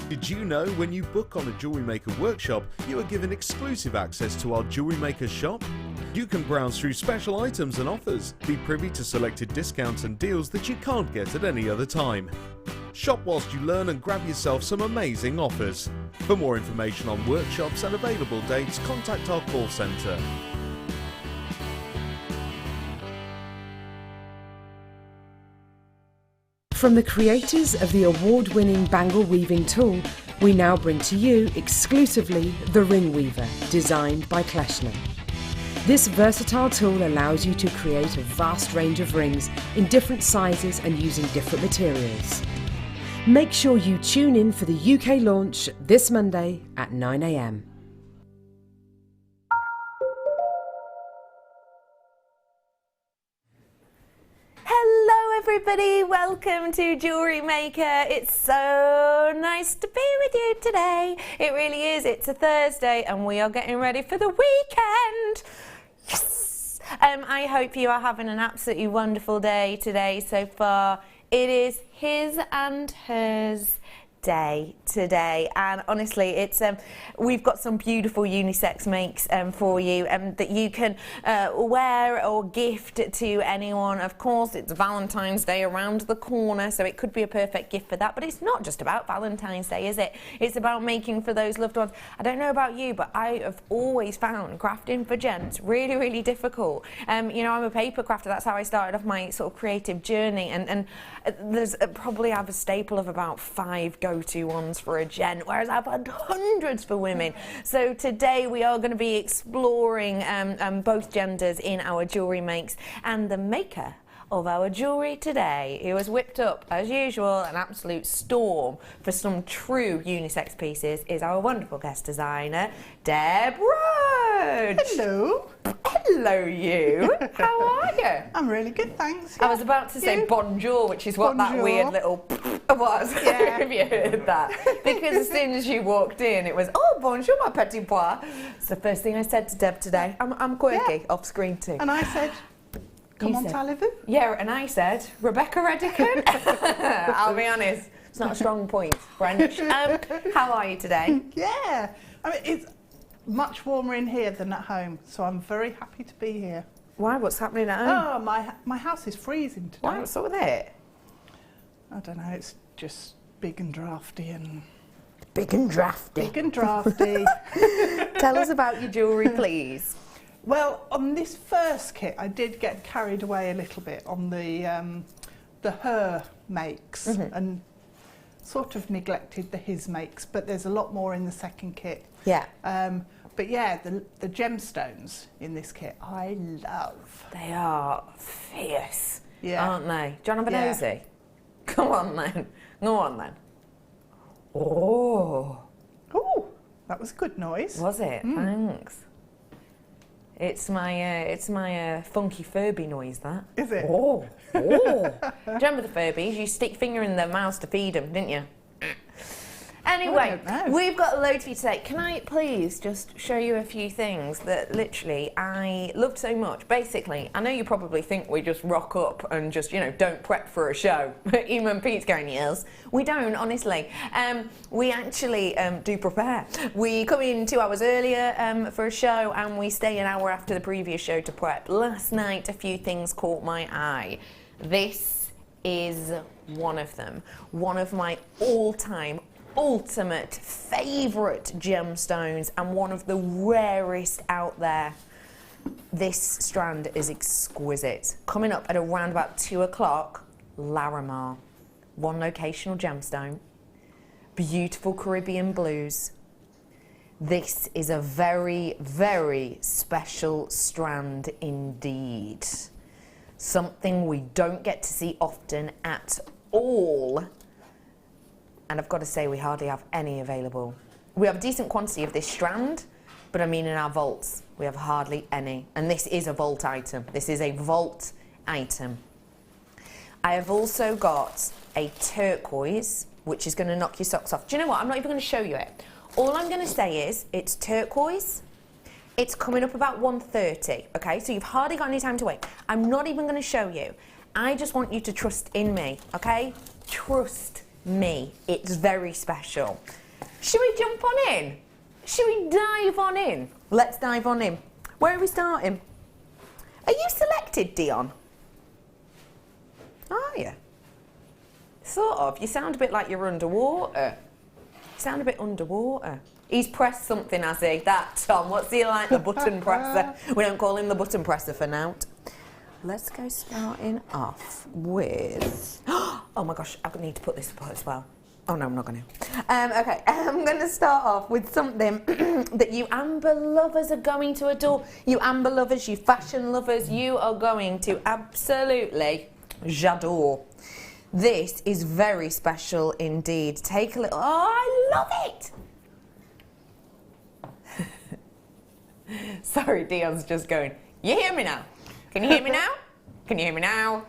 Did you know when you book on a Jewellery Maker workshop, you are given exclusive access to our Jewellery Maker shop? You can browse through special items and offers, be privy to selected discounts and deals that you can't get at any other time. Shop whilst you learn and grab yourself some amazing offers. For more information on workshops and available dates, contact our call centre. From the creators of the award-winning bangle weaving tool, we now bring to you exclusively the Ring Weaver, designed by Kleshner. This versatile tool allows you to create a vast range of rings in different sizes and using different materials. Make sure you tune in for the UK launch this Monday at 9 AM. Hello everybody, welcome to Jewellery Maker. It's so nice to be with you today. It really is. It's a Thursday and we are getting ready for the weekend. Yes! I hope you are having an absolutely wonderful day today so far. It is his and hers day today, and honestly it's we've got some beautiful unisex makes for you that you can wear or gift to anyone. Of course, it's Valentine's Day around the corner, so it could be a perfect gift for that, but it's not just about Valentine's Day, is it? It's about making for those loved ones. I don't know about you, but I have always found crafting for gents really difficult. You know, I'm a paper crafter. That's how I started off my sort of creative journey, and there's probably have a staple of about 5 go-to ones for a gent, whereas I've had hundreds for women. So today we are going to be exploring both genders in our jewellery makes, and the maker of our jewellery today, who has whipped up, as usual, an absolute storm for some true unisex pieces, is our wonderful guest designer, Deb Rudge. Hello. Hello, you. How are you? I'm really good, thanks. I was about to say bonjour, which is what that weird little was. Yeah. Have you heard that? Because as soon as you walked in, it was, oh, bonjour, my petit pois. It's the first thing I said to Deb today. I'm quirky, off screen too. And I said, comment allez-vous? Yeah, and I said, Rebecca Redican. I'll be honest, it's not a strong point, French. How are you today? Yeah. I mean, it's much warmer in here than at home, so I'm very happy to be here. Why? What's happening at home? Oh, my house is freezing today. Why? What's up with it? I don't know, it's just big and drafty and... Big and drafty. Big and drafty. Tell us about your jewellery, please. Well, on this first kit, I did get carried away a little bit on the her makes and sort of neglected the his makes, but there's a lot more in the second kit. Yeah. But yeah, the gemstones in this kit, I love. They are fierce, aren't they? Do you want to have a nosy? Come on then. Go on then. Oh. Oh, that was a good noise. Was it? Thanks. It's my funky Furby noise, that. Is it? Oh. Oh. Do you remember the Furbies? You stick your finger in their mouths to feed them, didn't you? Anyway, we've got a load for you today. Can I please just show you a few things that literally I loved so much? Basically, I know you probably think we just rock up and just, you know, don't prep for a show. Even Pete's going, yes. We don't, honestly. We actually do prepare. We come in 2 hours earlier for a show, and we stay an hour after the previous show to prep. Last night, a few things caught my eye. This is one of them. One of my all-time ultimate favourite gemstones and one of the rarest out there. This strand is exquisite. Coming up at around about 2 o'clock, Larimar. One locational gemstone. Beautiful Caribbean blues. This is a very special strand indeed. Something we don't get to see often at all. And I've got to say, we hardly have any available. We have a decent quantity of this strand, but I mean in our vaults, we have hardly any. And this is a vault item. This is a vault item. I have also got a turquoise, which is going to knock your socks off. Do you know what? I'm not even going to show you it. All I'm going to say is, it's turquoise. It's coming up about 1:30, okay? So you've hardly got any time to wait. I'm not even going to show you. I just want you to trust in me, okay? Trust me. It's very special. Should we jump on in? Should we dive on in? Let's dive on in. Where are we starting? Are you selected, Dion? Are you? Sort of. You sound a bit like you're underwater. You sound a bit underwater. He's pressed something, has he? That Tom. What's he like? The button presser. We don't call him the button presser for now. Let's go starting off with... Oh my gosh, I need to put this up as well. Oh no, I'm not going to. Okay, I'm going to start off with something that you amber lovers are going to adore. You amber lovers, you fashion lovers, you are going to absolutely j'adore. This is very special indeed. Take a little... Oh, I love it! Sorry, Dion's just going, you hear me now? Can you hear me now? Can you hear me now?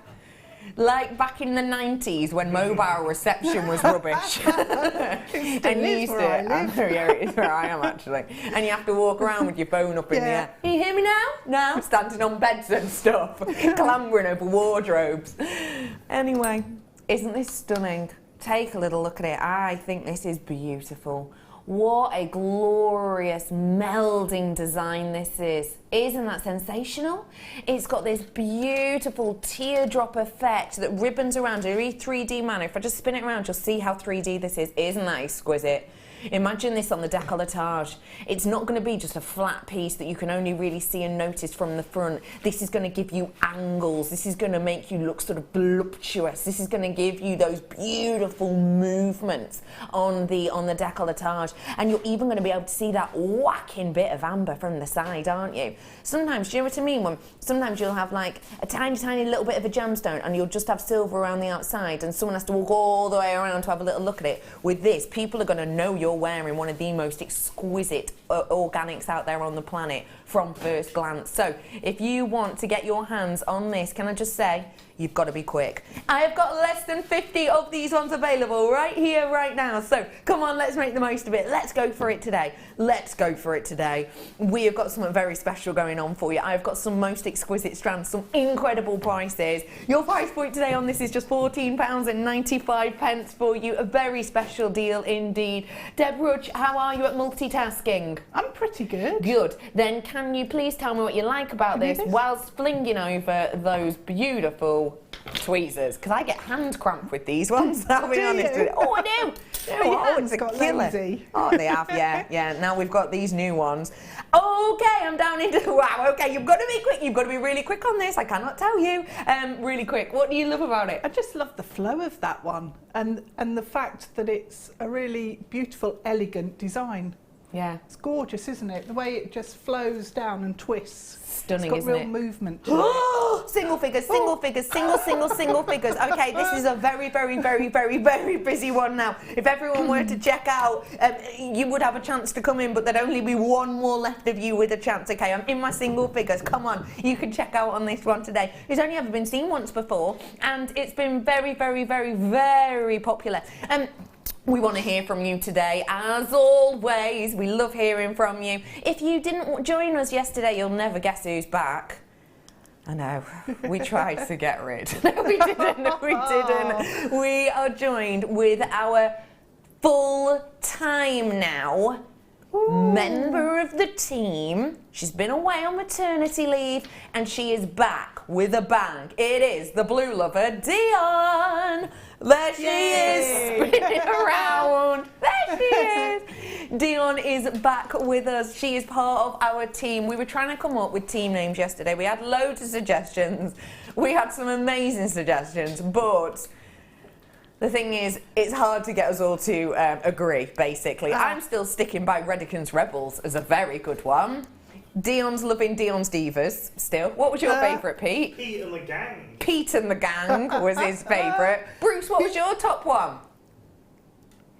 Like back in the 90s when mobile reception was rubbish. And you used to, I know, yeah, it is where I am actually. And you have to walk around with your phone up in the air. Can you hear me now? No. Standing on beds and stuff, clambering over wardrobes. Anyway, isn't this stunning? Take a little look at it. I think this is beautiful. What a glorious melding design this is. Isn't that sensational? It's got this beautiful teardrop effect that ribbons around in a 3D manner. If I just spin it around, you'll see how 3D this is. Isn't that exquisite? Imagine this on the décolletage. It's not going to be just a flat piece that you can only really see and notice from the front. This is going to give you angles. This is going to make you look sort of voluptuous. This is going to give you those beautiful movements on the décolletage. And you're even going to be able to see that whacking bit of amber from the side, aren't you? Sometimes, do you know what I mean? Sometimes you'll have like a tiny, tiny little bit of a gemstone and you'll just have silver around the outside and someone has to walk all the way around to have a little look at it. With this, people are going to know you're wearing one of the most exquisite organics out there on the planet from first glance. So if you want to get your hands on this, can I just say, you've got to be quick. I have got less than 50 of these ones available right here, right now. So come on, let's make the most of it. Let's go for it today. Let's go for it today. We have got something very special going on for you. I've got some most exquisite strands, some incredible prices. Your price point today on this is just £14.95 for you. A very special deal indeed. Deb Rudge, how are you at multitasking? I'm pretty good. Good. Then can you please tell me what you like about this whilst flinging over those beautiful tweezers? Because I get hand cramp with these ones, I'll be honest with you. Oh, I do. Your hands got lazy. Oh, they have, yeah. Now we've got these new ones. Okay, I'm down into, wow, okay, you've got to be quick. You've got to be really quick on this. I cannot tell you. Really quick. What do you love about it? I just love the flow of that one and the fact that it's a really beautiful, elegant design. Yeah. It's gorgeous, isn't it? The way it just flows down and twists. Stunning, isn't it? It's got real movement to it. Single figures, single figures, single figures. Okay, this is a very, very, very, very, very busy one now. If everyone were to check out, you would have a chance to come in, but there'd only be one more left of you with a chance. Okay, I'm in my single figures. Come on, you can check out on this one today. It's only ever been seen once before, and it's been very, very, very, very popular. We want to hear from you today, as always. We love hearing from you. If you didn't join us yesterday, you'll never guess who's back. I know, we tried to get rid. No, we didn't, we didn't. We are joined with our full-time now member of the team. She's been away on maternity leave and she is back with a bang. It is the blue lover, Dion. There she is, spinning around. There she is. Dion is back with us. She is part of our team. We were trying to come up with team names yesterday. We had loads of suggestions. We had some amazing suggestions, but the thing is, it's hard to get us all to agree, basically. I'm still sticking by Redican's Rebels as a very good one. Dion's loving Dion's Divas still. What was your favourite, Pete? Pete and the Gang. Pete and the Gang was his favourite. Bruce, what was your top one?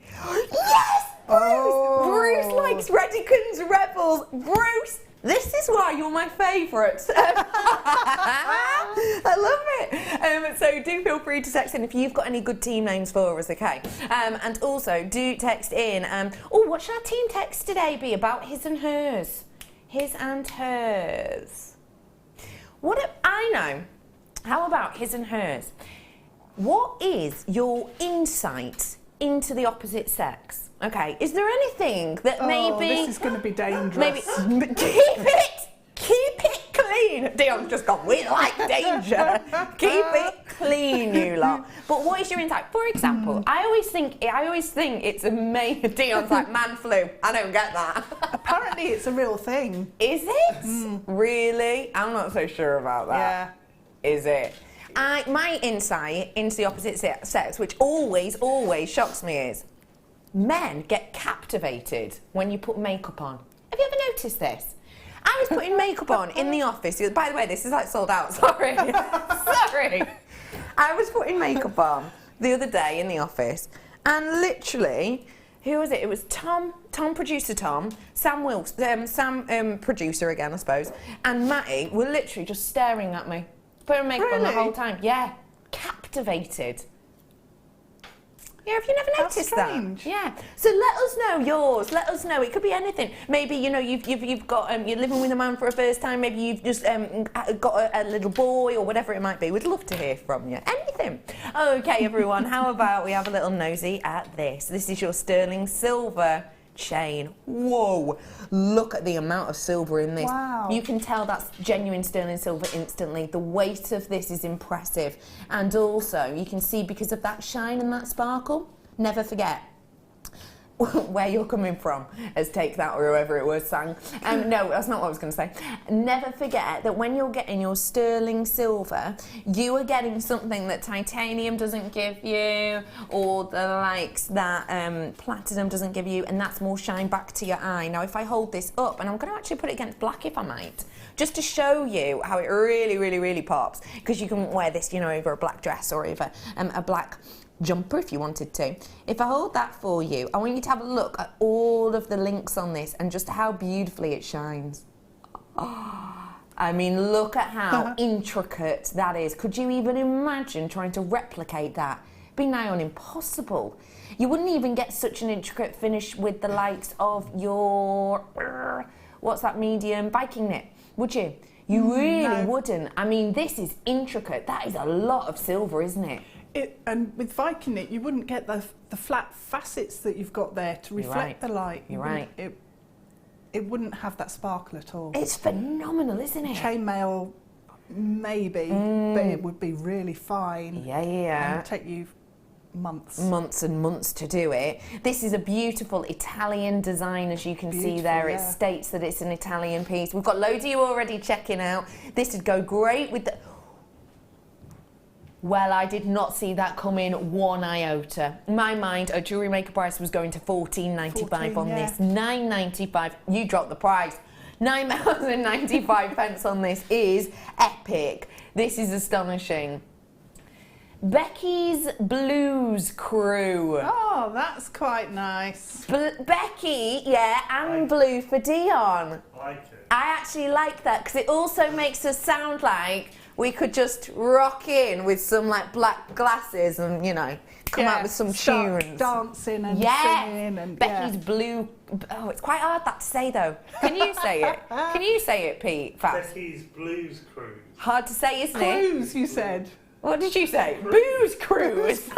Yes! Bruce! Oh. Bruce likes Redican's Rebels. Bruce, this is why you're my favourite. I love it. So do feel free to text in if you've got any good team names for us, okay? And also do text in. What should our team text today be about? His and hers. His and hers. I know. How about his and hers? What is your insight into the opposite sex. Okay, is there anything that maybe... this is going to be dangerous. Maybe keep it clean. Dion's just gone, we like danger. Keep it clean, you lot. But what is your insight? For example, I always think it's amazing. Dion's like, man flu. I don't get that. Apparently it's a real thing. Is it? Really? I'm not so sure about that. Yeah. Is it? My insight into the opposite sex, which always shocks me, is men get captivated when you put makeup on. Have you ever noticed this? I was putting makeup on in the office. By the way, this is like sold out. Sorry. Sorry. I was putting makeup on the other day in the office, and literally, who was it? It was Tom, producer Tom, Sam Wilkes, producer again, I suppose, and Matty were literally just staring at me, putting makeup on the whole time. Yeah, captivated. Yeah, have you never noticed that? Yeah. So let us know yours. Let us know. It could be anything. Maybe you've got you're living with a man for a first time. Maybe you've just got a little boy or whatever it might be. We'd love to hear from you. Anything. Okay, everyone. How about we have a little nosy at this? This is your sterling silver chain. Whoa! Look at the amount of silver in this. Wow. You can tell that's genuine sterling silver instantly. The weight of this is impressive, and also you can see because of that shine and that sparkle. Never forget where you're coming from, as Take That or whoever it was sang. No, that's not what I was going to say. Never forget that when you're getting your sterling silver, you are getting something that titanium doesn't give you, or the likes that platinum doesn't give you, and that's more shine back to your eye. Now, if I hold this up, and I'm going to actually put it against black if I might, just to show you how it really, really, really pops, because you can wear this, over a black dress or over a black jumper if you wanted to. If I hold that for you, I want you to have a look at all of the links on this and just how beautifully it shines. Oh, I mean, look at how intricate that is. Could you even imagine trying to replicate that? It'd be nigh on impossible. You wouldn't even get such an intricate finish with the likes of your, what's that medium, Viking knit, would you? You really wouldn't. I mean, this is intricate. That is a lot of silver, isn't it? And with Viking knit, you wouldn't get the flat facets that you've got there to reflect the light. You're right. It wouldn't have that sparkle at all. It's phenomenal, isn't it? Chainmail, maybe, but it would be really fine. Yeah. And it would take you months and months to do it. This is a beautiful Italian design, as you can see there. It states that it's an Italian piece. We've got loads of you already checking out. This would go great with the... Well, I did not see that coming one iota. In my mind, a Jewellery Maker price was going to $14.95 on this. $9.95. You dropped the price. £9.95 on this is epic. This is astonishing. Becky's Blues Crew. Oh, that's quite nice. Becky, yeah, and blue for Dion. I like it. I actually like that because it also makes us sound like we could just rock in with some like black glasses and, come out with some tunes. Dancing and singing. And, Becky's blue. Oh, it's quite hard that to say though. Can you say it? Can you say it, Pete? Fast. Becky's Blues Cruise. Hard to say, isn't it? Cruise, you said. What did you say? Booze cruise.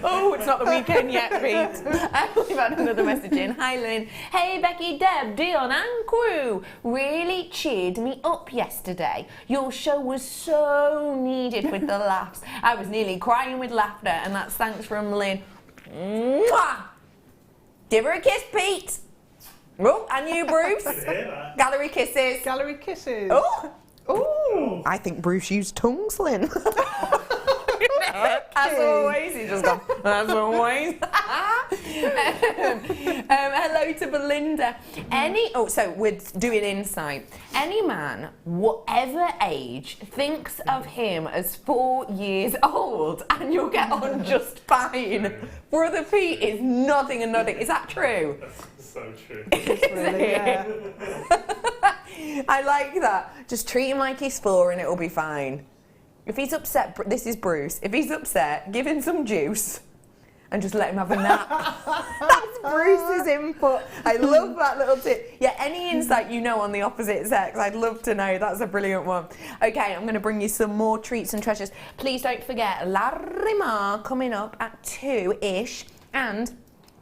Oh, it's not the weekend yet, Pete. We've had another message in. Hi, Lynn. Hey, Becky, Deb, Dion and crew. Really cheered me up yesterday. Your show was so needed with the laughs. I was nearly crying with laughter, and that's thanks from Lynn. Mwah! Give her a kiss, Pete. Oh, and you, Bruce. Gallery kisses. Gallery kisses. Oh. Ooh, I think Bruce used tongues, Lynn. As always, he's just gone, as always. Hello to Belinda. So we're doing insight. Any man, whatever age, thinks of him as 4 years old and you'll get on just fine. Brother Pete is nodding and nodding. Is that true? That's so true. Really, yeah. I like that. Just treat him like he's 4 and it'll be fine. If he's upset, this is Bruce. If he's upset, give him some juice and just let him have a nap. That's Bruce's input. I love that little tip. Yeah, any insight you know on the opposite sex, I'd love to know. That's a brilliant one. Okay, I'm going to bring you some more treats and treasures. Please don't forget Larimar coming up at 2-ish, and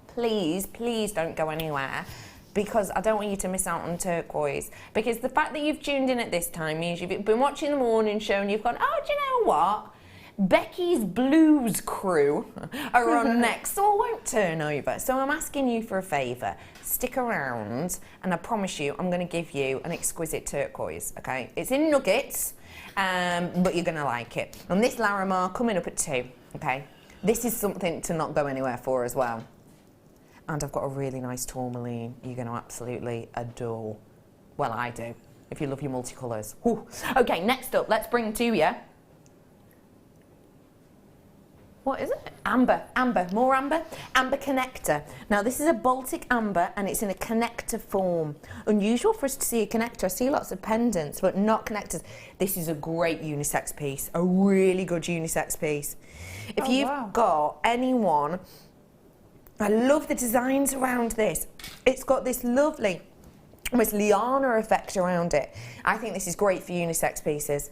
please don't go anywhere, because I don't want you to miss out on turquoise. Because the fact that you've tuned in at this time means you've been watching the morning show and you've gone, oh, do you know what? Becky's Blues crew are on next, so I won't turn over. So I'm asking you for a favour. Stick around, and I promise you I'm going to give you an exquisite turquoise, okay? It's in nuggets, but you're going to like it. And this Larimar coming up at 2, okay? This is something to not go anywhere for as well. And I've got a really nice tourmaline you're going to absolutely adore. Well, I do, if you love your multicolours. Whew. Okay, next up, let's bring to you... What is it? Amber, more amber. Amber connector. Now this is a Baltic amber and it's in a connector form. Unusual for us to see a connector. I see lots of pendants, but not connectors. This is a great unisex piece, a really good unisex piece. If you've got anyone, I love the designs around this. It's got this lovely, almost liana effect around it. I think this is great for unisex pieces.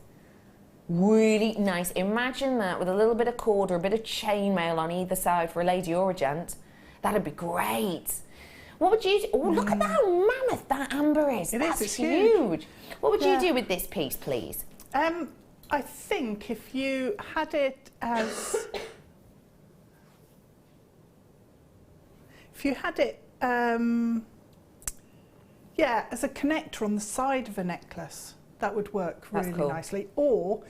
Really nice. Imagine that with a little bit of cord or a bit of chainmail on either side for a lady or a gent. That'd be great. What would you do? Oh, look at how mammoth that amber is. That's huge. What would you do with this piece, please? I think if you had it as... if you had it, yeah, as a connector on the side of a necklace, that would work really nicely. Or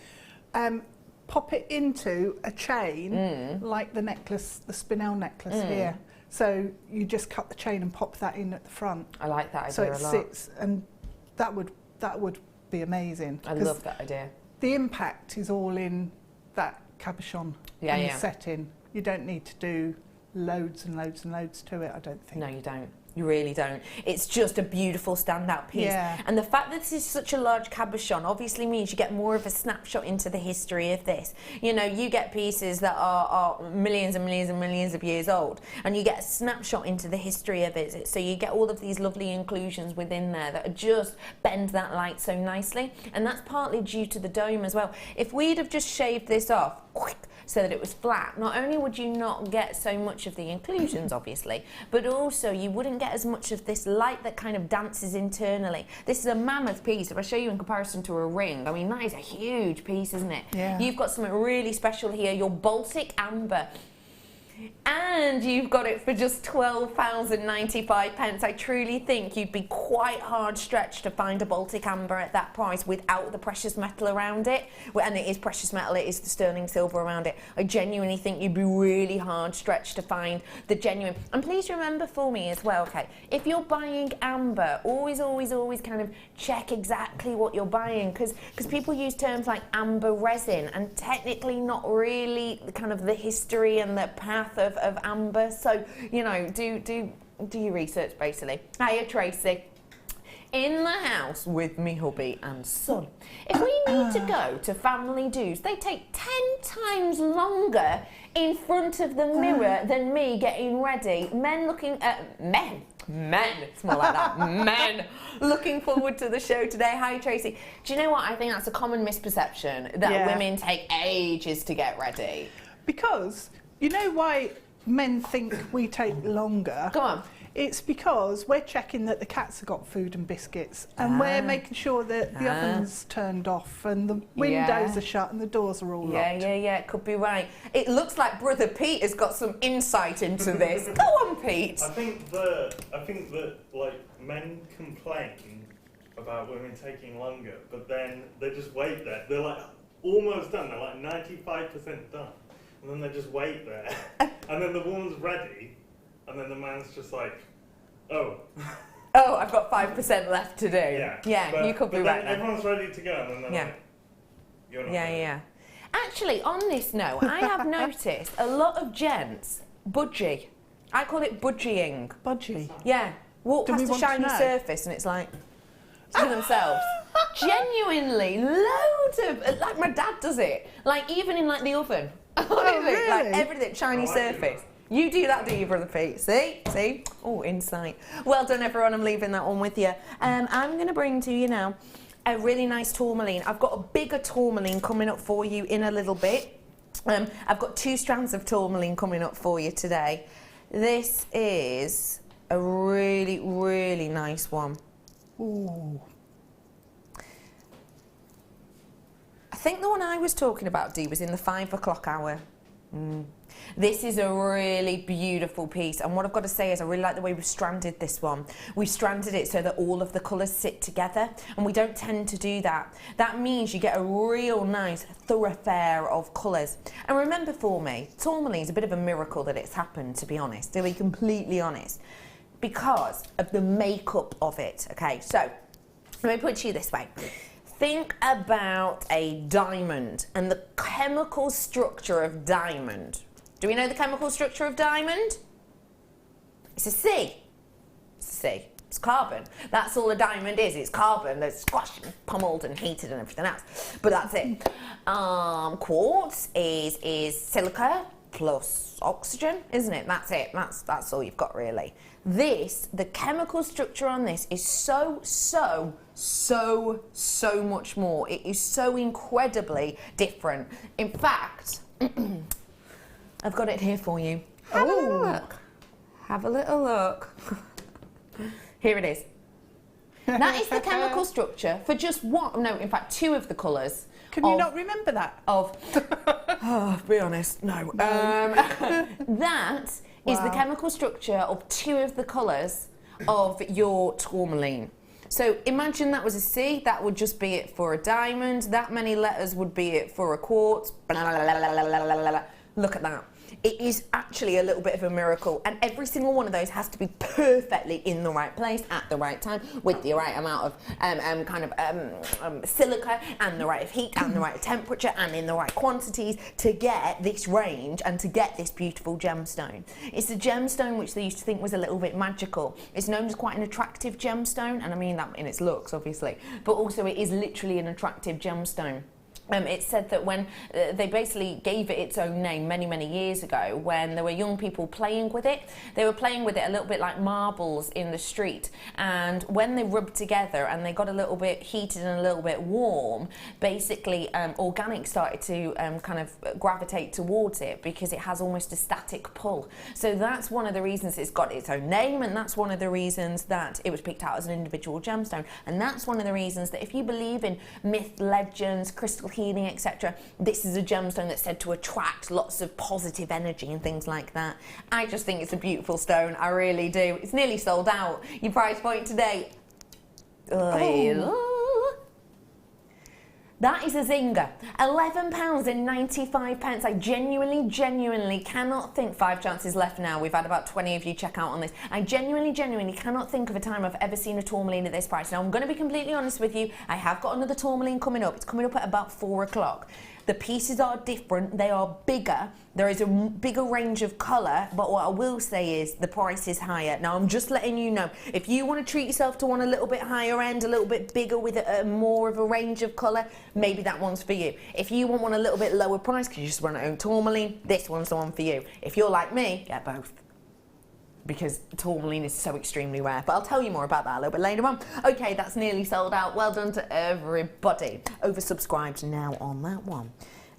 pop it into a chain, like the necklace, the spinel necklace here. So you just cut the chain and pop that in at the front. I like that idea so a lot. it sits, and that would be amazing. I love that idea. The impact is all in that cabochon and the setting. You don't need to do loads and loads and loads to it, I don't think. No, you don't. You really don't. It's just a beautiful standout piece. Yeah. And the fact that this is such a large cabochon obviously means you get more of a snapshot into the history of this. You know, you get pieces that are millions and millions and millions of years old, and you get a snapshot into the history of it. So you get all of these lovely inclusions within there that just bend that light so nicely. And that's partly due to the dome as well. If we'd have just shaved this off, so that it was flat, not only would you not get so much of the inclusions, obviously, but also you wouldn't get as much of this light that kind of dances internally. This is a mammoth piece. If I show you in comparison to a ring, I mean, that is a huge piece, isn't it? Yeah. You've got something really special here, your Baltic amber. And you've got it for just £12.95. I truly think you'd be quite hard stretched to find a Baltic amber at that price without the precious metal around it. And it is precious metal, it is the sterling silver around it. I genuinely think you'd be really hard stretched to find the genuine. And please remember for me as well, okay, if you're buying amber, always kind of check exactly what you're buying, because people use terms like amber resin and technically not really kind of the history and the path of amber. So, you know, do your research basically. Hiya Tracy. In the house with me hubby and son. If we need to go to family do's, they take 10 times longer in front of the mirror than me getting ready. Men looking at men, it's more like that. Men looking forward to the show today. Hi Tracy. Do you know what? I think that's a common misperception that women take ages to get ready. Because you know why men think we take longer? Come on. It's because we're checking that the cats have got food and biscuits, and we're making sure that the oven's turned off and the windows are shut and the doors are all locked. Yeah, it could be right. It looks like Brother Pete has got some insight into this. Go on, Pete. I think that like men complain about women taking longer, but then they just wait there. They're like almost done. They're like 95% done. And then they just wait there, and then the woman's ready, and then the man's just like, oh. Oh, I've got 5% left to do. Yeah, but, you could be right. Everyone's ready to go, and then they're like, you're not ready. Yeah. Actually, on this note, I have noticed a lot of gents budgie. I call it budgieing. Budgie? Yeah. Walk past a shiny surface, and it's like, to themselves. Genuinely, loads of, like my dad does it. Like even in like the oven. Honestly, really? like everything, shiny surface. You do that, do you, Brother Pete? See? See? Oh, insight. Well done, everyone. I'm leaving that one with you. I'm going to bring to you now a really nice tourmaline. I've got a bigger tourmaline coming up for you in a little bit. I've got 2 strands of tourmaline coming up for you today. This is a really, really nice one. Ooh. I think the one I was talking about, Dee, was in the 5 o'clock hour. This is a really beautiful piece, and what I've got to say is I really like the way we've stranded this one. We've stranded it so that all of the colours sit together, and we don't tend to do that. That means you get a real nice thoroughfare of colours. And remember for me, tourmaline's a bit of a miracle that it's happened, to be honest, to be completely honest, because of the makeup of it. Okay, so let me put it to you this way. Think about a diamond and the chemical structure of diamond. Do we know the chemical structure of diamond? It's a C. It's a C. It's carbon. That's all a diamond is. It's carbon that's squashed and pummeled and heated and everything else. But that's it. Quartz is silica plus oxygen, isn't it? That's it. That's all you've got, really. The chemical structure on this is so much more. It is so incredibly different. In fact, I've got it here for you. Have a little look. Have a little look. Here it is. That is the chemical structure for just one, no, in fact, 2 of the colours. Can you not remember that? Be honest, no. That is the chemical structure of 2 of the colours of your tourmaline. So imagine that was a C, that would just be it for a diamond, that many letters would be it for a quartz, blah, blah, blah, blah, blah, blah, blah. Look at that. It is actually a little bit of a miracle, and every single one of those has to be perfectly in the right place at the right time with the right amount of silica and the right heat and the right temperature and in the right quantities to get this range and to get this beautiful gemstone. It's a gemstone which they used to think was a little bit magical. It's known as quite an attractive gemstone, and I mean that in its looks, obviously, but also it is literally an attractive gemstone. It's said that when they basically gave it its own name many years ago, when there were young people playing with it, they were playing with it a little bit like marbles in the street, and when they rubbed together and they got a little bit heated and a little bit warm, basically organics started to kind of gravitate towards it because it has almost a static pull. So that's one of the reasons it's got its own name, and that's one of the reasons that it was picked out as an individual gemstone, and that's one of the reasons that if you believe in myth, legends, crystal healing, etc., this is a gemstone that's said to attract lots of positive energy and things like that. I just think it's a beautiful stone. I really do. It's nearly sold out. Your price point today. That is a zinger. £11.95. I genuinely cannot think, 5 chances left now. We've had about 20 of you check out on this. I genuinely cannot think of a time I've ever seen a tourmaline at this price. Now, I'm going to be completely honest with you. I have got another tourmaline coming up. It's coming up at about 4 o'clock. The pieces are different, they are bigger, there is a bigger range of colour, but what I will say is the price is higher. Now I'm just letting you know, if you want to treat yourself to one a little bit higher end, a little bit bigger with a more of a range of colour, maybe that one's for you. If you want one a little bit lower price because you just want to own tourmaline, this one's the one for you. If you're like me, get both, because tourmaline is so extremely rare. But I'll tell you more about that a little bit later on. Okay, that's nearly sold out. Well done to everybody. Oversubscribed now on that one.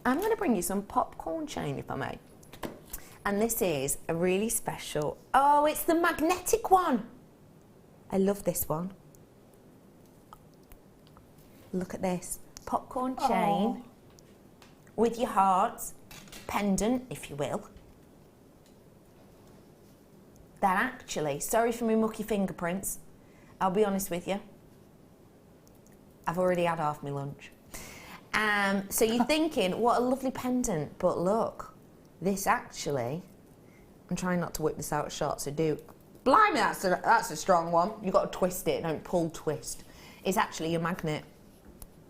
I'm going to bring you some popcorn chain, if I may. And this is a really special... Oh, it's the magnetic one. I love this one. Look at this. Popcorn chain with your hearts. Pendant, if you will. That actually, sorry for my mucky fingerprints, I'll be honest with you, I've already had half my lunch. So you're thinking, what a lovely pendant, but look, this actually, I'm trying not to whip this out of shot, so do, blimey, that's a strong one. You've got to twist it, don't pull twist. It's actually a magnet.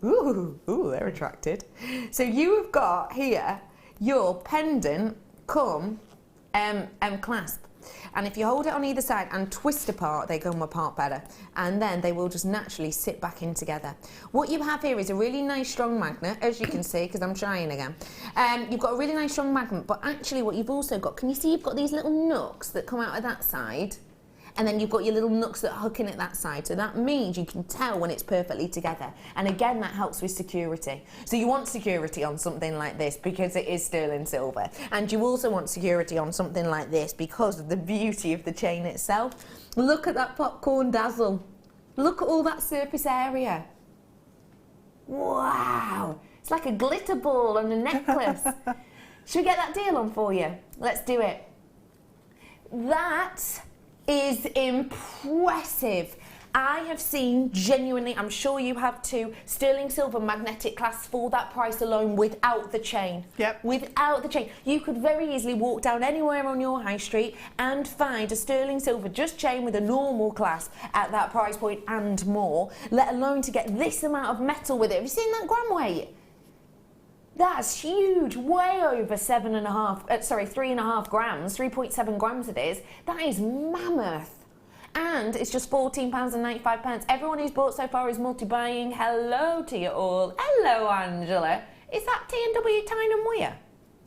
Ooh, they're attracted. So you have got here your pendant come clasp. And if you hold it on either side and twist apart, they come apart better. And then they will just naturally sit back in together. What you have here is a really nice strong magnet, as you can see, because I'm trying again. You've got a really nice strong magnet, but actually what you've also got, can you see you've got these little nooks that come out of that side? And then you've got your little nooks that hook in at that side. So that means you can tell when it's perfectly together. And again, that helps with security. So you want security on something like this because it is sterling silver. And you also want security on something like this because of the beauty of the chain itself. Look at that popcorn dazzle. Look at all that surface area. Wow. It's like a glitter ball on a necklace. Should we get that deal on for you? Let's do it. That is impressive. I have seen genuinely, I'm sure you have too, sterling silver magnetic clasps for that price alone without the chain. Yep. Without the chain. You could very easily walk down anywhere on your high street and find a sterling silver just chain with a normal clasp at that price point and more, let alone to get this amount of metal with it. Have you seen that gram weight? That's huge, way over 3.5 grams, 3.7 grams it is. That is mammoth. And it's just £14.95. Everyone who's bought so far is multi-buying. Hello to you all. Hello, Angela. Is that T&W Tyne & Wear?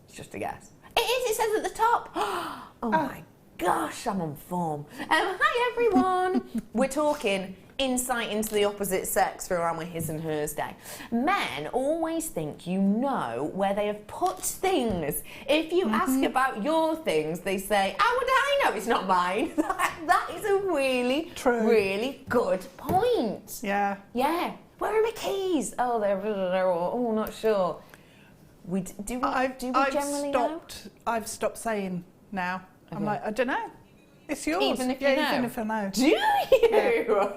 It's just a guess. It is, it says at the top. Oh my gosh, I'm on form. Hi everyone. We're talking insight into the opposite sex for our his and hers day. Men always think you know where they have put things. If you ask about your things, they say, how would I know it's not mine? That is a really, really good point. Yeah. Yeah. Where are my keys? Oh, they're not sure. Do we generally know? I've stopped saying now. I'm like, I don't know. It's yours. Even if you know? Even if I know. Do you? Yeah.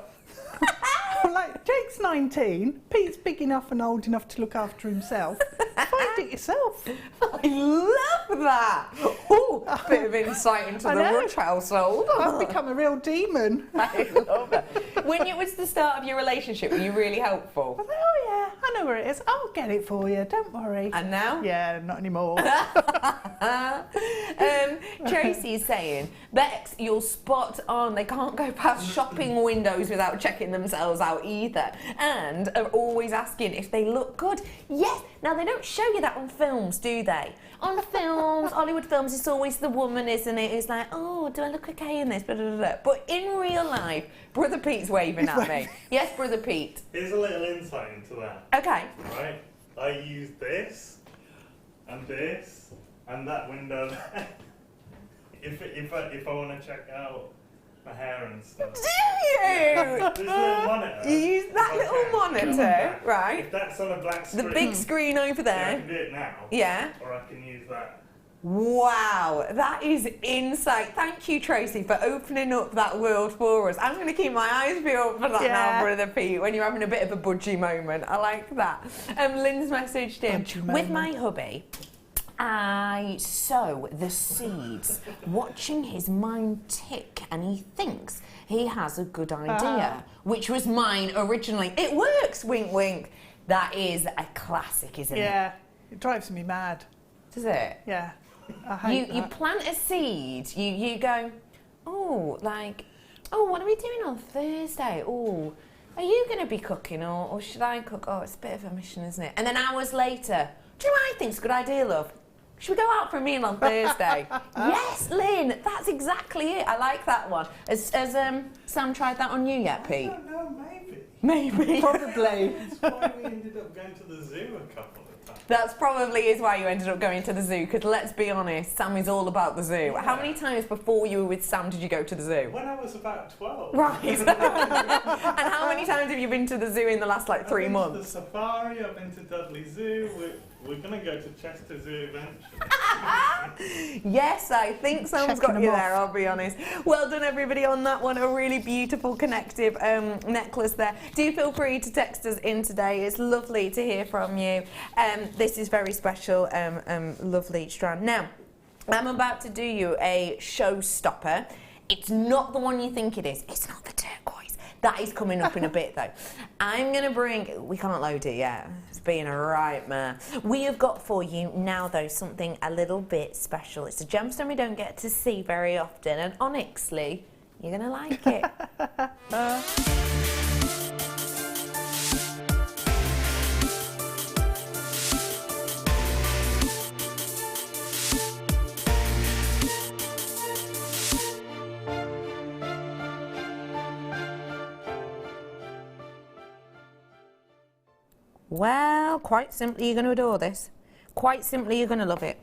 I'm like, Jake's 19, Pete's big enough and old enough to look after himself. Find it yourself. I love that. Oh, a bit of insight into the Rudge household. I've become a real demon. I love it. When it was the start of your relationship, were you really helpful? I thought, oh yeah, I know where it is. I'll get it for you, don't worry. And now? Yeah, not anymore. Tracy's saying, Bex, you're spot on. They can't go past shopping windows without checking themselves out either. And are always asking if they look good. Yes. Now, they don't show you that on films, do they? On the films, Hollywood films, it's always the woman, isn't it? It's like, oh, do I look okay in this? But in real life, Brother Pete's waving at me. Yes, Brother Pete. Here's a little insight into that. Okay. Right? I use this and that window there. if I want to check out my hair and stuff. Do you? This little monitor. You use that little monitor, right? If that's on a black screen. The big screen over Yeah, I there. can do it now. Yeah. Or I can use that. Wow, that is insight. Thank you, Tracy, for opening up that world for us. I'm going to keep my eyes peeled for that now, Brother Pete, when you're having a bit of a budgie moment. I like that. Lynn's messaged in. With my hubby, I sow the seeds, watching his mind tick, and he thinks he has a good idea, which was mine originally. It works, wink, wink. That is a classic, isn't it? Yeah, it drives me mad. Does it? Yeah, I hate that. You plant a seed, you go, oh, what are we doing on Thursday? Oh, are you going to be cooking or should I cook? Oh, it's a bit of a mission, isn't it? And then hours later, do you know what I think's a good idea, love? Should we go out for a meal on Thursday? Yes, Lynn, that's exactly it. I like that one. Has Sam tried that on you yet, Pete? I don't know, maybe. Maybe. Probably. That's why we ended up going to the zoo a couple of times. That's probably is why you ended up going to the zoo, because let's be honest, Sam is all about the zoo. Yeah. How many times before you were with Sam did you go to the zoo? When I was about 12. Right. And how many times have you been to the zoo in the last 3 I've been months? to the safari, I've been to Dudley Zoo, we're going to go to Chester Zoo eventually. Yes, I think Sam's got you there, I'll be honest. Well done, everybody, on that one. A really beautiful connective necklace there. Do feel free to text us in today. It's lovely to hear from you. This is very special, lovely strand. Now, I'm about to do you a showstopper. It's not the one you think it is. It's not the turquoise. That is coming up in a bit though. I'm going to bring, we can't load it yet. It's being a nightmare. We have got for you now though something a little bit special. It's a gemstone we don't get to see very often, and honestly, you're going to like it. Well, quite simply, you're going to adore this. Quite simply, you're going to love it.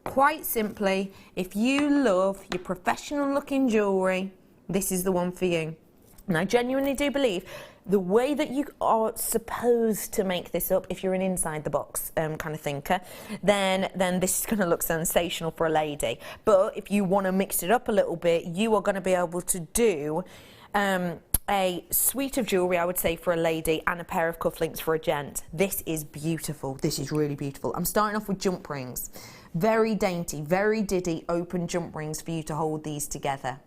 Quite simply, if you love your professional looking jewellery, this is the one for you. And I genuinely do believe the way that you are supposed to make this up, if you're an inside the box kind of thinker, then this is going to look sensational for a lady. But if you want to mix it up a little bit, you are going to be able to do a suite of jewellery, I would say, for a lady, and a pair of cufflinks for a gent. This is beautiful. This is really beautiful. I'm starting off with jump rings. Very dainty, very diddy, open jump rings for you to hold these together.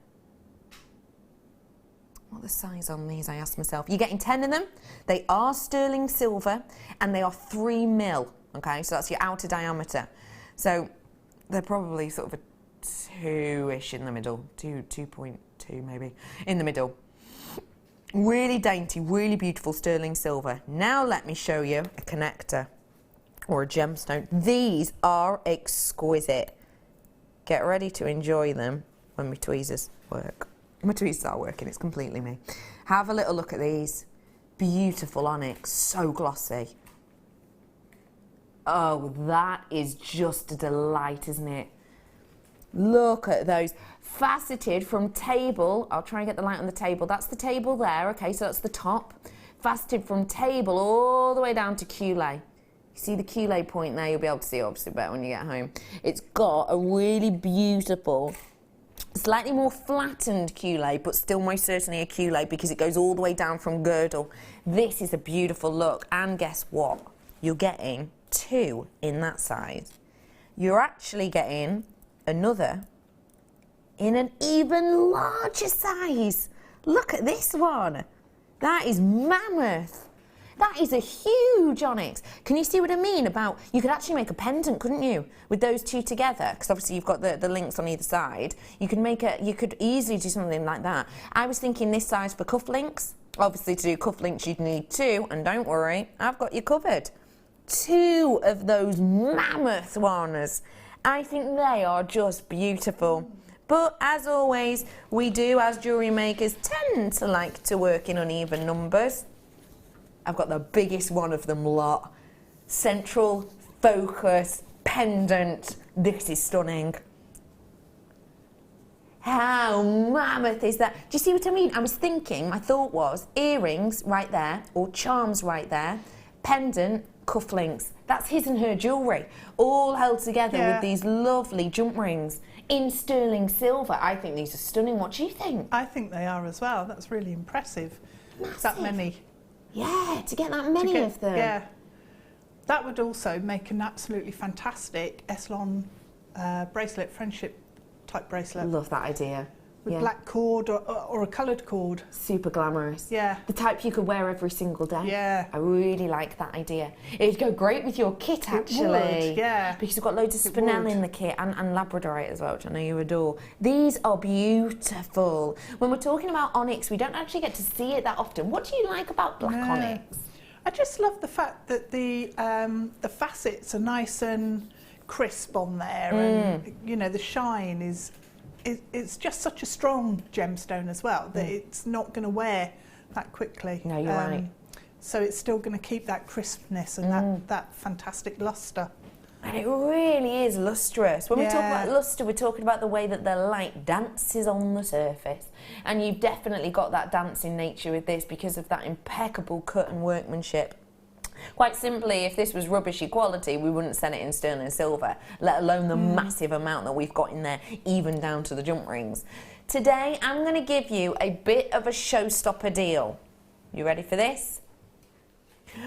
What the size on these, I asked myself. You're getting 10 of them. They are sterling silver, and they are 3 mil. Okay, so that's your outer diameter. So they're probably sort of a 2-ish in the middle, 2.2 maybe, in the middle. Really dainty, really beautiful sterling silver. Now let me show you a connector or a gemstone. These are exquisite. Get ready to enjoy them when my tweezers work. My tweezers are working, it's completely me. Have a little look at these. Beautiful onyx, so glossy. Oh, that is just a delight, isn't it? Look at those. Faceted from table, I'll try and get the light on the table. That's the table there, okay, so that's the top. Faceted from table all the way down to culé. You see the culé point there, you'll be able to see it obviously better when you get home. It's got a really beautiful, slightly more flattened culé, but still most certainly a culé because it goes all the way down from girdle. This is a beautiful look, and guess what? You're getting 2 in that size. You're actually getting another in an even larger size. Look at this one. That is mammoth. That is a huge onyx. Can you see what I mean about, you could actually make a pendant, couldn't you, with those two together? Because obviously you've got the links on either side. You could easily do something like that. I was thinking this size for cufflinks. Obviously to do cufflinks you'd need 2, and don't worry, I've got you covered. 2 of those mammoth ones. I think they are just beautiful. But as always, we do, as jewellery makers, tend to like to work in uneven numbers. I've got the biggest one of them lot. Central focus pendant. This is stunning. How mammoth is that? Do you see what I mean? I was thinking, my thought was earrings right there, or charms right there, pendant, cufflinks. That's his and her jewellery, all held together with these lovely jump rings in sterling silver. I think these are stunning. What do you think? I think they are as well. That's really impressive. Massive. That many. Yeah, to get that many of them. Yeah. That would also make an absolutely fantastic Eslon bracelet, friendship type bracelet. I love that idea. With black cord or a coloured cord. Super glamorous. Yeah. The type you could wear every single day. Yeah. I really like that idea. It'd go great with your kit, actually. It would, yeah. Because you've got loads of spinel in the kit and labradorite as well, which I know you adore. These are beautiful. When we're talking about onyx, we don't actually get to see it that often. What do you like about black onyx? I just love the fact that the facets are nice and crisp on there, and you know the shine is. It's just such a strong gemstone as well that it's not going to wear that quickly. No, you're right. So it's still going to keep that crispness and that fantastic lustre. And it really is lustrous. When we talk about lustre, we're talking about the way that the light dances on the surface. And you've definitely got that dancing nature with this because of that impeccable cut and workmanship. Quite simply, if this was rubbishy quality, we wouldn't sell it in sterling silver, let alone the massive amount that we've got in there, even down to the jump rings. Today, I'm going to give you a bit of a showstopper deal. You ready for this?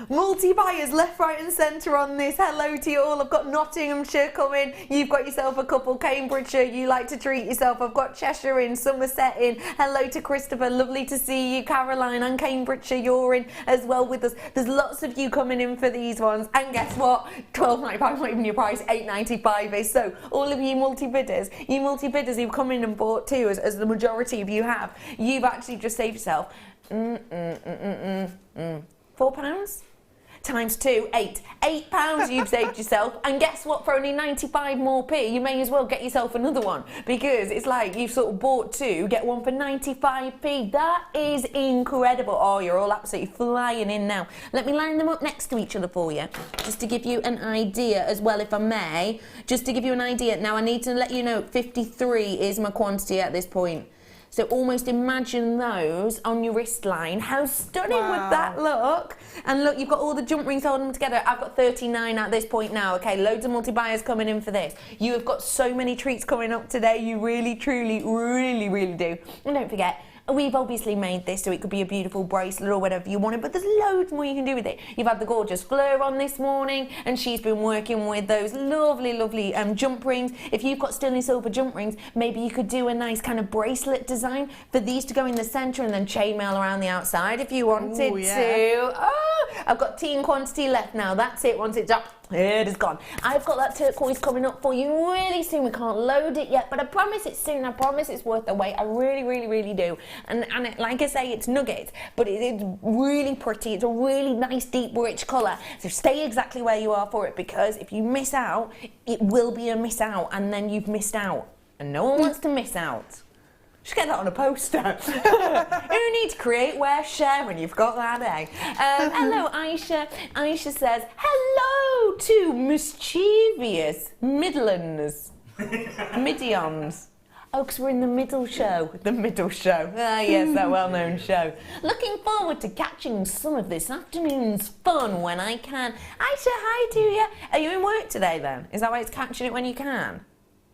Multi-buyers left, right and centre on this. Hello to you all. I've got Nottinghamshire coming. You've got yourself a couple. Cambridgeshire, you like to treat yourself. I've got Cheshire in, Somerset in. Hello to Christopher. Lovely to see you. Caroline and Cambridgeshire, you're in as well with us. There's lots of you coming in for these ones. And guess what? £12.95 not even your price. £8.95 is. So all of you multi-bidders who've come in and bought too, as the majority of you have, you've actually just saved yourself £4 times 2, £8 you've saved yourself. And guess what, for only 95 more p, you may as well get yourself another one, because it's like you've sort of bought 2, get 1 for 95p. That is incredible. Oh, you're all absolutely flying in now. Let me line them up next to each other for you, just to give you an idea as well, if I may, just to give you an idea. Now I need to let you know 53 is my quantity at this point. So almost imagine those on your wristline. How stunning would that look? And look, you've got all the jump rings holding them together. I've got 39 at this point now. Okay, loads of multi-buyers coming in for this. You have got so many treats coming up today. You really, truly, really, really do. And don't forget, we've obviously made this so it could be a beautiful bracelet or whatever you wanted, but there's loads more you can do with it. You've had the gorgeous Fleur on this morning, and she's been working with those lovely, lovely jump rings. If you've got Sterling Silver jump rings, maybe you could do a nice kind of bracelet design for these to go in the centre and then chainmail around the outside if you wanted to. Oh, I've got teen quantity left now. That's it. Once it's up, it is gone. I've got that turquoise coming up for you really soon. We can't load it yet, but I promise it's soon. I promise it's worth the wait. I really, really, really do. And it, like I say, it's nuggets, but it's really pretty. It's a really nice, deep, rich colour. So stay exactly where you are for it, because if you miss out, it will be a miss out, and then you've missed out. And no one wants to miss out. Just get that on a poster. You need to create, wear, share when you've got that, eh? Hello, Aisha. Aisha says, hello to mischievous Midlands. Midions. Oh, because we're in the middle show. The middle show. Ah, yes, that well-known show. Looking forward to catching some of this afternoon's fun when I can. Aisha, hi to you. Are you in work today, then? Is that why it's catching it when you can?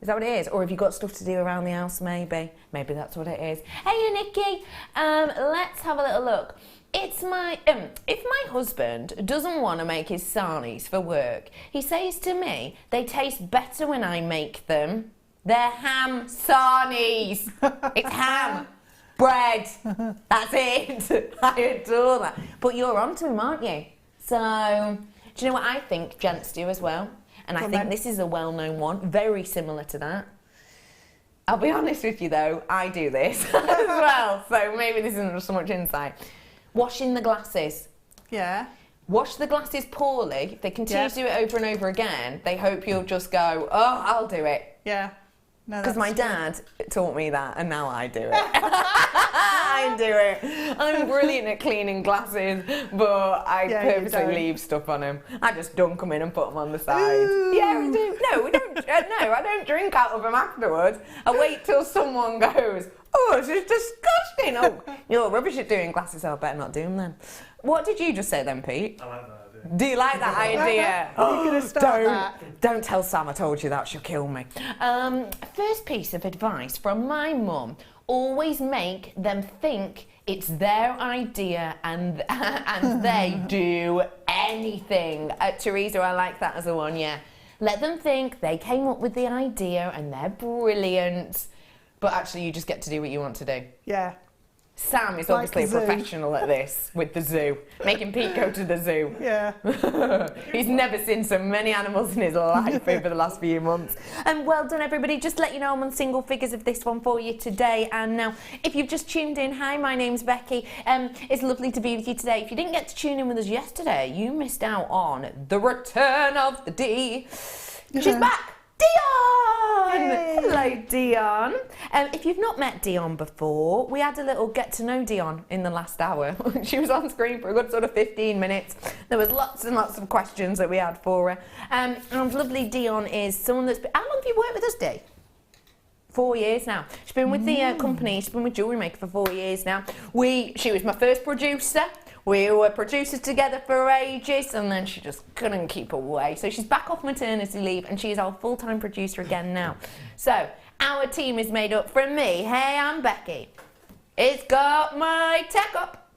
Is that what it is? Or have you got stuff to do around the house, maybe? Maybe that's what it is. Hey, Nikki. Let's have a little look. It's my, if my husband doesn't want to make his sarnies for work, he says to me, they taste better when I make them. They're ham sarnies. It's ham. Bread. That's it. I adore that. But you're onto him, aren't you? So, do you know what I think gents do as well? And I think this is a well-known one, very similar to that. I'll be honest with you though, I do this as well, so maybe this isn't so much insight. Washing the glasses. Yeah. Wash the glasses poorly. If they continue to do it over and over again, they hope you'll just go, oh, I'll do it. Yeah. Because my dad taught me that, and now I do it. I do it. I'm brilliant at cleaning glasses, but I purposely leave stuff on them. I just dunk them in and put them on the side. Ooh. Yeah, I do. No, we don't. No, I don't drink out of them afterwards. I wait till someone goes, oh, this is disgusting. Oh, you're rubbish at doing glasses, so I better not do them then. What did you just say then, Pete? I like that. Do you like that idea? You're going to start that. Don't tell Sam I told you that, she'll kill me. First piece of advice from my mum, always make them think it's their idea and they do anything. Teresa, I like that as a one, yeah. Let them think they came up with the idea and they're brilliant, but actually you just get to do what you want to do. Yeah. Sam is obviously a professional at this with the zoo, making Pete go to the zoo. Yeah. He's never seen so many animals in his life over the last few months. And well done, everybody. Just to let you know, I'm on single figures of this one for you today. And now, if you've just tuned in, hi, my name's Becky. It's lovely to be with you today. If you didn't get to tune in with us yesterday, you missed out on the return of the D. She's back. Dion! Yay. Hello, Dion. If you've not met Dion before, we had a little get to know Dion in the last hour. She was on screen for a good sort of 15 minutes. There was lots and lots of questions that we had for her. And lovely Dion is someone that's been... How long have you worked with us, Dee? 4 years now. She's been with the company, she's been with Jewellery Maker for 4 years now. She was my first producer. We were producers together for ages, and then she just couldn't keep away. So she's back off maternity leave, and she's our full-time producer again now. So our team is made up from me. Hey, I'm Becky. It's got my tech up.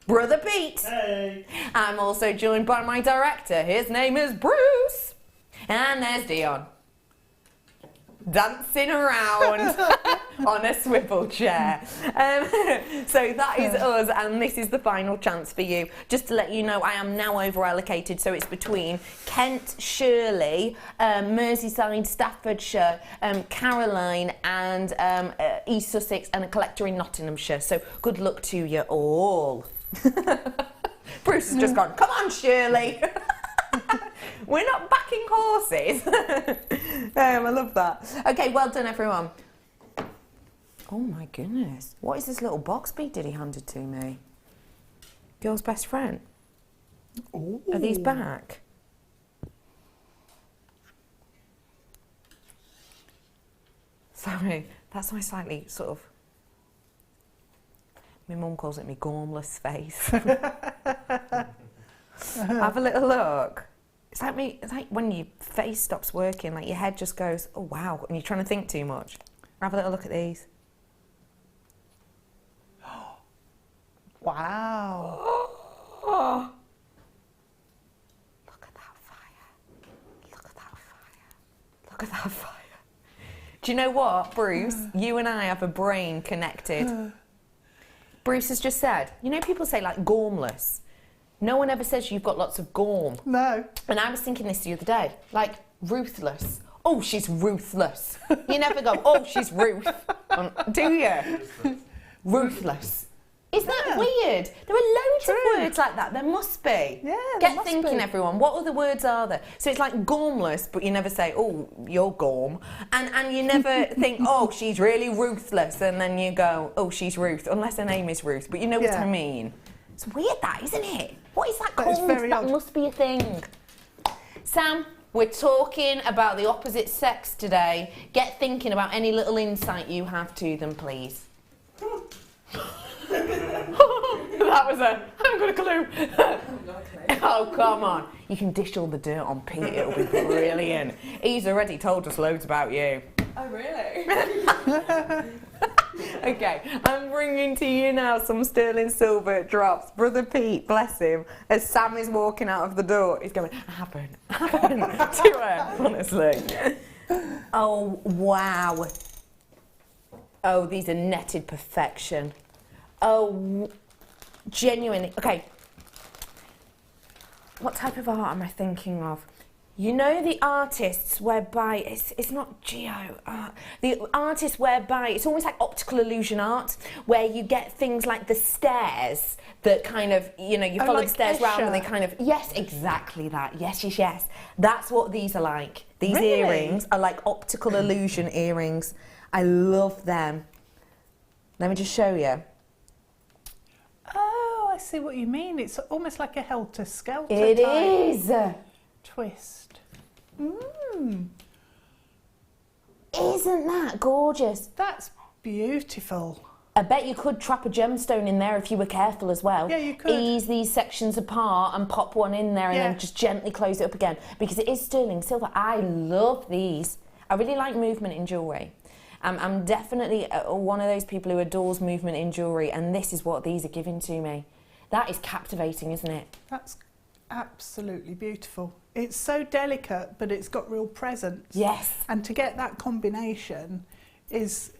Brother Pete. Hey. I'm also joined by my director. His name is Bruce. And there's Dion. Dancing around on a swivel chair. So that is us, and this is the final chance for you. Just to let you know, I am now over allocated, so it's between Kent, Shirley, Merseyside, Staffordshire, Caroline, and East Sussex, and a collector in Nottinghamshire. So good luck to you all. Bruce has just gone, come on, Shirley. We're not backing horses. I love that. Okay, well done, everyone. Oh my goodness. What is this little box Pete Diddy handed to me? Girl's best friend. Ooh. Are these back? Sorry, that's my slightly sort of... My mum calls it me gormless face. Have a little look. It's like when your face stops working, like your head just goes, oh wow, and you're trying to think too much. Have a little look at these. Wow. Oh. Look at that fire. Look at that fire. Look at that fire. Do you know what, Bruce? You and I have a brain connected. Bruce has just said, you know, people say like gormless. No one ever says you've got lots of gorm. No. And I was thinking this the other day, like ruthless. Oh, she's ruthless. You never go, oh, she's Ruth. Do you? Ruthless. Isn't that weird? There are loads of words like that. There must be. Yeah, Get thinking, everyone. What other words are there? So it's like gormless, but you never say, oh, you're gorm. And you never think, oh, she's really ruthless. And then you go, oh, she's Ruth, unless her name is Ruth. But you know what I mean. It's weird that, isn't it? What is that called? That must be a thing. Sam, we're talking about the opposite sex today. Get thinking about any little insight you have to them, please. That was I haven't got a clue. Oh, come on. You can dish all the dirt on Pete, it'll be brilliant. He's already told us loads about you. Oh, really? Okay, I'm bringing to you now some sterling silver drops. Brother Pete, bless him, as Sam is walking out of the door, he's going, happen to her, honestly. Oh, wow. Oh, these are netted perfection. Oh, genuinely. Okay. What type of art am I thinking of? You know the artists whereby, it's not geo art, the artists whereby, it's almost like optical illusion art, where you get things like the stairs that kind of, you know, you follow like the stairs round and they Escher. kind of, yes, exactly that, yes. That's what these are like. These Really? earrings are like optical illusion earrings. I love them. Let me just show you. Oh, I see what you mean. It's almost like a helter-skelter It type is. twist. Isn't that gorgeous? That's beautiful. I bet you could trap a gemstone in there if you were careful as well. Yeah, you could. Ease these sections apart and pop one in there and then just gently close it up again. Because it is sterling silver. I love these. I really like movement in jewellery. I'm definitely one of those people who adores movement in jewellery, and this is what these are giving to me. That is captivating, isn't it? That's absolutely beautiful. It's so delicate, but it's got real presence. Yes. And to get that combination is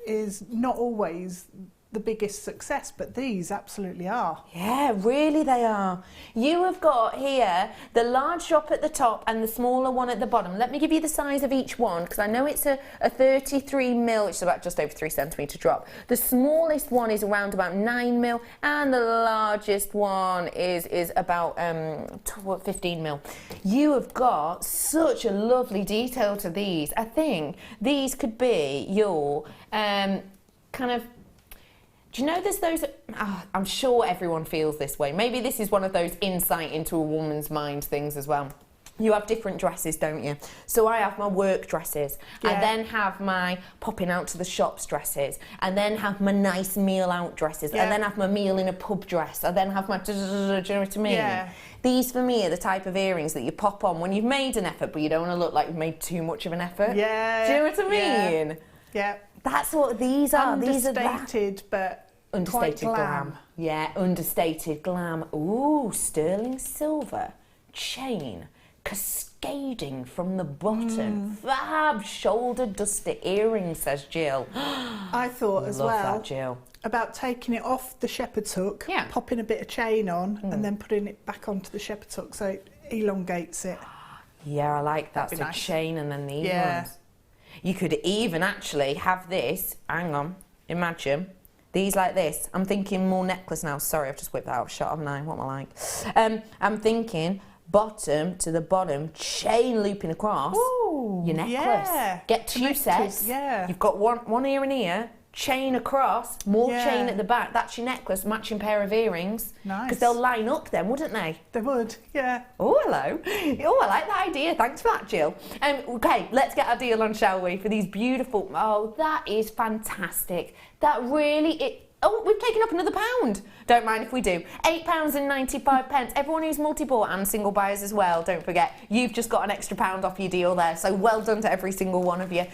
not always the biggest success, but these absolutely are. Yeah, really they are. You have got here the large drop at the top and the smaller one at the bottom. Let me give you the size of each one, because I know it's a 33mm, which is about just over 3cm drop. The smallest one is around about 9mm, and the largest one is about 15mm. You have got such a lovely detail to these. I think these could be your kind of... Do you know there's those... I'm sure everyone feels this way. Maybe this is one of those insight into a woman's mind things as well. You have different dresses, don't you? So I have my work dresses. Yeah. I then have my popping out to the shops dresses. I then have my nice meal out dresses. Yeah. I then have my meal in a pub dress. I then have my... Do you know what I mean? Yeah. These, for me, are the type of earrings that you pop on when you've made an effort, but you don't want to look like you've made too much of an effort. Yeah. Do you know what I mean? Yeah. That's what these are. These are that. Understated, but Understated Quite glam. Yeah, understated glam. Ooh, sterling silver chain cascading from the bottom. Fab shoulder duster earrings, says Jill. I thought as Love well that, Jill. about taking it off the shepherd's hook, Yeah. popping a bit of chain on, and then putting it back onto the shepherd's hook so it elongates it. Yeah, I like that. That'd be So nice. chain and then these Yeah. ones. You could even actually have this. Hang on, imagine. These like this. I'm thinking more necklace now. Sorry, I've just whipped that out of shot, haven't I? What am I like? I'm thinking bottom to the bottom, chain looping across Ooh, your necklace. yeah. Get two Connected, sets. yeah. You've got one ear and ear, chain across, more Yeah. chain at the back. That's your necklace, matching pair of earrings. Nice. Because they'll line up then, wouldn't they? They would, yeah. Oh, hello. Oh, I like that idea. Thanks for that, Jill. Okay, let's get our deal on, shall we, for these beautiful... Oh, that is fantastic. That really... Oh, we've taken up another £1. Don't mind if we do. £8.95. Everyone who's multi-bought and single buyers as well, don't forget, you've just got an extra £1 off your deal there. So well done to every single one of you.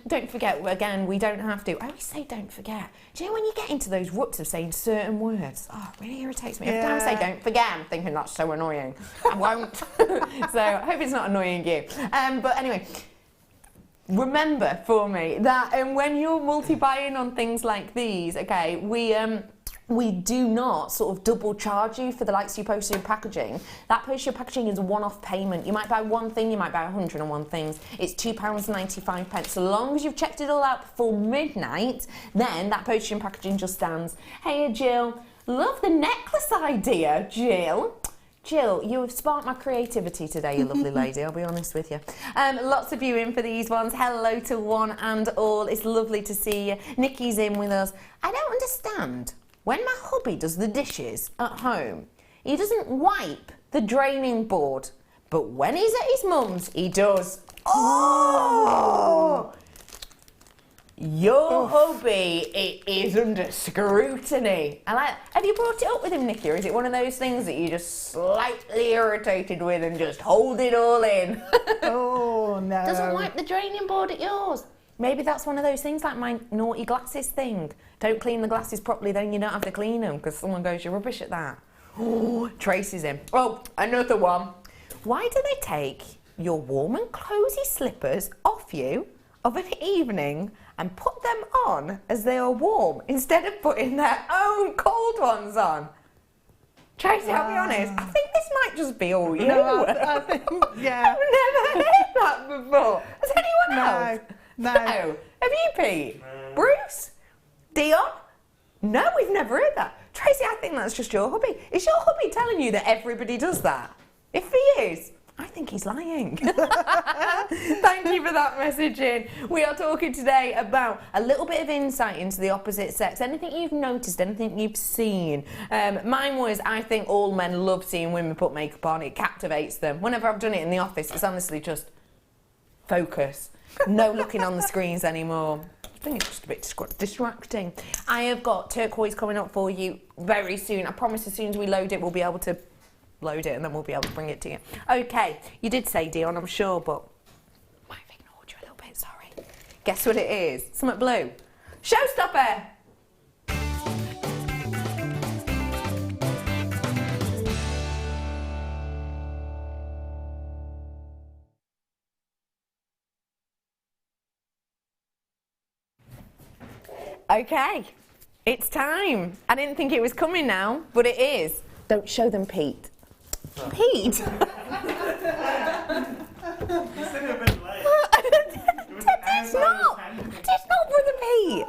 Don't forget, again, we don't have to. I always say don't forget. Do you know when you get into those ruts of saying certain words? Oh, it really irritates me. Every time I say don't forget, I'm thinking that's so annoying. I won't. So I hope it's not annoying you. But anyway... Remember for me that when you're multi-buying on things like these, okay, we do not sort of double charge you for the likes of your postage packaging. That postage packaging is a one-off payment. You might buy one thing, you might buy 101 things. It's £2.95. So long as you've checked it all out before midnight, then that postage and packaging just stands. Hey, Jill, love the necklace idea, Jill. Jill, you have sparked my creativity today, you lovely lady, I'll be honest with you. Lots of you in for these ones. Hello to one and all. It's lovely to see you. Nikki's in with us. I don't understand. When my hubby does the dishes at home, he doesn't wipe the draining board. But when he's at his mum's, he does. Oh! Your hubby, it is under scrutiny. Have you brought it up with him, Nikki, or is it one of those things that you're just slightly irritated with and just hold it all in? Oh, no. Doesn't wipe the draining board at yours. Maybe that's one of those things like my naughty glasses thing. Don't clean the glasses properly, then you don't have to clean them because someone goes, you're rubbish at that. Oh, Tracy's in. Oh, another one. Why do they take your warm and cosy slippers off you of an evening and put them on as they are warm instead of putting their own cold ones on? Tracy, I'll be honest, I think this might just be all you. No, I think, yeah. I've never heard that before. Has anyone else? No. Have you, Pete? Bruce? Dion? No, we've never heard that. Tracy, I think that's just your hubby. Is your hubby telling you that everybody does that? If he is, I think he's lying. Thank you for that message in. We are talking today about a little bit of insight into the opposite sex. Anything you've noticed, anything you've seen. Mine was, I think all men love seeing women put makeup on. It captivates them. Whenever I've done it in the office, it's honestly just focus. No looking on the screens anymore. I think it's just a bit distracting. I have got turquoise coming up for you very soon. I promise as soon as we load it, we'll be able to load it and then we'll be able to bring it to you. Okay, you did say Dion, I'm sure, but might have ignored you a little bit, sorry. Guess what it is? Something blue. Showstopper! Okay, it's time. I didn't think it was coming now, but it is. Don't show them Pete. Pete? You said it a bit late. It's not Brother Pete.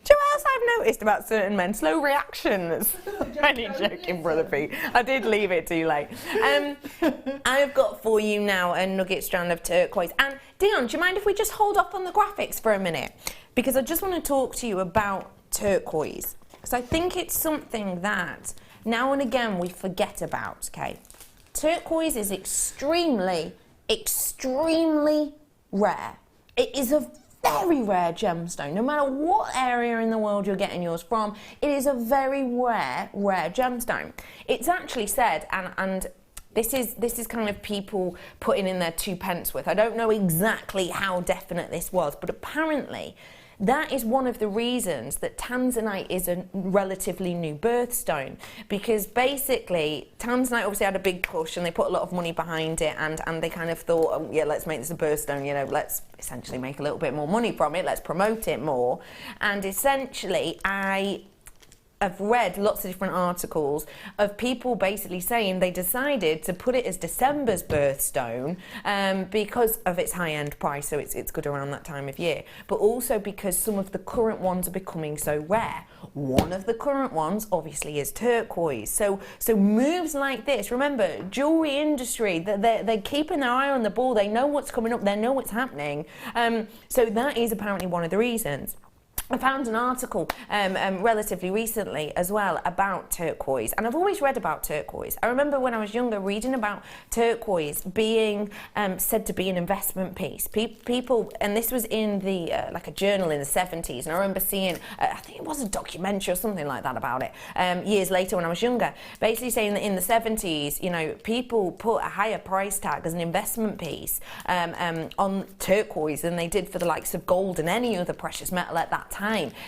Do you know what else I've noticed about certain men? Slow reactions. Only joking, Brother Pete. I did leave it too late. I've got for you now a nugget strand of turquoise. And Dion, do you mind if we just hold off on the graphics for a minute? Because I just want to talk to you about turquoise. Because I think it's something that now and again we forget about, okay? Turquoise is extremely, extremely rare. It is a very rare gemstone. No matter what area in the world you're getting yours from, it is a very rare gemstone. It's actually said, and this is kind of people putting in their 2 pence worth. I don't know exactly how definite this was, but apparently that is one of the reasons that tanzanite is a relatively new birthstone, because basically tanzanite obviously had a big push and they put a lot of money behind it, and they kind of thought, oh, yeah, let's make this a birthstone, you know, let's essentially make a little bit more money from it, let's promote it more. And essentially I've read lots of different articles of people basically saying they decided to put it as December's birthstone because of its high-end price, so it's good around that time of year, but also because some of the current ones are becoming so rare. One of the current ones obviously is turquoise. So moves like this, remember, jewelry industry, they're keeping their eye on the ball, they know what's coming up, they know what's happening. So that is apparently one of the reasons. I found an article relatively recently as well about turquoise, and I've always read about turquoise. I remember when I was younger reading about turquoise being said to be an investment piece. People, and this was in the like a journal in the 70s, and I remember seeing, I think it was a documentary or something like that about it, years later when I was younger, basically saying that in the 70s, you know, people put a higher price tag as an investment piece on turquoise than they did for the likes of gold and any other precious metal at that time.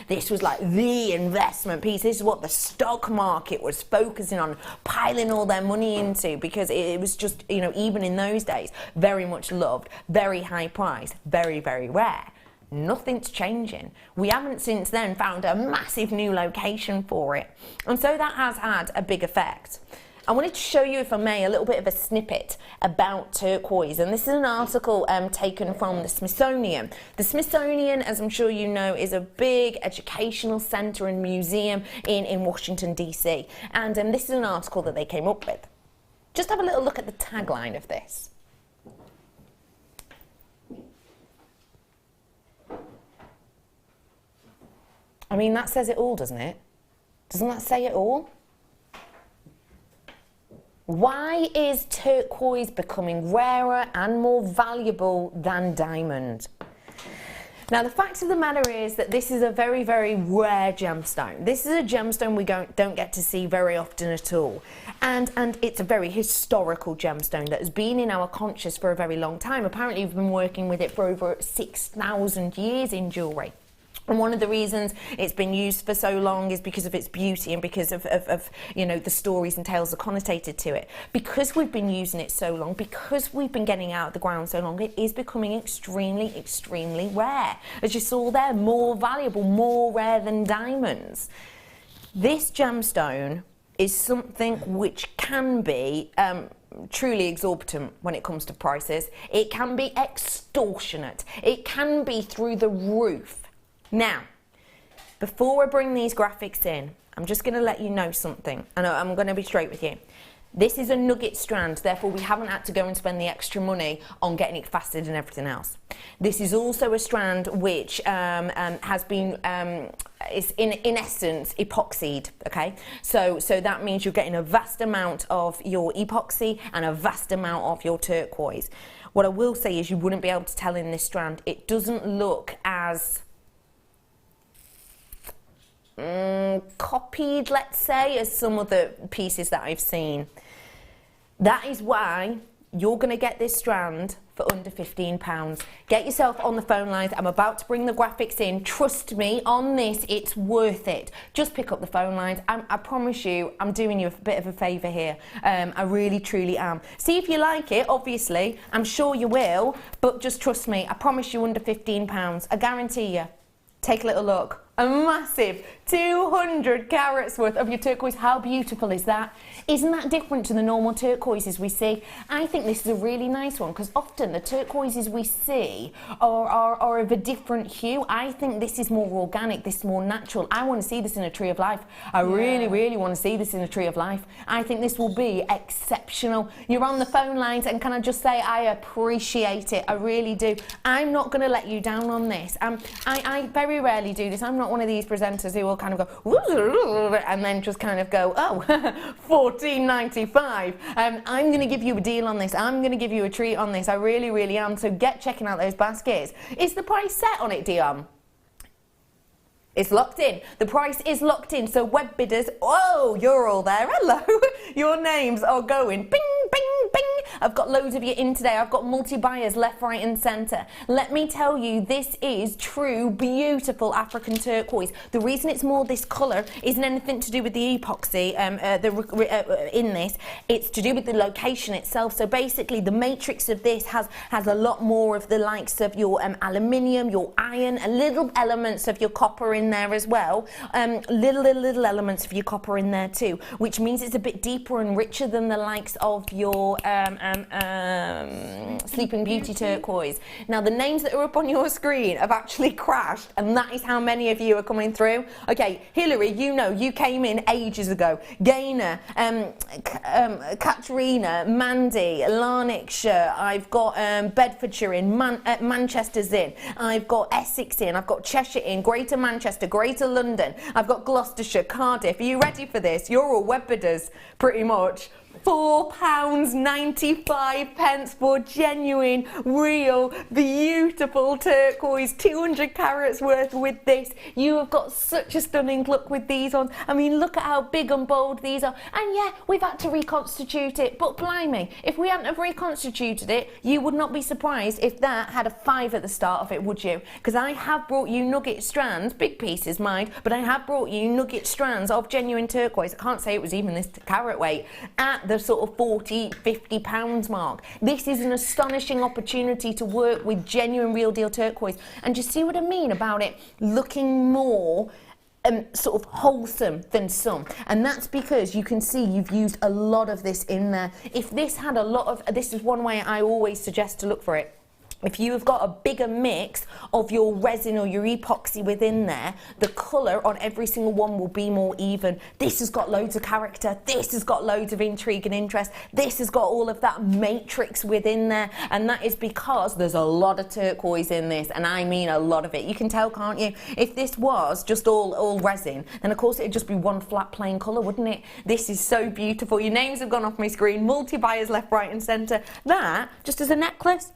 This was like the investment piece. This is what the stock market was focusing on, piling all their money into, because it was just, you know, even in those days, very much loved, very high price, very, very rare. Nothing's changing. We haven't since then found a massive new location for it. And so that has had a big effect. I wanted to show you, if I may, a little bit of a snippet about turquoise, and this is an article taken from the Smithsonian. The Smithsonian, as I'm sure you know, is a big educational centre and museum in Washington, DC, and this is an article that they came up with. Just have a little look at the tagline of this. I mean, that says it all, doesn't it? Doesn't that say it all? Why is turquoise becoming rarer and more valuable than diamond? Now, the fact of the matter is that this is a very, very rare gemstone. This is a gemstone we don't get to see very often at all. And it's a very historical gemstone that has been in our conscious for a very long time. Apparently, we've been working with it for over 6,000 years in jewellery. And one of the reasons it's been used for so long is because of its beauty and because of you know, the stories and tales that connotated to it. Because we've been using it so long, because we've been getting out of the ground so long, it is becoming extremely, extremely rare. As you saw there, more valuable, more rare than diamonds. This gemstone is something which can be truly exorbitant when it comes to prices. It can be extortionate. It can be through the roof. Now, before I bring these graphics in, I'm just going to let you know something, and I'm going to be straight with you. This is a nugget strand, therefore we haven't had to go and spend the extra money on getting it faceted and everything else. This is also a strand which has been, is in essence epoxied, okay? So that means you're getting a vast amount of your epoxy and a vast amount of your turquoise. What I will say is you wouldn't be able to tell in this strand, it doesn't look as copied, let's say, as some of the pieces that I've seen. That is why you're going to get this strand for under £15. Get yourself on the phone lines. I'm about to bring the graphics in. Trust me on this, it's worth it. Just pick up the phone lines. I promise you, I'm doing you a bit of a favour here. I really, truly am. See if you like it, obviously. I'm sure you will, but just trust me. I promise you under £15. I guarantee you. Take a little look. A massive 200 carats worth of your turquoise. How beautiful is that? Isn't that different to the normal turquoises we see? I think this is a really nice one because often the turquoises we see are of a different hue. I think this is more organic, this is more natural. I want to see this in a tree of life. I really, really want to see this in a tree of life. I think this will be exceptional. You're on the phone lines and can I just say I appreciate it. I really do. I'm not going to let you down on this. I very rarely do this. I'm not one of these presenters who will kind of go and then just kind of go, oh, $14.95. I'm going to give you a deal on this. I'm going to give you a treat on this. I really, really am. So get checking out those baskets. Is the price set on it, Dion? It's locked in. The price is locked in. So web bidders, oh, you're all there. Hello. Your names are going bing, bing, bing. I've got loads of you in today. I've got multi-buyers left, right and centre. Let me tell you, this is true, beautiful African turquoise. The reason it's more this colour isn't anything to do with the epoxy in this. It's to do with the location itself. So basically, the matrix of this has a lot more of the likes of your aluminium, your iron, and little elements of your copper in there as well. Little elements of your copper in there too, which means it's a bit deeper and richer than the likes of your Sleeping Beauty turquoise. Now, the names that are up on your screen have actually crashed, and that is how many of you are coming through. Okay, Hilary, you know, you came in ages ago. Gaynor, Katrina, Mandy, Lanarkshire, I've got Bedfordshire in, Manchester's in, I've got Essex in, I've got Cheshire in, Greater Manchester, Greater London, I've got Gloucestershire, Cardiff. Are you ready for this? You're all web bidders, pretty much. £4.95 for genuine, real, beautiful turquoise, 200 carats worth with this. You have got such a stunning look with these on. I mean, look at how big and bold these are. And yeah, we've had to reconstitute it, but blimey, if we hadn't have reconstituted it, you would not be surprised if that had a 5 at the start of it, would you? Because I have brought you nugget strands, big pieces, mind, but I have brought you nugget strands of genuine turquoise. I can't say it was even this carat weight at the sort of 40, 50 pounds mark. This is an astonishing opportunity to work with genuine real deal turquoise. And you see what I mean about it looking more sort of wholesome than some, and that's because you can see you've used a lot of this in there. If this had a lot of, this is one way I always suggest to look for it. If you have got a bigger mix of your resin or your epoxy within there, the colour on every single one will be more even. This has got loads of character, this has got loads of intrigue and interest, this has got all of that matrix within there, and that is because there's a lot of turquoise in this, and I mean a lot of it. You can tell, can't you? If this was just all resin, then of course it'd just be one flat plain colour, wouldn't it? This is so beautiful. Your names have gone off my screen, multi-buyers left, right and centre. That, just as a necklace,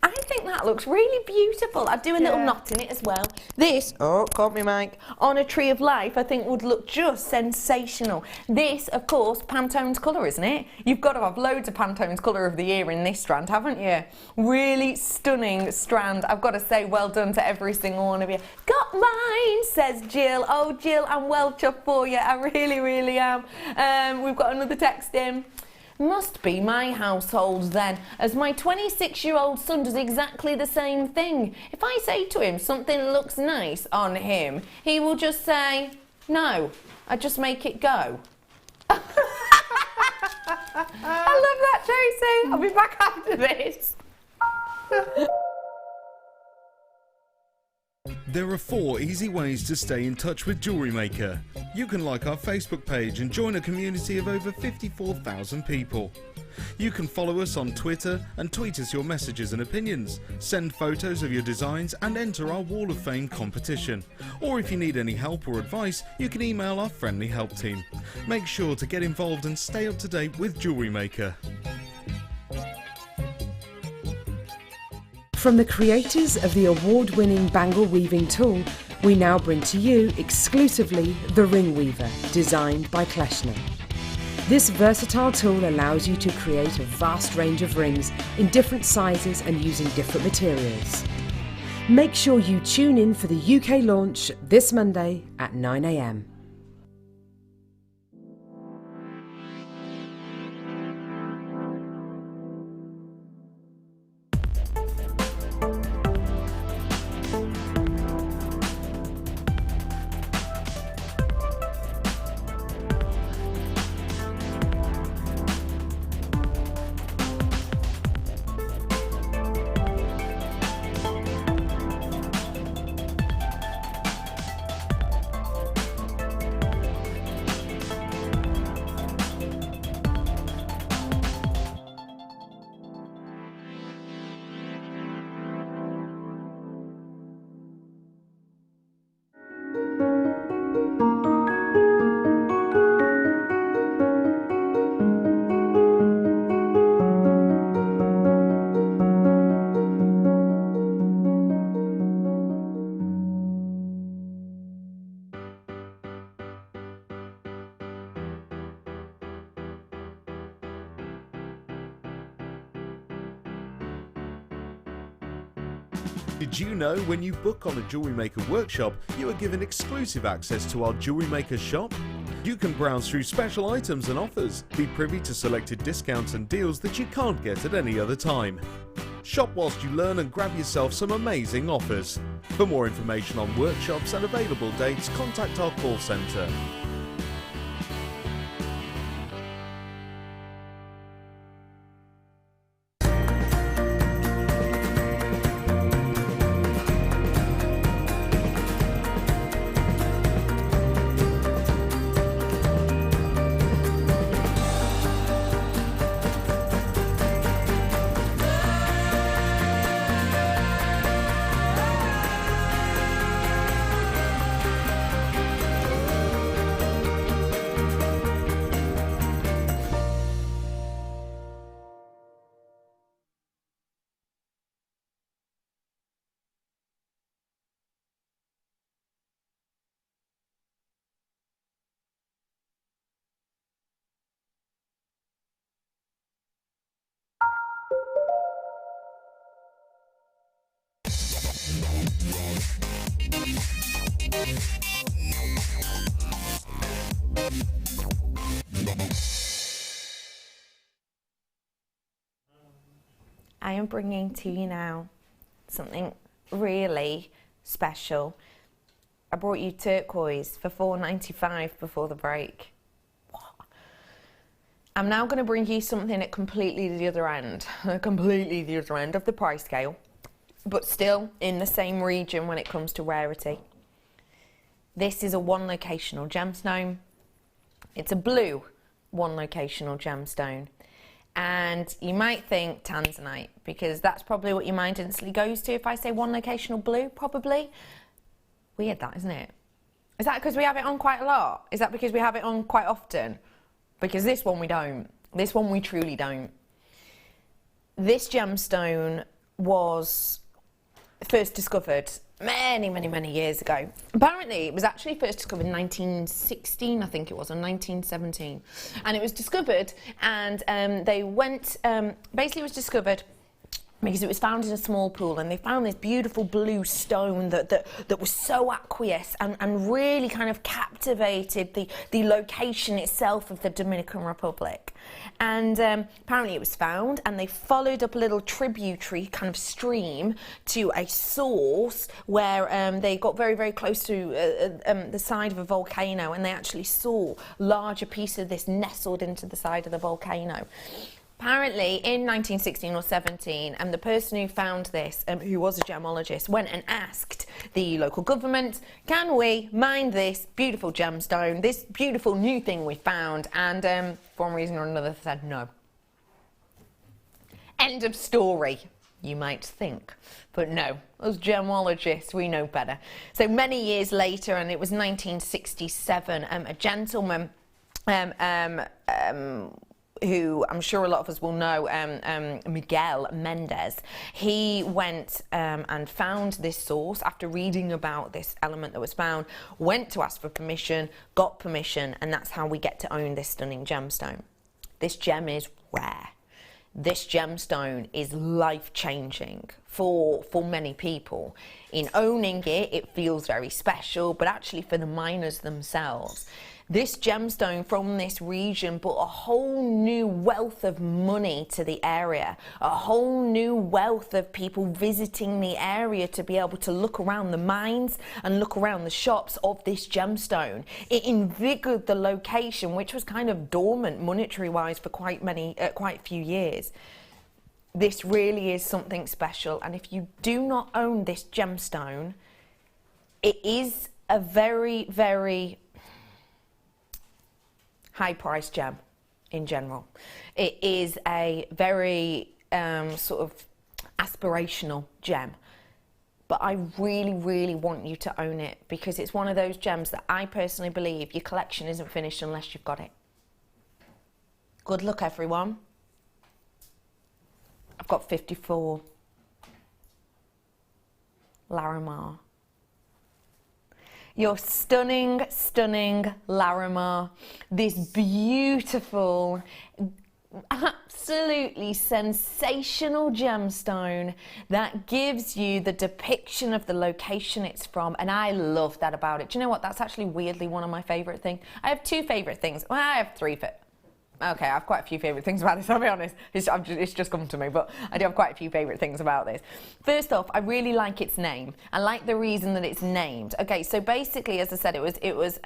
I think that looks really beautiful. I'd do a little knot in it as well. This, oh, caught me mic, on a tree of life, I think would look just sensational. This, of course, Pantone's colour, isn't it? You've got to have loads of Pantone's colour of the year in this strand, haven't you? Really stunning strand. I've got to say well done to every single one of you. Got mine, says Jill. Oh, Jill, I'm well chuffed for you. I really, really am. We've got another text in. Must be my household then, as my 26-year-old son does exactly the same thing. If I say to him something looks nice on him, he will just say, no, I just make it go. I love that, Tracy. I'll be back after this. There are 4 easy ways to stay in touch with Jewellery Maker. You can like our Facebook page and join a community of over 54,000 people. You can follow us on Twitter and tweet us your messages and opinions, send photos of your designs and enter our Wall of Fame competition. Or if you need any help or advice, you can email our friendly help team. Make sure to get involved and stay up to date with Jewellery Maker. From the creators of the award-winning bangle weaving tool, we now bring to you exclusively the Ring Weaver, designed by Kleshner. This versatile tool allows you to create a vast range of rings in different sizes and using different materials. Make sure you tune in for the UK launch this Monday at 9 AM. Did you know when you book on a Jewellery Maker workshop, you are given exclusive access to our Jewellery Maker shop? You can browse through special items and offers, be privy to selected discounts and deals that you can't get at any other time. Shop whilst you learn and grab yourself some amazing offers. For more information on workshops and available dates, contact our call centre. I am bringing to you now something really special. I brought you turquoise for $4.95 before the break. What? I'm now going to bring you something at completely the other end of the price scale, but still in the same region when it comes to rarity. This is a one locational gemstone. It's a blue one locational gemstone. And you might think tanzanite, because that's probably what your mind instantly goes to if I say one locational blue, probably. Weird that, isn't it? Is that because we have it on quite a lot? Is that because we have it on quite often? Because this one we don't. This one we truly don't. This gemstone was first discovered many years ago. Apparently it was actually first discovered in 1916, I think it was, or 1917. And it was discovered, and they went, basically it was discovered because it was found in a small pool, and they found this beautiful blue stone that was so aqueous and really kind of captivated the location itself of the Dominican Republic. And apparently it was found, and they followed up a little tributary kind of stream to a source where they got very close to the side of a volcano, and they actually saw larger pieces of this nestled into the side of the volcano. Apparently in 1916 or 17, and the person who found this, who was a gemologist, went and asked the local government, can we mine this beautiful gemstone, this beautiful new thing we found? And for one reason or another said no. End of story, you might think. But no, as gemologists, we know better. So many years later, and it was 1967, a gentleman who I'm sure a lot of us will know, Miguel Mendez, he went and found this source after reading about this element that was found, went to ask for permission, got permission, and that's how we get to own this stunning gemstone. This gem is rare. This gemstone is life-changing for many people. In owning it, it feels very special, but actually for the miners themselves, this gemstone from this region brought a whole new wealth of money to the area, a whole new wealth of people visiting the area to be able to look around the mines and look around the shops of this gemstone. It invigorated the location, which was kind of dormant monetary-wise for quite a few years. This really is something special, and if you do not own this gemstone, it is a very high-priced gem in general. It is a very sort of aspirational gem, but I really want you to own it, because it's one of those gems that I personally believe your collection isn't finished unless you've got it. Good luck, everyone. I've got 54. Larimar. Your stunning Larimar, this beautiful absolutely sensational gemstone that gives you the depiction of the location it's from, and I love that about it. Do you know what? That's actually weirdly one of my favourite things. I have two favourite things. Well, I have three. Okay, I have quite a few favourite things about this, I'll be honest. It's just come to me, but I do have quite a few favourite things about this. First off, I really like its name. I like the reason that it's named. Okay, so basically, as I said, it was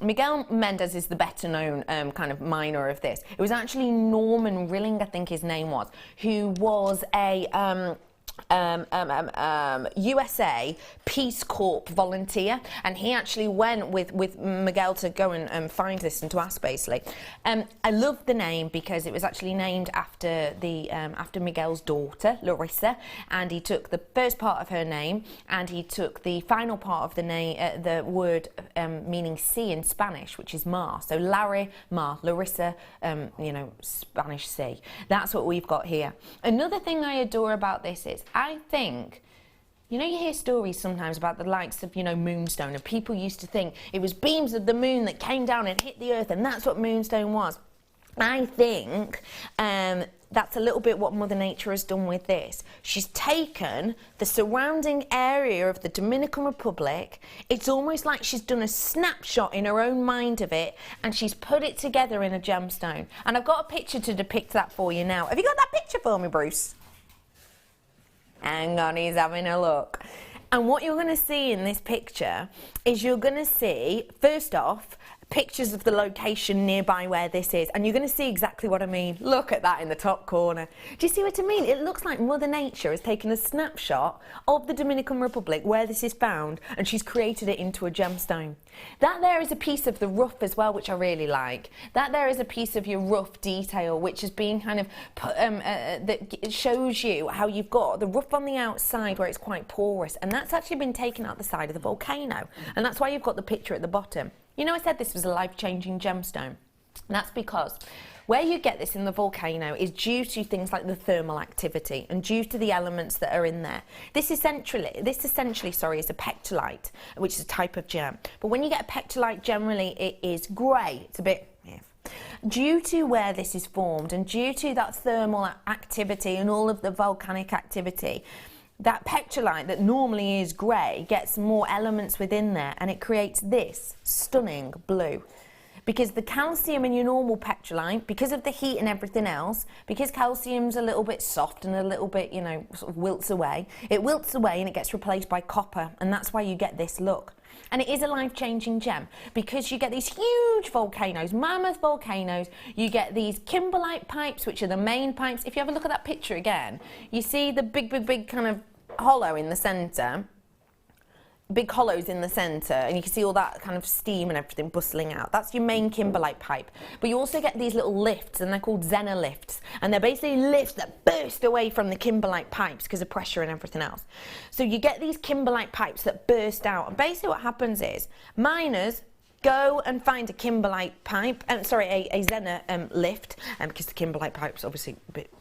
Miguel Mendez is the better known kind of miner of this. It was actually Norman Rilling, I think his name was, who was a USA Peace Corps volunteer, and he actually went with Miguel to go and find this and to ask, basically. I love the name because it was actually named after after Miguel's daughter Larissa, and he took the first part of her name and he took the final part of the name, the word meaning sea in Spanish, which is mar. So Larissa, you know, Spanish sea. That's what we've got here. Another thing I adore about this is, I think, you know, you hear stories sometimes about the likes of, you know, moonstone, and people used to think it was beams of the moon that came down and hit the earth, and that's what moonstone was. I think that's a little bit what Mother Nature has done with this. She's taken the surrounding area of the Dominican Republic. It's almost like she's done a snapshot in her own mind of it, and she's put it together in a gemstone. And I've got a picture to depict that for you now. Have you got that picture for me, Bruce? Hang on, he's having a look. And what you're going to see in this picture is you're going to see, first off, pictures of the location nearby where this is, and you're going to see exactly what I mean. Look at that in the top corner. Do you see what I mean? It looks like Mother Nature has taken a snapshot of the Dominican Republic where this is found, and she's created it into a gemstone. That there is a piece of the rough as well, which I really like. That there is a piece of your rough detail, which is being kind of put, that shows you how you've got the rough on the outside where it's quite porous, and that's actually been taken out the side of the volcano, and that's why you've got the picture at the bottom. You know, I said this was a life-changing gemstone. And that's because where you get this in the volcano is due to things like the thermal activity and due to the elements that are in there. This essentially, is a pectolite, which is a type of gem. But when you get a pectolite, generally it is grey. It's a bit... Yeah. Due to where this is formed and due to that thermal activity and all of the volcanic activity, that pectolite that normally is grey gets more elements within there, and it creates this stunning blue. Because the calcium in your normal pectolite, because of the heat and everything else, because calcium's a little bit soft and a little bit, you know, sort of wilts away, it wilts away and it gets replaced by copper, and that's why you get this look. And it is a life-changing gem because you get these huge volcanoes, mammoth volcanoes. You get these kimberlite pipes, which are the main pipes. If you have a look at that picture again, you see the big kind of hollow in the centre, big hollows in the centre, and you can see all that kind of steam and everything bustling out. That's your main kimberlite pipe. But you also get these little lifts, and they're called Zener lifts, and they're basically lifts that burst away from the kimberlite pipes because of pressure and everything else. So you get these kimberlite pipes that burst out, and basically what happens is miners go and find a kimberlite pipe, a Zener lift, because the kimberlite pipe's obviously a bit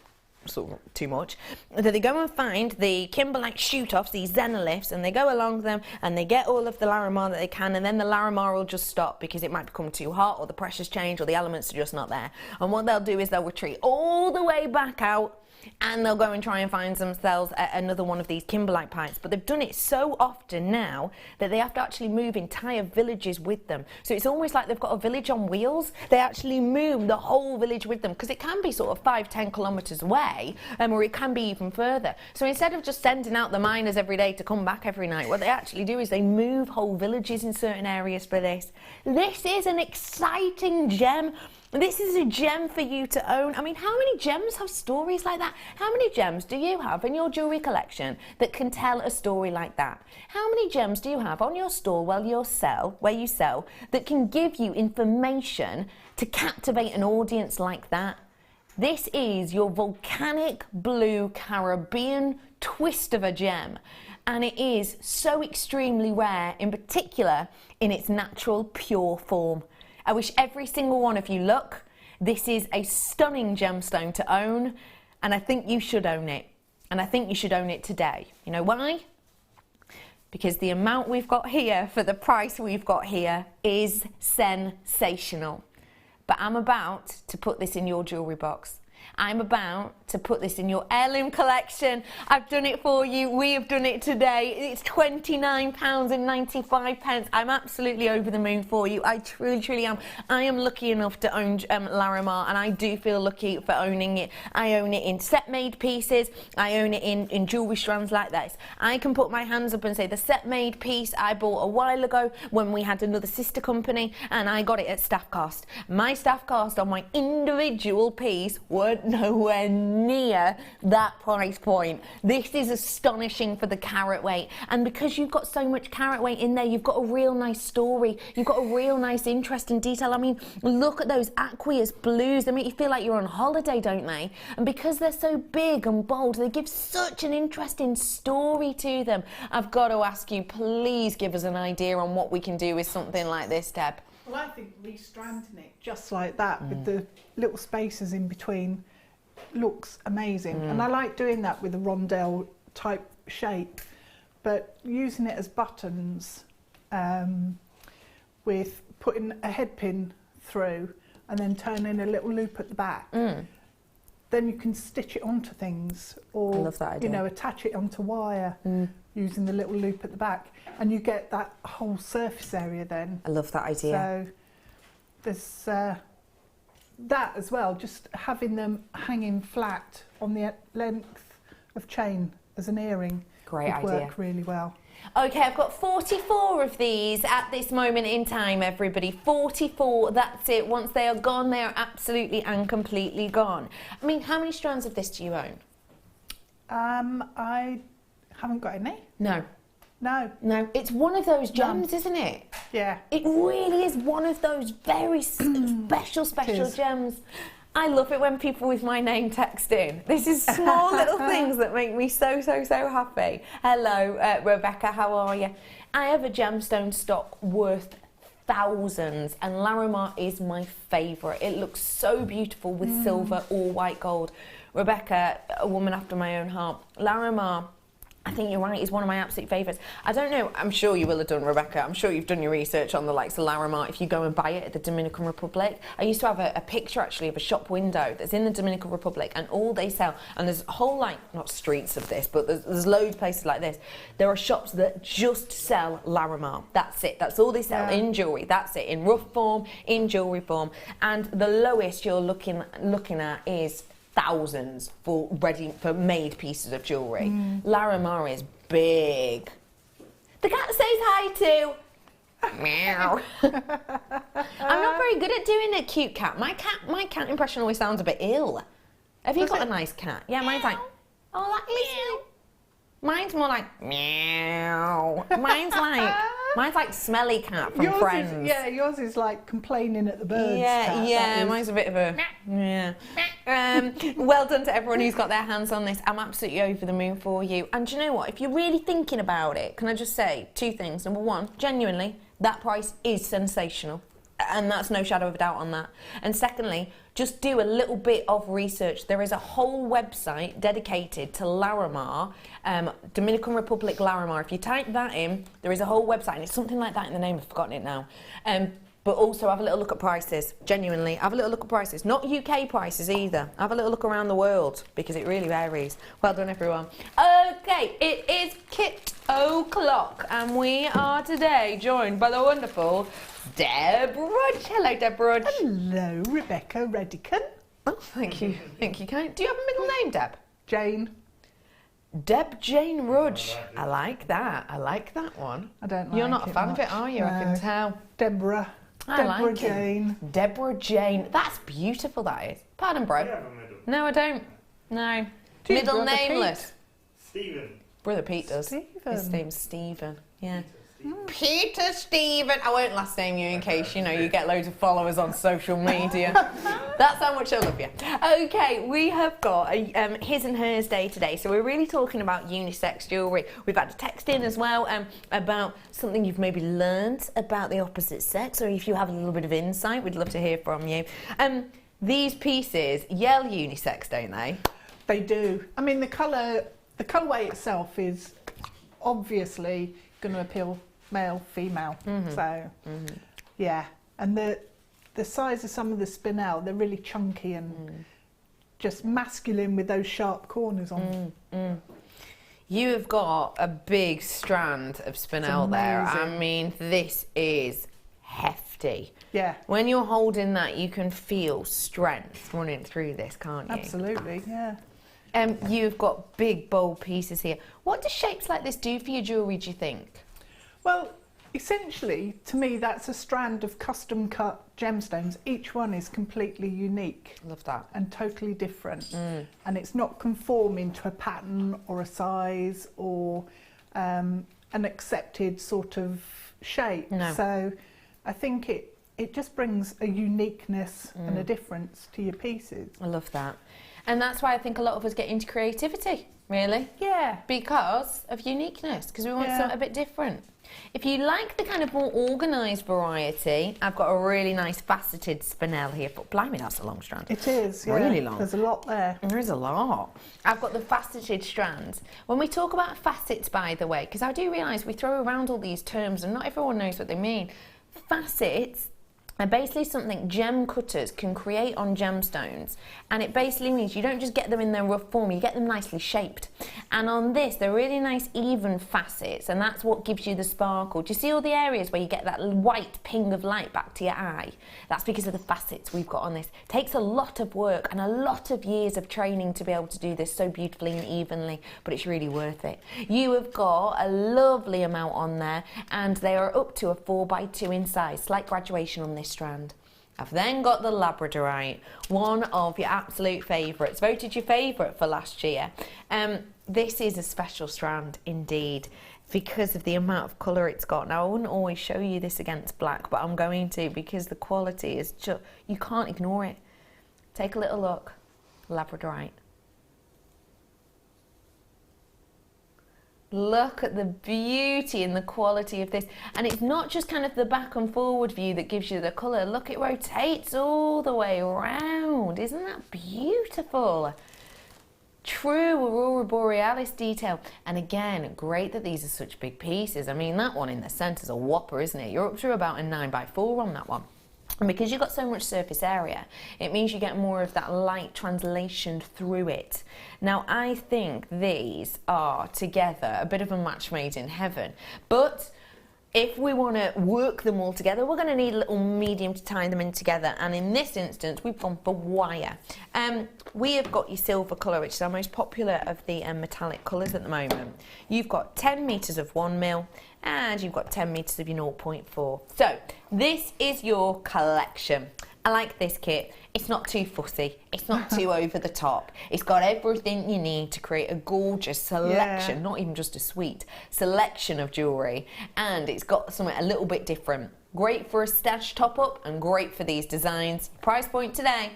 sort of too much. So they go and find the kimberlite shoot-offs, these Zener lifts, and they go along them and they get all of the Larimar that they can, and then the Larimar will just stop because it might become too hot or the pressure's changed or the elements are just not there. And what they'll do is they'll retreat all the way back out, and they'll go and try and find themselves another one of these kimberlite pipes. But they've done it so often now that they have to actually move entire villages with them. So it's almost like they've got a village on wheels. They actually move the whole village with them, because it can be sort of 5-10 kilometres away, or it can be even further. So instead of just sending out the miners every day to come back every night, what they actually do is they move whole villages in certain areas for this. This is an exciting gem. This is a gem for you to own. I mean, how many gems have stories like that? How many gems do you have in your jewellery collection that can tell a story like that? How many gems do you have on your store where you sell that can give you information to captivate an audience like that? This is your volcanic blue Caribbean twist of a gem, and it is so extremely rare, in particular in its natural pure form. I wish every single one of you luck. This is a stunning gemstone to own, and I think you should own it. And I think you should own it today. You know why? Because the amount we've got here for the price we've got here is sensational. but I'm about to put this in your jewellery box. I'm about to put this in your heirloom collection. I've done it for you. We have done it today. It's £29.95. I'm absolutely over the moon for you. I truly, truly am. I am lucky enough to own Larimar, and I do feel lucky for owning it. I own it in set-made pieces. I own it in jewellery strands like this. I can put my hands up and say the set-made piece I bought a while ago when we had another sister company, and I got it at staff cost. My staff cost on my individual piece weren't nowhere near that price point. This is astonishing for the carat weight, and because you've got so much carat weight in there, you've got a real nice story, you've got a real nice interest in detail. I mean, look at those aqueous blues. They make you feel like you're on holiday, don't they? And because they're so big and bold, they give such an interesting story to them. I've got to ask you, please give us an idea on what we can do with something like this, Deb. Well, I think restranding it just like that with the little spaces in between looks amazing. And I like doing that with a rondelle type shape, but using it as buttons with putting a head pin through and then turning a little loop at the back, then you can stitch it onto things, or I love that idea. you know, attach it onto wire using the little loop at the back, and you get that whole surface area then. I love that idea. So there's that as well, just having them hanging flat on the length of chain as an earring Great would idea. work really well. Okay, I've got 44 of these at this moment in time, everybody. 44, that's it. Once they are gone, they are absolutely and completely gone. I mean, how many strands of this do you own? I haven't got any. No. No. No, it's one of those gems, isn't it? Yeah. It really is one of those very special gems. I love it when people with my name text in. This is small little things that make me so happy. Hello, Rebecca, how are you? I have a gemstone stock worth thousands, and Larimar is my favourite. It looks so beautiful with silver or white gold. Rebecca, a woman after my own heart. Larimar, I think you're right, is one of my absolute favourites. I don't know, I'm sure you will have done, Rebecca. I'm sure you've done your research on the likes of Larimar if you go and buy it at the Dominican Republic. I used to have a picture actually of a shop window that's in the Dominican Republic, and all they sell, and there's a whole, like, not streets of this, but there's loads of places like this. There are shops that just sell Larimar. That's it. That's all they sell in jewellery. That's it. In rough form, in jewellery form. And the lowest you're looking at is thousands for made pieces of jewellery. Larimar is big. The cat says hi too. Meow. I'm not very good at doing a cute cat. My cat impression always sounds a bit ill. Have you got a nice cat? Yeah, mine's like, oh, like meow. Mine's more like meow. Mine's like smelly cat from Friends. Yours is like complaining at the birds. Yeah, mine's a bit of a well done to everyone who's got their hands on this. I'm absolutely over the moon for you. And do you know what? If you're really thinking about it, can I just say two things? Number one, genuinely, that price is sensational. And that's no shadow of a doubt on that. And secondly, just do a little bit of research. There is a whole website dedicated to Larimar, Dominican Republic Larimar. If you type that in, there is a whole website, and it's something like that in the name, I've forgotten it now. But also have a little look at prices, genuinely. Have a little look at prices. Not UK prices either. Have a little look around the world, because it really varies. Well done, everyone. Okay, it is Kit O'Clock, and we are today joined by the wonderful Deb Rudge. Hello, Deb Rudge. Hello, Rebecca Redican. Oh, thank you. Thank you. Do you have a middle name, Deb? Jane. Deb Jane Rudge. I like that. I like that one. I don't like You're not a fan much. of it, are you? No. I can tell. Deborah. I Deborah like Jane. it. Deborah Jane. That's beautiful, that is. Pardon, bro. I have a middle. No, I don't. No. Do you, Middle Brother nameless. Stephen. Brother Pete does. Stephen. His name's Stephen. Yeah. Peter Stephen. I won't last name you in case, you know, you get loads of followers on social media. That's how much I love you. Okay, we have got a his and hers day today, so we're really talking about unisex jewellery. We've had a text in as well about something you've maybe learned about the opposite sex, or if you have a little bit of insight, we'd love to hear from you. These pieces yell unisex, don't they? They do. I mean, the colourway itself is obviously going to appeal male, female. So, yeah. And the size of some of the spinel, they're really chunky and just masculine with those sharp corners on. You have got a big strand of spinel there. I mean, this is hefty. Yeah. When you're holding that, you can feel strength running through this, can't you? Absolutely, yeah. You've got big, bold pieces here. What do shapes like this do for your jewellery, do you think? Well, essentially, to me, that's a strand of custom cut gemstones. Each one is completely unique. Love that. And totally different. And it's not conforming to a pattern or a size or an accepted sort of shape. No. So I think it just brings a uniqueness and a difference to your pieces. I love that. And that's why I think a lot of us get into creativity, really. Yeah. Because of uniqueness, because we want something a bit different. If you like the kind of more organised variety, I've got a really nice faceted spinel here. But blimey, that's a long strand. It is, yeah. Really long. There's a lot there. There is a lot. I've got the faceted strands. When we talk about facets, by the way, because I do realise we throw around all these terms and not everyone knows what they mean. Facets are basically something gem cutters can create on gemstones, and it basically means you don't just get them in their rough form, you get them nicely shaped. And on this, they're really nice even facets, and that's what gives you the sparkle. Do you see all the areas where you get that white ping of light back to your eye? That's because of the facets we've got on this. It takes a lot of work and a lot of years of training to be able to do this so beautifully and evenly, but it's really worth it. You have got a lovely amount on there, and they are up to a 4x2 in size, slight graduation on this strand. I've then got the labradorite, one of your absolute favourites, voted your favourite for last year. This is a special strand indeed because of the amount of colour it's got. Now, I wouldn't always show you this against black, but I'm going to because the quality is just, you can't ignore it. Take a little look, labradorite. Look at the beauty and the quality of this. And it's not just kind of the back and forward view that gives you the colour. Look, it rotates all the way around. Isn't that beautiful? True Aurora Borealis detail. And again, great that these are such big pieces. I mean, that one in the centre is a whopper, isn't it? You're up to about a 9x4 on that one. And because you've got so much surface area, it means you get more of that light translation through it. Now, I think these are together a bit of a match made in heaven. But if we want to work them all together, we're going to need a little medium to tie them in together. And in this instance, we've gone for wire. We have got your silver colour, which is our most popular of the metallic colours at the moment. You've got 10 metres of 1 mil. And you've got 10 metres of your 0.4. So this is your collection. I like this kit. It's not too fussy. It's not too over the top. It's got everything you need to create a gorgeous selection, not even just a sweet selection of jewellery. And it's got something a little bit different. Great for a stash top up and great for these designs. Price point today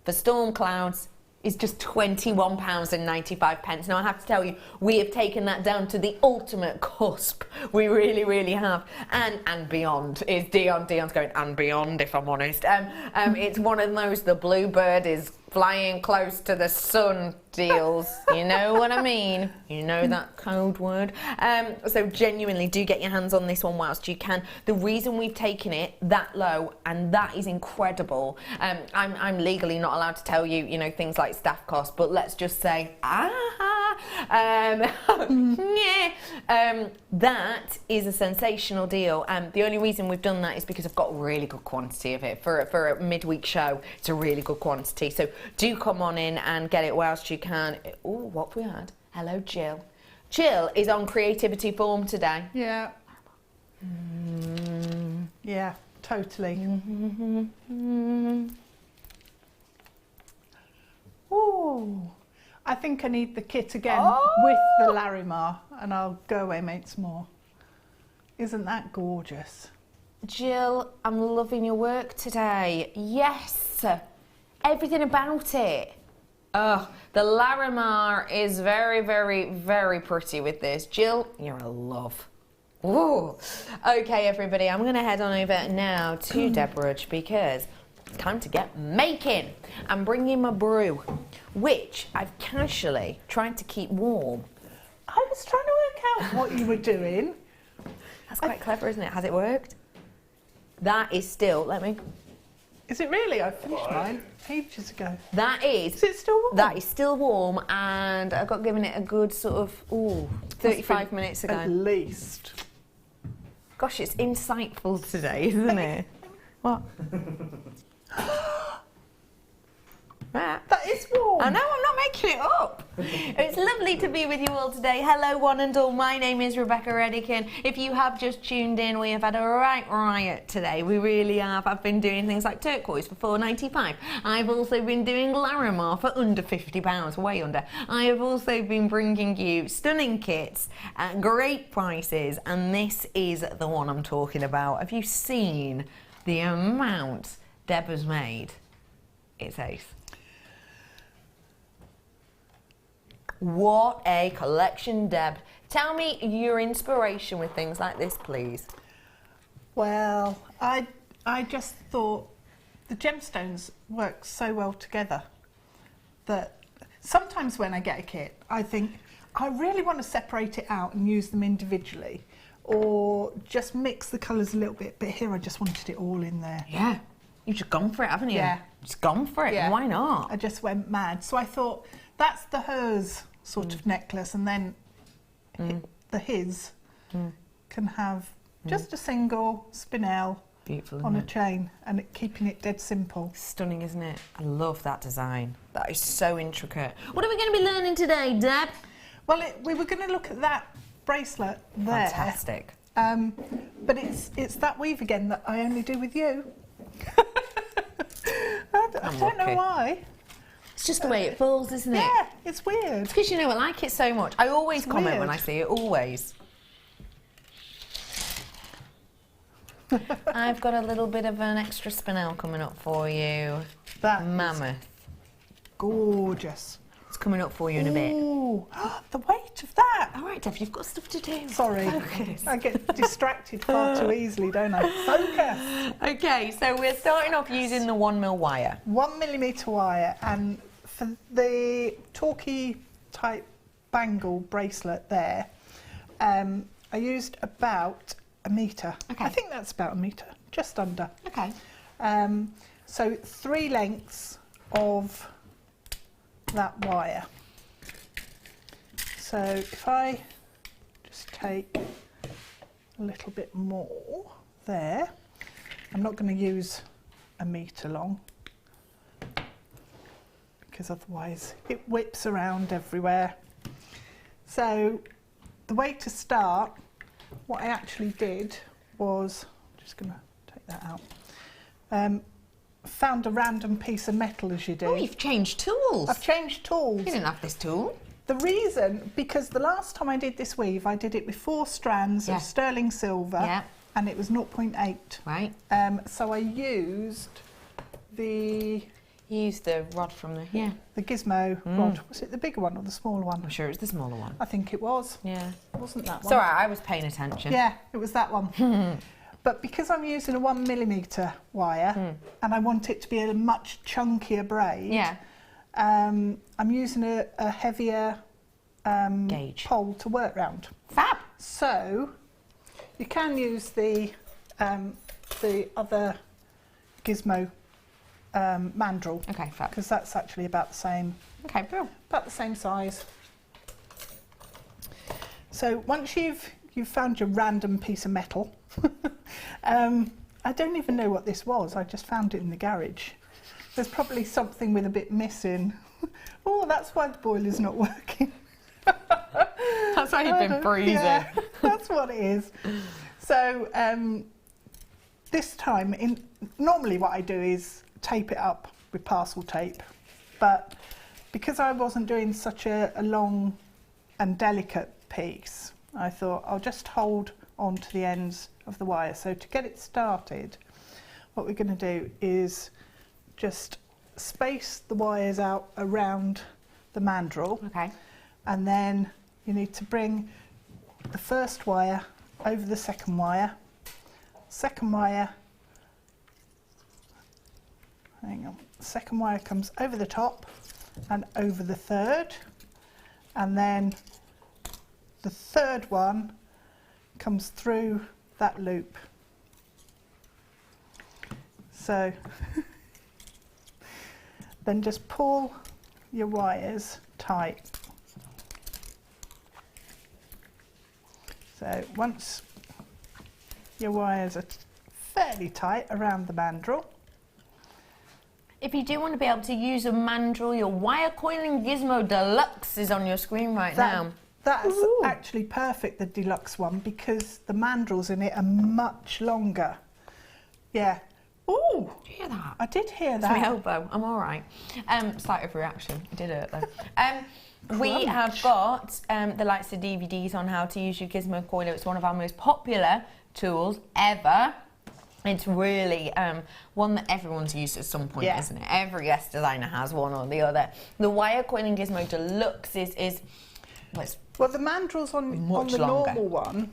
for Storm Clouds is just £21.95. Now, I have to tell you, we have taken that down to the ultimate cusp. We really, really have. And beyond. Is Dion's going, and beyond, if I'm honest. It's one of those, the bluebird is flying close to the sun deals. You know what I mean? You know that code word? So genuinely, do get your hands on this one whilst you can. The reason we've taken it that low, and that is incredible. I'm legally not allowed to tell you, you know, things like staff costs, but let's just say, that is a sensational deal. The only reason we've done that is because I've got a really good quantity of it. For a midweek show, it's a really good quantity. So do come on in and get it whilst you can. Oh, what have we had? Hello, Jill. Jill is on creativity form today. Yeah. Yeah, totally. Ooh. I think I need the kit again with the Larimar, and I'll go away, make some more. Isn't that gorgeous? Jill, I'm loving your work today. Yes, everything about it. Oh, the Larimar is very, very, very pretty with this. Jill, you're a love. Ooh. Okay, everybody, I'm going to head on over now to Rudge because it's time to get making. I'm bringing my brew, which I've casually tried to keep warm. I was trying to work out what you were doing. That's quite clever, isn't it? Has it worked? That is still, let me. Is it really? I finished mine ages ago. That is. Is it still warm? That is still warm, and I got given it a good sort of 35 minutes ago. At least. Gosh, it's insightful today, isn't it? What? That is warm. I know, I'm not making it up. It's lovely to be with you all today. Hello, one and all. My name is Rebecca Redican. If you have just tuned in, we have had a right riot today. We really have. I've been doing things like turquoise for £4.95. I've also been doing Larimar for under £50, way under. I have also been bringing you stunning kits at great prices, and this is the one I'm talking about. Have you seen the amount Deb has made? It's ace. What a collection, Deb. Tell me your inspiration with things like this, please. Well, I just thought the gemstones work so well together that sometimes when I get a kit, I think I really want to separate it out and use them individually, or just mix the colours a little bit, but here I just wanted it all in there. Yeah, you've just gone for it, haven't you? Yeah. Just gone for it, Yeah. why not? I just went mad. So I thought, that's the hers sort of necklace, and then the his can have just a single spinel Beautiful, on a isn't it? chain, and keeping it dead simple. Stunning, isn't it? I love that design. That is so intricate. What are we going to be learning today, Deb? Well, we were going to look at that bracelet there. Fantastic. But it's that weave again that I only do with you. I don't know lucky. why. It's just the way it falls, isn't it? Yeah, it's weird. Because you know I like it so much. I always comment weird. when I see it, always. I've got a little bit of an extra spinel coming up for you. That is Mammoth. gorgeous. It's coming up for you in a bit. Ooh, the weight of that. All right, Deb, you've got stuff to do. Sorry, Focus. I get distracted far too easily, don't I? Focus. Okay, so we're starting off using the 1mm wire. 1mm wire, and for the Torquay type bangle bracelet there, I used about a metre. Okay. I think that's about a metre, just under. Okay. So 3 lengths of that wire. So if I just take a little bit more there, I'm not going to use a metre long, because otherwise it whips around everywhere. So the way to start, what I actually did was, just going to take that out, found a random piece of metal, as you do. Oh, you've changed tools. I've changed tools. You didn't have this tool. The reason, because the last time I did this weave, I did it with 4 strands Yeah. of sterling silver, Yeah. and it was 0.8. Right. So I used the Use the rod from the... Yeah. gizmo rod. Was it the bigger one or the smaller one? I'm sure it's the smaller one. I think it was. Yeah. It wasn't that It's one. all right, I was paying attention. Yeah, it was that one. But because I'm using a 1mm wire, and I want it to be a much chunkier braid, Yeah. I'm using a heavier Gauge. pole to work round. Fab. So you can use the other gizmo mandrel, Okay, fab. because that's actually about the same, Okay, bro. about the same size. So once you've found your random piece of metal, I don't even know what this was. I just found it in the garage. There's probably something with a bit missing. Oh, that's why the boiler's not working. That's why you've been freezing. Yeah, that's what it is. So this time, normally what I do is tape it up with parcel tape, but because I wasn't doing such a long and delicate piece, I thought I'll just hold on to the ends of the wire. So to get it started, what we're going to do is just space the wires out around the mandrel. Okay. And then you need to bring the first wire over the second wire, second wire, hang on, second wire comes over the top and over the third, and then the third one comes through that loop. So then just pull your wires tight. So once your wires are fairly tight around the mandrel. If you do want to be able to use a mandrel, your wire coiling gizmo deluxe is on your screen right now. That's actually perfect, the deluxe one, because the mandrels in it are much longer. Yeah. Ooh! Did you hear that? I did hear It's that. my elbow. I'm all right. Slight overreaction. It did hurt though. We have got the likes of DVDs on how to use your gizmo coiler. It's one of our most popular tools ever. It's really one that everyone's used at some point, isn't it? Every guest designer has one or the other. The wire coiling gizmo deluxe is well, the mandrels on the longer. normal one,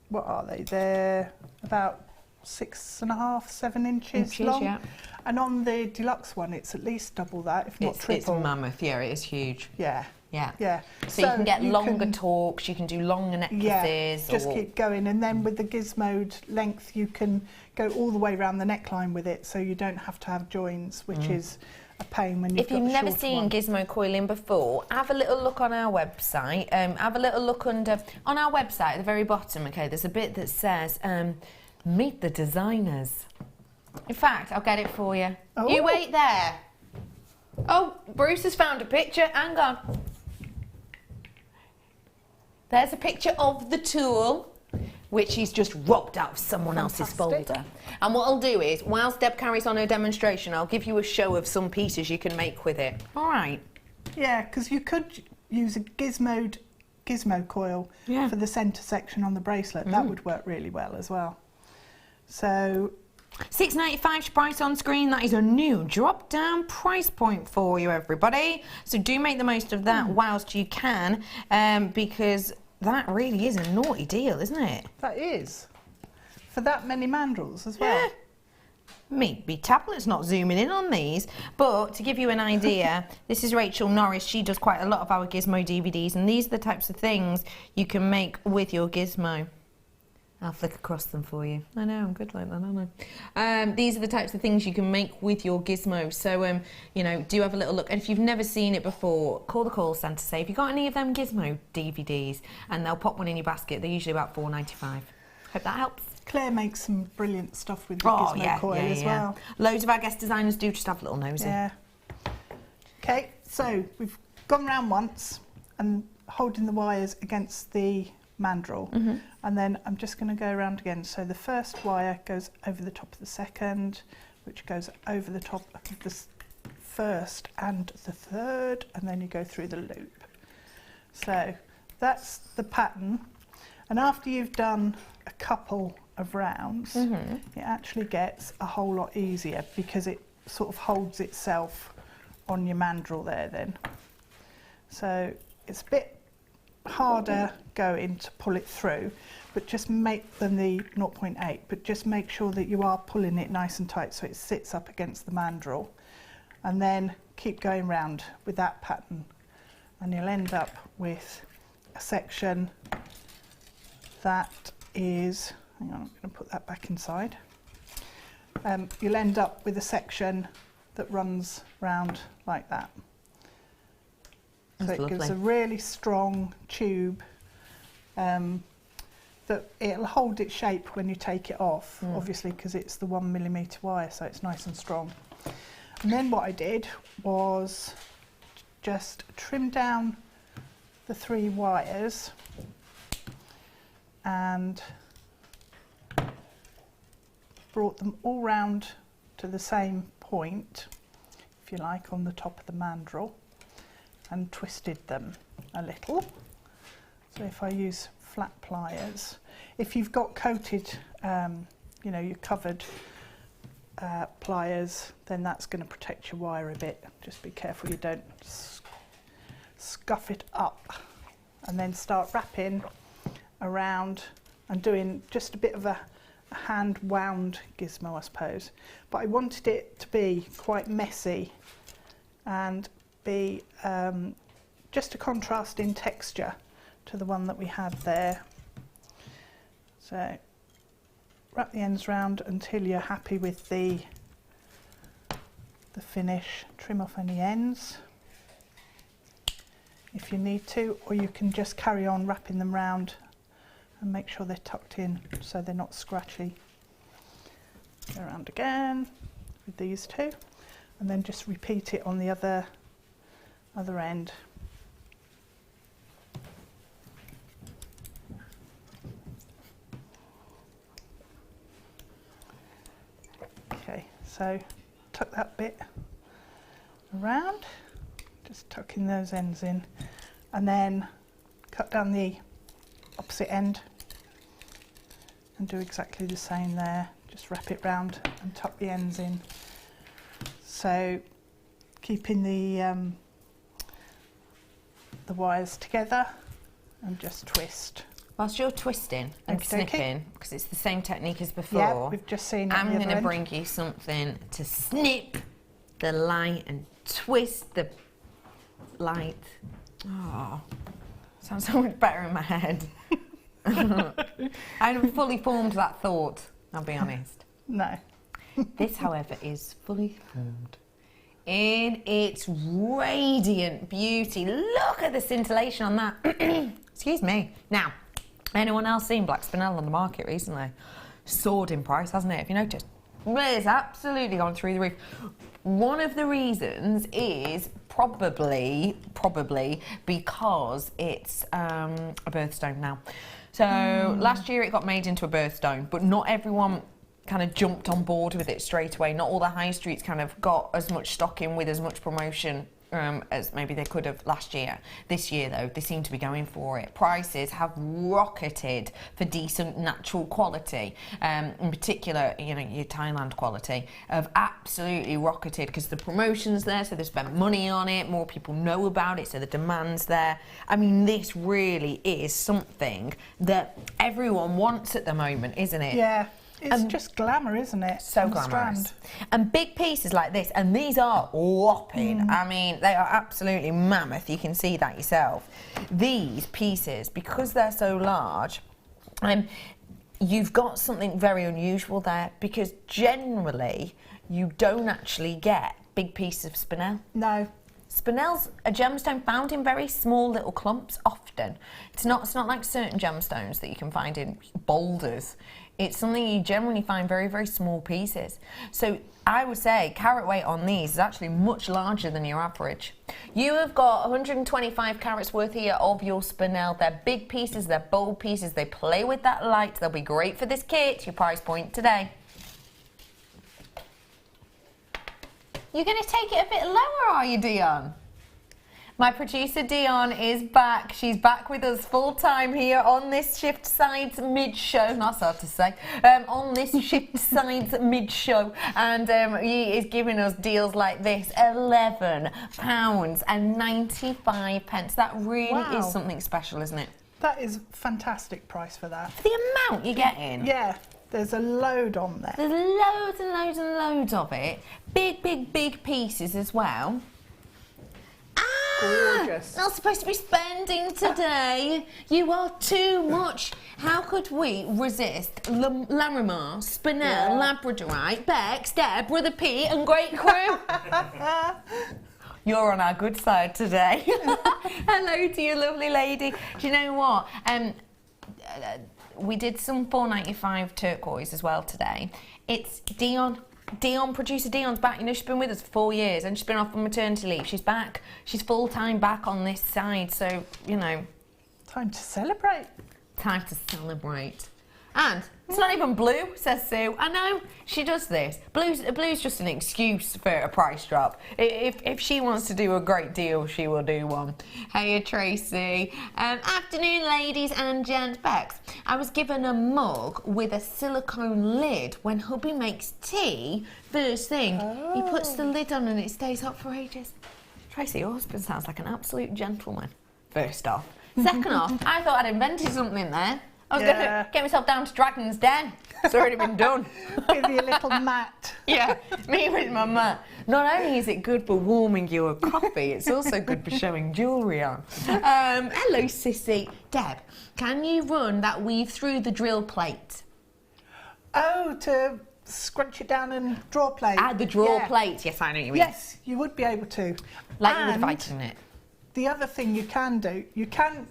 what are they? They're about 6.5, 7 inches long. Yeah. And on the deluxe one, it's at least double that, if not triple. It's mammoth, yeah, it is huge. Yeah. Yeah. Yeah. So you can get longer talks, you can do longer necklaces. Yeah, just keep going. And then with the gizmoed length, you can go all the way around the neckline with it, so you don't have to have joins, which is a pain when you've got a shorter one. If you've never seen gizmo coiling before, have a little look on our website. Have a little look on our website at the very bottom, okay, there's a bit that says, meet the designers. In fact, I'll get it for you. Oh. You wait there. Oh, Bruce has found a picture. Hang on. There's a picture of the tool, which he's just robbed out of someone else's folder. And what I'll do is, whilst Deb carries on her demonstration, I'll give you a show of some pieces you can make with it. All right. Yeah, because you could use a gizmo coil for the centre section on the bracelet. That would work really well as well. So $6.95 price on screen. That is a new drop-down price point for you, everybody. So do make the most of that whilst you can, because that really is a naughty deal, isn't it? that is for that many mandrels as well. Yeah. Maybe tablets not zooming in on these, but to give you an idea, this is Rachel Norris. She does quite a lot of our gizmo DVDs, and these are the types of things you can make with your gizmo. I'll flick across them for you. I know, I'm good like that, aren't I? These are the types of things you can make with your gizmo. So, you know, do have a little look. And if you've never seen it before, call the call centre, say, have you got any of them gizmo DVDs? And they'll pop one in your basket. They're usually about $4.95. Hope that helps. Claire makes some brilliant stuff with the gizmo coil as well. Loads of our guest designers do just have a little nosy. Yeah. Okay, so we've gone round once and holding the wires against the mandrel, and then I'm just going to go around again. So the first wire goes over the top of the second, which goes over the top of the first and the third, and then you go through the loop. So that's the pattern, and after you've done a couple of rounds, it actually gets a whole lot easier because it sort of holds itself on your mandrel there then. So it's a bit harder going to pull it through, but just make them the 0.8, but just make sure that you are pulling it nice and tight so it sits up against the mandrel, and then keep going round with that pattern, and you'll end up with a section that is, hang on, I'm going to put that back inside. You'll end up with a section that runs round like that. So it gives a really strong tube that it'll hold its shape when you take it off, obviously, because it's the 1mm wire, so it's nice and strong. And then what I did was just trim down the 3 wires and brought them all round to the same point, if you like, on the top of the mandrel, and twisted them a little. So if I use flat pliers, if you've got coated, you know, your covered pliers, then that's going to protect your wire a bit. Just be careful you don't scuff it up, and then start wrapping around and doing just a bit of a hand wound gizmo, I suppose. But I wanted it to be quite messy and be just a contrast in texture to the one that we had there. So wrap the ends round until you're happy with the the finish, trim off any ends if you need to, or you can just carry on wrapping them round and make sure they're tucked in so they're not scratchy. Go around again with these two, and then just repeat it on the other end. Okay, so tuck that bit around, just tucking those ends in, and then cut down the opposite end and do exactly the same there. Just wrap it round and tuck the ends in. So keeping the wires together and just twist. Whilst you're twisting and snipping, because it's the same technique as before, yeah, we've just seen it. I'm going to bring you something to snip the light and twist the light. Oh, sounds so much better in my head. I haven't fully formed that thought, I'll be honest. No. This, however, is fully formed in its radiant beauty. Look at the scintillation on that. Excuse me. Now, anyone else seen black spinel on the market recently? Soared in price, hasn't it? If you noticed, it's absolutely gone through the roof. One of the reasons is probably because it's a birthstone now. So last year it got made into a birthstone, but not everyone kind of jumped on board with it straight away. Not all the high streets kind of got as much stock in with as much promotion as maybe they could have last year. This year though, they seem to be going for it. Prices have rocketed for decent natural quality, in particular, you know, your Thailand quality have absolutely rocketed because the promotion's there, so they spent money on it, more people know about it, so the demand's there. I mean, this really is something that everyone wants at the moment, isn't it? Yeah. It's just glamour, isn't it? So glamorous. And big pieces like this, and these are whopping. I mean, they are absolutely mammoth. You can see that yourself. These pieces, because they're so large, you've got something very unusual there, because generally you don't actually get big pieces of spinel. No. Spinel's a gemstone found in very small little clumps often. It's not like certain gemstones that you can find in boulders. It's something you generally find very, very small pieces. So I would say carat weight on these is actually much larger than your average. You have got 125 carats worth here of your spinel. They're big pieces, they're bold pieces, they play with that light. They'll be great for this kit. Your price point today. You're going to take it a bit lower, are you, Dion? My producer Dion is back. She's back with us full time here on this Shift Sides mid-show. That's hard to say. On this Shift Sides mid-show. And he is giving us deals like this. £11.95. That really is something special, isn't it? That is a fantastic price for that. For the amount you're getting. Yeah. There's a load on there. There's loads and loads and loads of it. Big, big, big pieces as well. Gorgeous. Not supposed to be spending today. You are too much. How could we resist Larimar, Spinel, Labradorite, Bex, Deb, Brother Pete and great crew? You're on our good side today. Hello to you, lovely lady. Do you know what? We did some $4.95 turquoise as well today. It's Dion, producer Dion's back. You know, she's been with us for 4 years and she's been off on maternity leave. She's back. She's full-time back on this side. So, you know. Time to celebrate. Time to celebrate. And it's not even blue, says Sue. I know, she does this. Blue's just an excuse for a price drop. If she wants to do a great deal, she will do one. Hey, Tracy. Afternoon, ladies and gents. Bex, I was given a mug with a silicone lid when hubby makes tea. First thing, he puts the lid on and it stays hot for ages. Tracy, your husband sounds like an absolute gentleman, first off. Second off, I thought I'd invented something there. I was going to get myself down to Dragon's Den. It's already been done. Give you a little mat. Yeah, me with my mat. Not only is it good for warming your coffee, it's also good for showing jewellery on. Hello, Sissy. Deb, can you run that weave through the drill plate? Oh, to scrunch it down and draw plate. Ah, the draw Yeah. plate. Yes, I know what you mean. Yes, you would be able to. Like you would And Viking it. the other thing you can do, you can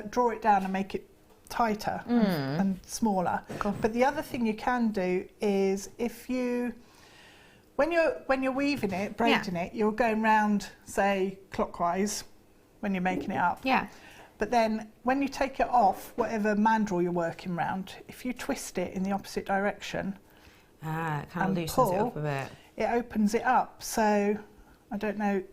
draw it down and make it tighter and smaller. Cool. But the other thing you can do is if you, when you're weaving it, braiding it, you're going round, say, clockwise when you're making it up. Yeah. But then when you take it off, whatever mandrel you're working round, if you twist it in the opposite direction, Ah, it kind of and loosens pull, it up a bit. it opens it up. So I don't know,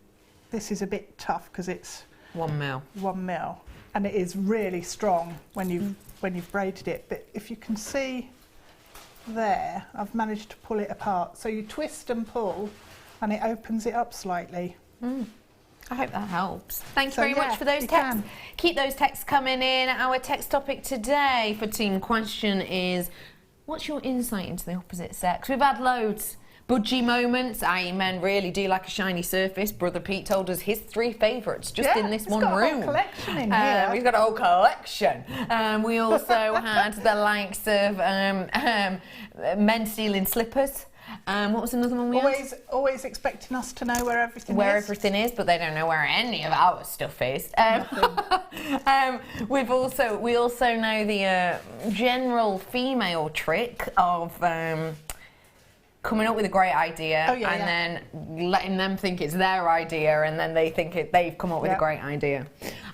this is a bit tough because it's 1 mil. 1 mil, and it is really strong when you've braided it. But if you can see there, I've managed to pull it apart. So you twist and pull, and it opens it up slightly. I hope that helps. Thank you So, very yeah, much for those you texts. can. Keep those texts coming in. Our text topic today for Team Question is, what's your insight into the opposite sex? We've had loads. Budgie moments, i.e. men really do like a shiny surface. Brother Pete told us his 3 favourites just in this one got room. A whole collection in here. We've got a whole collection. We also had the likes of men stealing slippers. What was another one we had? Always expecting us to know where everything Where is. everything is, but they don't know where any of our stuff is. We also know the general female trick of coming up with a great idea then letting them think it's their idea, and then they think they've come up with a great idea.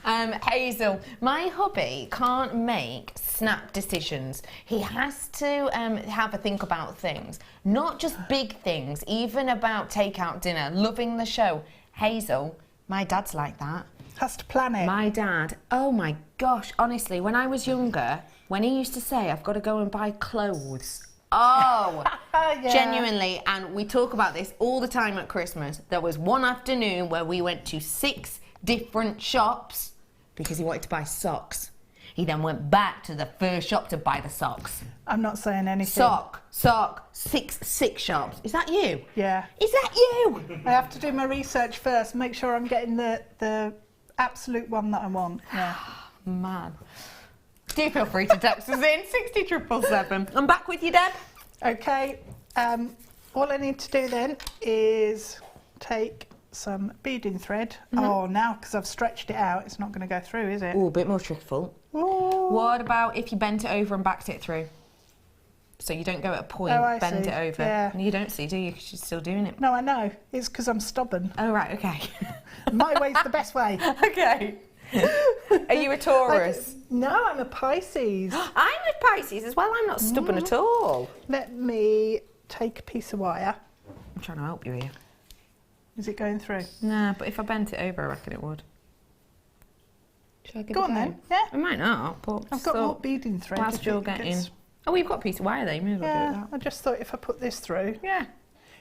Hazel, my hubby can't make snap decisions. He has to have a think about things, not just big things, even about takeout dinner, loving the show. Hazel, my dad's like that. Has to plan it. My dad, oh my gosh, honestly, when I was younger, when he used to say, I've got to go and buy clothes. Oh, Yeah. genuinely, and we talk about this all the time at Christmas. There was one afternoon where we went to 6 different shops because he wanted to buy socks. He then went back to the first shop to buy the socks. I'm not saying anything. Sock, 6 shops. Is that you? Yeah. Is that you? I have to do my research first, make sure I'm getting the absolute one that I want. Yeah. Man. Do feel free to text us in 60777. I'm back with you, Deb. Okay. All I need to do then is take some beading thread. Oh, now because I've stretched it out, it's not going to go through, is it? Oh, a bit more truthful. Ooh. What about if you bent it over and backed it through? So you don't go at a point, Oh, I bend see. it over. Yeah. You don't see, do you? Because you're still doing it. No, I know. It's because I'm stubborn. Oh, right, okay. My way's the best way. Okay. Are you a Taurus? No, I'm a Pisces. I'm a Pisces as well. I'm not stubborn at all. Let me take a piece of wire. I'm trying to help you here. Is it going through? Nah, but if I bent it over, I reckon it would. Shall I give Go it on a go? then. Yeah. I might not, but I've got more thought beading thread. whilst if you're it getting... gets- Oh, we've got a piece of wire there. You may as well do Yeah, that. I just thought if I put this through. Yeah.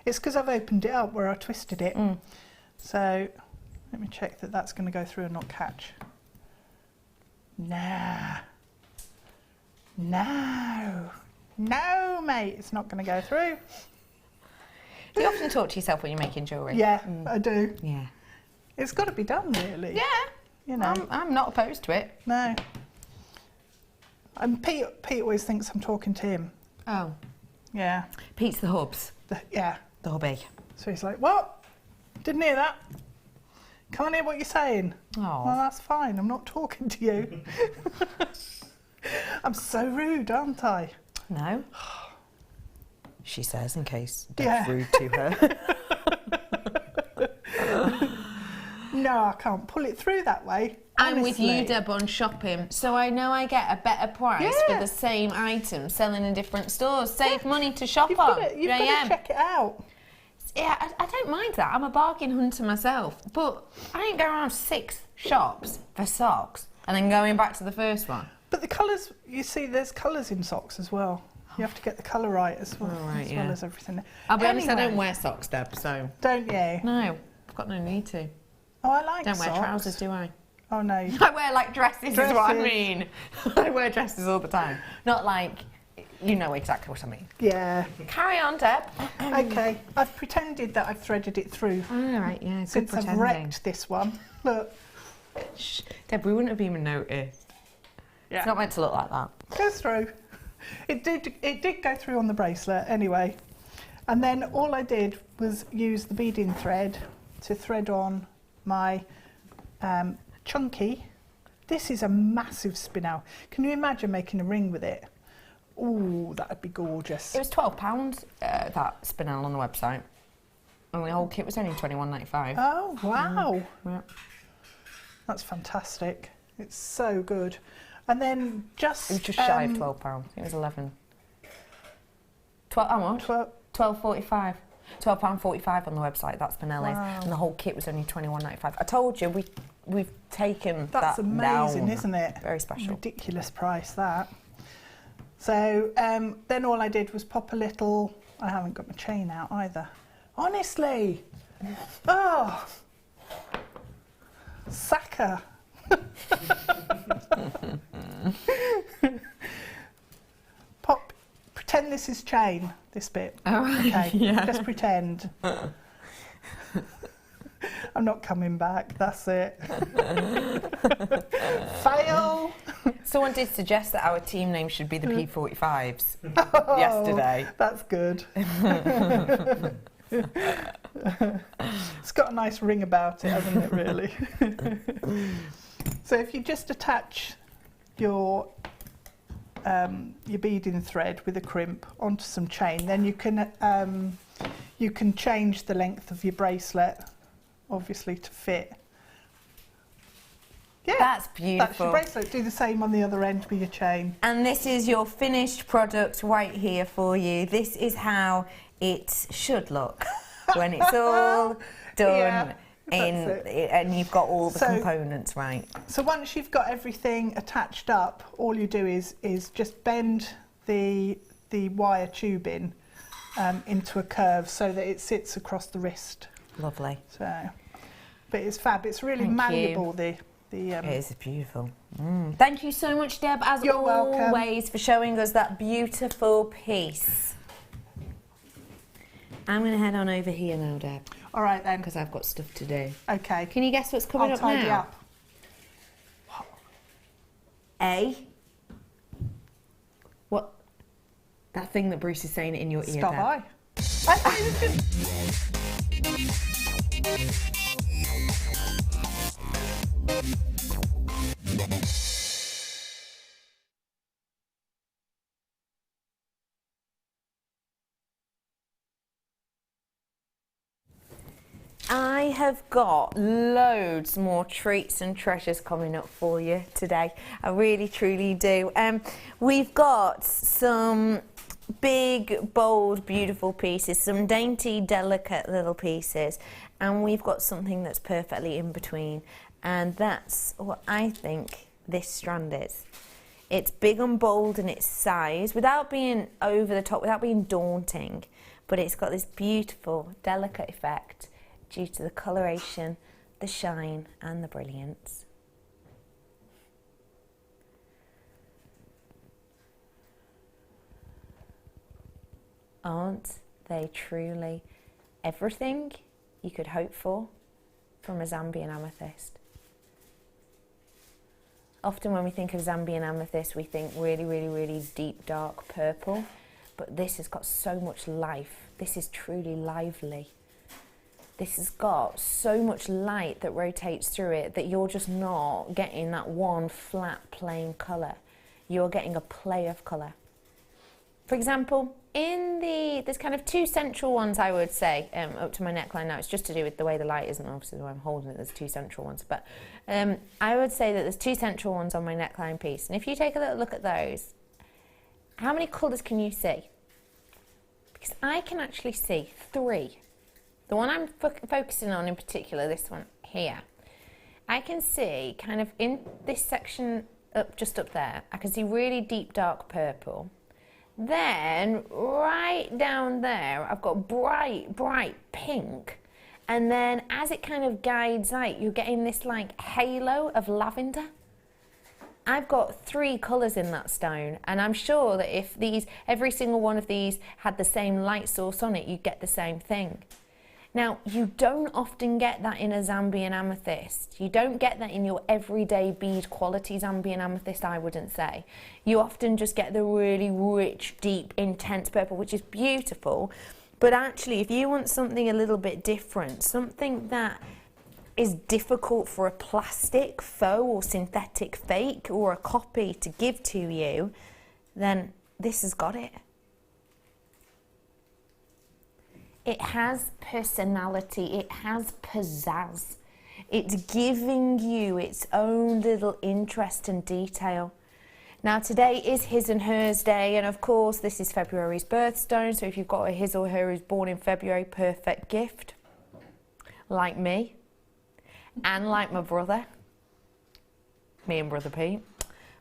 It's because I've opened it up where I twisted it. So let me check that that's going to go through and not catch. Nah. No. No, mate, it's not going to go through. Do you often talk to yourself when you're making jewellery? Yeah, I do. Yeah. It's got to be done, really. Yeah. You know. I'm not opposed to it. No. And Pete always thinks I'm talking to him. Oh. Yeah. Pete's the hubs. Yeah. The hubby. So he's like, what? Didn't hear that. Can't hear what you're saying. Oh. Well, that's fine. I'm not talking to you. I'm so rude, aren't I? No. She says, in case Yeah. Deb's rude to her. No, I can't pull it through that way. I'm with you, honestly. Deb, on shopping, so I know I get a better price for Yeah. the same item selling in different stores. Save money to shop You've on. got to check it out. Yeah, I don't mind that. I'm a bargain hunter myself, but I don't go around 6 shops for socks and then going back to the first one. But the colours, you see, there's colours in socks as well. You have to get the colour right as well, Oh, right, as, yeah. well as everything. I'll be honest, I Anyway, don't wear socks, Deb, so... Don't you? No, I've got no need to. Oh, I like Don't socks. wear trousers, do I? Oh, no. I wear, like, dresses is what I Dresses. mean. I wear dresses all the time. Not like... You know exactly what I mean. Yeah. Carry on, Deb. Okay. I've pretended that I've threaded it through All right, yeah, good since I've pretending. wrecked this one. Look. Shh, Deb, we wouldn't have even noticed. Yeah. It's not meant to look like that. Go through. It did go through on the bracelet anyway. And then all I did was use the beading thread to thread on my chunky. This is a massive spinel. Can you imagine making a ring with it? Ooh, that would be gorgeous. It was £12, that spinel on the website. And the whole kit was only $21.95. Oh, wow. Yeah. That's fantastic. It's so good. And then just... It was just shy of £12. It was 11. 12, how much? £12.45. £12.45 on the website, that's Spinelli's. Wow. And the whole kit was only $21.95. I told you, we've taken That's that amazing, down. isn't it? Very special. Ridiculous price, that. So then all I did was pop a little... I haven't got my chain out either. Honestly! Oh! Sacker! Pretend this is chain, this bit. Oh, okay, yeah. just pretend. I'm not coming back, that's it. Fail! Someone did suggest that our team name should be the P45s Oh, yesterday. That's good. It's got a nice ring about it, hasn't it, really? So if you just attach your beading thread with a crimp onto some chain, then you can change the length of your bracelet, obviously, to fit. Yeah, That's beautiful. That's your bracelet. Do the same on the other end with your chain. And this is your finished product right here for you. This is how it should look when it's all done. Yeah, and you've got all the components right. So once you've got everything attached up, all you do is just bend the wire tubing into a curve so that it sits across the wrist. Lovely. So, but it's fab. It's really Thank malleable. you. It is beautiful. Thank you so much, Deb, as You're welcome. always, for showing us that beautiful piece. I'm going to head on over here now, Deb. All right then. Because I've got stuff to do. Okay. Can you guess what's coming I'll up tidy now? up. A. What? That thing that Bruce is saying in your ear, Stop Deb. by. I thought it was just... I have got loads more treats and treasures coming up for you today. I really, truly do. We've got some big, bold, beautiful pieces, some dainty, delicate little pieces, and we've got something that's perfectly in between, and that's what I think this strand is. It's big and bold in its size, without being over the top, without being daunting, but it's got this beautiful, delicate effect due to the coloration, the shine and the brilliance. Aren't they truly everything you could hope for from a Zambian amethyst? Often when we think of Zambian amethyst, we think really, really, really deep, dark purple, but this has got so much life. This is truly lively. This has got so much light that rotates through it that you're just not getting that one flat, plain colour. You're getting a play of colour. For example, there's kind of two central ones, I would say, up to my neckline now. It's just to do with the way the light is, and obviously the way I'm holding it, there's two central ones. But I would say that there's two central ones on my neckline piece. And if you take a little look at those, how many colours can you see? Because I can actually see three. The one I'm focusing on in particular, this one here, I can see kind of in this section just up there, I can see really deep dark purple. Then right down there, I've got bright, bright pink. And then as it kind of guides out, you're getting this like halo of lavender. I've got three colours in that stone, and I'm sure that if every single one of these had the same light source on it, you'd get the same thing. Now, you don't often get that in a Zambian amethyst. You don't get that in your everyday bead quality Zambian amethyst, I wouldn't say. You often just get the really rich, deep, intense purple, which is beautiful. But actually, if you want something a little bit different, something that is difficult for a plastic, faux or synthetic fake or a copy to give to you, then this has got it. It has personality, it has pizzazz. It's giving you its own little interest and detail. Now today is his and hers day, and of course this is February's birthstone, so if you've got a his or her who's born in February, perfect gift. Like me, and like my brother, me and brother Pete,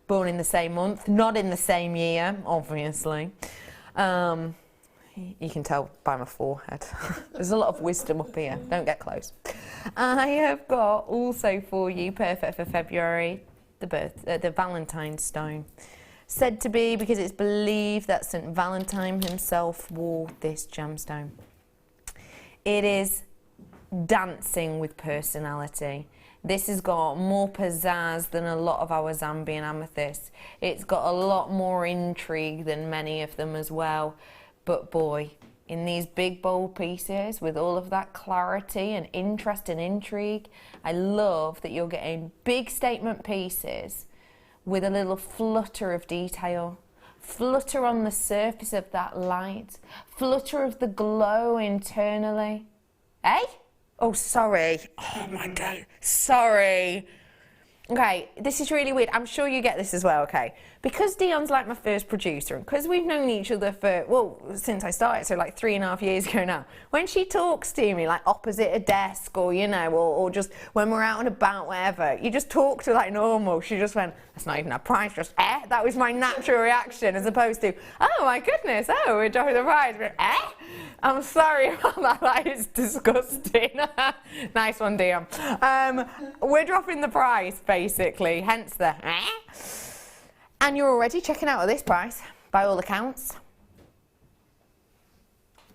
born in the same month, not in the same year, obviously. You can tell by my forehead. There's a lot of wisdom up here. Don't get close. I have got also for you, perfect for February, the Valentine's stone. Said to be because it's believed that St. Valentine himself wore this gemstone. It is dancing with personality. This has got more pizzazz than a lot of our Zambian amethysts. It's got a lot more intrigue than many of them as well. But boy, in these big bold pieces with all of that clarity and interest and intrigue, I love that you're getting big statement pieces with a little flutter of detail. Flutter on the surface of that light. Flutter of the glow internally. Eh? Oh, sorry. Oh my God, sorry. Okay, this is really weird. I'm sure you get this as well, okay? Because Dion's like my first producer, and because we've known each other for, well, since I started, so like 3.5 years ago now, when she talks to me, like opposite a desk, or, you know, or just when we're out and about, whatever, you just talk to her like normal. She just went, that's not even a price, just, eh? That was my natural reaction, as opposed to, oh my goodness, oh, we're dropping the price, but, eh? I'm sorry about that, that is disgusting. Nice one, Dion. We're dropping the price, basically, hence the, eh? And you're already checking out at this price, by all accounts.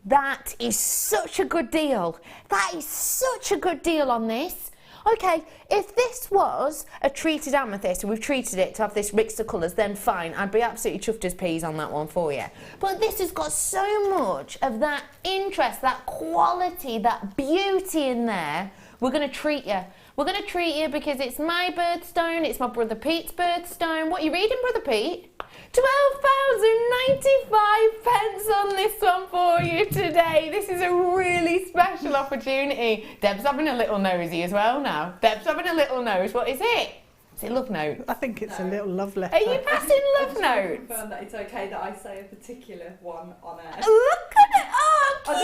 That is such a good deal. That is such a good deal on this. Okay, if this was a treated amethyst and we've treated it to have this mix of colours, then fine, I'd be absolutely chuffed as peas on that one for you. But this has got so much of that interest, that quality, that beauty in there. We're going to treat you. We're going to treat you because it's my birthstone, it's my brother Pete's birthstone. What are you reading, brother Pete? £12.95 on this one for you today. This is a really special opportunity. Deb's having a little nosy as well now. Deb's having a little nose. What is it? Is it love note? I think it's a little love letter. Are you passing love notes? Confirm that it's okay that I say a particular one on air. Look at it! Oh, cute is I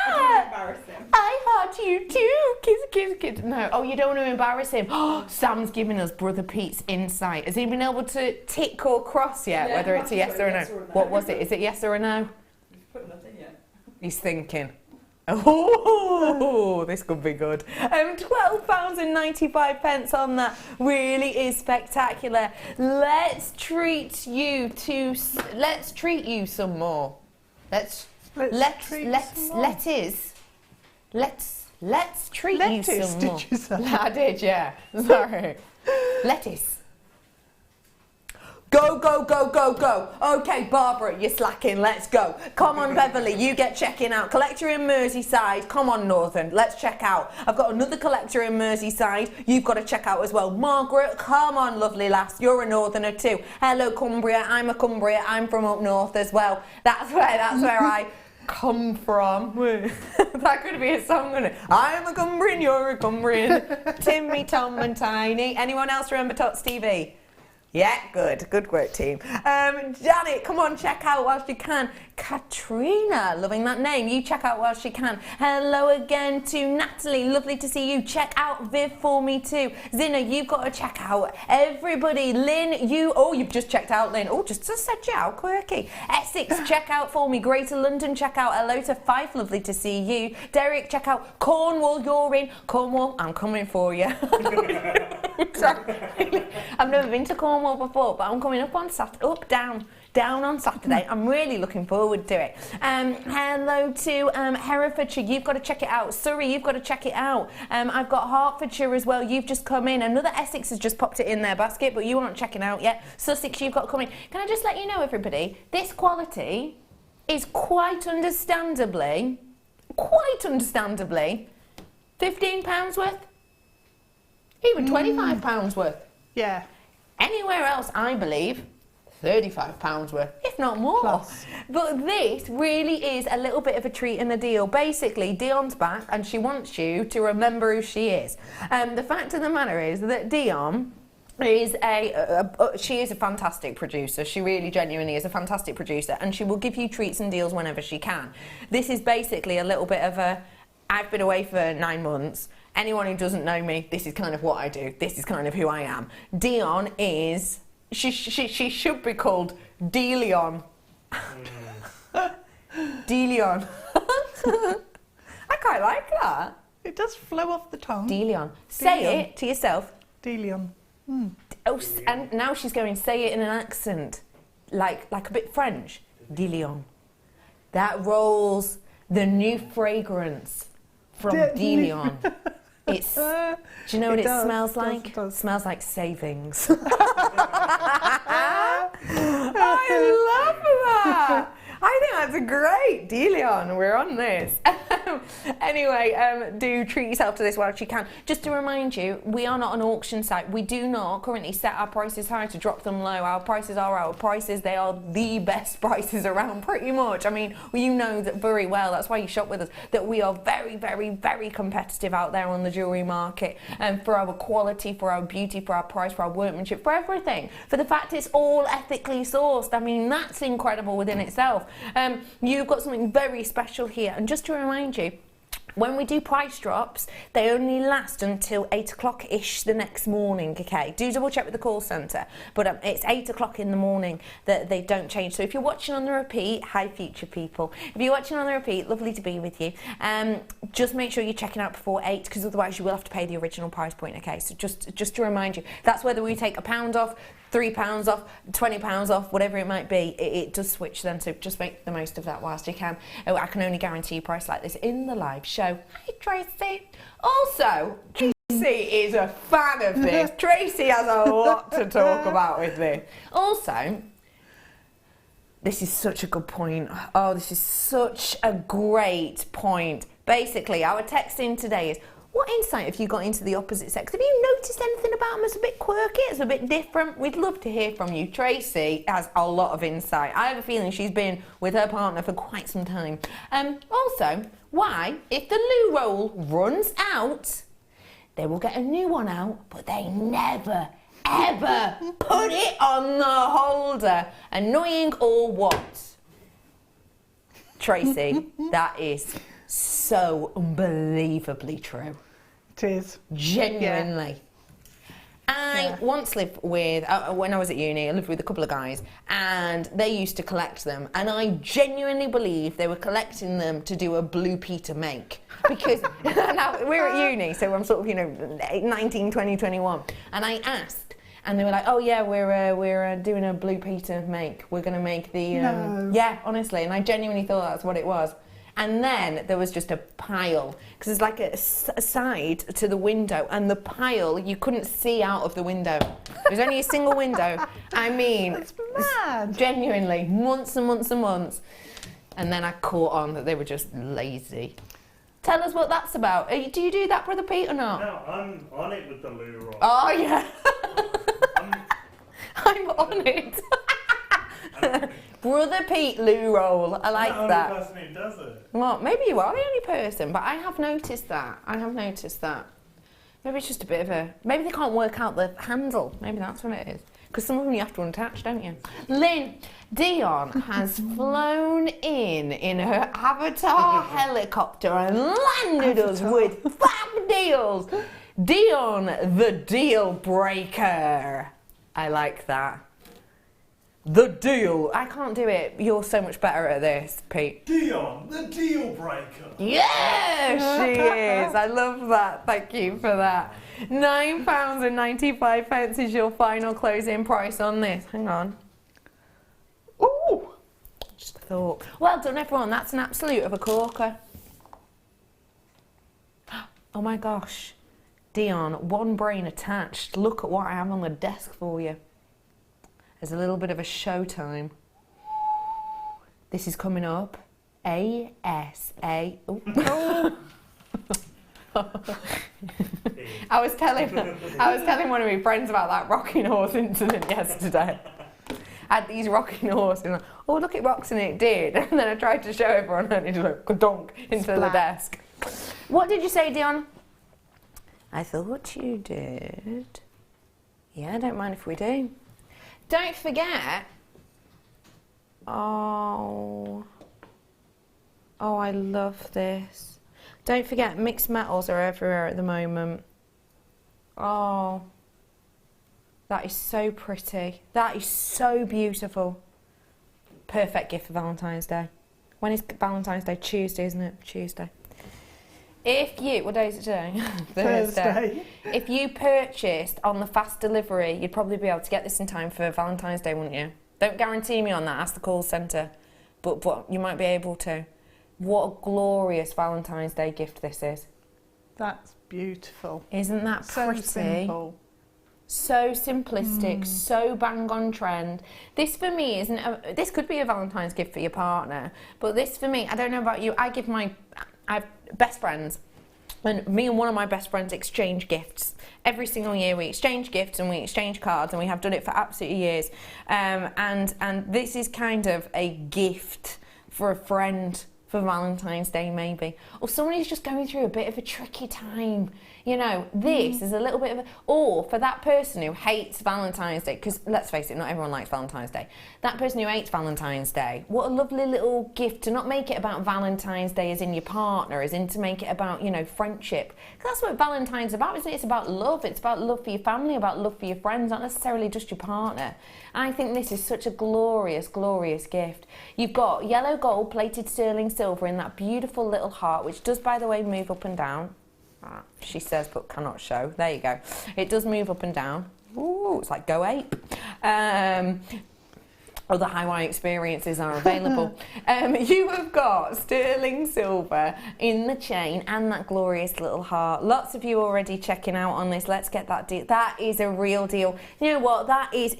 don't that? embarrass him. I heart you too. Kiss, kiss, kiss. No. Oh, you don't want to embarrass him. Oh, Sam's giving us brother Pete's insight. Has he been able to tick or cross yet? Yeah, whether it's a yes or a no? What was it? Is it yes or a no? You've put nothing yet. He's thinking. Oh, this could be good. £12.95 on that really is spectacular. Let's treat you some more. Let's treat you some more. Did you say? I did, yeah. Sorry. Lettuce. Go, go, go, go, go. Okay, Barbara, you're slacking. Let's go. Come on, Beverly, you get checking out. Collector in Merseyside. Come on, Northern. Let's check out. I've got another collector in Merseyside. You've got to check out as well. Margaret, come on, lovely lass. You're a Northerner too. Hello, Cumbria. I'm a Cumbria. I'm from up north as well. That's where I come from. That could be a song, couldn't it? I'm a Cumbrian, you're a Cumbrian. Timmy, Tom and Tiny. Anyone else remember Tots TV? Yeah, good work, team. Janet, come on, check out whilst you can. Katrina, loving that name. You check out whilst you can. Hello again to Natalie, lovely to see you. Check out Viv for me too. Zina, you've got to check out. Everybody, Lynn, you've just checked out, Lynn. Oh, just said you out, quirky. Essex, check out for me. Greater London, check out. Hello to Fife, lovely to see you. Derek, check out. Cornwall, you're in. Cornwall, I'm coming for you. I've never been to Cornwall before, but I'm coming up on Saturday. Up, down. down on Saturday. I'm really looking forward to it. Hello to Herefordshire, you've got to check it out. Surrey, you've got to check it out. I've got Hertfordshire as well, you've just come in. Another Essex has just popped it in their basket, but you aren't checking out yet. Sussex, you've got to come in. Can I just let you know, everybody, this quality is quite understandably, £15 worth, even £25 worth. Yeah. Anywhere else, I believe, £35 worth, if not more. Plus. But this really is a little bit of a treat and a deal. Basically, Dion's back and she wants you to remember who she is. The fact of the matter is that Dion is she is a fantastic producer. She really genuinely is a fantastic producer, and she will give you treats and deals whenever she can. This is basically a little bit of a, I've been away for 9 months. Anyone who doesn't know me, this is kind of what I do. This is kind of who I am. Dion is, she should be called Deleon. Deleon. I quite like that. It does flow off the tongue. Deleon. Say it to yourself. Deleon. Oh, and now she's going, say it in an accent, like a bit French. Deleon. That rolls. The new fragrance from Deleon. It's, do you know what it smells like? It smells like savings. I love that. I think that's a great Deleon. We're on this. Anyway, do treat yourself to this whilst you can. Just to remind you, we are not an auction site. We do not currently set our prices high to drop them low. Our prices are our prices. They are the best prices around, pretty much. I mean, you know that very well. That's why you shop with us. That we are very, very, very competitive out there on the jewellery market, for our quality, for our beauty, for our price, for our workmanship, for everything. For the fact it's all ethically sourced. I mean, that's incredible within itself. You've got something very special here, and just to remind you, when we do price drops, they only last until 8 o'clock-ish the next morning, okay? Do double check with the call centre, but it's 8 o'clock in the morning that they don't change. So if you're watching on the repeat, hi future people. If you're watching on the repeat, lovely to be with you. Just make sure you're checking out before 8, because otherwise you will have to pay the original price point, okay? So just to remind you, that's whether we take £1 off, £3 off, £20 off, whatever it might be, it does switch then, so just make the most of that whilst you can. I can only guarantee a price like this in the live show. Hi Tracy. Also, Tracy is a fan of this. Tracy has a lot to talk about with this. Also, this is such a good point. Oh, this is such a great point. Basically, our text in today is, what insight have you got into the opposite sex? Have you noticed anything about them that's a bit quirky, it's a bit different? We'd love to hear from you. Tracy has a lot of insight. I have a feeling she's been with her partner for quite some time. Also, why, if the loo roll runs out, they will get a new one out, but they never, ever put it on the holder. Annoying or what? Tracy, that is so unbelievably true. It is. Genuinely. Yeah. I once lived with, when I was at uni, I lived with a couple of guys, and they used to collect them, and I genuinely believe they were collecting them to do a Blue Peter make. Because now we're at uni, so I'm sort of, 19, 20, 21, and I asked, and they were like, oh yeah, we're doing a Blue Peter make. We're going to make the, no. Yeah, honestly, and I genuinely thought that's what it was. And then there was just a pile, because there's like a side to the window, and the pile, you couldn't see out of the window. There was only a single window. I mean, that's mad. Genuinely, months and months and months. And then I caught on that they were just lazy. Tell us what that's about. Do you do that, Brother Pete, or not? No, I'm on it with the loo roll. Oh, yeah. I'm on it. Brother Pete loo roll. I like that. I'm the only person who does it. Well, maybe you are the only person, but I have noticed that. Maybe it's just a bit of a... Maybe they can't work out the handle. Maybe that's what it is. Because some of them you have to unattach, don't you? Lynn, Dion has flown in her Avatar helicopter and landed us with fab deals. Dion, the deal breaker. I like that. The deal. I can't do it. You're so much better at this, Pete. Dion, the deal breaker. Yes, she is. I love that. Thank you for that. £9.95 is your final closing price on this. Hang on. Ooh, thought. Well done, everyone. That's an absolute of a corker. Oh my gosh. Dion, one brain attached. Look at what I have on the desk for you. There's a little bit of a showtime. This is coming up. ASA. Oh. I was telling one of my friends about that rocking horse incident yesterday. I had these rocking horses and oh, look, it rocks, and it did. And then I tried to show everyone and it just went ka-donk into the desk. What did you say, Dion? I thought you did. Yeah, I don't mind if we do. Don't forget. Oh, I love this. Don't forget, mixed metals are everywhere at the moment. Oh, that is so pretty. That is so beautiful. Perfect gift for Valentine's Day. When is Valentine's Day? Tuesday, isn't it? Tuesday. If you, what day is it today? Thursday. If you purchased on the fast delivery, you'd probably be able to get this in time for Valentine's Day, wouldn't you? Don't guarantee me on that, ask the call centre. But you might be able to. What a glorious Valentine's Day gift this is. That's beautiful. Isn't that pretty? So simple. So simplistic, so bang on trend. This for me isn't, this could be a Valentine's gift for your partner, but this for me, I don't know about you, I have best friends, and me and one of my best friends exchange gifts. Every single year we exchange gifts and we exchange cards, and we have done it for absolutely years. And this is kind of a gift for a friend for Valentine's Day maybe, or someone who's just going through a bit of a tricky time. You know, this is a little bit of a, or for that person who hates Valentine's Day, because let's face it, not everyone likes Valentine's Day. That person who hates Valentine's Day, what a lovely little gift to not make it about Valentine's Day as in your partner, as in to make it about, you know, friendship. That's what Valentine's is about, isn't it? It's about love. It's about love for your family, about love for your friends, not necessarily just your partner. I think this is such a glorious, glorious gift. You've got yellow gold plated sterling silver in that beautiful little heart, which does, by the way, move up and down. She says but cannot show. There you go. It does move up and down. Ooh, it's like Go Ape. Other Hawaii experiences are available. You have got sterling silver in the chain and that glorious little heart. Lots of you already checking out on this. Let's get that deal. That is a real deal. You know what? That is,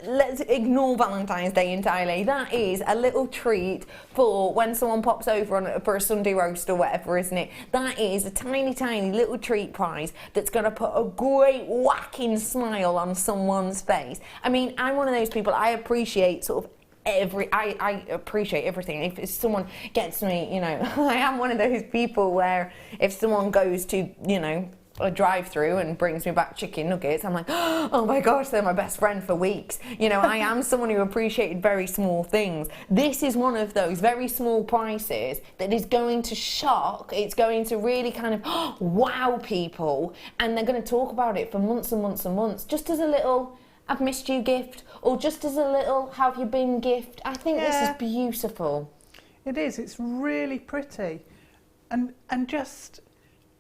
let's ignore Valentine's Day entirely. That is a little treat for when someone pops over for a Sunday roast or whatever, isn't it? That is a tiny, tiny little treat prize that's going to put a great whacking smile on someone's face. I mean, I'm one of those people, I appreciate sort of I appreciate everything. If someone gets me, you know, I am one of those people where if someone goes to, you know, a drive-through and brings me back chicken nuggets, I'm like, oh my gosh, they're my best friend for weeks. You know, I am someone who appreciated very small things. This is one of those very small prices that is going to shock. It's going to really kind of wow people, and they're going to talk about it for months and months and months, just as a little I've missed you gift, or just as a little how have you been gift. I think this is beautiful. It is. It's really pretty, and just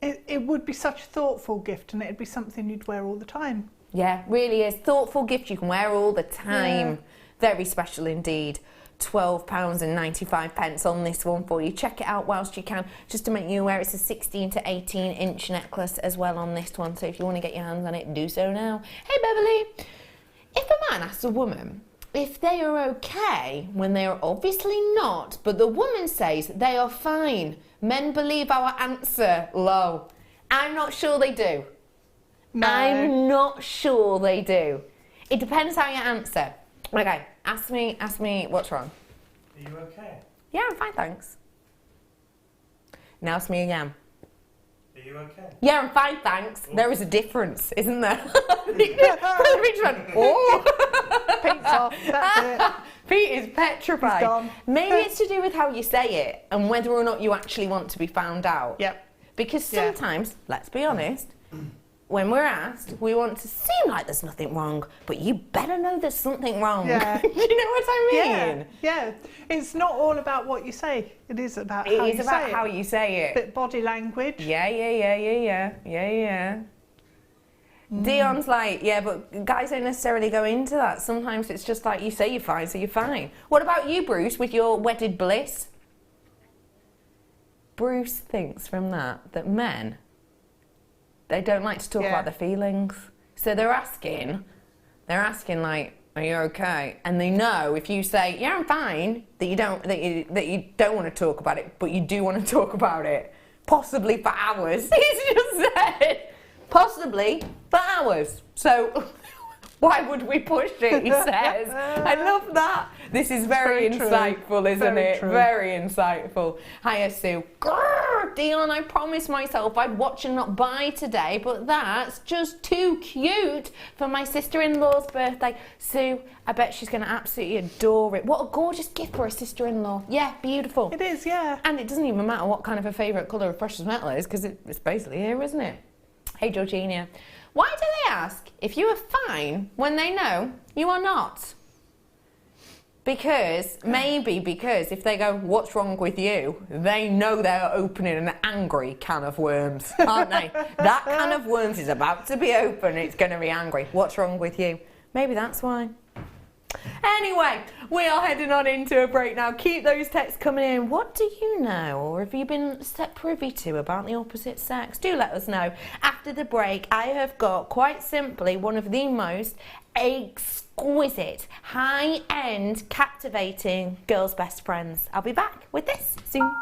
it would be such a thoughtful gift, and it'd be something you'd wear all the time. Yeah, really is. Thoughtful gift you can wear all the time. Yeah. Very special indeed. £12.95 on this one for you. Check it out whilst you can, just to make you aware it's a 16 to 18 inch necklace as well on this one, so if you want to get your hands on it, do so now. Hey Beverly, if a man asks a woman if they are okay when they are obviously not, but the woman says they are fine, men believe our answer, low. I'm not sure they do. No. I'm not sure they do. It depends how you answer. Okay, ask me what's wrong. Are you okay? Yeah, I'm fine, thanks. Now ask me again. Are you okay? Yeah, I'm fine, thanks. Oh. There is a difference, isn't there? Pete's off, that's it. Pete is petrified. He's gone. Maybe it's to do with how you say it and whether or not you actually want to be found out. Yep. Because sometimes, let's be honest, when we're asked, we want to seem like there's nothing wrong, but you better know there's something wrong. Yeah. Do you know what I mean? Yeah. It's not all about what you say. It is about how you say it. It is about how you say it. Bit body language. Yeah. Dion's like, yeah, but guys don't necessarily go into that. Sometimes it's just like, you say you're fine, so you're fine. What about you, Bruce, with your wedded bliss? Bruce thinks from that men, they don't like to talk about their feelings. So they're asking like, are you okay? And they know if you say, yeah, I'm fine, that you don't want to talk about it, but you do want to talk about it. Possibly for hours. He's just said, possibly for hours. So why would we push it, he says. I love that. This is very insightful, isn't it? Very insightful. Hiya, Sue. Grrr, Dion, I promised myself I'd watch and not buy today, but that's just too cute for my sister-in-law's birthday. Sue, I bet she's going to absolutely adore it. What a gorgeous gift for a sister-in-law. Yeah, beautiful. It is, yeah. And it doesn't even matter what kind of a favourite colour of precious metal is, because it's basically here, isn't it? Hey, Georgina. Why do they ask if you are fine when they know you are not? Maybe because if they go, what's wrong with you? They know they're opening an angry can of worms, aren't they? That can of worms is about to be open. It's going to be angry. What's wrong with you? Maybe that's why. Anyway, we are heading on into a break now. Keep those texts coming in. What do you know, or have you been set privy to about the opposite sex? Do let us know. After the break, I have got, quite simply, one of the most exquisite, high-end, captivating girls' best friends. I'll be back with this soon.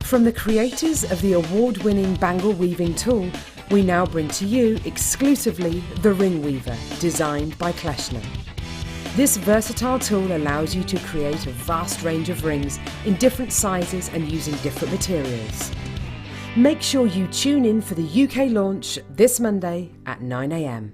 From the creators of the award-winning bangle weaving tool, we now bring to you exclusively the Ring Weaver, designed by Kleshner. This versatile tool allows you to create a vast range of rings in different sizes and using different materials. Make sure you tune in for the UK launch this Monday at 9 AM.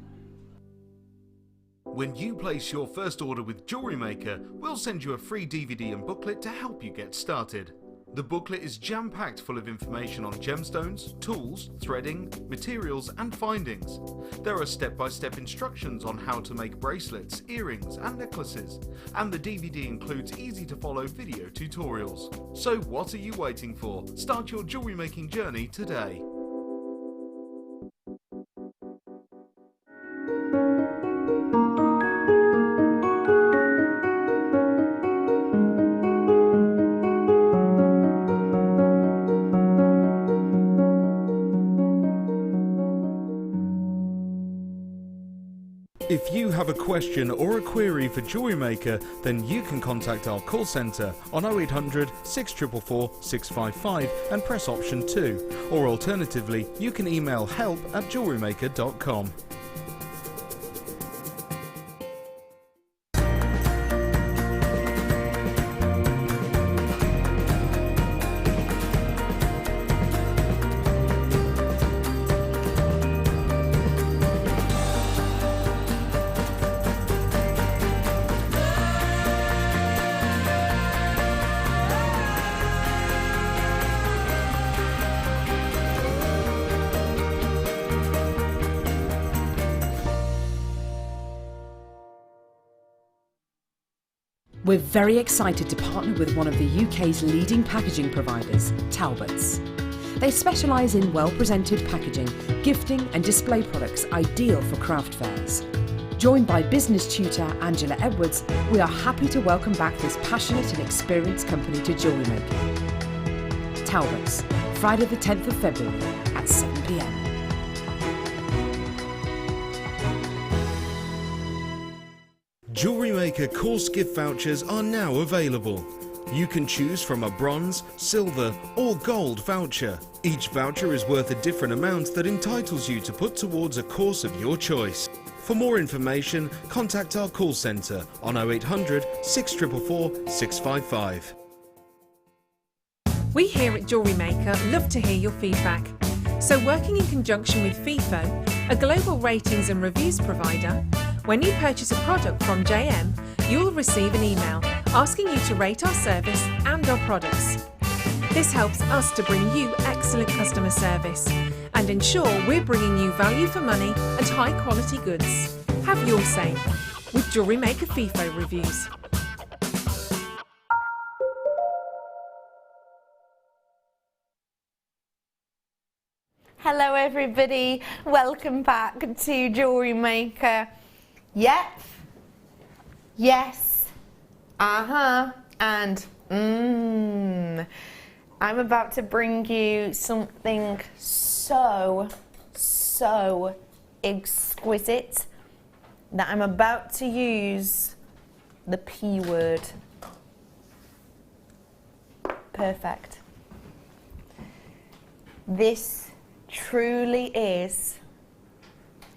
When you place your first order with Jewellery Maker, we'll send you a free DVD and booklet to help you get started. The booklet is jam-packed full of information on gemstones, tools, threading, materials and findings. There are step-by-step instructions on how to make bracelets, earrings and necklaces, and the DVD includes easy-to-follow video tutorials. So what are you waiting for? Start your jewellery making journey today. If you have a question or a query for Jewellery Maker, then you can contact our call centre on 0800 644 655 and press option 2, or alternatively you can email help@jewellerymaker.com. We're very excited to partner with one of the UK's leading packaging providers, Talbots. They specialise in well-presented packaging, gifting and display products ideal for craft fairs. Joined by business tutor Angela Edwards, we are happy to welcome back this passionate and experienced company to Jewellery Maker. Talbots, Friday the 10th of February at 7 PM. Jewellery Maker course gift vouchers are now available. You can choose from a bronze, silver or gold voucher. Each voucher is worth a different amount that entitles you to put towards a course of your choice. For more information, contact our call centre on 0800 644 655. We here at Jewellery Maker love to hear your feedback. So working in conjunction with FIFO, a global ratings and reviews provider, when you purchase a product from JM, you'll receive an email asking you to rate our service and our products. This helps us to bring you excellent customer service and ensure we're bringing you value for money and high quality goods. Have your say with Jewellery Maker FIFO reviews. Hello everybody, welcome back to Jewellery Maker. Yep, yes, and I'm about to bring you something so exquisite that I'm about to use the P word. Perfect. This truly is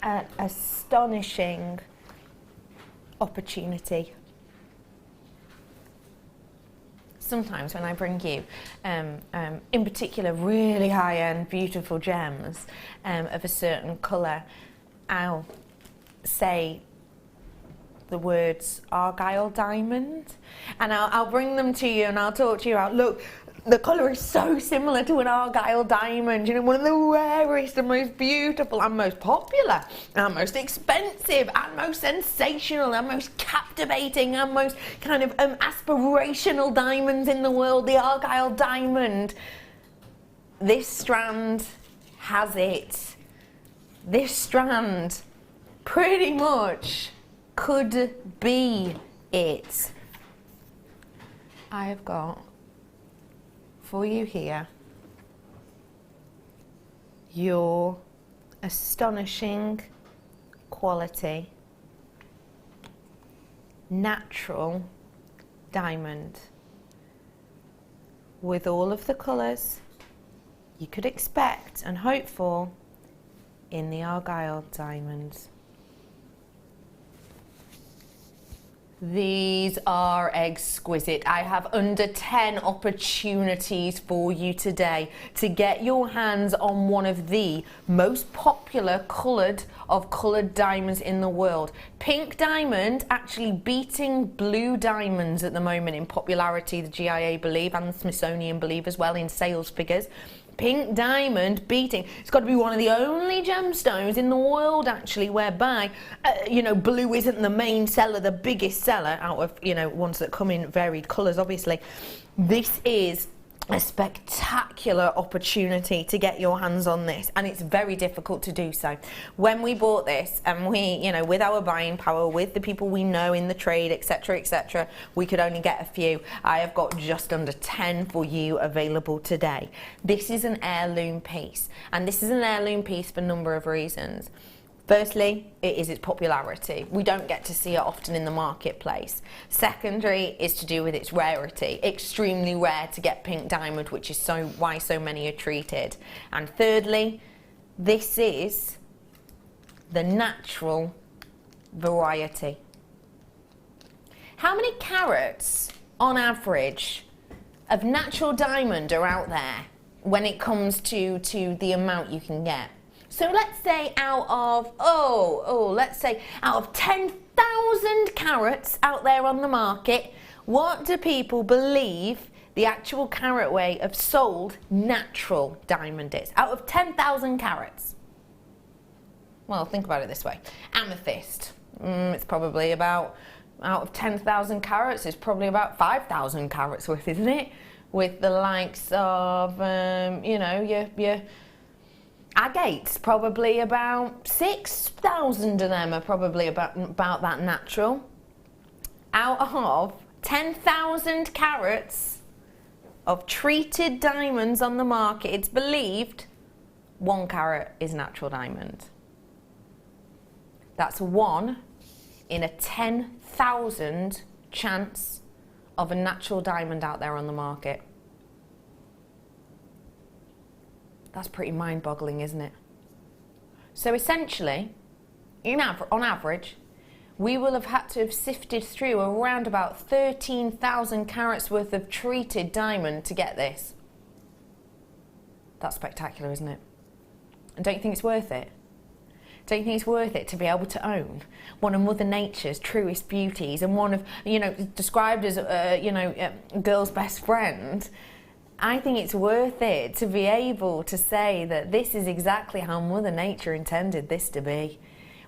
an astonishing opportunity. Sometimes when I bring you, in particular, really high-end, beautiful gems of a certain colour, I'll say the words Argyle diamond, and I'll bring them to you and I'll talk to you about, look, the colour is so similar to an Argyle diamond, you know, one of the rarest and most beautiful and most popular and most expensive and most sensational and most captivating and most kind of aspirational diamonds in the world, the Argyle diamond. This strand has it. This strand pretty much could be it. I have got for you here your astonishing quality natural diamond with all of the colours you could expect and hope for in the Argyle diamonds. These are exquisite. I have under 10 opportunities for you today to get your hands on one of the most popular coloured diamonds in the world. Pink diamond actually beating blue diamonds at the moment in popularity, the GIA believe, and the Smithsonian believe as well in sales figures. Pink diamond beating. It's got to be one of the only gemstones in the world actually whereby blue isn't the main seller, the biggest seller out of ones that come in varied colours obviously. This is a spectacular opportunity to get your hands on this, and it's very difficult to do so. When we bought this, and we, with our buying power, with the people we know in the trade, etc., we could only get a few. I have got just under 10 for you available today. This is an heirloom piece, and this is an heirloom piece for a number of reasons. Firstly, it is its popularity. We don't get to see it often in the marketplace. Secondary is to do with its rarity. Extremely rare to get pink diamond, which is why so many are treated. And thirdly, this is the natural variety. How many carats on average of natural diamond are out there when it comes to the amount you can get? So let's say out of 10,000 carats out there on the market, what do people believe the actual carat weight of sold natural diamond is? Out of 10,000 carats. Well, think about it this way. Amethyst, it's probably about, out of 10,000 carats, it's probably about 5,000 carats worth, isn't it? With the likes of, your agates, probably about 6,000 of them are probably about that natural. Out of 10,000 carats of treated diamonds on the market, it's believed 1 carat is natural diamond. That's 1 in a 10,000 chance of a natural diamond out there on the market. That's pretty mind-boggling, isn't it? So essentially, on average, we will have had to have sifted through around about 13,000 carats worth of treated diamond to get this. That's spectacular, isn't it? And don't you think it's worth it? Don't you think it's worth it to be able to own one of Mother Nature's truest beauties and one of, described as, a girl's best friend? I think it's worth it to be able to say that this is exactly how Mother Nature intended this to be.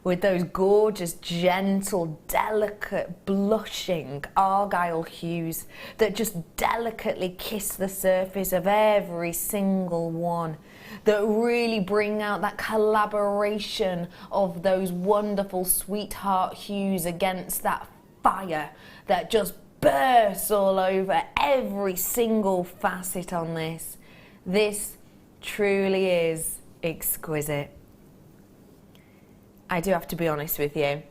With those gorgeous, gentle, delicate, blushing argyle hues that just delicately kiss the surface of every single one, that really bring out that collaboration of those wonderful sweetheart hues against that fire that just bursts all over every single facet on this. This truly is exquisite. I do have to be honest with you.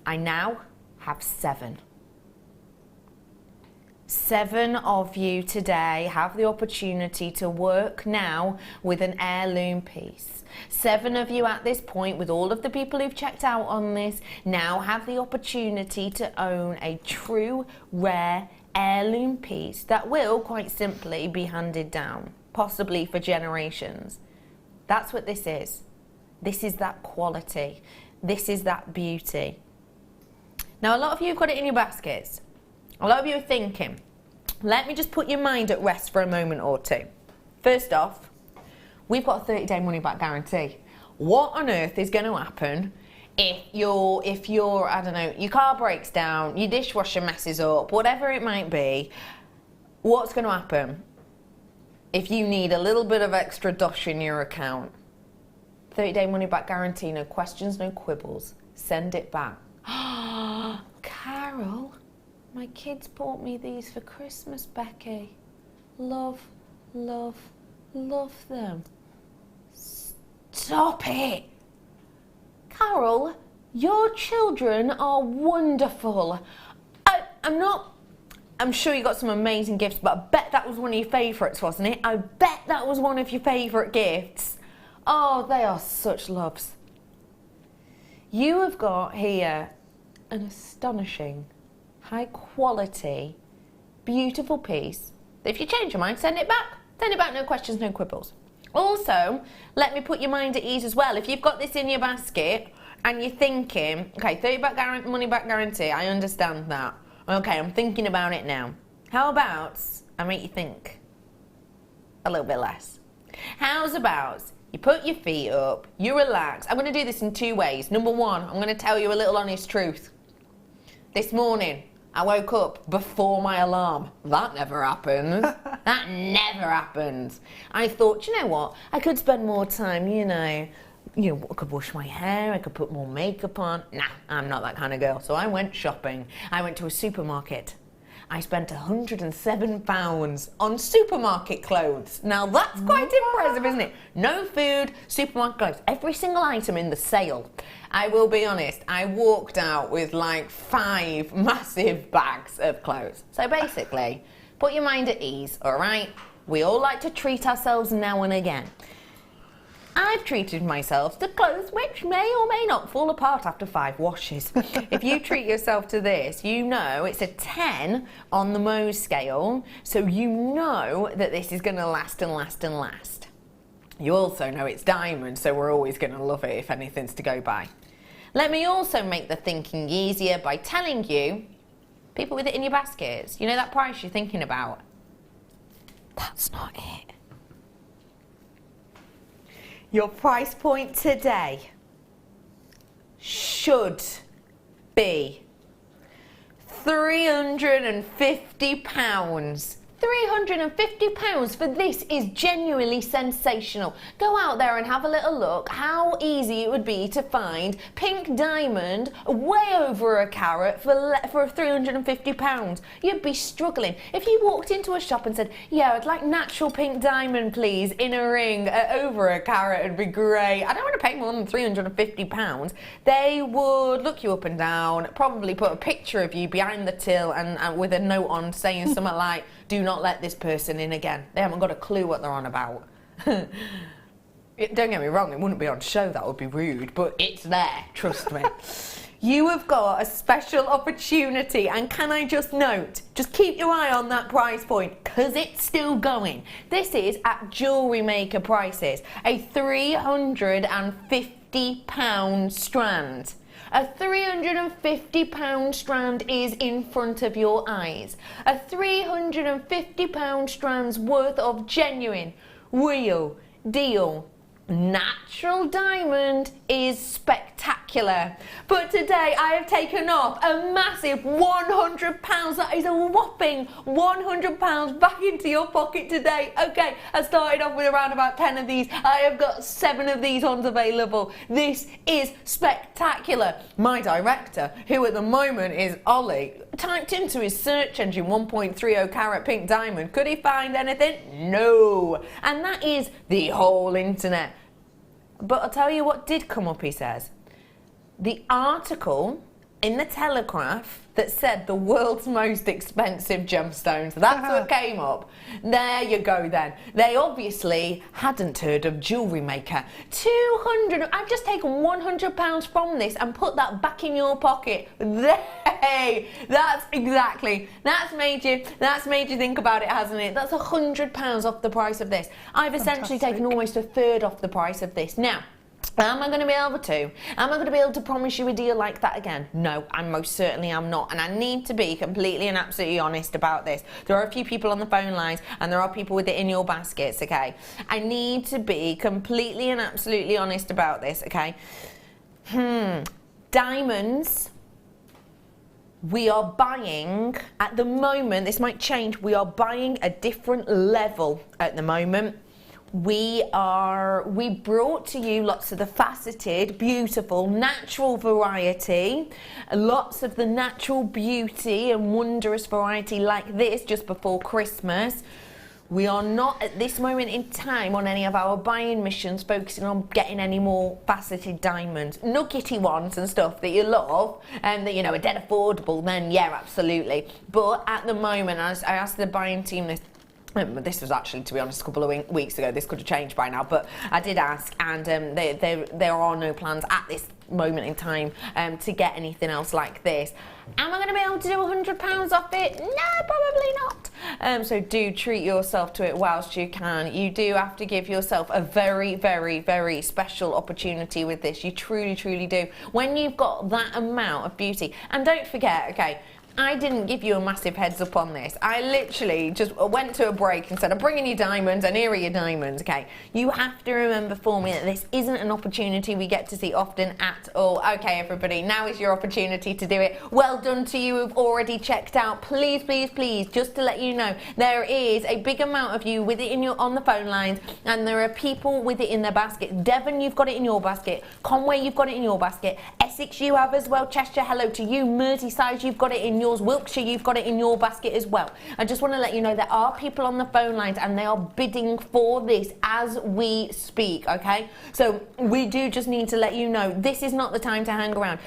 I now have 7. 7 of you today have the opportunity to work now with an heirloom piece. 7 of you at this point, with all of the people who've checked out on this, now have the opportunity to own a true, rare heirloom piece that will quite simply be handed down, possibly for generations. That's what this is. This is that quality. This is that beauty. Now, a lot of you have got it in your baskets. A lot of you are thinking, let me just put your mind at rest for a moment or two. First off, we've got a 30-day money-back guarantee. What on earth is going to happen if your, I don't know, your car breaks down, your dishwasher messes up, whatever it might be? What's going to happen if you need a little bit of extra dosh in your account? 30-day money-back guarantee, no questions, no quibbles. Send it back. Carol, my kids bought me these for Christmas, Becky. Love, love, love them. Stop it! Carol, your children are wonderful. I'm sure you got some amazing gifts, but I bet that was one of your favourites, wasn't it? I bet that was one of your favourite gifts. Oh, they are such loves. You have got here an astonishing, high quality, beautiful piece. If you change your mind, send it back. Send it back, no questions, no quibbles. Also, let me put your mind at ease as well. If you've got this in your basket and you're thinking, okay, 30-day money back guarantee, I understand that. Okay, I'm thinking about it now. How about I make you think a little bit less? How's about you put your feet up, you relax. I'm going to do this in 2 ways. Number 1, I'm going to tell you a little honest truth. This morning, I woke up before my alarm. That never happens. That never happens. I thought, you know what? I could spend more time, I could wash my hair, I could put more makeup on. Nah, I'm not that kind of girl. So I went shopping. I went to a supermarket. I spent £107 on supermarket clothes. Now that's quite impressive, isn't it? No food, supermarket clothes, every single item in the sale. I will be honest, I walked out with like 5 massive bags of clothes. So basically, put your mind at ease, all right? We all like to treat ourselves now and again. I've treated myself to clothes which may or may not fall apart after 5 washes. If you treat yourself to this, you know it's a 10 on the Mohs scale, so you know that this is going to last and last and last. You also know it's diamond, so we're always going to love it if anything's to go by. Let me also make the thinking easier by telling you, people with it in your baskets, you know that price you're thinking about? That's not it. Your price point today should be £350. £350 for this is genuinely sensational. Go out there and have a little look how easy it would be to find pink diamond way over a carat for £350. You'd be struggling. If you walked into a shop and said, yeah, I'd like natural pink diamond please in a ring at over a carat, it'd be great. I don't want to pay more than £350. They would look you up and down, probably put a picture of you behind the till and with a note on saying something like, do not let this person in again. They haven't got a clue what they're on about. Don't get me wrong, it wouldn't be on show, that would be rude, but it's there, trust me. You have got a special opportunity, and can I just note, just keep your eye on that price point, because it's still going. This is at Jewellery Maker prices, a £350 strand. A £350 strand is in front of your eyes. A £350 strand's worth of genuine, real deal natural diamond is spectacular. But today I have taken off a massive £100. That is a whopping £100 back into your pocket today. Okay, I started off with around about 10 of these. I have got 7 of these ones available. This is spectacular. My director, who at the moment is Ollie, typed into his search engine 1.30 carat pink diamond. Could he find anything? No. And that is the whole internet. But I'll tell you what did come up, he says. The article in the Telegraph that said the world's most expensive gemstones. That's what came up. There you go then. They obviously hadn't heard of Jewellery Maker. 200, I've just taken £100 from this and put that back in your pocket. Hey, that's made you think about it, hasn't it? That's £100 off the price of this. I've essentially taken almost a third off the price of this. Now, am I going to be able to promise you a deal like that again? No, I most certainly am not. And I need to be completely and absolutely honest about this. There are a few people on the phone lines and there are people with it in your baskets, okay? I need to be completely and absolutely honest about this, okay? Diamonds, we are buying, at the moment, this might change, we are buying a different level at the moment. We brought to you lots of the faceted, beautiful, natural variety, lots of the natural beauty and wondrous variety like this just before Christmas. We are not at this moment in time on any of our buying missions focusing on getting any more faceted diamonds. Nuggety ones and stuff that you love and that, you know, are dead affordable, then yeah, absolutely. But at the moment, as I asked the buying team this was actually, to be honest, a couple of weeks ago. This could have changed by now, but I did ask, and there are no plans at this moment in time to get anything else like this. Am I going to be able to do £100 off it? No, probably not. So do treat yourself to it whilst you can. You do have to give yourself a very, very, very special opportunity with this. You truly, truly do. When you've got that amount of beauty, and don't forget, okay, I didn't give you a massive heads up on this. I literally just went to a break and said, I'm bringing you diamonds and here are your diamonds, okay? You have to remember for me that this isn't an opportunity we get to see often at all. Okay, everybody, now is your opportunity to do it. Well done to you who've already checked out. Please, please, please, just to let you know, there is a big amount of you with it on the phone lines, and there are people with it in their basket. Devon, you've got it in your basket. Conway, you've got it in your basket. Essex, you have as well. Cheshire, hello to you. Merseyside, you've got it in your Wiltshire, you've got it in your basket as well. I just want to let you know there are people on the phone lines and they are bidding for this as we speak, okay? So we do just need to let you know this is not the time to hang around.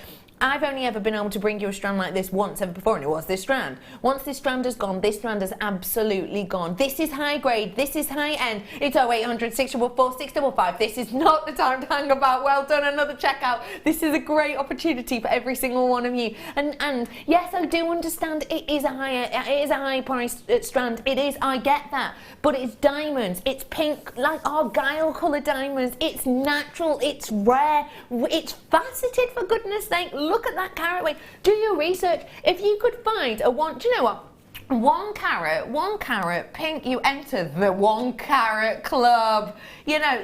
I've only ever been able to bring you a strand like this once ever before, and it was this strand. Once this strand has gone, this strand has absolutely gone. This is high grade, this is high end. It's 0800 644 655. This is not the time to hang about. Well done, another checkout. This is a great opportunity for every single one of you. And yes, I do understand it is a high priced strand. It is, I get that. But it's diamonds, it's pink, like argyle colour diamonds. It's natural, it's rare, it's faceted, for goodness sake. Look at that carat weight. Do your research. If you could find do you know what? 1 carat pink, you enter the 1 carat club. You know,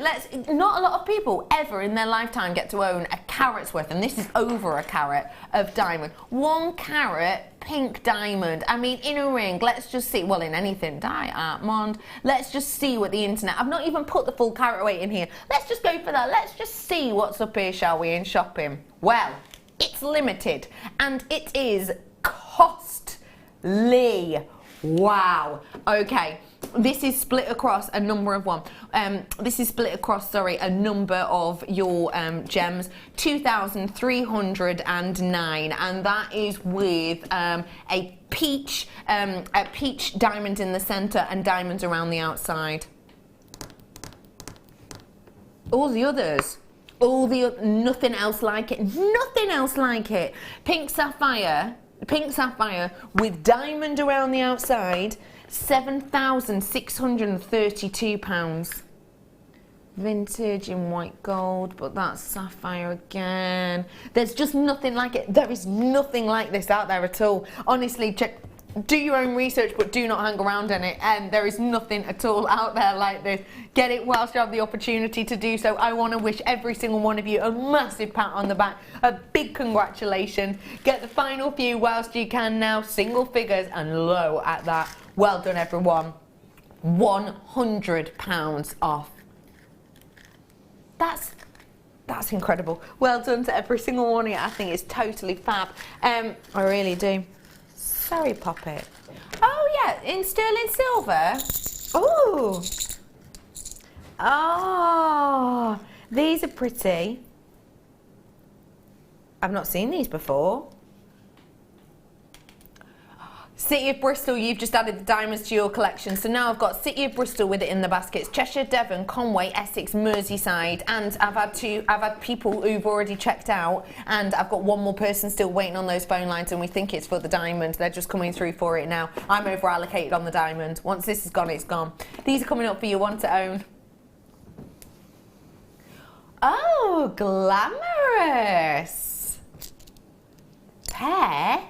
not a lot of people ever in their lifetime get to own a carat's worth, and this is over a carat of diamond. 1 carat pink diamond. I mean, in a ring, let's just see, well, in anything, diamond, let's just see what the internet, I've not even put the full carat weight in here. Let's just go for that. Let's just see what's up here, shall we, in shopping. Well, it's limited and it is costly. Wow. Okay. This is split across a number of a number of your gems. 2,309, and that is with a peach diamond in the center and diamonds around the outside. All the others. Nothing else like it. Nothing else like it. Pink sapphire with diamond around the outside, £7,632. Vintage in white gold, but that's sapphire again. There's just nothing like it. There is nothing like this out there at all. Honestly, do your own research, but do not hang around in it. And there is nothing at all out there like this. Get it whilst you have the opportunity to do so. I want to wish every single one of you a massive pat on the back, a big congratulations. Get the final few whilst you can now, single figures and low at that. Well done, everyone. £100 off. That's incredible. Well done to every single one of you. I think it's totally fab. I really do. Sorry, Poppet. Oh yeah, in sterling silver. Oh. Oh, these are pretty. I've not seen these before. City of Bristol, you've just added the diamonds to your collection. So now I've got City of Bristol with it in the baskets. Cheshire, Devon, Conway, Essex, Merseyside. And I've had people who've already checked out, and I've got one more person still waiting on those phone lines, and we think it's for the diamond. They're just coming through for it now. I'm over allocated on the diamond. Once this is gone, it's gone. These are coming up for your one to own. Oh, glamorous. Pear.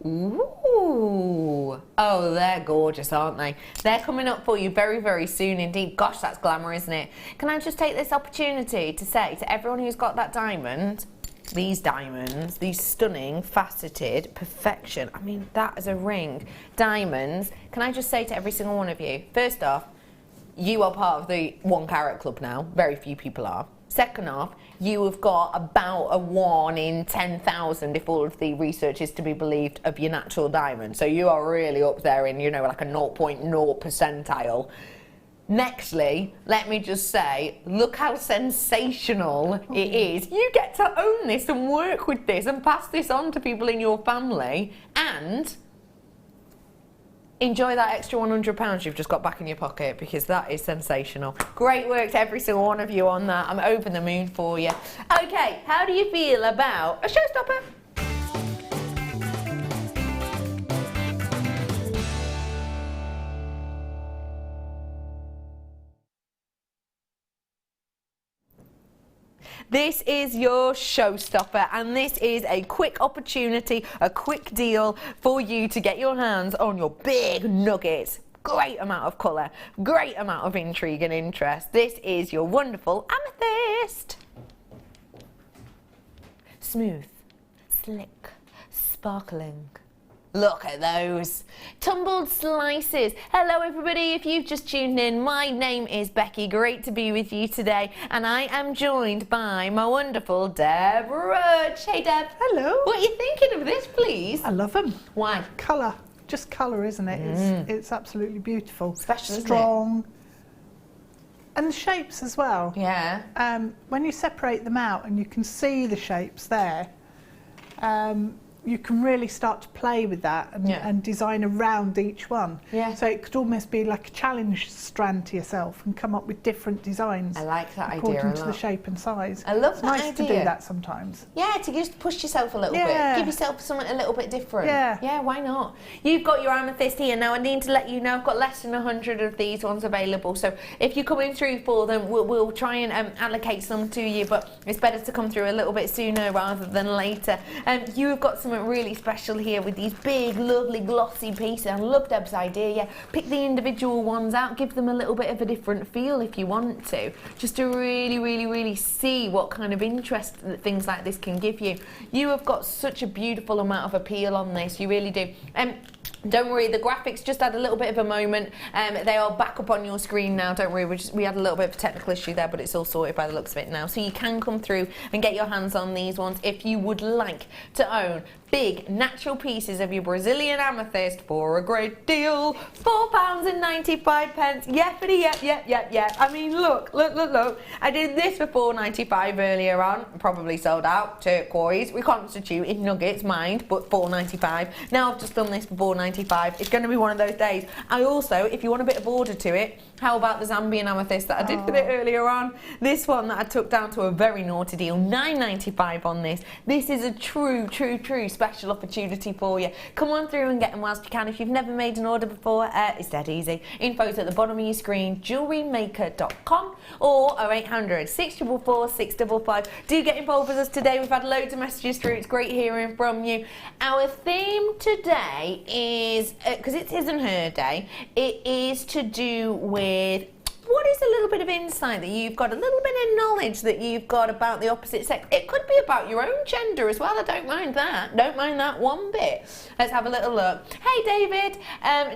Ooh. Oh, they're gorgeous, aren't they? They're coming up for you very, very soon indeed. Gosh, that's glamour, isn't it? Can I just take this opportunity to say to everyone who's got that diamond, these diamonds, these stunning, faceted, perfection. I mean, that is a ring. Diamonds. Can I just say to every single one of you, first off, you are part of the 1 carat club now. Very few people are. Second off, you have got about a 1 in 10,000, if all of the research is to be believed, of your natural diamond. So you are really up there in, you know, like a 0.0 percentile. Nextly, let me just say, look how sensational it is. You get to own this and work with this and pass this on to people in your family and enjoy that extra £100 you've just got back in your pocket, because that is sensational. Great work to every single one of you on that. I'm over the moon for you. Okay, how do you feel about a showstopper? This is your showstopper, and this is a quick opportunity, a quick deal for you to get your hands on your big nuggets. Great amount of colour, great amount of intrigue and interest. This is your wonderful amethyst. Smooth, slick, sparkling. Look at those tumbled slices. Hello everybody, if you've just tuned in, my name is Becky. Great to be with you today, and I am joined by my wonderful Deb Rudge. Hey Deb. Hello. What are you thinking of this, please? I love them. Why? Colour. Just colour, isn't it? It's absolutely beautiful. Special, strong. isn't it? And the shapes as well. Yeah. When you separate them out and you can see the shapes there, you can really start to play with that and design around each one. Yeah. So it could almost be like a challenge strand to yourself and come up with different designs. I like that idea a according to lot. the shape and size. I love it's that nice idea. to do that sometimes. Yeah, to just push yourself a little bit. Give yourself something a little bit different. Yeah, why not? You've got your amethyst here. Now I need to let you know I've got less than 100 of these ones available. So if you're coming through for them, we'll try and allocate some to you, but it's better to come through a little bit sooner rather than later. You've got something really special here with these big, lovely, glossy pieces. I love Deb's idea. Yeah, pick the individual ones out, give them a little bit of a different feel if you want to, just to really, really, really see what kind of interest that things like this can give you. You have got such a beautiful amount of appeal on this. You really do. Don't worry, the graphics just had a little bit of a moment. They are back up on your screen now. Don't worry, we had a little bit of a technical issue there, but it's all sorted by the looks of it now. So you can come through and get your hands on these ones if you would like to own big natural pieces of your Brazilian amethyst for a great deal. £4.95. Yep. I mean, look. I did this for £4.95 earlier on. Probably sold out. Turquoise, reconstituted nuggets, mind, but £4.95. Now I've just done this for £4.95. £9.95. It's going to be one of those days. I also, if you want a bit of order to it, how about the Zambian amethyst that I did with it earlier on? This one that I took down to a very naughty deal, £9.95 on this. This is a true special opportunity for you. Come on through and get them whilst you can. If you've never made an order before, it's dead easy. Info's at the bottom of your screen, JewelleryMaker.com or 0800 644 655. Do get involved with us today. We've had loads of messages through. It's great hearing from you. Our theme today is, because it's his and her day, it is to do with what is a little bit of insight that you've got, a little bit of knowledge that you've got about the opposite sex. It could be about your own gender as well. I don't mind that. Don't mind that one bit. Let's have a little look. Hey, David.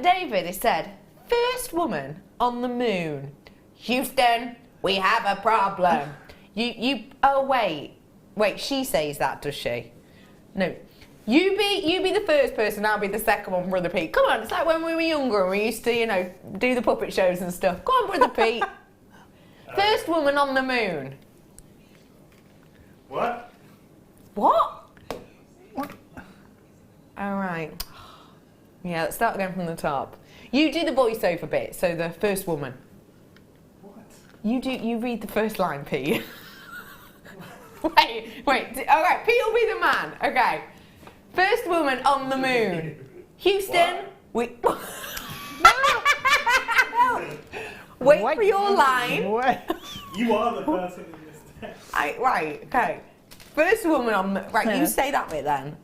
David has said, first woman on the moon. Houston, we have a problem. Oh, wait, she says that, does she? No. You be the first person, I'll be the second one, Brother Pete. Come on, it's like when we were younger and we used to, you know, do the puppet shows and stuff. Go on, Brother Pete. First woman on the moon. What? What? All right. Yeah, let's start again from the top. You do the voiceover bit, so the first woman. What? You read the first line, Pete. wait. All right, Pete will be the man. Okay. First woman on the moon. Houston, Wait for your line. Wait. You are the person in this text. Right, okay. First woman on the... Right, you say that bit then.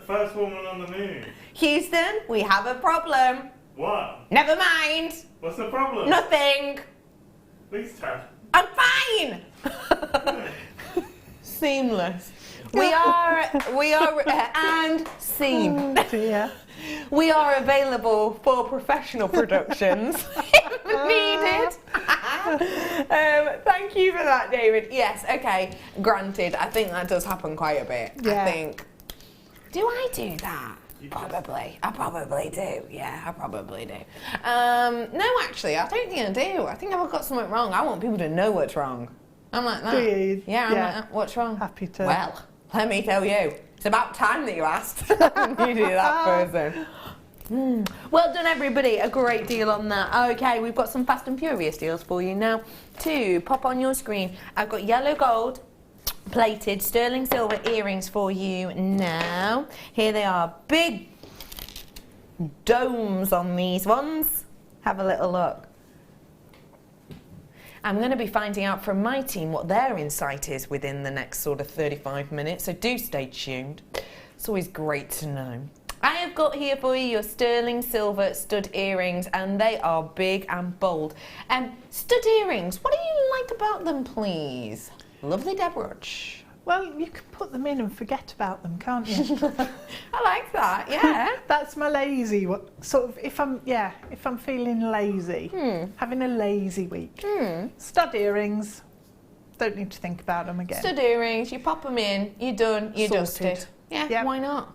First woman on the moon. Houston, we have a problem. What? Never mind. What's the problem? Nothing. Please tell. I'm fine. Seamless. We are, and scene. Yeah. We are available for professional productions if needed. Thank you for that, David. Yes, okay, granted, I think that does happen quite a bit. Yeah. I think. Do I do that? Probably. I probably do. Yeah, I probably do. No, actually, I don't think I do. I think I've got something wrong. I want people to know what's wrong. I'm like that. Do you? Yeah, I'm like that. What's wrong? Happy to. Well, let me tell you. It's about time that you asked. You do that person. Well done, everybody. A great deal on that. Okay, we've got some Fast and Furious deals for you now. To pop on your screen, I've got yellow gold plated sterling silver earrings for you now. Here they are. Big domes on these ones. Have a little look. I'm going to be finding out from my team what their insight is within the next sort of 35 minutes, so do stay tuned. It's always great to know. I have got here for you your sterling silver stud earrings, and they are big and bold. Stud earrings, what do you like about them, please? Lovely Deb Rudge. Well, you can put them in and forget about them, can't you? I like that, yeah. That's my lazy sort of. If I'm feeling lazy, having a lazy week. Stud earrings. Don't need to think about them again. Stud earrings, you pop them in, you're done, you're dusted. Yeah, Yep. Why not?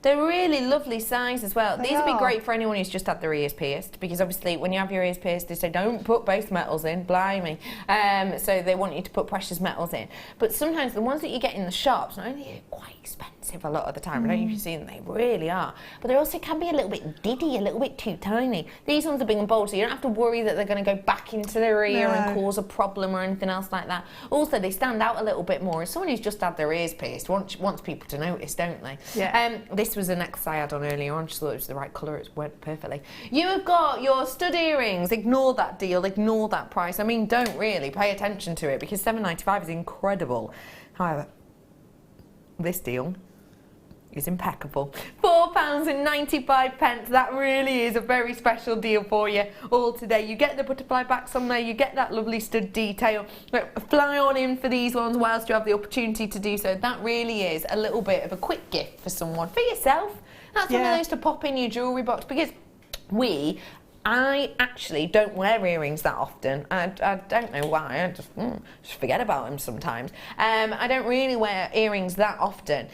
They're really lovely size as well. They These would be are. great for anyone who's just had their ears pierced, because obviously when you have your ears pierced, they say don't put base metals in, blimey. So they want you to put precious metals in. But sometimes the ones that you get in the shops, not only are they quite expensive a lot of the time, I don't know if you've seen them, they really are, but they also can be a little bit diddy, a little bit too tiny. These ones are big and bold, so you don't have to worry that they're going to go back into their ear and cause a problem or anything else like that. Also, they stand out a little bit more. As someone who's just had their ears pierced, wants people to notice, don't they? Yeah. This was an necklace I had on earlier on, just thought it was the right colour, it went perfectly. You have got your stud earrings. Ignore that deal, ignore that price. I mean, don't really pay attention to it, because $7.95 is incredible. However, this deal is impeccable. £4.95. That really is a very special deal for you all today. You get the butterfly backs on there, you get that lovely stud detail. Fly on in for these ones whilst you have the opportunity to do so. That really is a little bit of a quick gift for someone, for yourself. That's one of those to pop in your jewellery box, because I actually don't wear earrings that often. I don't know why, I just forget about them sometimes. I don't really wear earrings that often.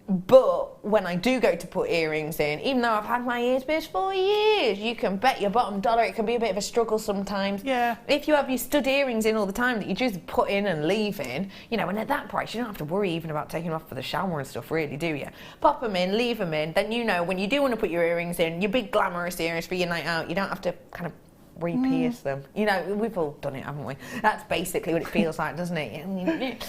But when I do go to put earrings in, even though I've had my ears pierced for years, you can bet your bottom dollar it can be a bit of a struggle sometimes. Yeah. If you have your stud earrings in all the time that you just put in and leave in, you know, and at that price you don't have to worry even about taking them off for the shower and stuff, really, do you? Pop them in, leave them in, then you know when you do want to put your earrings in, your big glamorous earrings for your night out, you don't have to kind of re-pierce them. You know, we've all done it, haven't we? That's basically what it feels like, doesn't it?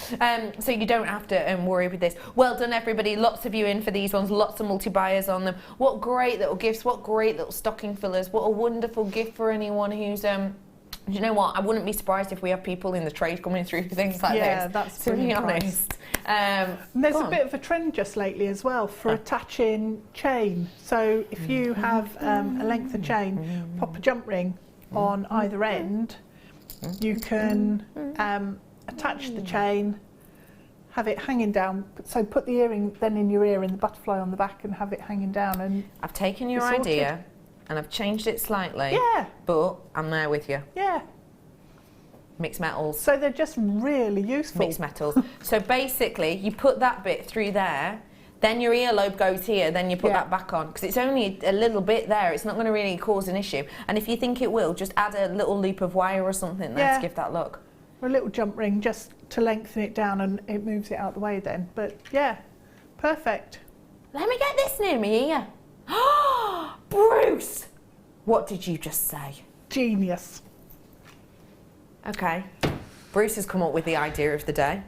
So you don't have to worry with this. Well done, everybody. Lots of you in for these ones. Lots of multi-buyers on them. What great little gifts. What great little stocking fillers. What a wonderful gift for anyone who's... you know what? I wouldn't be surprised if we have people in the trade coming through for things like this. Yeah, that's to be really honest. There's a bit of a trend just lately as well for attaching chain. So if you have a length of chain, pop a jump ring on either end, you can attach the chain, have it hanging down. So put the earring then in your ear and the butterfly on the back and have it hanging down. And I've taken your idea and I've changed it slightly. Yeah. But I'm there with you. Yeah. Mixed metals. So they're just really useful. Mixed metals. So basically, you put that bit through there, then your earlobe goes here, then you put that back on, because it's only a little bit there. It's not going to really cause an issue. And if you think it will, just add a little loop of wire or something there to give that look. Or a little jump ring just to lengthen it down, and it moves it out the way then. But yeah, perfect. Let me get this near me here. Bruce! What did you just say? Genius. Okay. Bruce has come up with the idea of the day.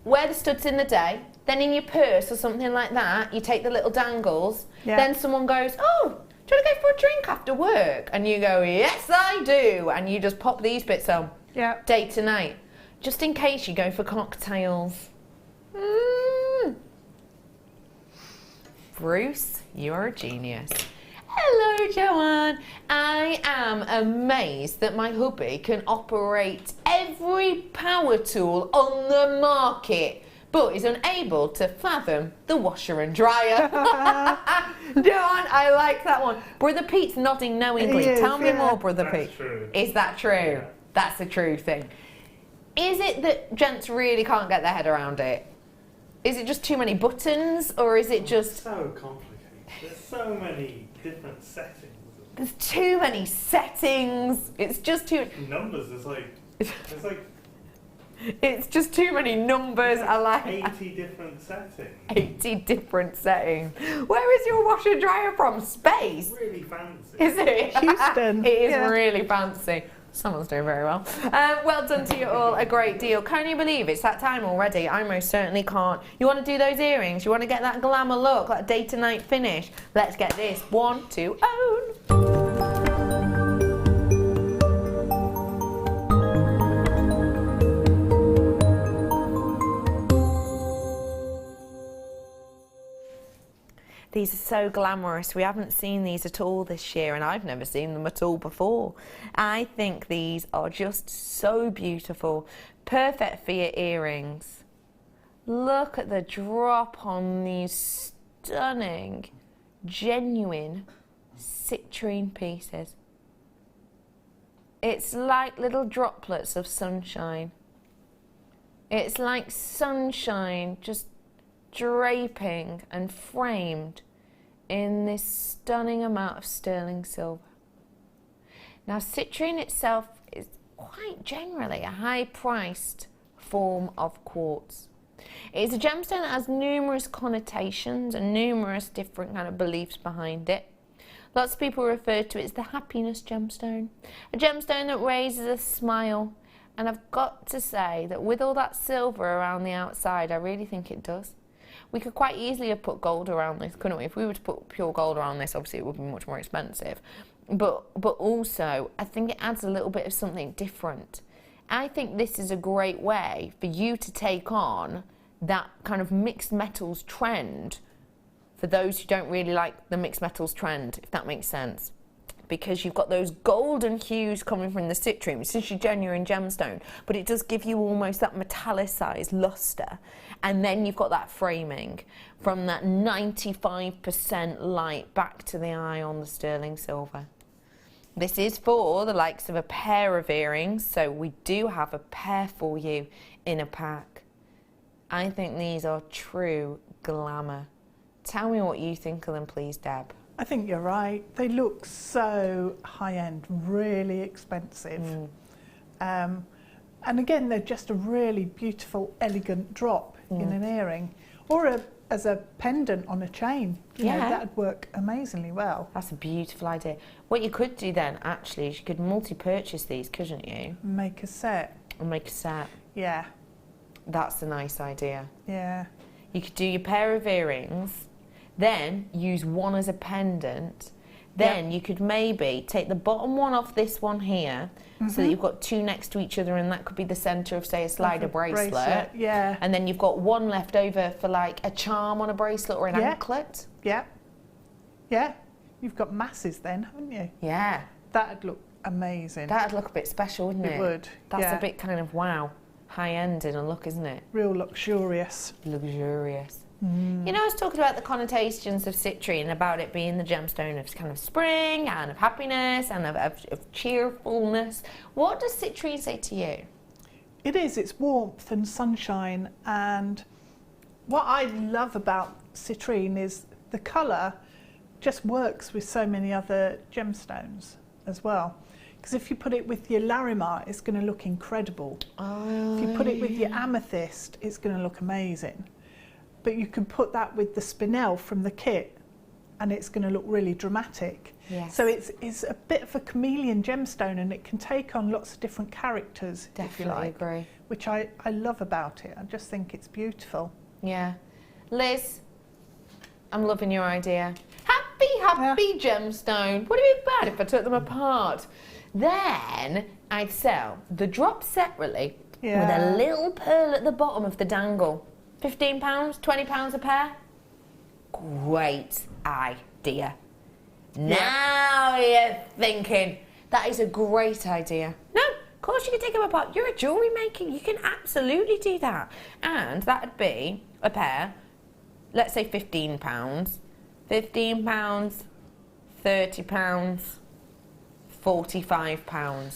Wear the studs in the day, then in your purse or something like that, you take the little dangles, then someone goes, oh, do you want to go for a drink after work? And you go, yes, I do. And you just pop these bits on. Yeah. Day to night. Just in case you go for cocktails. Bruce, you are a genius. Hello, Joanne. I am amazed that my hubby can operate every power tool on the market, but is unable to fathom the washer and dryer. Joanne, I like that one. Brother Pete's nodding knowingly. Tell me more, Brother Pete. True. Is that true? Yeah. That's a true thing. Is it that gents really can't get their head around it? Is it just too many buttons, or is it just... It's so complicated. There's so many different settings. There's too many settings. It's just too... Numbers, it's like... It's just too many numbers. I like 80 different settings. 80 different settings. Where is your washer dryer from? Space? It's really fancy. Is it? Houston. It is really fancy. Someone's doing very well. Well done to you all, a great deal. Can you believe it's that time already? I most certainly can't. You want to do those earrings? You want to get that glamour look, that day to night finish? Let's get this 1, 2, own. These are so glamorous. We haven't seen these at all this year, and I've never seen them at all before. I think these are just so beautiful. Perfect for your earrings. Look at the drop on these stunning, genuine citrine pieces. It's like little droplets of sunshine. It's like sunshine just draping and framed in this stunning amount of sterling silver. Now, citrine itself is quite generally a high-priced form of quartz. It's a gemstone that has numerous connotations and numerous different kind of beliefs behind it. Lots of people refer to it as the happiness gemstone, a gemstone that raises a smile. And I've got to say that with all that silver around the outside, I really think it does. We could quite easily have put gold around this, couldn't we? If we were to put pure gold around this, obviously it would be much more expensive. But also, I think it adds a little bit of something different. I think this is a great way for you to take on that kind of mixed metals trend for those who don't really like the mixed metals trend, if that makes sense. Because you've got those golden hues coming from the citrine, which is your genuine gemstone, but it does give you almost that metallicized luster. And then you've got that framing from that 95% light back to the eye on the sterling silver. This is for the likes of a pair of earrings, so we do have a pair for you in a pack. I think these are true Glamour. Tell me what you think of them, please, Deb. I think you're right. They look so high-end, really expensive. And again, they're just a really beautiful, elegant drop in an earring. Or as a pendant on a chain. You know, that'd work amazingly well. That's a beautiful idea. What you could do then, actually, is you could multi-purchase these, couldn't you? Make a set. And make a set. Yeah. That's a nice idea. Yeah. You could do your pair of earrings, then use one as a pendant. Then you could maybe take the bottom one off this one here, so that you've got two next to each other, and that could be the centre of, say, a slider bracelet. Yeah. And then you've got one left over for like a charm on a bracelet or an anklet. Yeah. Yeah. You've got masses then, haven't you? Yeah. That'd look amazing. That'd look a bit special, wouldn't it? It would. That's a bit kind of wow, high end in a look, isn't it? Real luxurious. Luxurious. You know, I was talking about the connotations of citrine, about it being the gemstone of kind of spring and of happiness and of cheerfulness. What does citrine say to you? It is. It's warmth and sunshine. And what I love about citrine is the colour just works with so many other gemstones as well. Because if you put it with your Larimar, it's going to look incredible. If you put it with your amethyst, it's going to look amazing. But you can put that with the spinel from the kit and it's going to look really dramatic. Yes. So it's a bit of a chameleon gemstone, and it can take on lots of different characters, if you like. Agree. Which I love about it. I just think it's beautiful. Yeah. Liz, I'm loving your idea. Happy gemstone. What would it be bad if I took them apart? Then I'd sell the drop separately with a little pearl at the bottom of the dangle. £15, £20 a pair? Great idea. Now you're thinking. That is a great idea. No, of course you can take them apart. You're a jewellery maker. You can absolutely do that. And that'd be a pair, let's say £15. £15, £30, £45.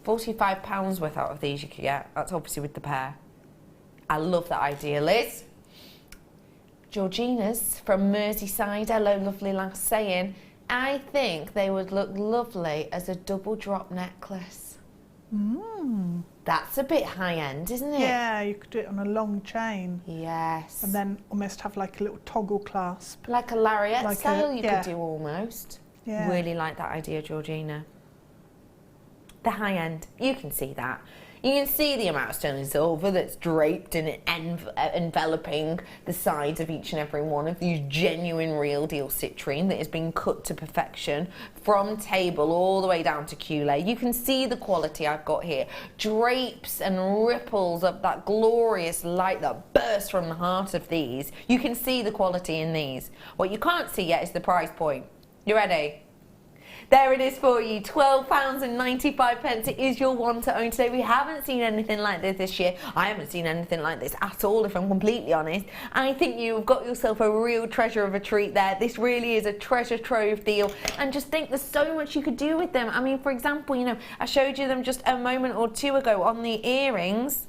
£45 worth out of these you could get. That's obviously with the pair. I love that idea, Liz. Georgina's from Merseyside, hello lovely lass, saying, I think they would look lovely as a double drop necklace. That's a bit high end, isn't it? Yeah, you could do it on a long chain. Yes. And then almost have like a little toggle clasp. Like a lariat Like style, a- you yeah. could do almost. Yeah. Really like that idea, Georgina. The high end, you can see that. You can see the amount of sterling silver that's draped and enveloping the sides of each and every one of these genuine real deal citrine that has been cut to perfection from table all the way down to culé. You can see the quality I've got here. Drapes and ripples of that glorious light that bursts from the heart of these. You can see the quality in these. What you can't see yet is the price point. You ready? There it is for you, £12.95. It is your one to own today. We haven't seen anything like this year. I haven't seen anything like this at all, if I'm completely honest. I think you've got yourself a real treasure of a treat there. This really is a treasure trove deal. And just think there's so much you could do with them. I mean, for example, you know, I showed you them just a moment or two ago on the earrings.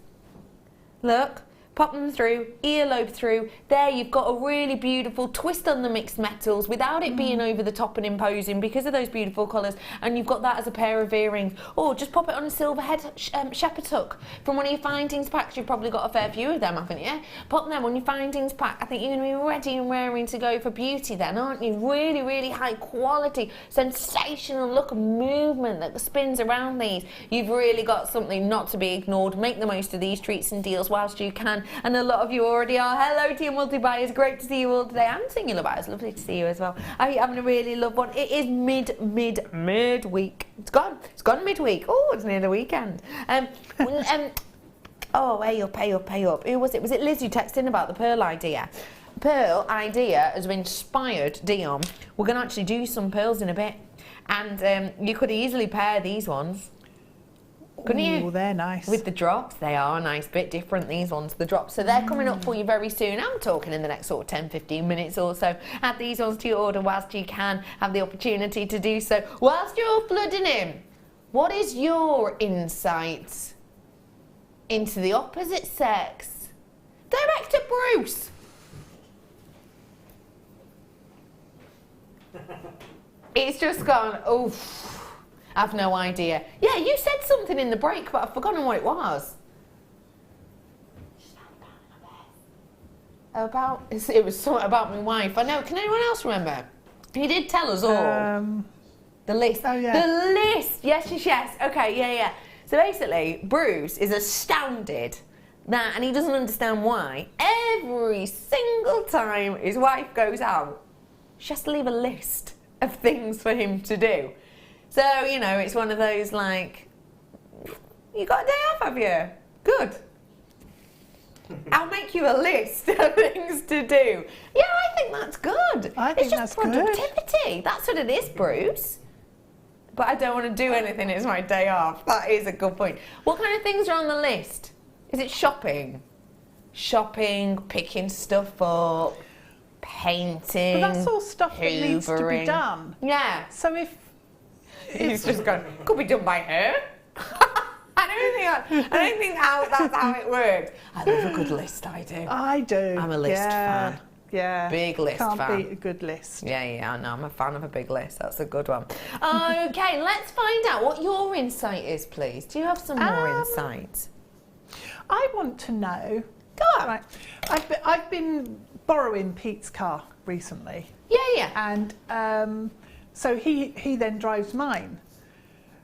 Look. Pop them through, earlobe through. There you've got a really beautiful twist on the mixed metals without it being over the top and imposing because of those beautiful colours. And you've got that as a pair of earrings. Or just pop it on a silver head shepherd hook from one of your findings packs. You've probably got a fair few of them, haven't you? Pop them on your findings pack. I think you're going to be ready and raring to go for beauty then, aren't you? Really, really high quality, sensational look and movement that spins around these. You've really got something not to be ignored. Make the most of these treats and deals whilst you can. And a lot of you already are. Hello to your multi-buyers, great to see you all today, and singular buyers, lovely to see you as well. I hope you're having a really lovely one. It is mid-week. It's gone midweek. Oh, it's near the weekend. Oh, hey up. Who was it? Was it Liz who texted in about the pearl idea? Pearl idea has inspired Dion. We're going to actually do some pearls in a bit. And you could easily pair these ones. Couldn't you? Oh, they're nice. With the drops, they are a nice bit different, these ones, the drops. So they're coming up for you very soon. I'm talking in the next sort of 10-15 minutes or so. Add these ones to your order whilst you can have the opportunity to do so. Whilst you're flooding in, what is your insight into the opposite sex? Director Bruce, It's just gone, oof, I've no idea. Yeah, you said something in the break, but I've forgotten what it was. It was something about my wife. I know, can anyone else remember? He did tell us all. The list. Oh, yeah. The list! Yes. Okay, yeah. So basically, Bruce is astounded that, and he doesn't understand why, every single time his wife goes out, she has to leave a list of things for him to do. So, you know, it's one of those like, you got a day off, have you? Good. I'll make you a list of things to do. Yeah, I think that's good. I think it's just that's good. productivity. That's what it is, Bruce. But I don't want to do anything, it's my day off. That is a good point. What kind of things are on the list? Is it shopping? Shopping, picking stuff up, painting, But that's all stuff that needs to be hoovering. done. Yeah. So if He's just gone, could be done by her. I don't think that's how it works. I love a good list, I do. I do. I'm a list fan. Yeah. Big list Can't fan. beat a good list. Yeah, I know. I'm a fan of a big list. That's a good one. Okay, let's find out what your insight is, please. Do you have some more insight? I want to know. Go on. Right. I've been borrowing Pete's car recently. Yeah. And so he then drives mine.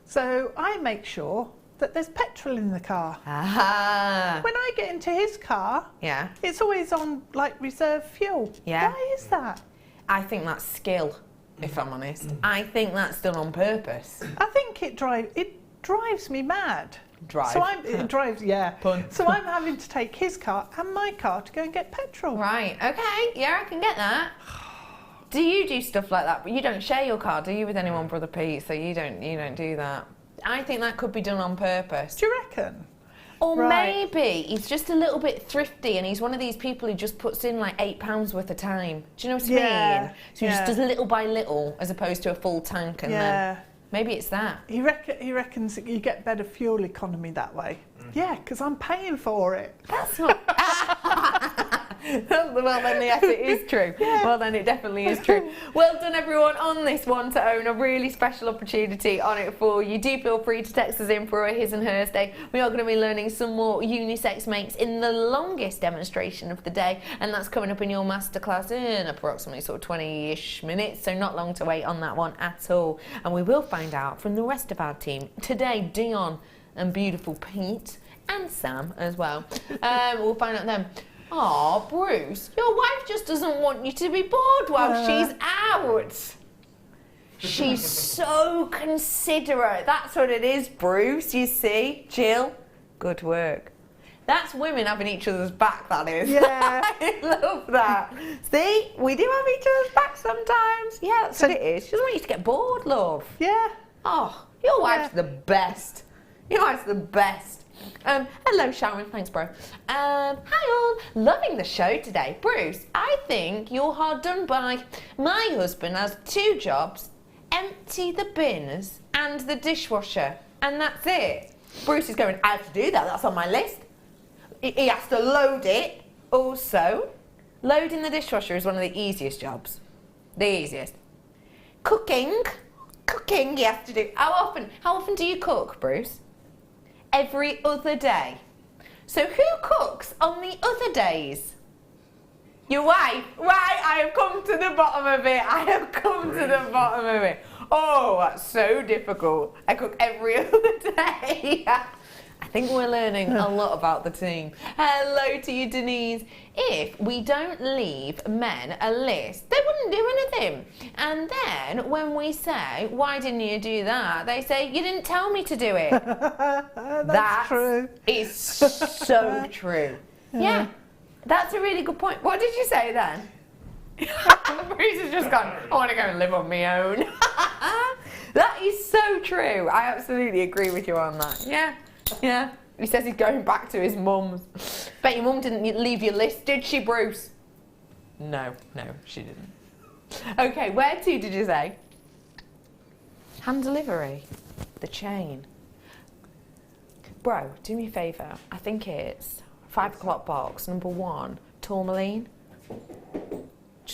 So I make sure that there's petrol in the car. Aha. When I get into his car, Yeah. it's always on like reserve fuel. Yeah. Why is that? I think that's skill, if I'm honest. I think that's done on purpose. I think it drives me mad. Drive. So it drives, yeah. Pun. So I'm having to take his car and my car to go and get petrol. Right, okay. Yeah, I can get that. Do you do stuff like that? But you don't share your car, do you, with anyone, Brother Pete? So you don't do that. I think that could be done on purpose. Do you reckon? Or Right. maybe he's just a little bit thrifty and he's one of these people who just puts in like £8 worth of time. Do you know what I mean? So he just does little by little as opposed to a full tank, and then maybe it's that. He reckons that you get better fuel economy that way. Yeah, because I'm paying for it. That's not... Well then, yes, it is true. Well then, it definitely is true. Well done, everyone, on this one to own a really special opportunity on it for you. Do feel free to text us in for a his and hers day. We are going to be learning some more unisex makes in the longest demonstration of the day, and that's coming up in your masterclass in approximately sort of 20-ish minutes, so not long to wait on that one at all. And we will find out from the rest of our team today, Dion and beautiful Pete and Sam as well. We'll find out them. Aw, Bruce, your wife just doesn't want you to be bored while she's out. She's so considerate. That's what it is, Bruce, you see. Jill, good work. That's women having each other's back, that is. Yeah. I love that. See, we do have each other's back sometimes. Yeah, that's what it is. She doesn't want you to get bored, love. Yeah. Oh, your wife's the best. Your wife's the best. Hello, Sharon. Thanks, bro. Hi, all. Loving the show today. Bruce, I think you're hard done by. My husband has 2 jobs, empty the bins and the dishwasher, and that's it. Bruce is going, I have to do that. That's on my list. He has to load it. Also, loading the dishwasher is one of the easiest jobs. The easiest. Cooking you have to do. How often do you cook, Bruce? Every other day. So who cooks on the other days? Your wife. Right, I have come to the bottom of it. Oh, that's so difficult. I cook every other day. I think we're learning a lot about the team. Hello to you, Denise. If we don't leave men a list, they wouldn't do anything. And then when we say, why didn't you do that? They say, you didn't tell me to do it. That's true. It's so true. Yeah, that's a really good point. What did you say then? Bruce has just gone, I want to go and live on my own. That is so true. I absolutely agree with you on that. Yeah. He says he's going back to his mum's. Bet your mum didn't leave your list, did she, Bruce? No, she didn't. Okay, where to did you say? Hand delivery. The chain. Bro, do me a favour. I think it's 5 o'clock box, number 1, tourmaline.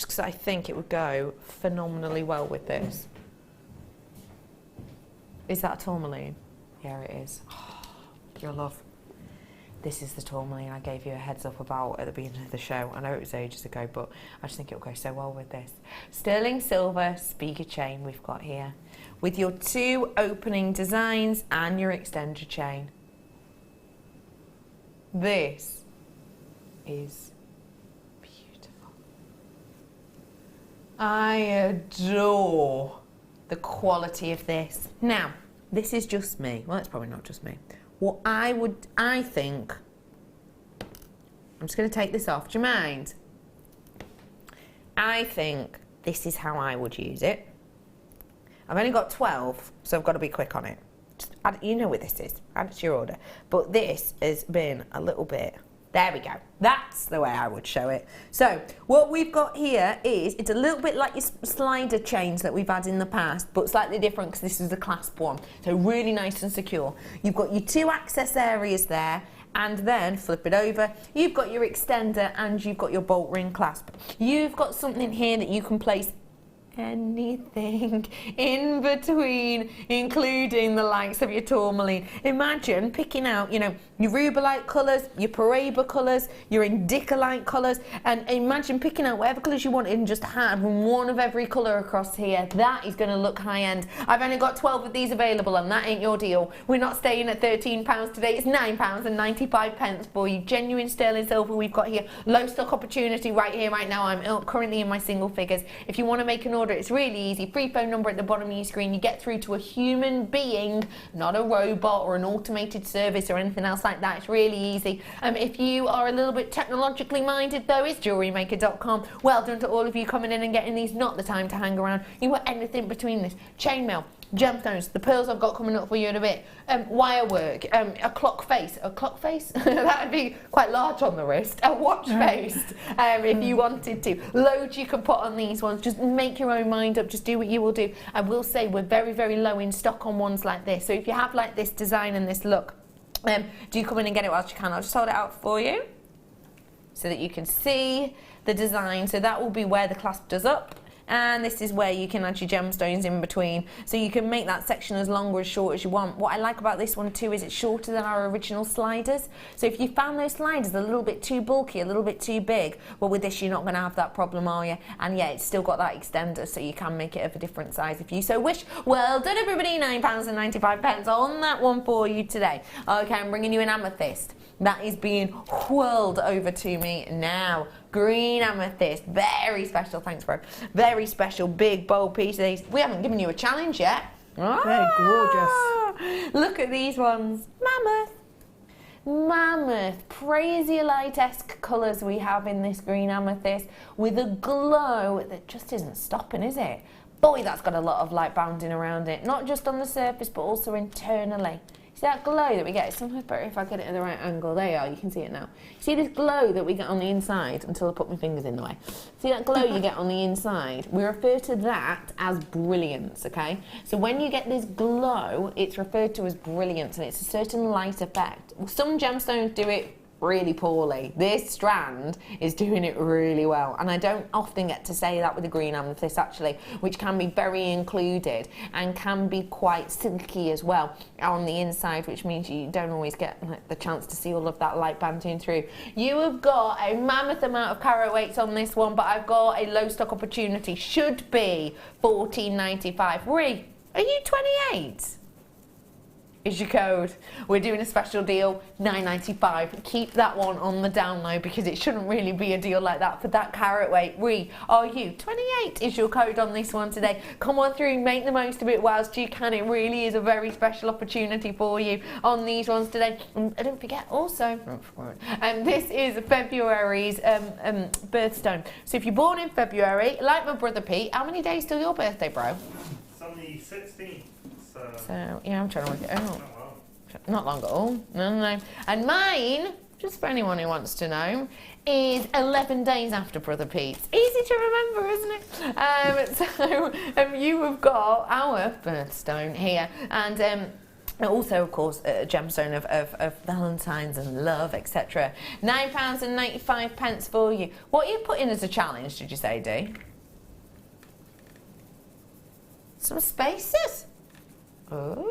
just because I think it would go phenomenally well with this. Is that a tourmaline? Yeah, it is. Oh, your love. This is the tourmaline I gave you a heads up about at the beginning of the show. I know it was ages ago, but I just think it'll go so well with this. Sterling Silver speaker chain we've got here, with your 2 opening designs and your extender chain. This is beautiful. I adore the quality of this. Now, this is just me. Well, it's probably not just me. What I think, I'm just going to take this off. Do you mind? I think this is how I would use it. I've only got 12, so I've got to be quick on it. Just add, you know what this is. Add it to your order. But this has been a little bit... There we go. That's the way I would show it. So what we've got here is, it's a little bit like your slider chains that we've had in the past, but slightly different because this is a clasp one. So really nice and secure. You've got your 2 access areas there, and then flip it over. You've got your extender and you've got your bolt ring clasp. You've got something here that you can place anything in between, including the likes of your tourmaline. Imagine picking out, you know, your rubellite colours, your Paraiba colours, your Indicolite colours, and imagine picking out whatever colours you wanted and just have one of every colour across here. That is going to look high end. I've only got 12 of these available, and that ain't your deal. We're not staying at £13 today. It's £9.95 for you. Genuine sterling silver we've got here. Low stock opportunity right here, right now. I'm currently in my single figures. If you want to make an order, it's really easy. Free phone number at the bottom of your screen. You get through to a human being, not a robot or an automated service or anything else like that. It's really easy. If you are a little bit technologically minded though, it's JewelleryMaker.com. Well done to all of you coming in and getting these. Not the time to hang around. You want anything between this. Chainmail, gemstones, the pearls I've got coming up for you in a bit, wire work, a clock face, that would be quite large on the wrist, a watch face, if you wanted to. Loads you can put on these ones. Just make your own mind up, just do what you will do. I will say we're very, very low in stock on ones like this, so if you have like this design and this look, do come in and get it whilst you can. I'll just hold it out for you so that you can see the design. So that will be where the clasp does up, and this is where you can add your gemstones in between, so you can make that section as long or as short as you want. What I like about this one too is it's shorter than our original sliders, so if you found those sliders a little bit too bulky, a little bit too big, well, with this you're not going to have that problem, are you? And yeah, it's still got that extender, so you can make it of a different size if you so wish. Well done everybody, £9.95 on that one for you today. Okay, I'm bringing you an amethyst. That is being whirled over to me now. Green amethyst, very special, thanks bro. Very special, big, bold piece of these. We haven't given you a challenge yet. They're gorgeous. Look at these ones. Mammoth, Prasiolite-esque colours we have in this green amethyst, with a glow that just isn't stopping, is it? Boy, that's got a lot of light bounding around it, not just on the surface but also internally. See that glow that we get? It's sometimes better if I get it at the right angle. There you are, you can see it now. See this glow that we get on the inside, until I put my fingers in the way. See that glow you get on the inside? We refer to that as brilliance, okay? So when you get this glow, it's referred to as brilliance, and it's a certain light effect. Some gemstones do it really poorly. This strand is doing it really well, and I don't often get to say that with the green amethyst actually, which can be very included and can be quite silky as well on the inside, which means you don't always get the chance to see all of that light banding through. You have got a mammoth amount of carat weights on this one, but I've got a low stock opportunity. Should be $14.95. Ree, are you 28? Is your code. We're doing a special deal, $9.95. Keep that one on the down low, because it shouldn't really be a deal like that for that carat weight. Are you 28 is your code on this one today. Come on through, make the most of it whilst you can. It really is a very special opportunity for you on these ones today. And don't forget also, this is February's birthstone. So if you're born in February, like my brother Pete, how many days till your birthday, bro? It's on the 16th. So, yeah, I'm trying to work it out. Not long at all. No. And mine, just for anyone who wants to know, is 11 days after Brother Pete's. Easy to remember, isn't it? So, you have got our birthstone here. And Also, of course, a gemstone of Valentine's and love, etc. £9.95 for you. What are you putting as a challenge, did you say, Dee? Some spaces. Ooh.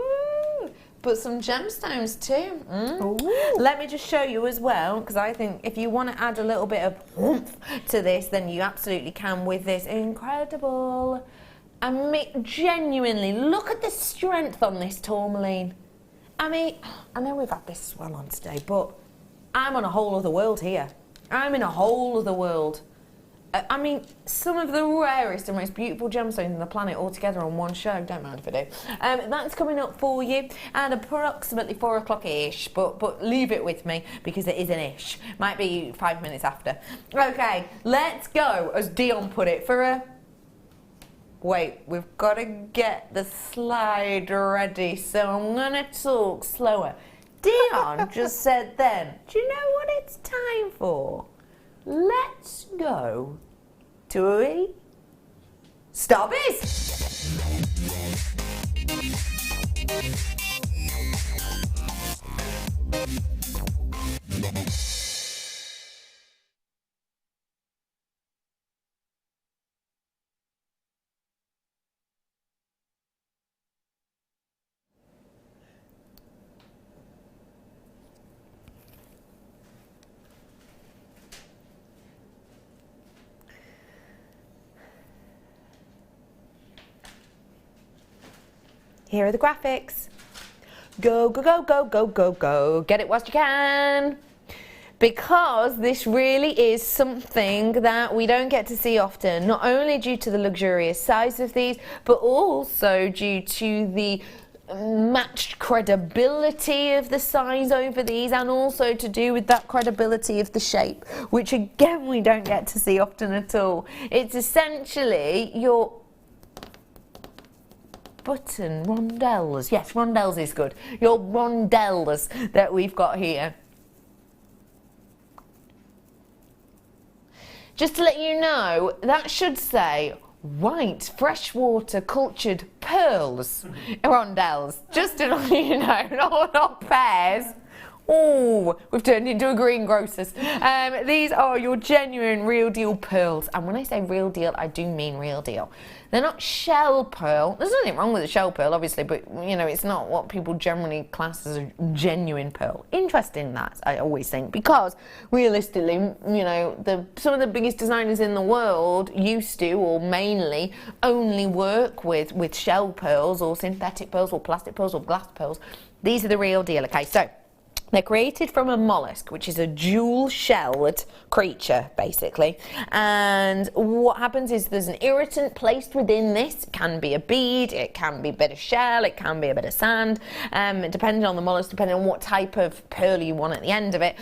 But some gemstones too. Let me just show you as well, because I think if you want to add a little bit of oomph to this, then you absolutely can with this incredible. I mean, genuinely, look at the strength on this tourmaline. I mean, I know we've had this as well on today, but I'm on a whole other world here. I'm in a whole other world. I mean, some of the rarest and most beautiful gemstones on the planet all together on one show. Don't mind if I do. That's coming up for you at approximately 4 o'clock-ish, but leave it with me because it is an ish. Might be 5 minutes after. Okay, let's go, as Dion put it, for a... Wait, we've got to get the slide ready, so I'm going to talk slower. Dion just said then, do you know what it's time for? Let's go to a Starbizz. Here are the graphics. Go, go, go, go, go, go, go. Get it whilst you can. Because this really is something that we don't get to see often, not only due to the luxurious size of these, but also due to the matched credibility of the size over these, and also to do with that credibility of the shape, which again we don't get to see often at all. It's essentially your button rondelles. Yes, rondelles is good. Your rondelles that we've got here. Just to let you know, that should say white freshwater cultured pearls rondelles. Just to let you know, not pears. Oh, we've turned into a greengrocer's. These are your genuine real deal pearls. And when I say real deal, I do mean real deal. They're not shell pearl. There's nothing wrong with a shell pearl, obviously, but, you know, it's not what people generally class as a genuine pearl. Interesting, that, I always think, because realistically, you know, some of the biggest designers in the world used to, or mainly, only work with shell pearls or synthetic pearls or plastic pearls or glass pearls. These are the real deal, okay? So, they're created from a mollusk, which is a jewel-shelled creature, basically. And what happens is there's an irritant placed within this. It can be a bead, it can be a bit of shell, it can be a bit of sand, depending on the mollusk, depending on what type of pearl you want at the end of it.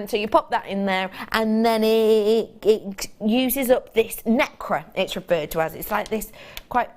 So you pop that in there, and then it uses up this nacre, it's referred to as. It's like this quite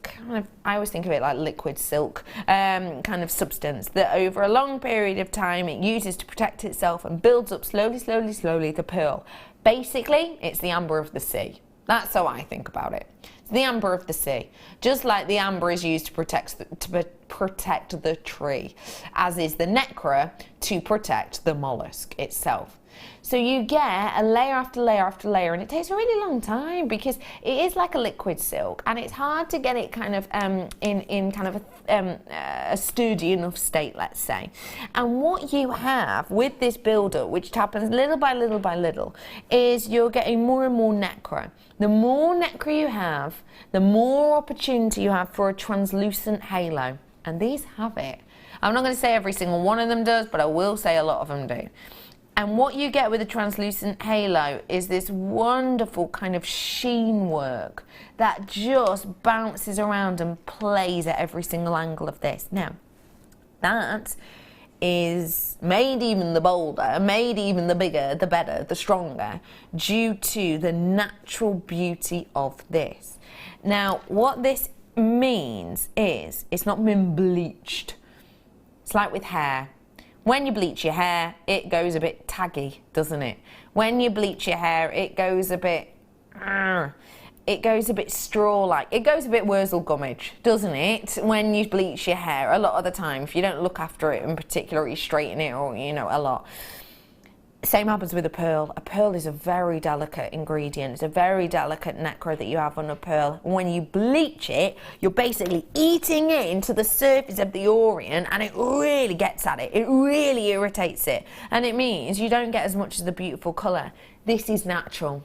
kind of, I always think of it like liquid silk kind of substance that over a long period of time it uses to protect itself and builds up slowly, slowly, slowly the pearl. Basically, it's the amber of the sea. That's how I think about it. It's the amber of the sea. Just like the amber is used to protect the tree, as is the nacre to protect the mollusk itself. So you get a layer after layer after layer, and it takes a really long time because it is like a liquid silk, and it's hard to get it kind of in kind of a sturdy enough state, let's say. And what you have with this build-up, which happens little by little by little, is you're getting more and more nacre. The more nacre you have, the more opportunity you have for a translucent halo, and these have it. I'm not going to say every single one of them does, but I will say a lot of them do. And what you get with a translucent halo is this wonderful kind of sheen work that just bounces around and plays at every single angle of this. Now, that is made even the bolder, made even the bigger, the better, the stronger, due to the natural beauty of this. Now, what this means is it's not been bleached. It's like with hair. When you bleach your hair, it goes a bit taggy, doesn't it? When you bleach your hair, it goes a bit... it goes a bit straw-like. It goes a bit Wurzel Gummidge, doesn't it? When you bleach your hair, a lot of the time, if you don't look after it in particular, you straighten it or, you know, a lot. Same happens with a pearl. A pearl is a very delicate ingredient. It's a very delicate nacre that you have on a pearl. When you bleach it, you're basically eating it into the surface of the orient, and it really gets at it. It really irritates it. And it means you don't get as much of the beautiful colour. This is natural.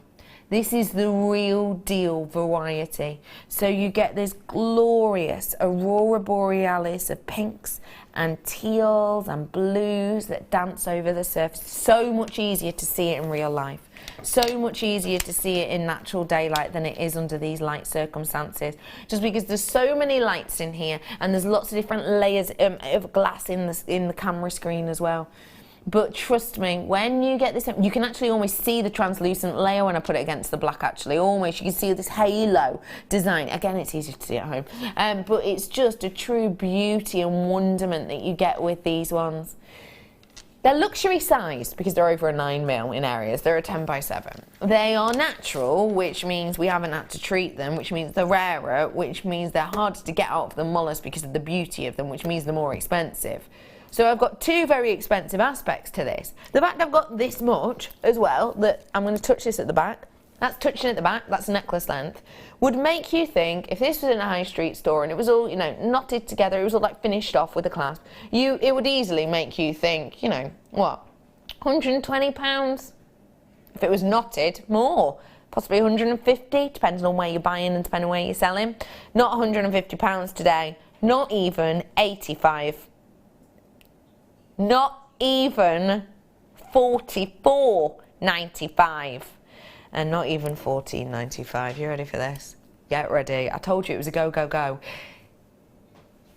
This is the real deal variety. So you get this glorious aurora borealis of pinks and teals and blues that dance over the surface. So much easier to see it in real life. So much easier to see it in natural daylight than it is under these light circumstances. Just because there's so many lights in here, and there's lots of different layers of glass in the camera screen as well. But trust me, when you get this, you can actually almost see the translucent layer when I put it against the black, actually. Almost, you can see this halo design. Again, it's easy to see at home. But it's just a true beauty and wonderment that you get with these ones. They're luxury sized because they're over a 9mm in areas. They're a 10x7. They are natural, which means we haven't had to treat them, which means they're rarer, which means they're harder to get out of the mollusk because of the beauty of them, which means they're more expensive. So I've got two very expensive aspects to this. The fact I've got this much as well, that I'm going to touch this at the back, that's touching at the back, that's necklace length, would make you think, if this was in a high street store and it was all, you know, knotted together, it was all like finished off with a clasp, it would easily make you think, you know, what, £120? If it was knotted, more. Possibly 150, depending on where you're buying and depending on where you're selling. Not £150 today, not even 85. Not even $44.95, and not even $14.95. You ready for this? Get ready. I told you it was a go, go, go.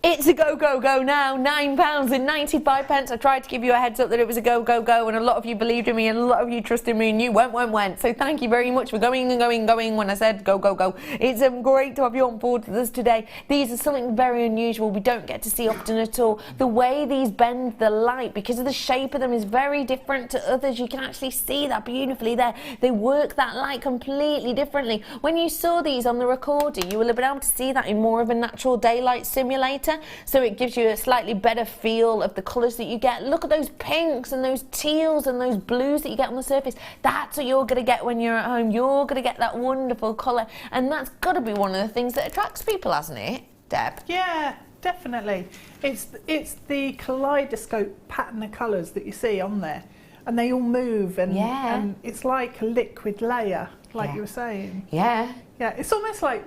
It's a go, go, go now. £9.95. I tried to give you a heads up that it was a go, go, go, and a lot of you believed in me and a lot of you trusted me and you went. So thank you very much for going and going when I said go, go, go. It's great to have you on board with us today. These are something very unusual. We don't get to see often at all. The way these bend the light, because of the shape of them, is very different to others. You can actually see that beautifully there. They work that light completely differently. When you saw these on the recorder, you will have been able to see that in more of a natural daylight simulator. So it gives you a slightly better feel of the colours that you get. Look at those pinks and those teals and those blues that you get on the surface. That's what you're going to get when you're at home. You're going to get that wonderful colour. And that's got to be one of the things that attracts people, hasn't it, Deb? Yeah, definitely. It's the kaleidoscope pattern of colours that you see on there. And they all move, and it's like a liquid layer, like you were saying. Yeah. Yeah, it's almost like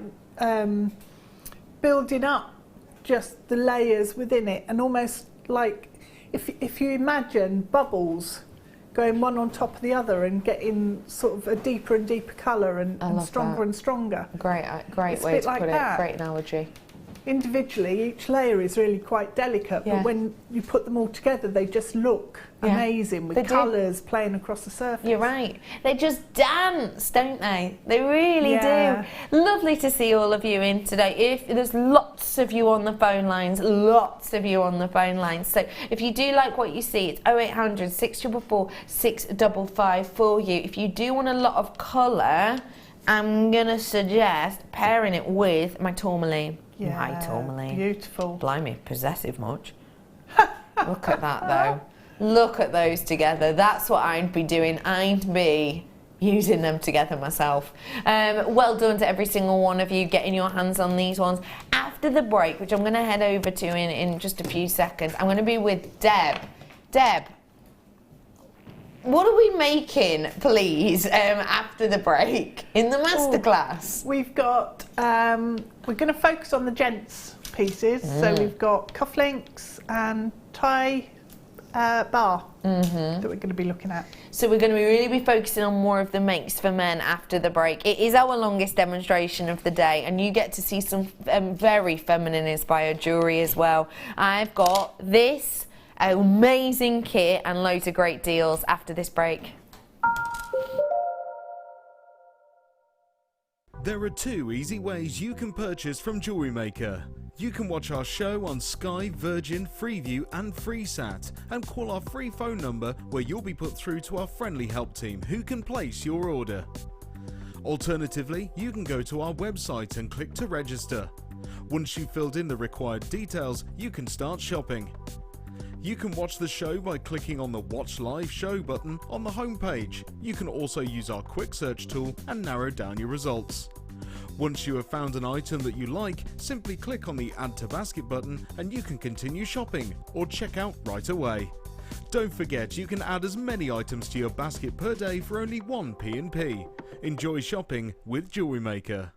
building up just the layers within it, and almost like if you imagine bubbles going one on top of the other and getting sort of a deeper and deeper colour and stronger and stronger. Great way to put it. Great analogy. Individually, each layer is really quite delicate, but when you put them all together, they just look amazing with colours playing across the surface. You're right. They just dance, don't they? They really do. Lovely to see all of you in today. There's lots of you on the phone lines, So if you do like what you see, it's 0800 644 655 for you. If you do want a lot of colour, I'm going to suggest pairing it with my tourmaline. Yeah, my tourmaline. Beautiful. Blimey, possessive much. Look at that though. Look at those together. That's what I'd be doing. I'd be using them together myself. Well done to every single one of you getting your hands on these ones. After the break, which I'm going to head over to in just a few seconds, I'm going to be with Deb. Deb, what are we making, please, after the break in the masterclass? We've got, we're going to focus on the gents pieces. So we've got cufflinks and tie bar that we're going to be looking at. So we're going to really be focusing on more of the makes for men after the break. It is our longest demonstration of the day, and you get to see some very feminine inspired jewellery as well. I've got this amazing kit and loads of great deals after this break. There are two easy ways you can purchase from Jewellery Maker. You can watch our show on Sky, Virgin, Freeview and FreeSat, and call our free phone number where you'll be put through to our friendly help team who can place your order. Alternatively, you can go to our website and click to register. Once you've filled in the required details, you can start shopping. You can watch the show by clicking on the Watch Live Show button on the homepage. You can also use our quick search tool and narrow down your results. Once you have found an item that you like, simply click on the Add to Basket button and you can continue shopping or check out right away. Don't forget, you can add as many items to your basket per day for only 1 P&P. Enjoy shopping with Jewellery Maker.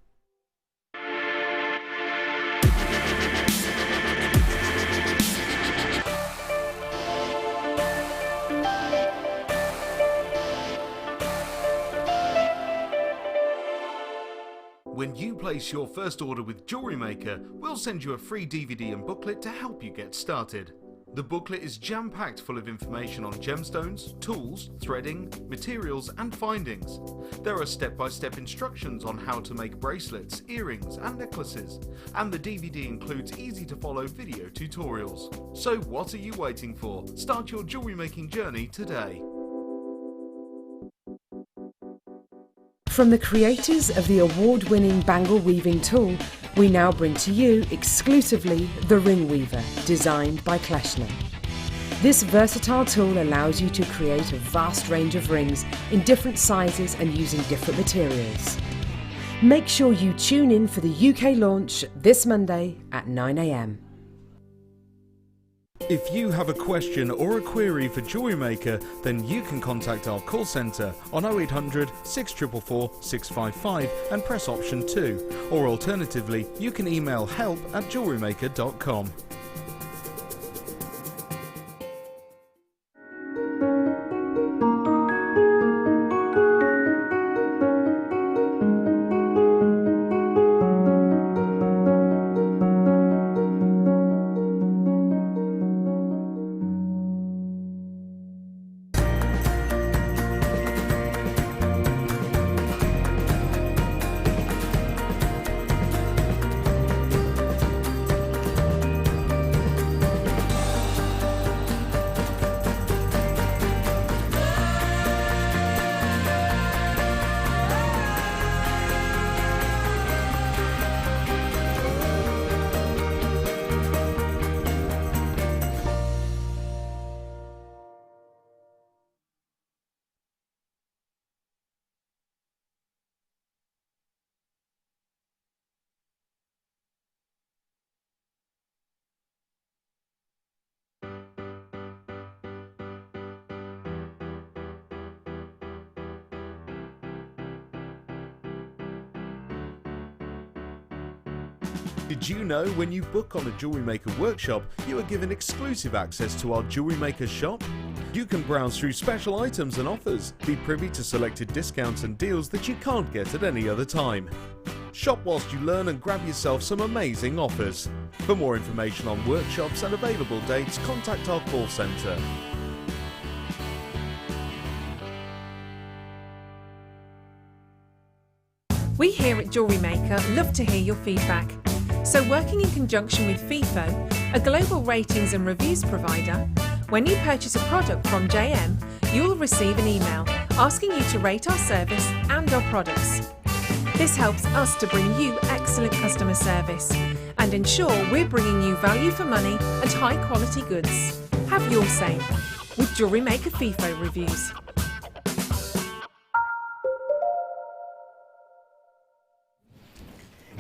When you place your first order with Jewellery Maker, we'll send you a free DVD and booklet to help you get started. The booklet is jam-packed full of information on gemstones, tools, threading, materials and findings. There are step-by-step instructions on how to make bracelets, earrings and necklaces, and the DVD includes easy-to-follow video tutorials. So what are you waiting for? Start your jewellery making journey today. From the creators of the award-winning bangle weaving tool, we now bring to you exclusively the Ring Weaver, designed by Kleshner. This versatile tool allows you to create a vast range of rings in different sizes and using different materials. Make sure you tune in for the UK launch this Monday at 9 AM. If you have a question or a query for Jewellery Maker, then you can contact our call centre on 0800 644 655 and press option 2, or alternatively, you can email help@jewellerymaker.com. Did you know when you book on a Jewellery Maker workshop, you are given exclusive access to our Jewellery Maker shop? You can browse through special items and offers, be privy to selected discounts and deals that you can't get at any other time. Shop whilst you learn and grab yourself some amazing offers. For more information on workshops and available dates, contact our call centre. We here at Jewellery Maker love to hear your feedback. So working in conjunction with FIFO, a global ratings and reviews provider, when you purchase a product from JM, you'll receive an email asking you to rate our service and our products. This helps us to bring you excellent customer service and ensure we're bringing you value for money and high quality goods. Have your say with Jewellery Maker FIFO reviews.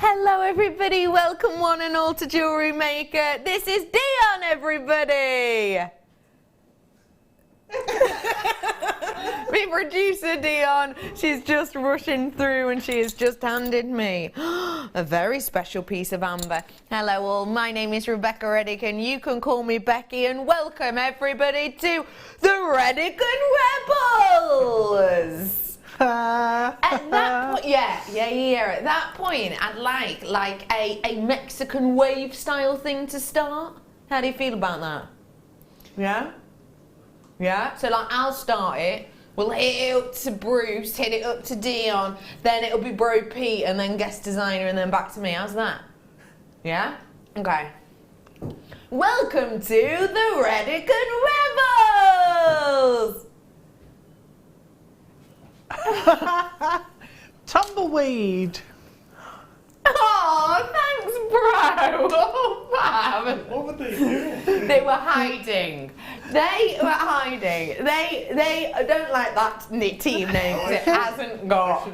Hello everybody, welcome one and all to Jewellery Maker. This is Dion, everybody! My producer Dion, she's just rushing through and she has just handed me a very special piece of amber. Hello all, my name is Rebecca Redican, you can call me Becky, and welcome everybody to the Redican Rebels! At that point, yeah. At that point, I'd like a Mexican wave style thing to start. How do you feel about that? Yeah? Yeah? So like, I'll start it. We'll hit it up to Bruce, hit it up to Dion, then it'll be Bro Pete, and then guest designer, and then back to me. How's that? Yeah? Okay. Welcome to the Redican Rebels! Tumbleweed. Oh, thanks, bro. Oh, Fab. What were they doing? They were hiding. They were hiding. They don't like that team name because it hasn't got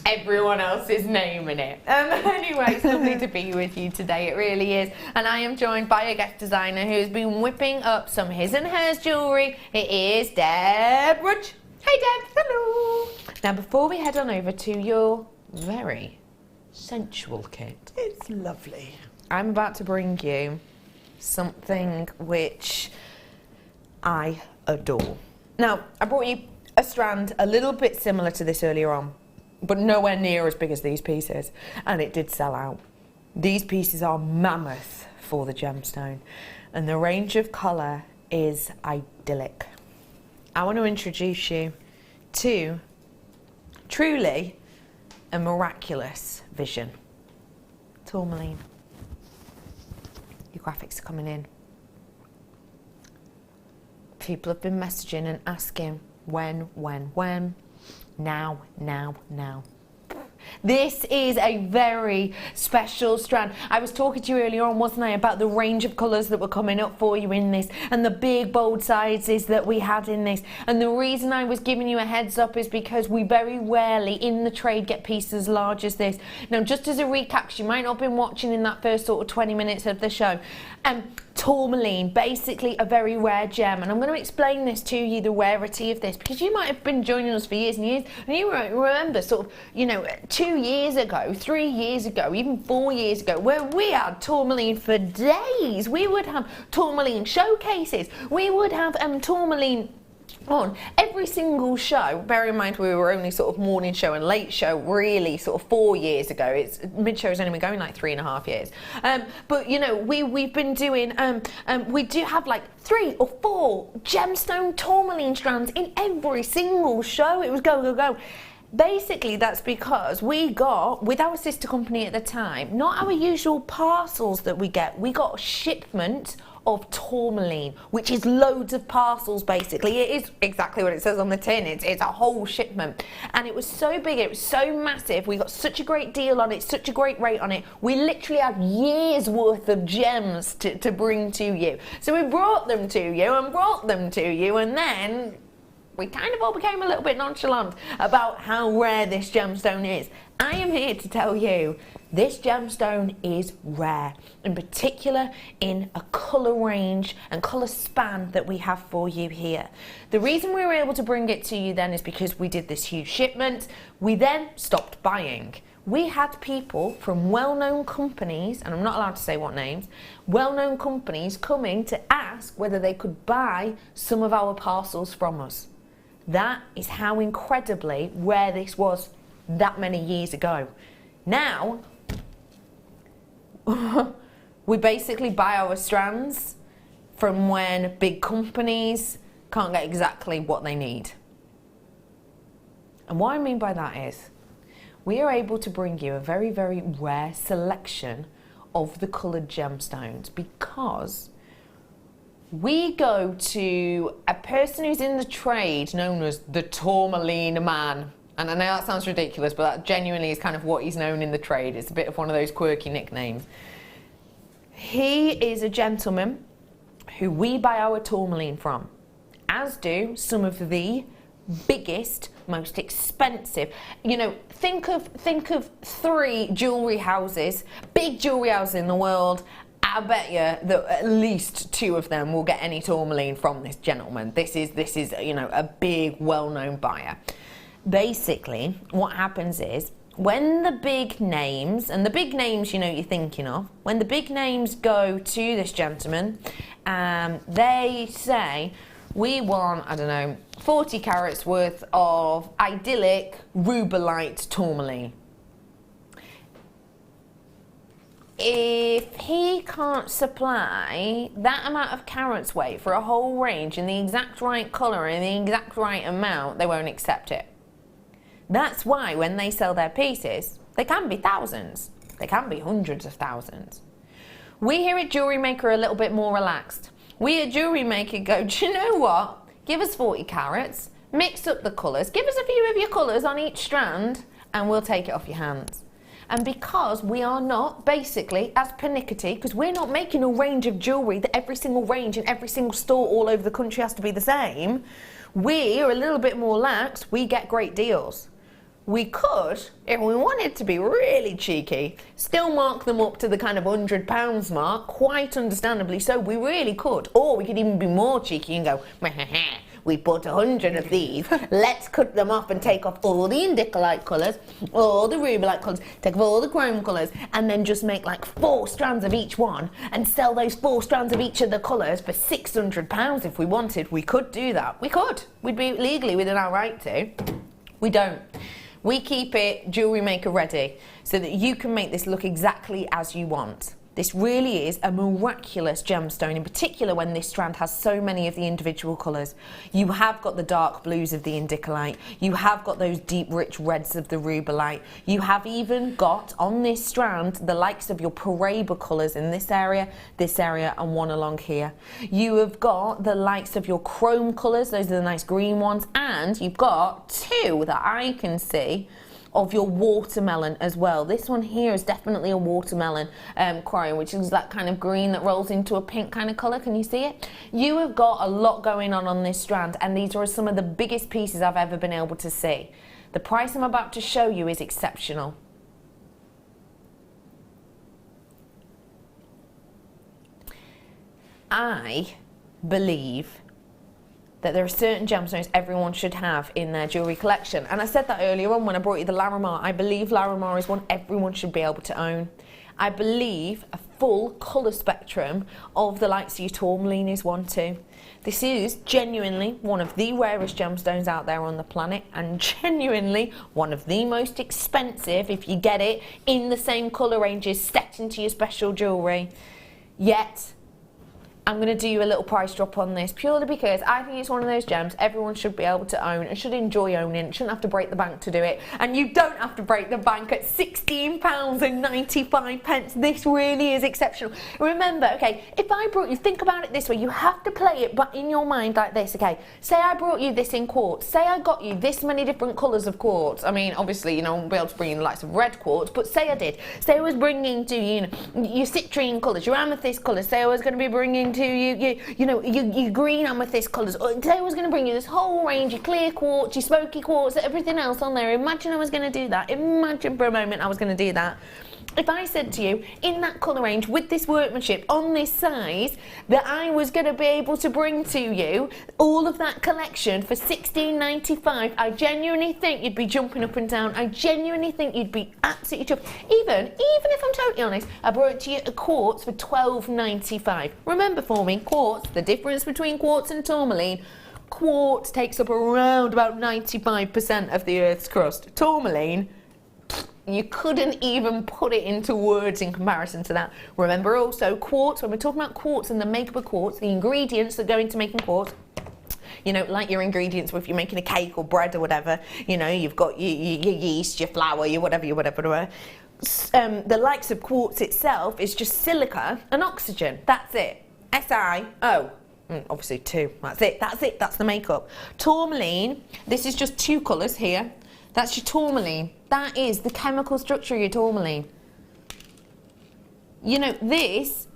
everyone else's name in it. Anyway, it's lovely to be with you today. It really is. And I am joined by a guest designer who has been whipping up some his and hers jewellery. It is Deb Rudge. Hey, Deb. Hello. Now, before we head on over to your very sensual kit, It's lovely. I'm about to bring you something which I adore. Now, I brought you a strand a little bit similar to this earlier on, but nowhere near as big as these pieces, and it did sell out. These pieces are mammoth for the gemstone, and the range of colour is idyllic. I want to introduce you to truly a miraculous vision. Tourmaline. Your graphics are coming in. People have been messaging and asking when. Now. This is a very special strand. I was talking to you earlier on, wasn't I, about the range of colours that were coming up for you in this and the big bold sizes that we had in this. And the reason I was giving you a heads up is because we very rarely in the trade get pieces as large as this. Now, just as a recap, 'cause you might not have been watching in that first sort of 20 minutes of the show. Tourmaline, basically a very rare gem, and I'm going to explain this to you, the rarity of this, because you might have been joining us for years and years, and you remember sort of, 2 years ago, 3 years ago, even 4 years ago, where we had tourmaline for days. We would have tourmaline showcases. We would have tourmaline on every single show. Bear in mind we were only sort of morning show and late show really sort of 4 years ago. It's mid-show's only been going like 3.5 years. But we've been doing we do have like 3 or 4 gemstone tourmaline strands in every single show. It was go. Basically, that's because we got, with our sister company at the time, not our usual parcels that we get. We got a shipment of tourmaline, which is loads of parcels basically. It is exactly what it says on the tin. It's a whole shipment. And it was so big, it was so massive. We got such a great deal on it, such a great rate on it. We literally had years worth of gems to bring to you. So we brought them to you, and then we kind of all became a little bit nonchalant about how rare this gemstone is. I am here to tell you this gemstone is rare, in particular in a colour range and colour span that we have for you here. The reason we were able to bring it to you then is because we did this huge shipment. We then stopped buying. We had people from well-known companies, and I'm not allowed to say what names, well-known companies coming to ask whether they could buy some of our parcels from us. That is how incredibly rare this was that many years ago. Now, we basically buy our strands from when big companies can't get exactly what they need. And what I mean by that is, we are able to bring you a very, very rare selection of the coloured gemstones because we go to a person who's in the trade known as the Tourmaline Man. And I know that sounds ridiculous, but that genuinely is kind of what he's known in the trade. It's a bit of one of those quirky nicknames. He is a gentleman who we buy our tourmaline from, as do some of the biggest, most expensive. Think of 3 jewellery houses, big jewellery houses in the world. I bet you that at least 2 of them will get any tourmaline from this gentleman. This is a big, well-known buyer. Basically, what happens is when the big names, and the big names you're thinking of, when the big names go to this gentleman, they say, we want, 40 carats worth of idyllic rubellite tourmaline. If he can't supply that amount of carats weight for a whole range in the exact right colour and the exact right amount, they won't accept it. That's why when they sell their pieces, they can be thousands, they can be hundreds of thousands. We here at Jewellery Maker are a little bit more relaxed. We at Jewellery Maker go, do you know what? Give us 40 carats, mix up the colours, give us a few of your colours on each strand, and we'll take it off your hands. And because we are not basically as pernickety, because we're not making a range of jewellery that every single range in every single store all over the country has to be the same, we're a little bit more lax, we get great deals. We could, if we wanted to be really cheeky, still mark them up to the kind of £100 mark, quite understandably so, we really could. Or we could even be more cheeky and go, we bought 100 of these, let's cut them off and take off all the indicolite colours, all the rubelite colours, take off all the chrome colours, and then just make like 4 strands of each one and sell those 4 strands of each of the colours for £600 if we wanted. We could do that. We could. We'd be legally within our right to. We don't. We keep it Jewellery Maker ready so that you can make this look exactly as you want. This really is a miraculous gemstone, in particular when this strand has so many of the individual colours. You have got the dark blues of the indicolite, you have got those deep rich reds of the rubelite, you have even got on this strand the likes of your Paraiba colours in this area, and one along here. You have got the likes of your chrome colours, those are the nice green ones, and you've got 2 that I can see of your watermelon as well. This one here is definitely a watermelon chrome, which is that kind of green that rolls into a pink kind of colour. Can you see it? You have got a lot going on this strand, and these are some of the biggest pieces I've ever been able to see. The price I'm about to show you is exceptional. I believe that there are certain gemstones everyone should have in their jewellery collection. And I said that earlier on when I brought you the Larimar. I believe Larimar is one everyone should be able to own. I believe a full colour spectrum of the likes of your tourmaline is one too. This is genuinely one of the rarest gemstones out there on the planet, and genuinely one of the most expensive if you get it in the same colour ranges stepped into your special jewellery. Yet, I'm going to do you a little price drop on this purely because I think it's one of those gems everyone should be able to own and should enjoy owning. Shouldn't have to break the bank to do it. And you don't have to break the bank at £16.95. This really is exceptional. Remember, okay, if I brought you, think about it this way, you have to play it but in your mind like this, okay? Say I brought you this in quartz. Say I got you this many different colours of quartz. I mean, obviously, you know, I won't be able to bring you the likes of red quartz, but say I did. Say I was bringing to you, your citrine colours, your amethyst colours. Say I was going to be bringing to you, your green amethyst colours. Today I was going to bring you this whole range, your clear quartz, your smoky quartz, everything else on there. Imagine I was going to do that. Imagine for a moment I was going to do that. If I said to you, in that colour range, with this workmanship, on this size, that I was going to be able to bring to you all of that collection for £16.95, I genuinely think you'd be jumping up and down. I genuinely think you'd be absolutely chuffed. Even if I'm totally honest, I brought it to you a quartz for £12.95. Remember for me, quartz, the difference between quartz and tourmaline, quartz takes up around about 95% of the Earth's crust. Tourmaline, you couldn't even put it into words in comparison to that. Remember also, quartz, when we're talking about quartz and the makeup of quartz, the ingredients that go into making quartz, you know, like your ingredients if you're making a cake or bread or whatever, you know, you've got your yeast, your flour, your whatever. The likes of quartz itself is just silica and oxygen. That's it. SiO. Obviously 2. That's it. That's the makeup. Tourmaline, this is just 2 colours here. That's your tourmaline. That is the chemical structure of your tourmaline. You know, this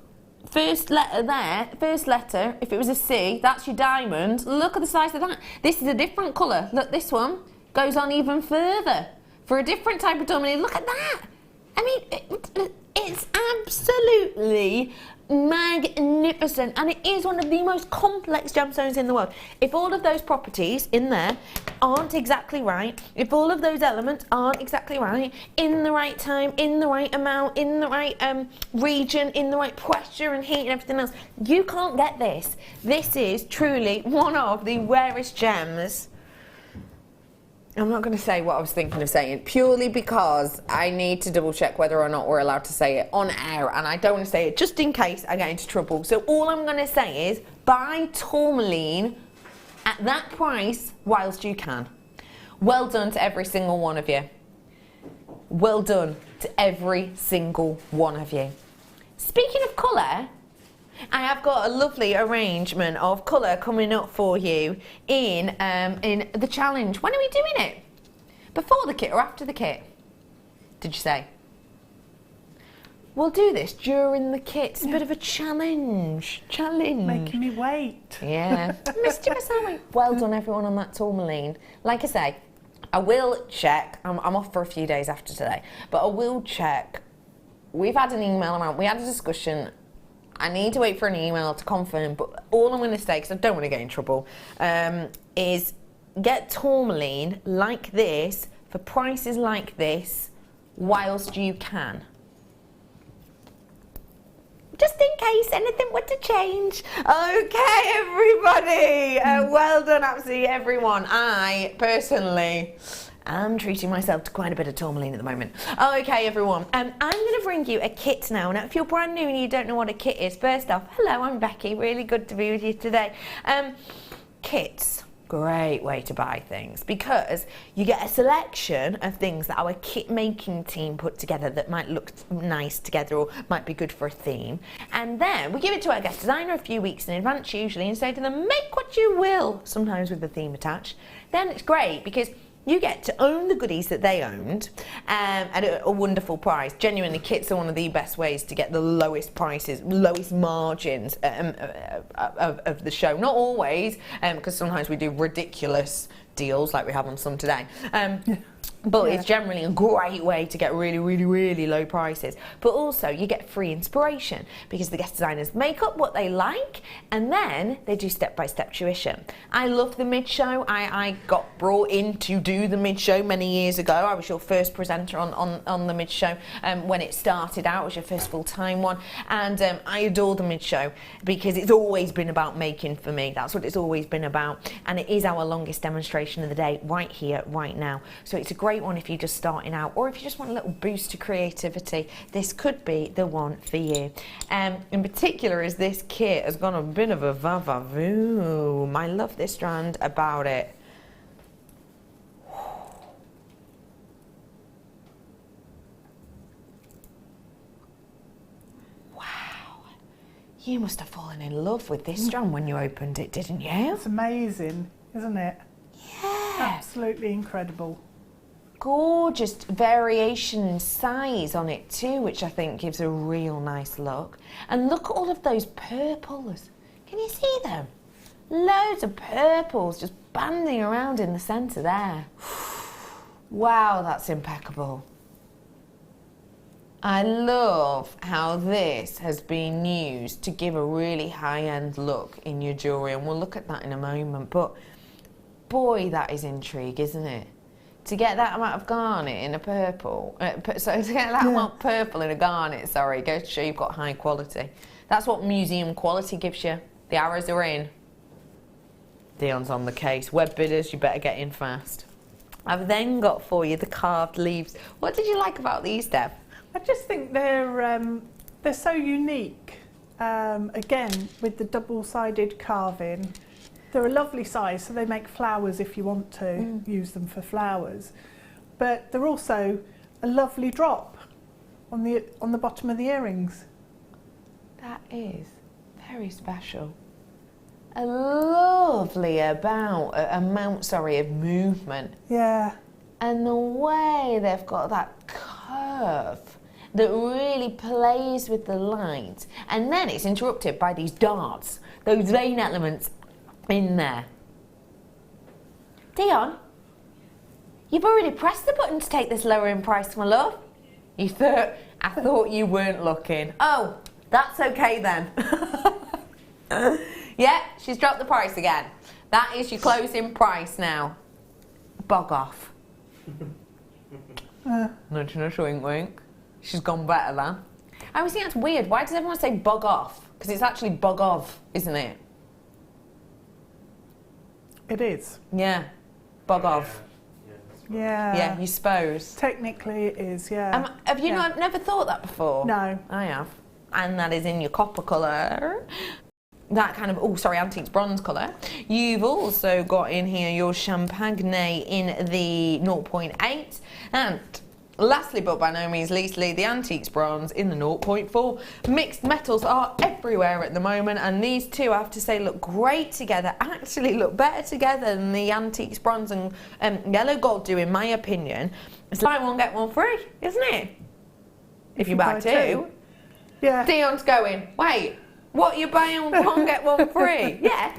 first letter there, first letter, if it was a C, that's your diamond. Look at the size of that. This is a different colour. Look, this one goes on even further for a different type of tourmaline. Look at that. I mean, it's absolutely magnificent, and it is one of the most complex gemstones in the world. If all of those properties in there aren't exactly right, if all of those elements aren't exactly right, in the right time, in the right amount, in the right region, in the right pressure and heat and everything else, you can't get this. This is truly one of the rarest gems. I'm not going to say what I was thinking of saying, purely because I need to double check whether or not we're allowed to say it on air, and I don't want to say it just in case I get into trouble. So all I'm going to say is buy tourmaline at that price whilst you can. Well done to every single one of you. Well done to every single one of you. Speaking of colour, I have got a lovely arrangement of colour coming up for you in the challenge. When are we doing it? Before the kit or after the kit? Did you say? We'll do this during the kit. It's a bit of a challenge. Making me wait. Yeah. Mischievous, aren't we? Well done, everyone, on that tourmaline. Like I say, I will check. I'm off for a few days after today, but I will check. We've had an email around. We had a discussion. I need to wait for an email to confirm, but all I'm going to say, because I don't want to get in trouble, is get tourmaline like this for prices like this whilst you can. Just in case anything were to change. Okay, everybody. Well done, absolutely everyone. I, personally, am treating myself to quite a bit of tourmaline at the moment. Okay, everyone. I'm going to bring you a kit now. Now, if you're brand new and you don't know what a kit is, first off, hello, I'm Becky. Really good to be with you today. Kits. Great way to buy things because you get a selection of things that our kit making team put together that might look nice together or might be good for a theme, and then we give it to our guest designer a few weeks in advance usually and say to them, make what you will, sometimes with the theme attached. Then it's great because you get to own the goodies that they owned at a wonderful price. Genuinely, kits are one of the best ways to get the lowest prices, lowest margins of the show. Not always, because sometimes we do ridiculous deals like we have on some today. But it's generally a great way to get really, really, really low prices. But also you get free inspiration because the guest designers make up what they like and then they do step-by-step tuition. I love the mid-show. I got brought in to do the mid-show many years ago. I was your first presenter on the mid-show when it started out. It was your first full-time one. And I adore the mid-show because it's always been about making for me. That's what it's always been about. And it is our longest demonstration of the day right here, right now. So it's a great one if you're just starting out or if you just want a little boost to creativity. This could be the one for you. In particular, as this kit has gone a bit of a va-va-voom. I love this strand about it. Wow. You must have fallen in love with this strand when you opened it, didn't you? It's amazing, isn't it? Yeah. Absolutely incredible. Gorgeous variation in size on it too, which I think gives a real nice look. And look at all of those purples. Can you see them? Loads of purples just banding around in the centre there. Wow, that's impeccable. I love how this has been used to give a really high-end look in your jewellery, and we'll look at that in a moment. But boy, that is intrigue, isn't it? To get that amount of garnet in a purple, so to get that amount of purple in a garnet, sorry, goes to show you've got high quality. That's what museum quality gives you. The arrows are in. Dion's on the case. Web bidders, you better get in fast. I've then got for you the carved leaves. What did you like about these, Deb? I just think they're so unique. Again, with the double-sided carving. They're a lovely size, so they make flowers if you want to use them for flowers. But they're also a lovely drop on the bottom of the earrings. That is very special. A lovely amount of movement. Yeah. And the way they've got that curve that really plays with the light. And then it's interrupted by these darts, those vein elements in there. Dion, you've already pressed the button to take this lower in price, my love. I thought you weren't looking. Oh, that's okay then. Yeah, she's dropped the price again. That is your closing price now. Bog off. Nudge, nudge, wink, wink. She's gone better then. I always think that's weird. Why does everyone say bog off? Because it's actually bog off, isn't it? It is. Yeah, bog off. Yeah. Yeah, you suppose. Technically it is, yeah. Have you not never thought that before? No. I have. And that is in your copper colour. That kind of, antiques bronze colour. You've also got in here your champagne in the 0.8. And Lastly, but by no means leastly, the antiques bronze in the 0.4. Mixed metals are everywhere at the moment, and these two, I have to say, look great together. Actually look better together than the antiques bronze and yellow gold do, in my opinion. It's buy one, get one free, isn't it? If you buy two. Yeah. Dion's going, wait, what, you buying one, get one free? Yeah,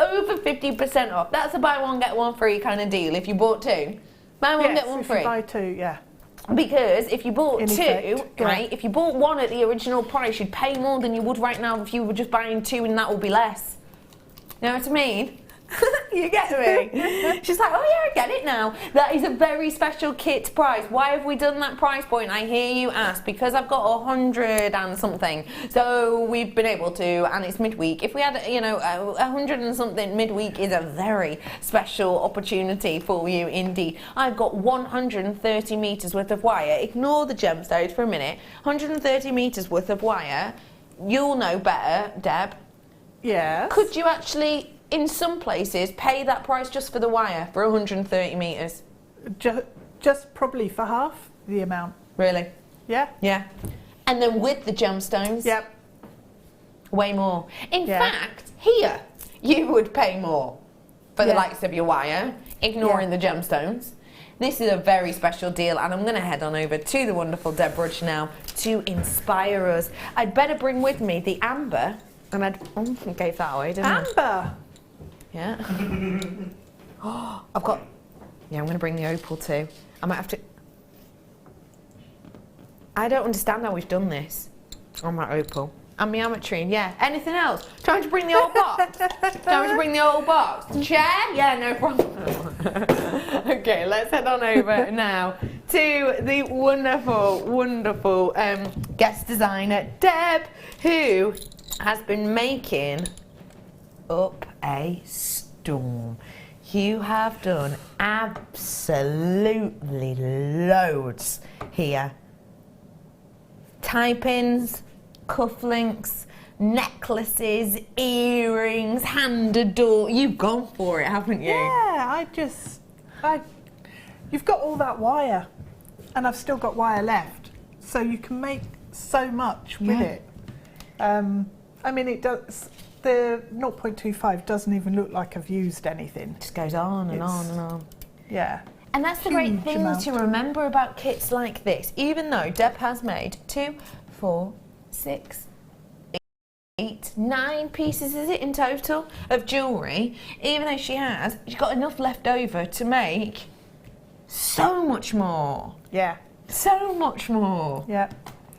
over 50% off. That's a buy one, get one free kind of deal if you bought two. Buy one, get one if free. You buy two, yeah. Because if you bought In two, effect, right, if you bought one at the original price, you'd pay more than you would right now if you were just buying two, and that will be less. You know what I mean? You get me? She's like, oh yeah, I get it now. That is a very special kit price. Why have we done that price point? I hear you ask. Because I've got 100 and something. So we've been able to, and it's midweek. If we had, you know, 100 and something midweek is a very special opportunity for you indeed. I've got 130 metres worth of wire. Ignore the gemstones for a minute. 130 metres worth of wire. You'll know better, Deb. Yeah. Could you actually, in some places, pay that price just for the wire for 130 metres? Just probably for half the amount. Really? Yeah. Yeah. And then with the gemstones? Yep. Way more. In fact, here, you would pay more for the likes of your wire, ignoring the gemstones. This is a very special deal, and I'm going to head on over to the wonderful Deb Rudge now to inspire us. I'd better bring with me the amber, and I gave that away, didn't I? Amber. Yeah. Oh, I've got. Yeah, I'm going to bring the opal too. I might have to. I don't understand how we've done this on my opal. And my ametrine, yeah. Anything else? Trying to bring the old box? Trying to bring the old box? Chair? Yeah, no problem. Okay, let's head on over now to the wonderful, wonderful guest designer, Deb, who has been making up a storm. You have done absolutely loads here. Tie-ins, cufflinks, necklaces, earrings, hand adorn. You've gone for it, haven't you? Yeah, you've got all that wire, and I've still got wire left, so you can make so much with it. I mean, it does. The 0.25 doesn't even look like I've used anything. It just goes on and on and on. Yeah. And that's the great thing to remember about kits like this. Even though Deb has made 2, 4, 6, 8, 9 pieces, is it, in total, of jewellery, even though she's got enough left over to make so much more. Yeah. So much more. Yeah.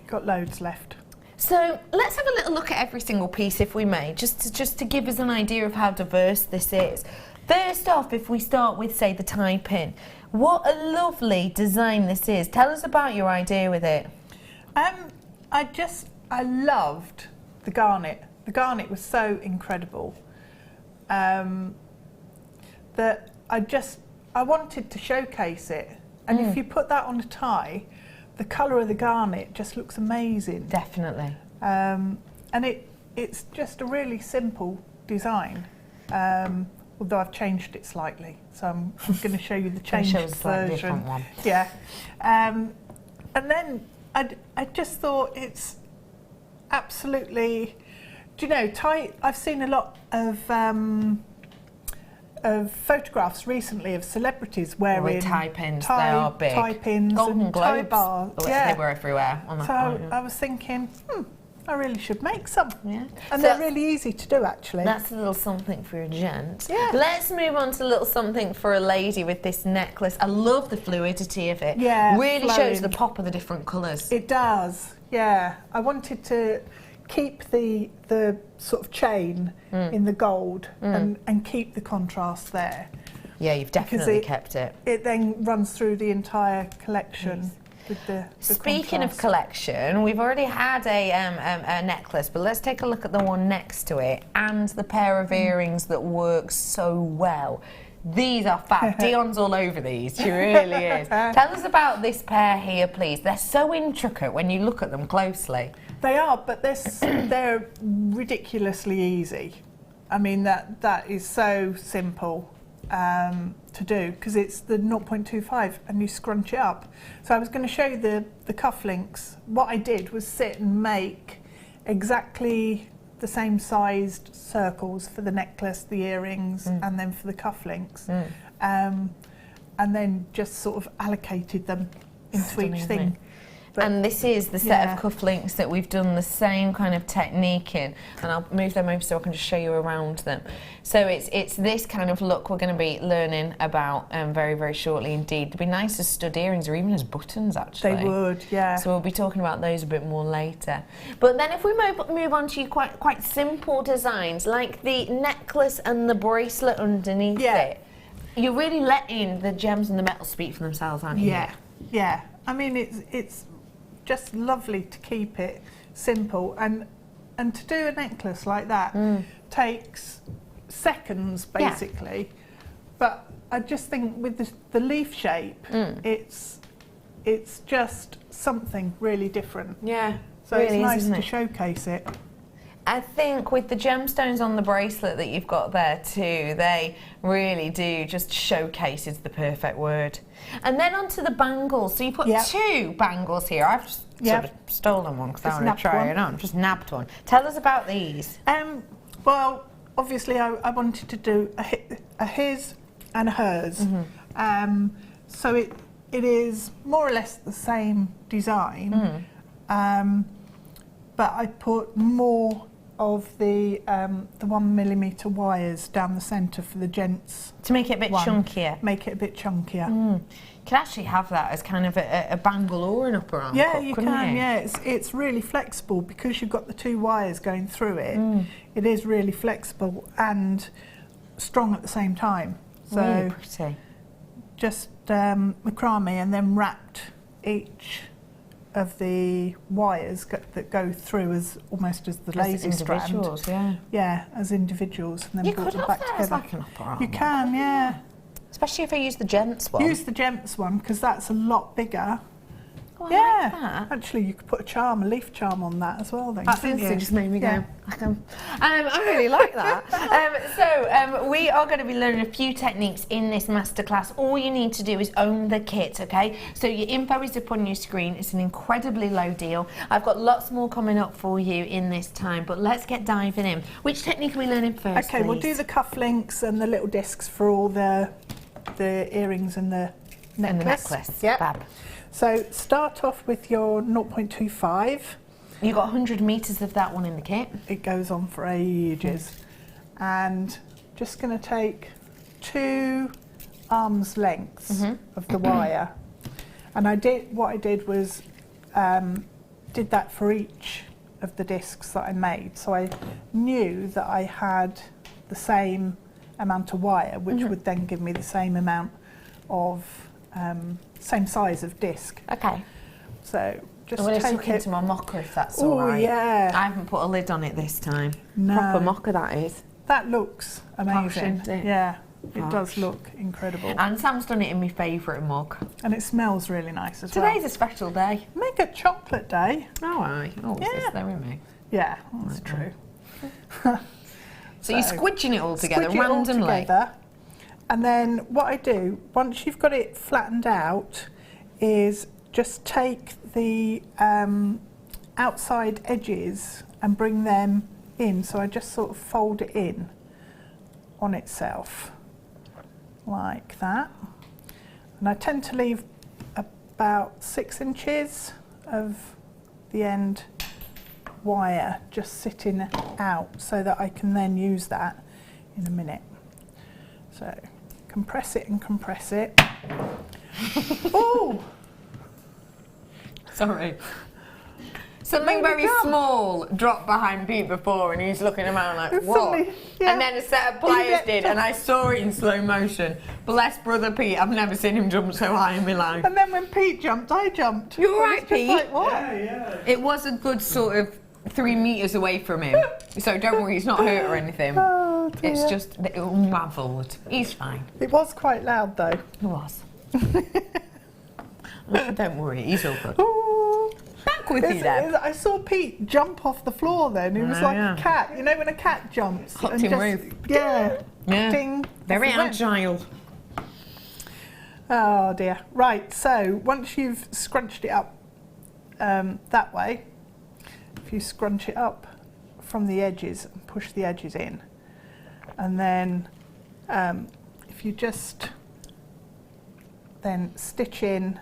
Got loads left. So let's have a little look at every single piece, if we may, just to give us an idea of how diverse this is. First off, if we start with, say, the tie-pin, what a lovely design this is. Tell us about your idea with it. I loved the garnet. The garnet was so incredible that I wanted to showcase it. And if you put that on a tie, the colour of the garnet just looks amazing. Definitely. And it's just a really simple design, although I've changed it slightly. So I'm going to show you the changed version. Different one. Yeah. And then I just thought it's absolutely, do you know, I've seen a lot of photographs recently of celebrities wearing tie-pins. They are big. Tie-pins and tie bars. They were everywhere on that point. I was thinking, I really should make some. Yeah. And they're really easy to do, actually. That's a little something for a gent. Yeah. Let's move on to a little something for a lady with this necklace. I love the fluidity of it. Yeah. Really flowing. shows the pop of the different colours. It does, yeah. I wanted to keep the sort of chain in the gold and keep the contrast there. Yeah, you've definitely kept it. It then runs through the entire collection. With the Speaking contrast. of collection, we've already had a necklace, but let's take a look at the one next to it and the pair of earrings that work so well. These are fab. Dion's all over these. She really is. Tell us about this pair here, please. They're so intricate when you look at them closely. They are, but they're ridiculously easy. I mean, that is so simple. to do because it's the 0.25 and you scrunch it up. So I was going to show you the cufflinks. What I did was sit and make exactly the same sized circles for the necklace, the earrings, and then for the cufflinks. And then just sort of allocated them into each thing. But and this is the set of cufflinks that we've done the same kind of technique in, and I'll move them over so I can just show you around them. So it's this kind of look we're going to be learning about very, very shortly indeed. They'd be nice as stud earrings or even as buttons, actually. They would, yeah. So we'll be talking about those a bit more later. But then if we move on to quite simple designs, like the necklace and the bracelet underneath it, you're really letting the gems and the metal speak for themselves, aren't you? Yeah. I mean, it's just lovely to keep it simple, and to do a necklace like that takes seconds basically. But I just think with the leaf shape, it's just something really different. Yeah, so really it's nice isn't to it? showcase it. I think with the gemstones on the bracelet that you've got there too, they really do just showcase is the perfect word. And then onto the bangles. So you put two bangles here. I've just sort of stolen one because I want to try it on. Just nabbed one. Tell us about these. Well, obviously I wanted to do a his and a hers. So it is more or less the same design, but I put more of the 1mm wires down the centre for the gents. To make it a bit chunkier. Make it a bit chunkier. You could actually have that as kind of a bangle or an upper arm cup, you couldn't can. you? Yeah, it's really flexible because you've got the two wires going through it. It is really flexible and strong at the same time. So really pretty. Just macrame and then wrapped each of the wires that go through as almost as the lazy strand. Individuals, Yeah, as individuals, and then You brought could them have back that together. as like an upper arm. You can, yeah. Especially if I use the gents one. Use the gents one because that's a lot bigger. Oh, I Yeah, like that. actually, you could put a leaf charm on that as well. Then That couldn't you? just made me Yeah. go. I really like that. So we are going to be learning a few techniques in this masterclass. All you need to do is own the kit, okay? So your info is up on your screen. It's an incredibly low deal. I've got lots more coming up for you in this time, but let's get diving in. Which technique are we learning first, Okay, we'll please? do the cufflinks and the little discs for all the earrings and the necklace. And the necklace. Yep. Fab. So start off with your 0.25. You've got 100 metres of that one in the kit. It goes on for ages. And just going to take 2 arms lengths of the wire. And what I did was did that for each of the discs that I made. So I knew that I had the same amount of wire, which would then give me the same amount of same size of disc. Okay. So just I'm going to take tuck it into my mocker if that's Oh, all right. yeah. I haven't put a lid on it this time. No. Proper mocker that is. That looks amazing. isn't it? Yeah, it Posh. does look incredible. And Sam's done it in my favourite mug. And it smells really nice as Today's well. a special day. Mega chocolate day. Oh, aye. Oh, Yeah. is there with me? Yeah, that's true. So you're squidging it all together Squidge it all randomly. together. And then what I do, once you've got it flattened out, is just take the outside edges and bring them in. So I just sort of fold it in on itself, like that. And I tend to leave about 6 inches of the end wire just sitting out so that I can then use that in a minute. So compress it and compress it. Oh! Sorry. Something very small dropped behind Pete before and he's looking around like, what? Suddenly, yeah. And then a set of pliers did and I saw it in slow motion. Bless brother Pete, I've never seen him jump so high in my life. And then when Pete jumped, I jumped. You're I was right, just Pete. like, what? Yeah. It was a good sort of 3 metres away from him. So don't worry, he's not hurt or anything. Oh, dear. It's just that it unravelled. He's fine. It was quite loud though. It was. Don't worry, he's all good. Ooh. Back with you then. I saw Pete jump off the floor then. He was Oh, like yeah. a cat. You know when a cat jumps? Hopped and in just, roof. Yeah. Yeah. Ding. Very Off we went. agile. Oh dear. Right, so once you've scrunched it up that way, if you scrunch it up from the edges and push the edges in, and then if you just then stitch in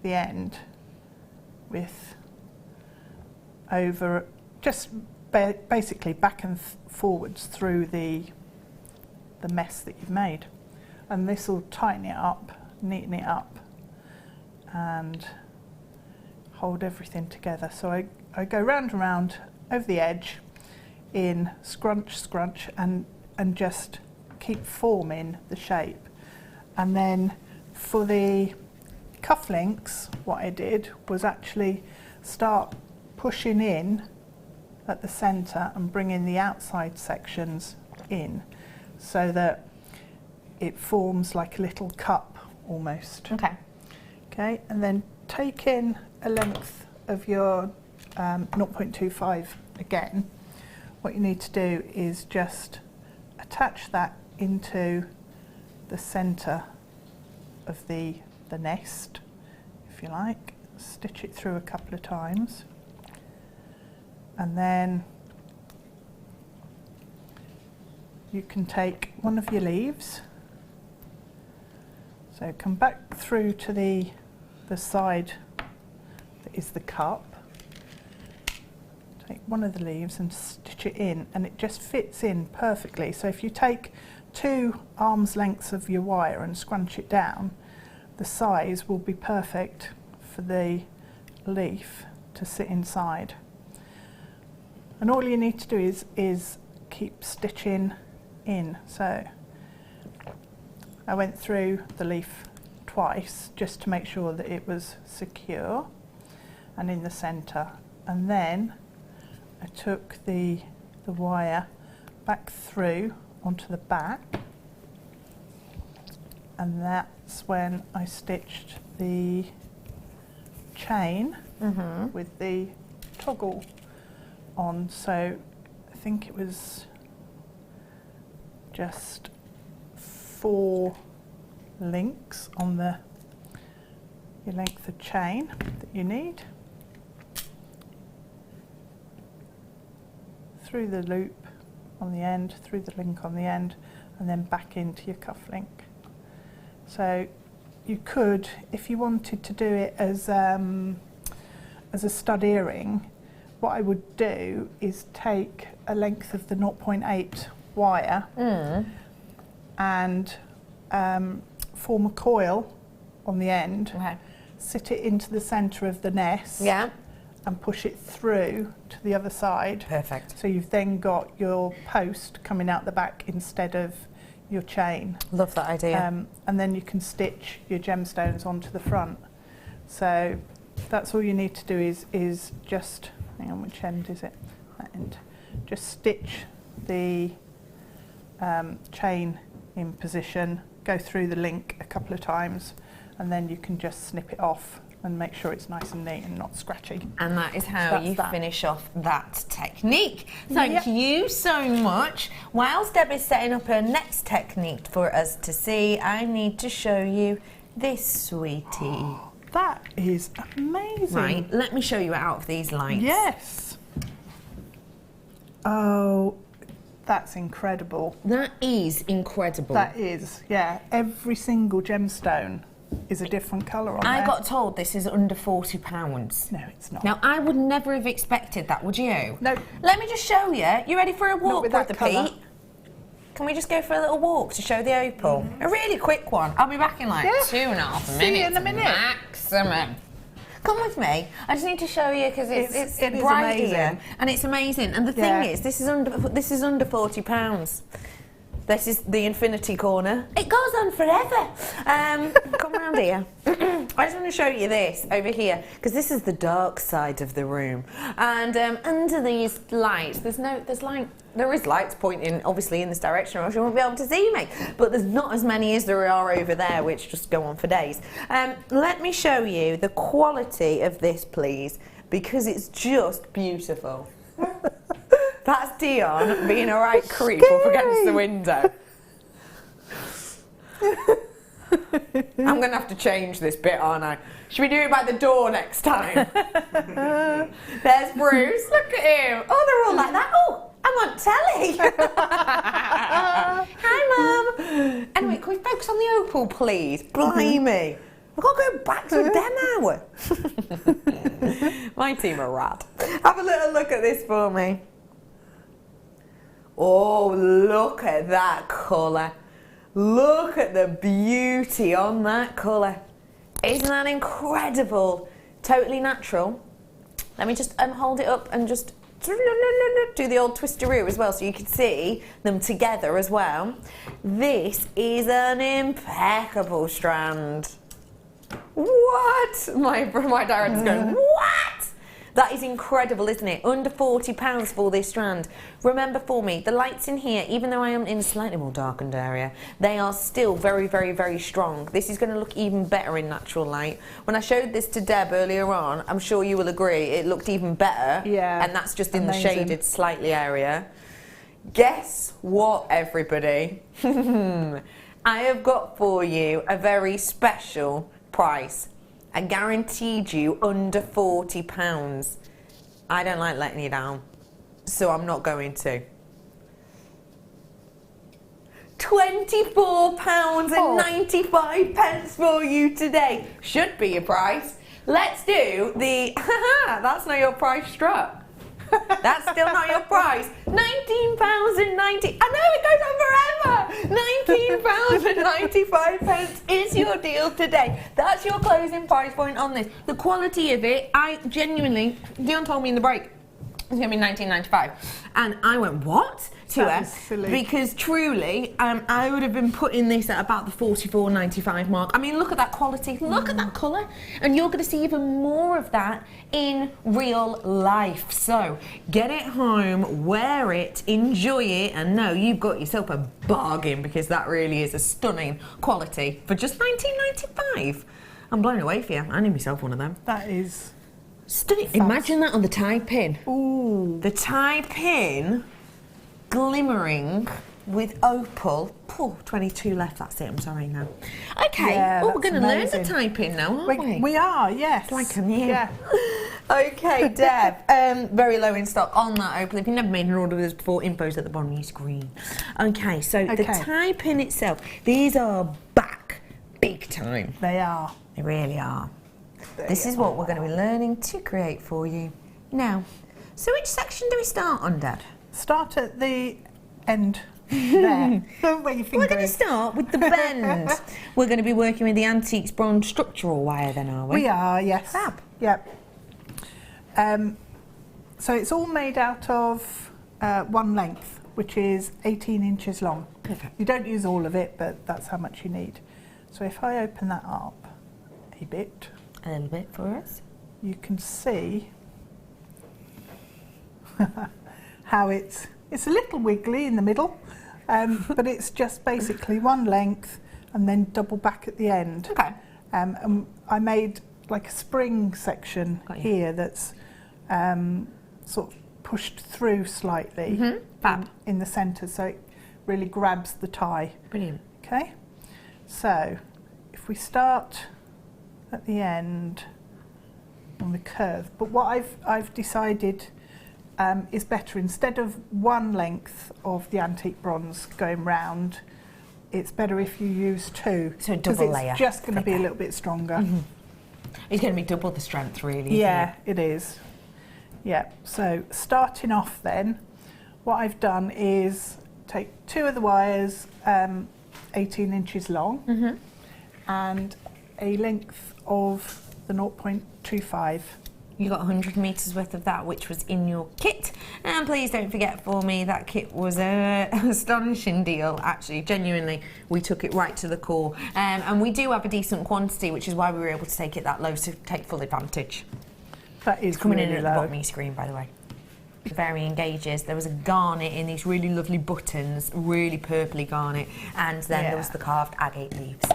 the end with over, just basically back and forwards through the mess that you've made, and this will tighten it up, neaten it up, and hold everything together. So I go round and round over the edge in scrunch, scrunch, and just keep forming the shape. And then for the cufflinks, what I did was actually start pushing in at the centre and bringing the outside sections in, so that it forms like a little cup almost. Okay. Okay, and then take in a length of your 0.25 again. What you need to do is just attach that into the centre of the nest, if you like. Stitch it through a couple of times, and then you can take one of your leaves, so come back through to the side that is the cup, take one of the leaves and stitch it in, and it just fits in perfectly. So if you take 2 arms lengths of your wire and scrunch it down, the size will be perfect for the leaf to sit inside. And all you need to do is keep stitching in. So I went through the leaf twice just to make sure that it was secure and in the centre, and then I took the wire back through onto the back, and that's when I stitched the chain with the toggle on. So I think it was just 4 links on your length of chain that you need, through the loop on the end, through the link on the end, and then back into your cuff link. So you could, if you wanted to do it as a stud earring, what I would do is take a length of the 0.8 wire and form a coil on the end, sit it into the centre of the nest, and push it through to the other side. Perfect. So you've then got your post coming out the back instead of your chain. Love that idea. And then you can stitch your gemstones onto the front. So that's all you need to do is just, hang on, which end is it? That end. Just stitch the chain in position, go through the link a couple of times, and then you can just snip it off and make sure it's nice and neat and not scratchy. And that is how you finish off that technique. Thank you so much. Whilst Deb is setting up her next technique for us to see, I need to show you this sweetie. That is amazing. Right, let me show you out of these lights. Yes. Oh, that's incredible. That is incredible. That is, yeah. Every single gemstone is a different colour on there. I got told this is under £40. No, it's not. Now, I would never have expected that, would you? No. Let me just show you. You ready for a walk, with that Brother colour. Pete? Can we just go for a little walk to show the opal? A really quick one. I'll be back in like 2.5 minutes. See you in a minute. Maximum. Come with me. I just need to show you because it's it is bright amazing. here and it's amazing. And the thing is, this is under £40. This is the infinity corner. It goes on forever. Come around here. I just want to show you this over here because this is the dark side of the room. And under these lights, there is lights pointing obviously in this direction, or else you won't be able to see me. But there's not as many as there are over there, which just go on for days. Let me show you the quality of this, please, because it's just beautiful. That's Dion being a right creep up against the window. I'm going to have to change this bit, aren't I? Should we do it by the door next time? There's Bruce. Look at him. Oh, they're all like that. Oh, I'm on telly. Hi, Mum. Anyway, can we focus on the opal, please? Blimey. We've got to go back to a demo. My team are rad. Have a little look at this for me. Oh, look at that colour. Look at the beauty on that colour. Isn't that incredible? Totally natural. Let me just hold it up and just do the old twisteroo as well so you can see them together as well. This is an impeccable strand. What? My director's going, what? That is incredible, isn't it? Under £40 for this strand. Remember for me, the lights in here, even though I am in a slightly more darkened area, they are still very, very, very strong. This is going to look even better in natural light. When I showed this to Deb earlier on, I'm sure you will agree, it looked even better. Yeah. And that's just in the shaded slightly area. Guess what, everybody? I have got for you a very special price. I guaranteed you under £40. I don't like letting you down, so I'm not going to. £24.95 for you today. Should be your price. Let's do the, that's not your price strut. That's still not your price. £19.90. I know it goes on forever. £19.95 is your deal today. That's your closing price point on this. The quality of it, I genuinely, Dion told me in the break, it's going to be £19.95. And I went, what? To her. Silly. Because truly, I would have been putting this at about the £44.95 mark. I mean, look at that quality. Look at that colour. And you're going to see even more of that in real life. So, get it home, wear it, enjoy it, and know you've got yourself a bargain because that really is a stunning quality for just £19.95. I'm blown away for you. I need myself one of them. That is stunning. fast. Imagine that on the tie pin. Ooh. The tie pin glimmering with opal. Oh, 22 left, that's it, I'm sorry now. Okay, Yeah, we're going to learn amazing. the tie pin now, aren't we? We are, yes. It's like a new. Yeah. Okay, Deb, very low in stock on that opal. If you've never made an order with us before, info's at the bottom of your screen. Okay, so the tie pin itself, these are back big time. They are. They really are. This is what we're going to be learning to create for you. Now, so which section do we start on, Dad? Start at the end there. Where your finger We're going to is. start with the bend. We're going to be working with the Antiques Bronze structural wire then, are we? We are, yes. Fab. Yep. So it's all made out of one length, which is 18 inches long. Perfect. You don't use all of it, but that's how much you need. So if I open that up a bit, A little bit for us. you can see how it's a little wiggly in the middle, but it's just basically one length and then double back at the end. Okay. And I made like a spring section here that's sort of pushed through slightly Fab. in the centre, so it really grabs the tie. Brilliant. Okay, so if we start at the end on the curve, but what I've decided is better, instead of one length of the antique bronze going round, it's better if you use two. So a double layer. It's just going to be a little bit stronger. It's going to be double the strength, really. Yeah, it is. Yeah, so starting off then, what I've done is take two of the wires 18 inches long and a length of the 0.25. You got 100 metres worth of that, which was in your kit. And please don't forget for me, that kit was an astonishing deal, actually. Genuinely, we took it right to the core. And we do have a decent quantity, which is why we were able to take it that low, to take full advantage. That is It's coming really in at the low. bottom of your screen, by the way. Varying gauges. There was a garnet in these really lovely buttons, really purpley garnet, and then there was the carved agate leaves.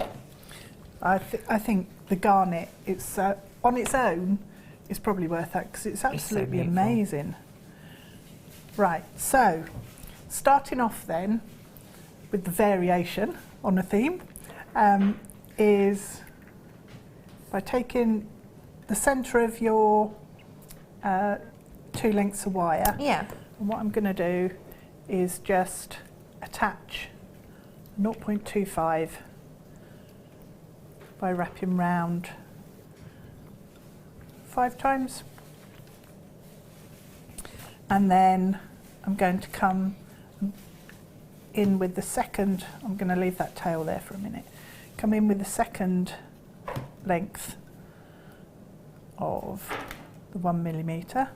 I think the garnet, it's on its own, is probably worth that because it's absolutely beautiful. amazing. Right, so starting off then with the variation on a theme, is by taking the centre of your 2 lengths of wire. Yeah. And what I'm going to do is just attach 0.25 by wrapping round 5 times. And then I'm going to come in with the second, I'm going to leave that tail there for a minute, come in with the second length of the 1mm,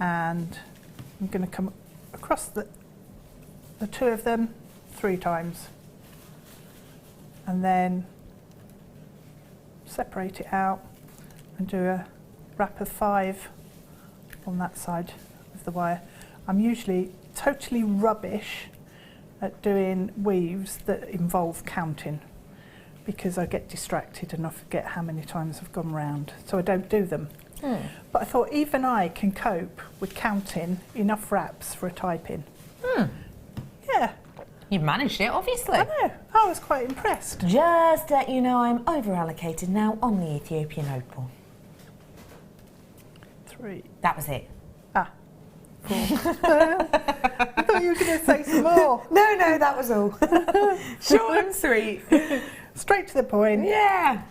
and I'm going to come across the 2 of them 3 times, and then separate it out and do a wrap of 5 on that side of the wire. I'm usually totally rubbish at doing weaves that involve counting because I get distracted and I forget how many times I've gone round, so I don't do them. But I thought even I can cope with counting enough wraps for a type-in. Yeah. You've managed it, obviously. I know. I was quite impressed. Just let you know I'm over-allocated now on the Ethiopian opal. 3. That was it. 4. I thought you were going to say some more. No, that was all. Short and sweet. Straight to the point. Yeah.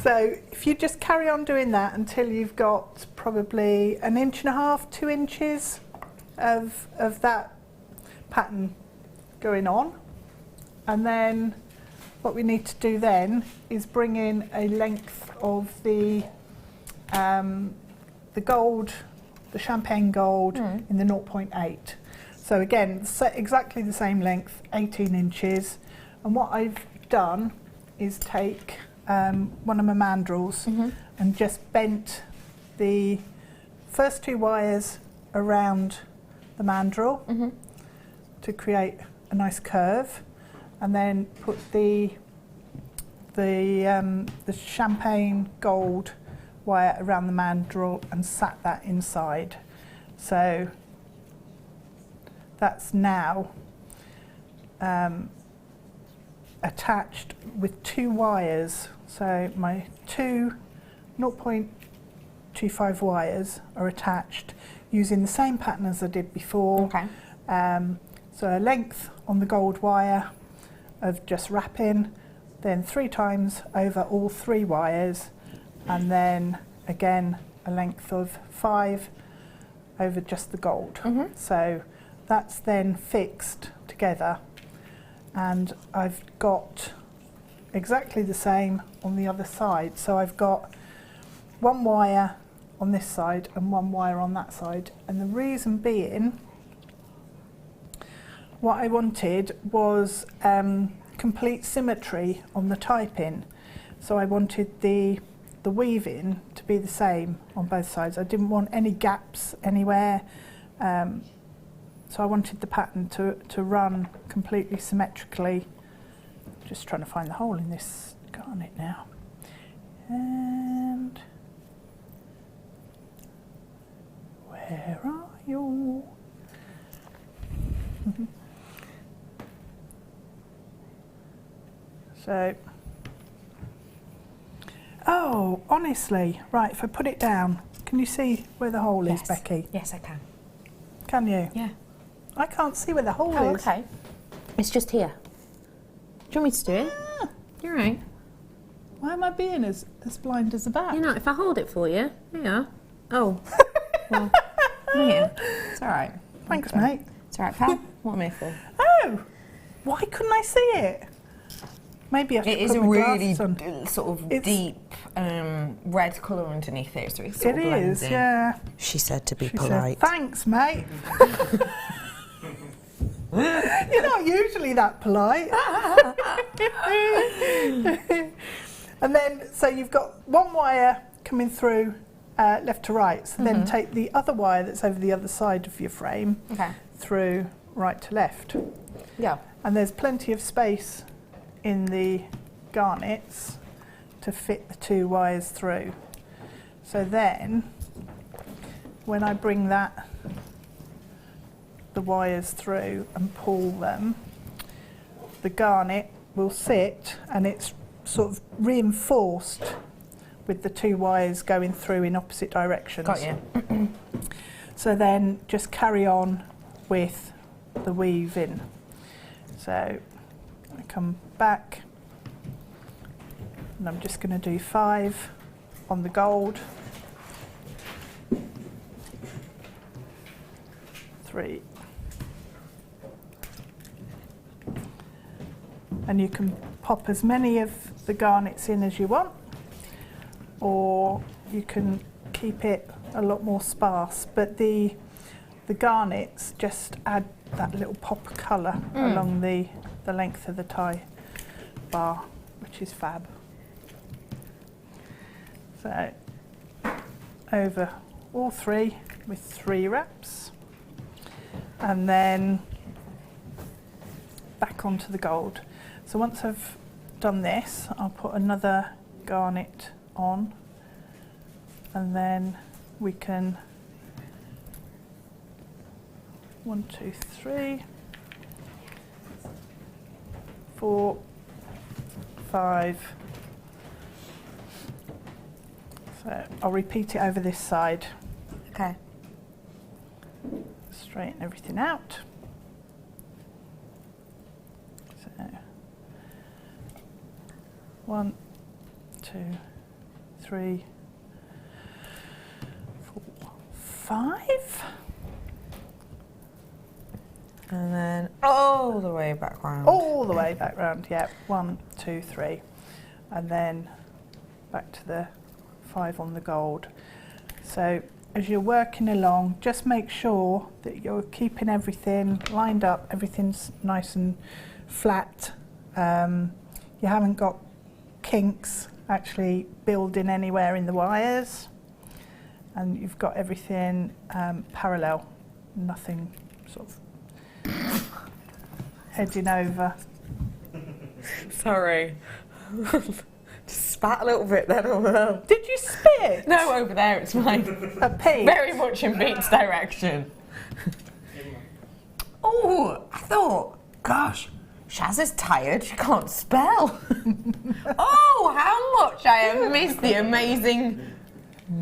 So if you just carry on doing that until you've got probably 1.5 inches, 2 inches of that pattern going on, and then what we need to do then is bring in a length of the gold, the champagne gold in the 0.8. So again, exactly the same length, 18 inches. And what I've done is take one of my mandrels and just bent the first 2 wires around the mandrel to create a nice curve, and then put the champagne gold wire around the mandrel and sat that inside. So that's now attached with 2 wires. So my 2 0.25 wires are attached using the same pattern as I did before. Okay. So a length on the gold wire of just wrapping, then 3 times over all 3 wires, and then again a length of 5 over just the gold. So that's then fixed together, and I've got exactly the same on the other side. So I've got 1 wire on this side and 1 wire on that side, and the reason being, what I wanted was complete symmetry on the type-in. So I wanted the weaving to be the same on both sides. I didn't want any gaps anywhere. So I wanted the pattern to run completely symmetrically. Just trying to find the hole in this garnet now. And where are you? So, oh, honestly, right, if I put it down, can you see where the hole is, Becky? Yes, I can. Can you? Yeah. I can't see where the hole is. Okay. It's just here. Do you want me to do it? You're right. Why am I being as blind as a bat? You know, if I hold it for you, yeah. Oh. Well, yeah. It's all right. Thanks, mate. It's all right, pal. What am I for? Oh, why couldn't I see it? Maybe I should It is put a my really glasses on. sort of It's- deep red colour underneath it, so it sort It of blends is, in. yeah. She said to be She polite. said, thanks, mate. You're not usually that polite. And then, so you've got 1 wire coming through left to right, so then take the other wire that's over the other side of your frame through right to left. Yeah. And there's plenty of space in the garnets to fit the 2 wires through. So then, when I bring that the wires through and pull them, the garnet will sit, and it's sort of reinforced with the 2 wires going through in opposite directions. Got you. So then just carry on with the weaving. So I come back and I'm just going to do 5 on the gold, 3, and you can pop as many of the garnets in as you want, or you can keep it a lot more sparse, but the garnets just add that little pop of colour along the length of the tie bar, which is fab. So over all 3 with 3 wraps, and then back onto the gold. So once I've done this, I'll put another garnet on, and then we can 1, 2, 3, 4, 5. So I'll repeat it over this side. Okay. Straighten everything out. So 1, 2, 3, 4, 5. And then all the way back round. All the way back round, yeah. 1, 2, 3. And then back to the 5 on the gold. So as you're working along, just make sure that you're keeping everything lined up, everything's nice and flat. You haven't got kinks actually building anywhere in the wires, and you've got everything parallel, nothing sort of heading over. Sorry. Just spat a little bit then. Did you spit? No, over there it's fine. A pig? Very much in Pete's direction. Oh, I thought, gosh, Shaz is tired, she can't spell. Oh, how much I have missed the amazing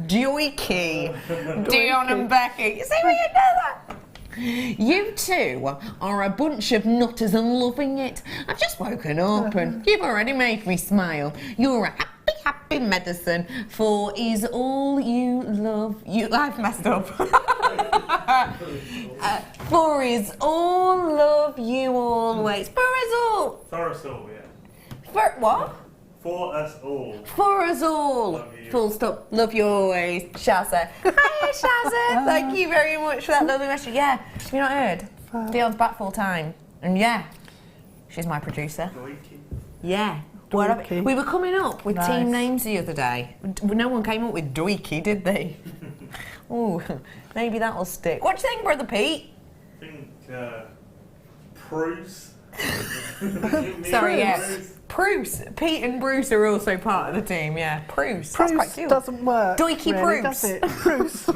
Doiky, Dion and Becky. You see what you did that? You two are a bunch of nutters and loving it. I've just woken up and you've already made me smile. You're a happy, happy medicine, for is all you love. I've messed up. For is all love you always. For us all. For us all, yeah. For what? For us all. For us all. Love you. Full stop. Love you always. Shazza. Hi, Shazza. Thank you very much for that lovely message. Yeah, have you not heard? Dion's back full time. And yeah, she's my producer. Doiky. Yeah. Doiky. We were coming up with Nice. team names the other day. No one came up with Doiky, did they? Oh, maybe that'll stick. What do you think, Brother Pete? I think Bruce. Sorry, yes. Bruce. Pete and Bruce are also part of the team, yeah. Bruce. That's quite Bruce cute. doesn't work. Doiky really, Bruce. does it? Bruce.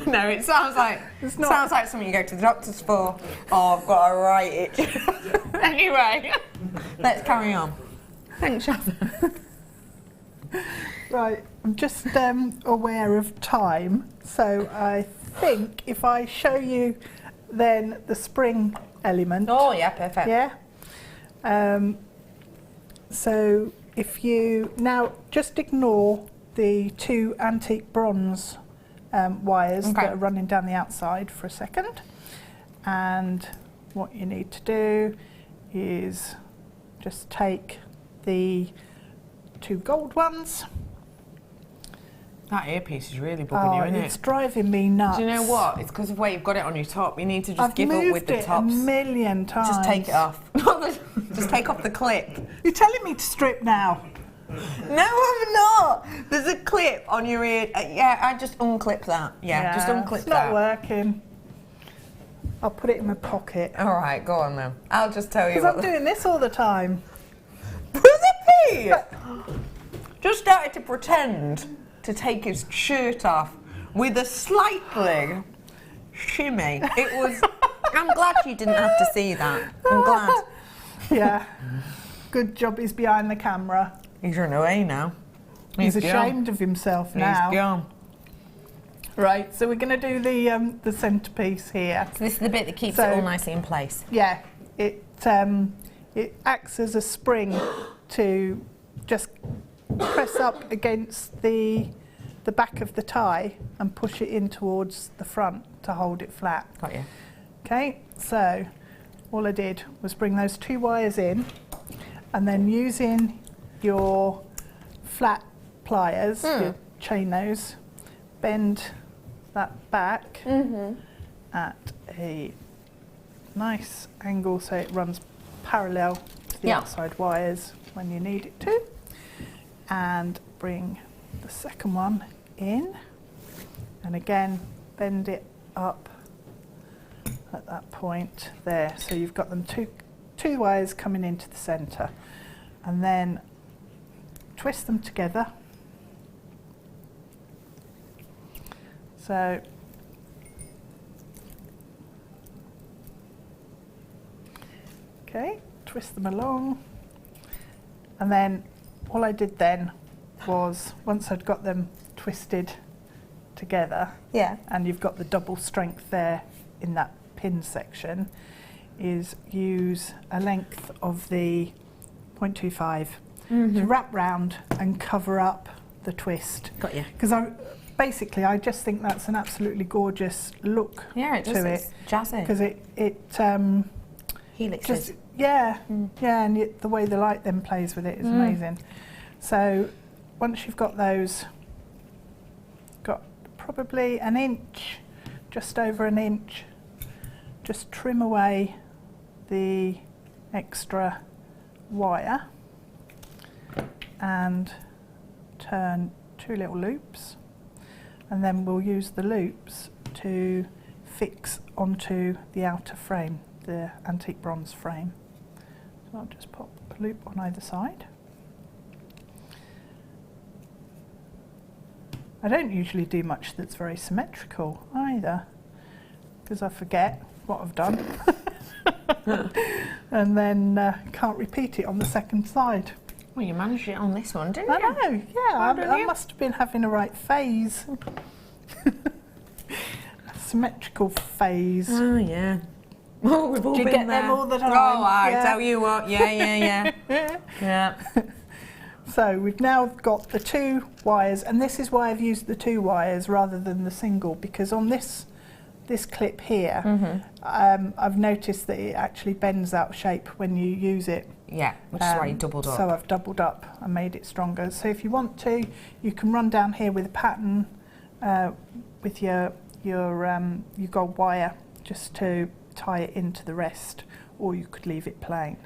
No, it sounds like sounds like something you go to the doctors for. Oh, I've got a right itch. Anyway, let's carry on. Thanks, Shazza. Right, I'm just aware of time, so I think if I show you then the spring element. Oh yeah, perfect. Yeah. So if you now just ignore the 2 antique bronze wires that are running down the outside for a second, and what you need to do is just take the 2 gold ones. That earpiece is really bugging you, isn't It's it? driving me nuts. Do you know what? It's because of where you've got it on your top. You need to just I've give up moved with the it tops. a million times. Just take it off. Just take off the clip. You're telling me to strip now? No, I'm not. There's a clip on your ear. Yeah, I just unclip that. Yeah, just unclip it's that. not working. I'll put it in my pocket. All right, go on then. I'll just tell you Because what. I'm doing this all the time. Brother Pete just started to pretend to take his shirt off with a slightly shimmy. It was I'm glad you didn't have to see that. I'm glad. Yeah. Good job he's behind the camera. He's run away now. He's ashamed of himself now. He's gone. Right, so we're going to do the centrepiece here. So this is the bit that keeps it all nicely in place. Yeah, it acts as a spring to just press up against the back of the tie and push it in towards the front to hold it flat. Got you. Okay, so all I did was bring those 2 wires in, and then using your flat pliers, your chain nose, bend that back at a nice angle so it runs parallel to the outside wires when you need it to, and bring the second one in, and again bend it up at that point there, so you've got them two wires coming into the centre, and then twist them together. So okay, twist them along, and then all I did then was, once I'd got them twisted together, and you've got the double strength there in that pin section, is use a length of the 0.25 to wrap round and cover up the twist. Got you. Because I just think that's an absolutely gorgeous look it to does. it. It's jazzy. Because Helixes. just and the way the light then plays with it is amazing. So once you've got those, got probably an inch, just over an inch, just trim away the extra wire and turn 2 little loops, and then we'll use the loops to fix onto the outer frame, the antique bronze frame. So I'll just pop a loop on either side. I don't usually do much that's very symmetrical either, because I forget what I've done and then can't repeat it on the second side. Well, you managed it on this one, didn't I you? know, yeah, I must have been having a right phase. A symmetrical phase. Oh, yeah. Oh, we've all Do you been get there. them all the time? Oh, I Yeah. tell you what, yeah. Yeah. So we've now got the 2 wires, and this is why I've used the 2 wires rather than the single, because on this clip here, I've noticed that it actually bends out shape when you use it. Yeah, which is why you doubled up. So I've doubled up and made it stronger. So if you want to, you can run down here with a pattern with your gold wire just to tie it into the rest, or you could leave it plain.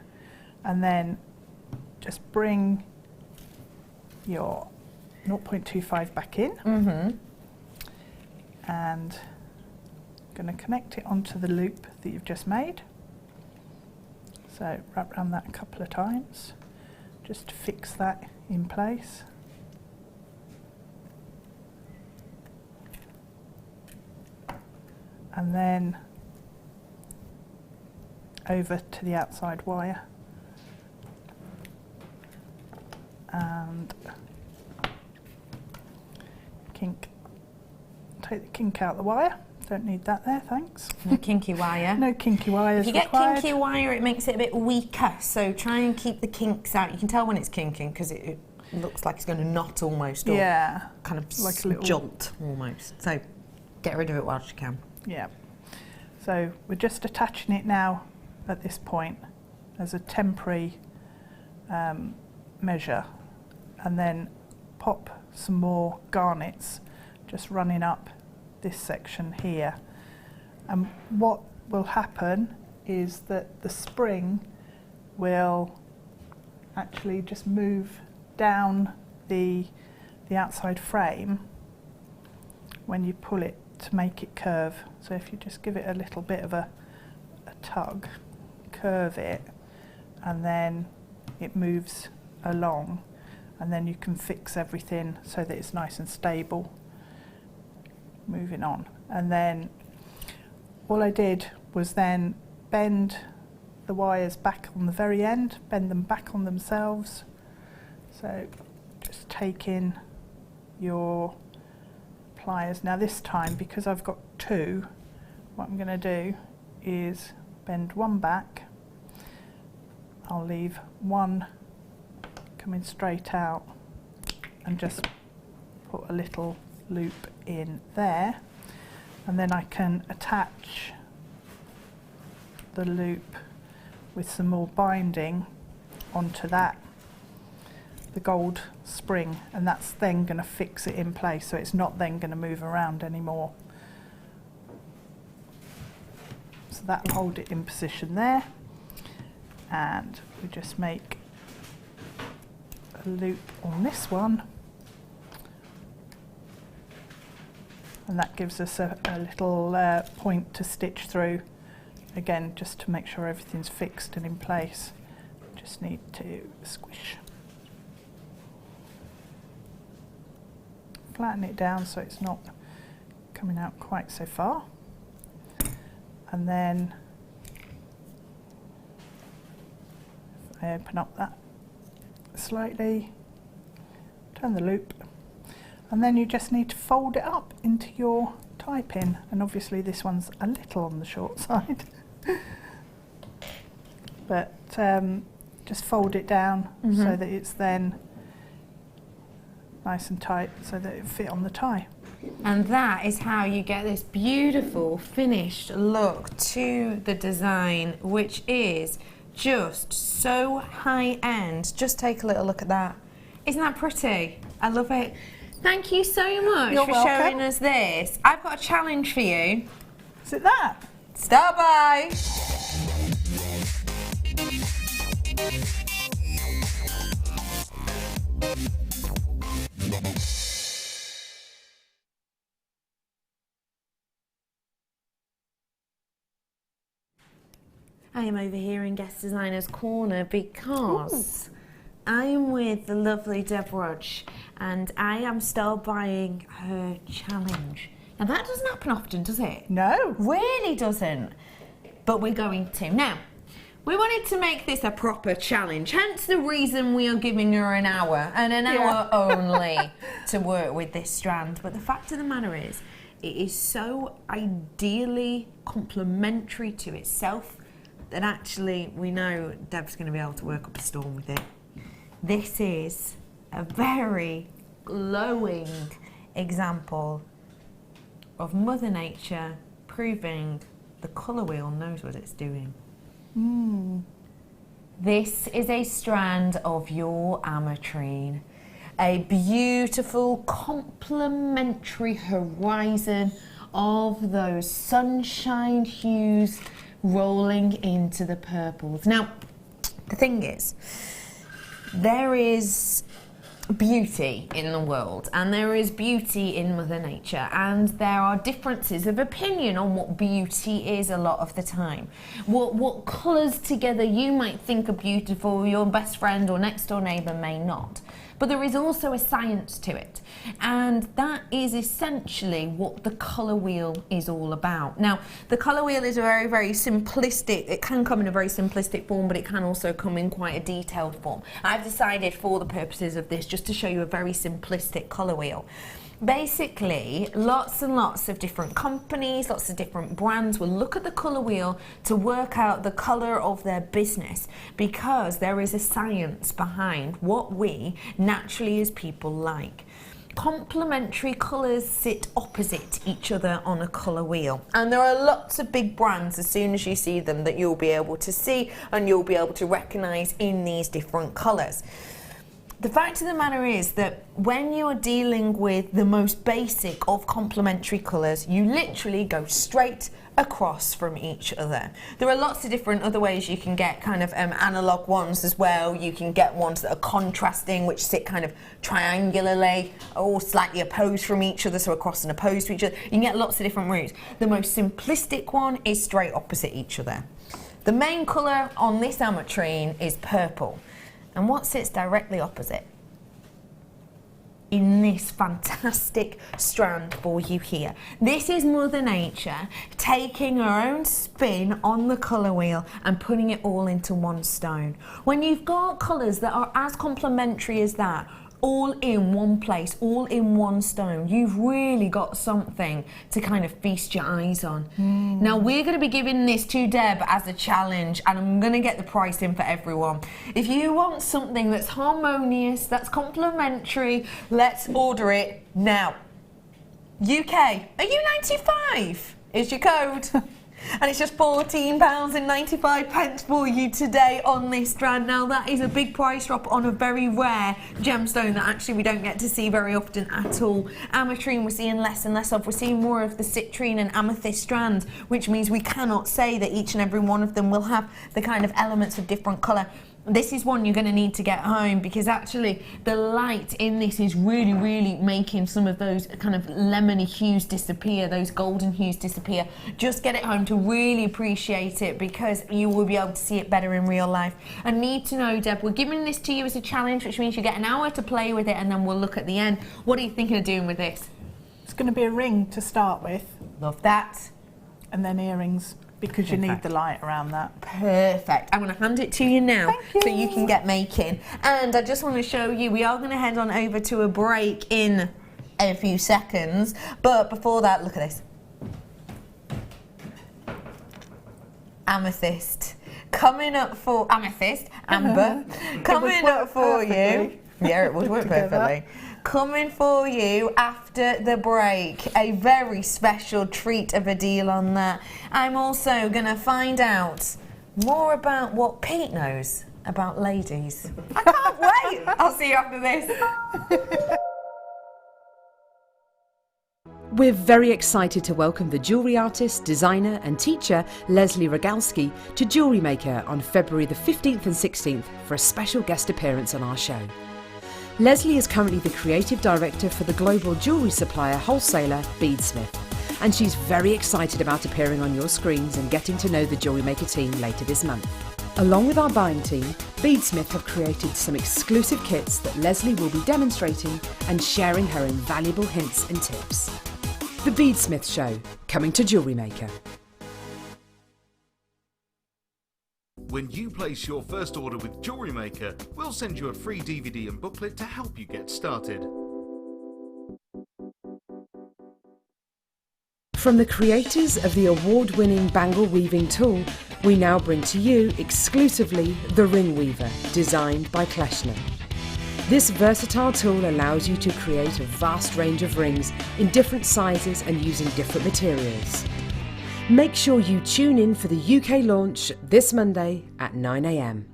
And then just bring your 0.25 back in, and I'm going to connect it onto the loop that you've just made. So wrap around that a couple of times just to fix that in place. And then over to the outside wire, and take the kink out the wire. Don't need that there, thanks. No kinky wire. No kinky wires If you required. get kinky wire, it makes it a bit weaker, so try and keep the kinks out. You can tell when it's kinking because it looks like it's going to knot almost, or kind of like a little jolt almost. So get rid of it whilst you can. Yeah. So we're just attaching it now at this point as a temporary measure, and then pop some more garnets just running up this section here. And what will happen is that the spring will actually just move down the outside frame when you pull it to make it curve. So if you just give it a little bit of a tug, curve it, and then it moves along, and then you can fix everything so that it's nice and stable moving on. And then all I did was then bend the wires back on the very end, bend them back on themselves. So just take in your pliers. Now this time, because I've got two, what I'm going to do is bend one back. I'll leave one coming straight out and just put a little loop in there, and then I can attach the loop with some more binding onto that, the gold spring, and that's then going to fix it in place, so it's not then going to move around anymore. So that'll hold it in position there, and we just make a loop on this one, and that gives us a little point to stitch through, again just to make sure everything's fixed and in place. Just need to squish, flatten it down so it's not coming out quite so far, and then if I open up that slightly, turn the loop, and then you just need to fold it up into your tie pin, and obviously this one's a little on the short side but just fold it down so that it's then nice and tight so that it fit on the tie. And that is how you get this beautiful finished look to the design, which is just so high end. Just take a little look at that. Isn't that pretty? I love it. Thank you so much for showing us this. I've got a challenge for you. Is it that? Start by. I am over here in Guest Designer's Corner because I'm with the lovely Deb Rudge, and I am still buying her challenge. Now that doesn't happen often, does it? No. Really doesn't. But we're going to. Now, we wanted to make this a proper challenge, hence the reason we are giving her an hour, and an hour only, to work with this strand. But the fact of the matter is, it is so ideally complementary to itself that actually we know Deb's going to be able to work up a storm with it. This is a very glowing example of Mother Nature proving the colour wheel knows what it's doing. This is a strand of your ametrine, a beautiful complementary horizon of those sunshine hues rolling into the purples. Now, the thing is, there is beauty in the world, and there is beauty in Mother Nature, and there are differences of opinion on what beauty is a lot of the time. What colours together you might think are beautiful, your best friend or next door neighbour may not. But there is also a science to it, and that is essentially what the colour wheel is all about. Now, the colour wheel is a very, very simplistic, it can come in a very simplistic form, but it can also come in quite a detailed form. I've decided for the purposes of this just to show you a very simplistic colour wheel. Basically, lots and lots of different companies, lots of different brands will look at the colour wheel to work out the colour of their business, because there is a science behind what we naturally as people like. Complementary colours sit opposite each other on a colour wheel, and there are lots of big brands as soon as you see them that you'll be able to see and you'll be able to recognise in these different colours. The fact of the matter is that when you are dealing with the most basic of complementary colours, you literally go straight across from each other. There are lots of different other ways you can get kind of analogue ones as well. You can get ones that are contrasting, which sit kind of triangularly or slightly opposed from each other, so across and opposed to each other. You can get lots of different routes. The most simplistic one is straight opposite each other. The main colour on this ametrine is purple. And what sits directly opposite? in this fantastic strand for you here. This is Mother Nature taking her own spin on the colour wheel and putting it all into one stone. When you've got colours that are as complementary as that, all in one place, all in one stone, you've really got something to kind of feast your eyes on. Now we're going to be giving this to Deb as a challenge, and I'm going to get the price in for everyone. If you want something that's harmonious, that's complementary, let's order it now. UK, are you 95? Is your code. And it's just £14.95 for you today on this strand. Now that is a big price drop on a very rare gemstone that actually we don't get to see very often at all. Ametrine we're seeing less and less of. We're seeing more of the citrine and amethyst strands, which means we cannot say that each and every one of them will have the kind of elements of different colour. This is one you're going to need to get home, because actually the light in this is really making some of those kind of lemony hues disappear, those golden hues disappear. Just get it home to really appreciate it, because you will be able to see it better in real life. I need to know, Deb, we're giving this to you as a challenge, which means you get an hour to play with it, and then we'll look at the end. What are you thinking of doing with this? It's going to be a ring to start with. Love that. And then earrings, because you need the light around that. Perfect. I'm going to hand it to you now so you can get making. And I just want to show you, we are going to head on over to a break in a few seconds. But before that, look at this. Amethyst. Coming up for amethyst, amber. Coming up for you. Yeah, it would work perfectly. Coming for you after the break. A very special treat of a deal on that. I'm also going to find out more about what Pete knows about ladies. I can't wait. I'll see you after this. We're very excited to welcome the jewellery artist, designer and teacher Leslie Rogalski to Jewellery Maker on February the 15th and 16th for a special guest appearance on our show. Leslie is currently the creative director for the global jewellery supplier wholesaler Beadsmith, and she's very excited about appearing on your screens and getting to know the Jewellery Maker team later this month. Along with our buying team, Beadsmith have created some exclusive kits that Leslie will be demonstrating and sharing her invaluable hints and tips. The Beadsmith Show, coming to Jewellery Maker. When you place your first order with Jewellery Maker, we'll send you a free DVD and booklet to help you get started. From the creators of the award-winning bangle weaving tool, we now bring to you exclusively the Ring Weaver, designed by Kleshner. This versatile tool allows you to create a vast range of rings in different sizes and using different materials. Make sure you tune in for the UK launch this Monday at 9 AM.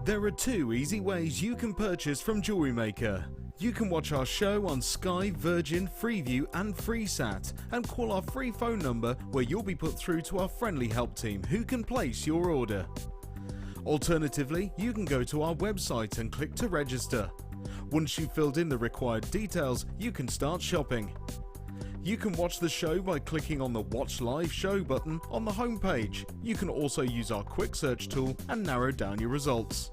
There are two easy ways you can purchase from Jewellery Maker. You can watch our show on Sky, Virgin, Freeview and FreeSat and call our free phone number where you'll be put through to our friendly help team who can place your order. Alternatively, you can go to our website and click to register. Once you've filled in the required details, you can start shopping. You can watch the show by clicking on the Watch Live Show button on the homepage. You can also use our quick search tool and narrow down your results.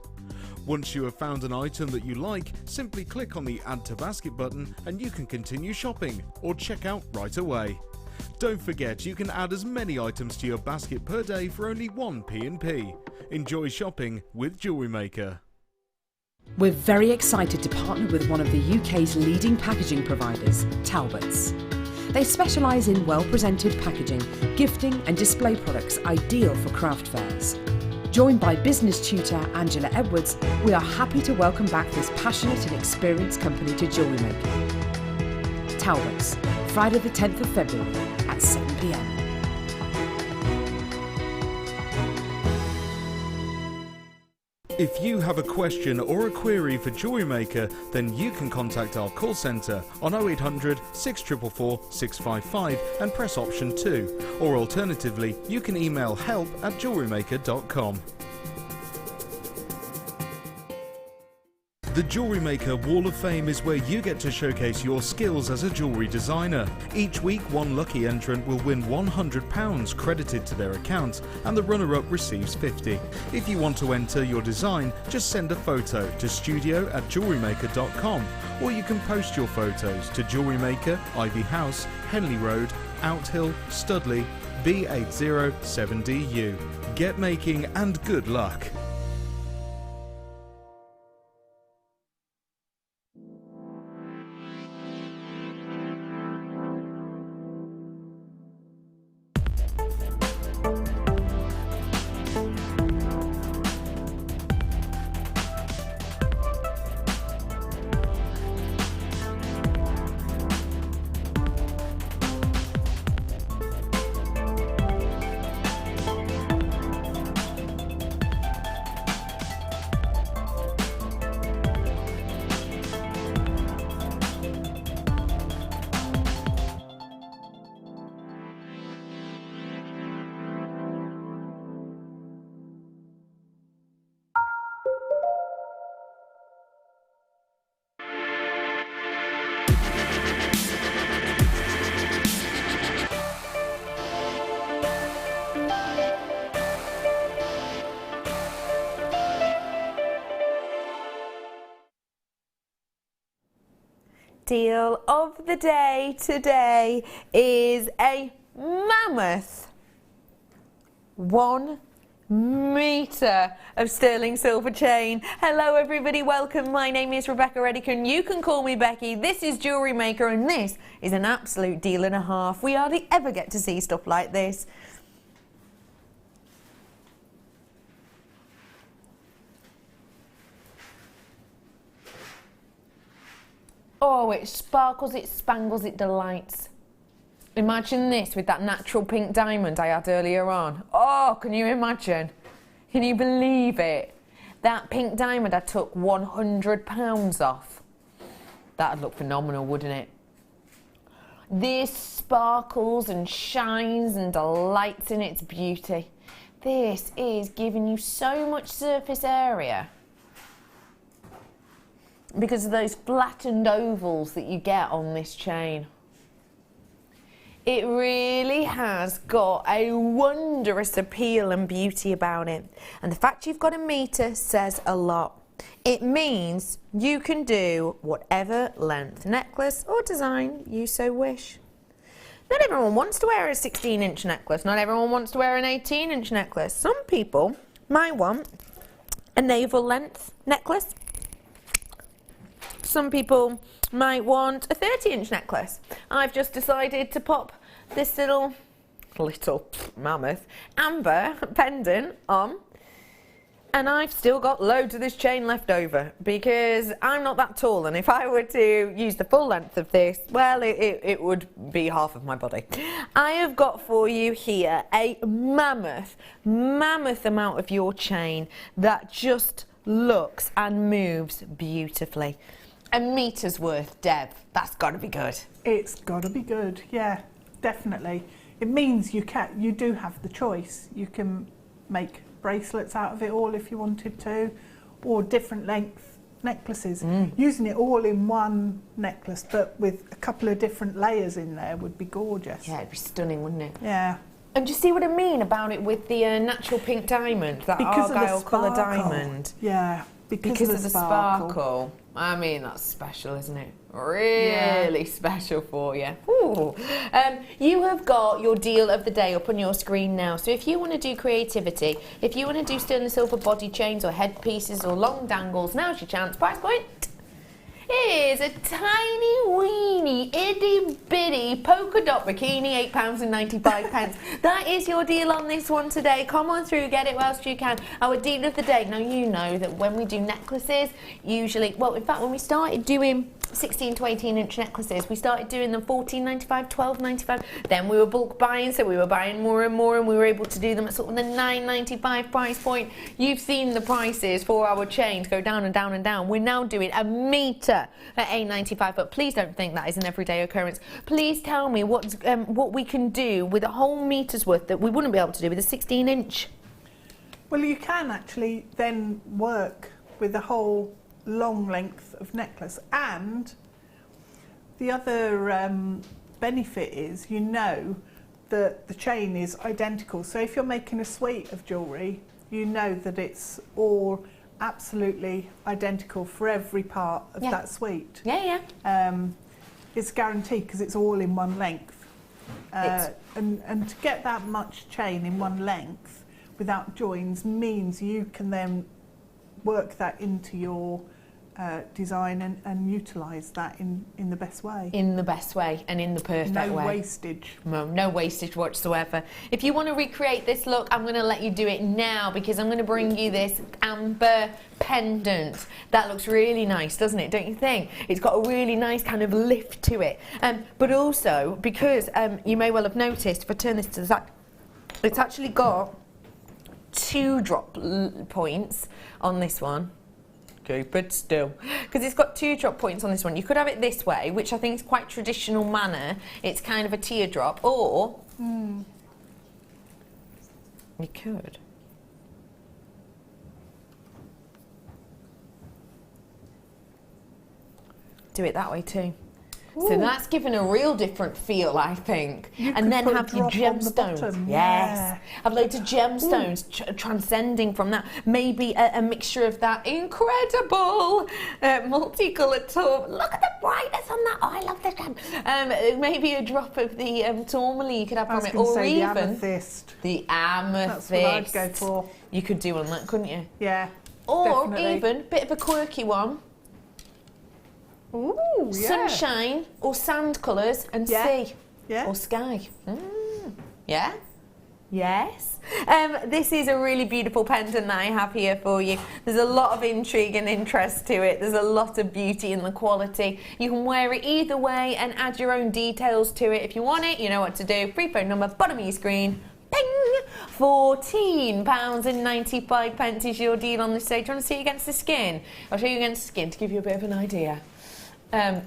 Once you have found an item that you like, simply click on the Add to Basket button and you can continue shopping or check out right away. Don't forget, you can add as many items to your basket per day for only one P&P. Enjoy shopping with Jewellery Maker. We're very excited to partner with one of the UK's leading packaging providers, Talbots. They specialise in well-presented packaging, gifting and display products ideal for craft fairs. Joined by business tutor Angela Edwards, we are happy to welcome back this passionate and experienced company to Jewellery Maker. Talbots, Friday the 10th of February at 7 p.m. If you have a question or a query for Jewellery Maker, then you can contact our call centre on 0800 644 655 and press option 2, or alternatively you can email help@jewellerymaker.com. The Jewellery Maker Wall of Fame is where you get to showcase your skills as a jewellery designer. Each week, one lucky entrant will win £100 credited to their account, and the runner-up receives £50. If you want to enter your design, just send a photo to studio@jewellerymaker.com, or you can post your photos to Jewellery Maker, Ivy House, Henley Road, Outhill, Studley, B807DU. Get making and good luck. Deal of the day today is a mammoth 1 metre of sterling silver chain. Hello everybody, welcome. My name is Rebecca Redican. You can call me Becky. This is Jewellery Maker and this is an absolute deal and a half. We hardly ever get to see stuff like this. Oh, it sparkles, it spangles, it delights. Imagine this with that natural pink diamond I had earlier on. Oh, can you imagine? Can you believe it? That pink diamond I took £100 off. That'd look phenomenal, wouldn't it? This sparkles and shines and delights in its beauty. This is giving you so much surface area, because of those flattened ovals that you get on this chain. It really has got a wondrous appeal and beauty about it. And the fact you've got a metre says a lot. It means you can do whatever length necklace or design you so wish. Not everyone wants to wear a 16-inch necklace. Not everyone wants to wear an 18-inch necklace. Some people might want a navel length necklace. Some people might want a 30-inch necklace. I've just decided to pop this little mammoth amber pendant on, and I've still got loads of this chain left over because I'm not that tall, and if I were to use the full length of this, well, it would be half of my body. I have got for you here a mammoth amount of your chain that just looks and moves beautifully. A metre's worth, Deb. That's got to be good. It's got to be good, yeah, definitely. It means you do have the choice. You can make bracelets out of it all if you wanted to, or different length necklaces. Using it all in one necklace, but with a couple of different layers in there would be gorgeous. Yeah, it'd be stunning, wouldn't it? Yeah. And do you see what I mean about it with the natural pink diamond, that Argyle colour diamond? Yeah, because of the sparkle. I mean, that's special, isn't it? Really special for you. Ooh. You have got your deal of the day up on your screen now. So if you want to do creativity, if you want to do sterling silver body chains or headpieces or long dangles, now's your chance. Price point is a tiny, weeny, itty-bitty polka dot bikini, £8.95. That is your deal on this one today. Come on through, get it whilst you can. Our deal of the day. Now, you know that when we do necklaces, usually, well, in fact, when we started doing 16 to 18 inch necklaces, we started doing them £14.95, £12.95. Then we were bulk buying, so we were buying more and more, and we were able to do them at sort of the £9.95 price point. You've seen the prices for our chains go down and down and down. We're now doing a metre at £8.95, but please don't think that is an everyday occurrence. Please tell me what we can do with a whole metre's worth that we wouldn't be able to do with a 16 inch. Well, you can actually then work with the whole long length of necklace, and the other benefit is you know that the chain is identical. So if you're making a suite of jewellery, you know that it's all absolutely identical for every part of that suite. Yeah. It's guaranteed because it's all in one length. And to get that much chain in one length without joins means you can then work that into your design and utilise that in the best way. In the best way and in the perfect way. No wastage. No wastage whatsoever. If you want to recreate this look, I'm going to let you do it now because I'm going to bring you this amber pendant. That looks really nice, doesn't it? Don't you think? It's got a really nice kind of lift to it. But also, because you may well have noticed, if I turn this to the side, it's actually got 2 drop points on this one. Keep it still. Because it's got 2 drop points on this one. You could have it this way, which I think is quite traditional manner. It's kind of a teardrop. Or you could do it that way too. Ooh. So that's given a real different feel, I think. And then have your gemstones. Yes. Yeah. Have loads of gemstones transcending from that. Maybe a mixture of that incredible multicoloured tourmaline. Look at the brightness on that. Oh, I love this gem. Maybe a drop of the tourmaline you could have from it. Or even the amethyst. The amethyst. That's what I'd go for. You could do on that, couldn't you? Yeah. Or definitely. even a bit of a quirky one. Ooh, yeah. Sunshine or sand colours and sea or sky. Yeah? Yes. This is a really beautiful pendant that I have here for you. There's a lot of intrigue and interest to it. There's a lot of beauty in the quality. You can wear it either way and add your own details to it. If you want it, you know what to do. Free phone number, bottom of your screen. Ping! £14.95 is your deal on this day. Do you want to see it against the skin? I'll show you against the skin to give you a bit of an idea. Hi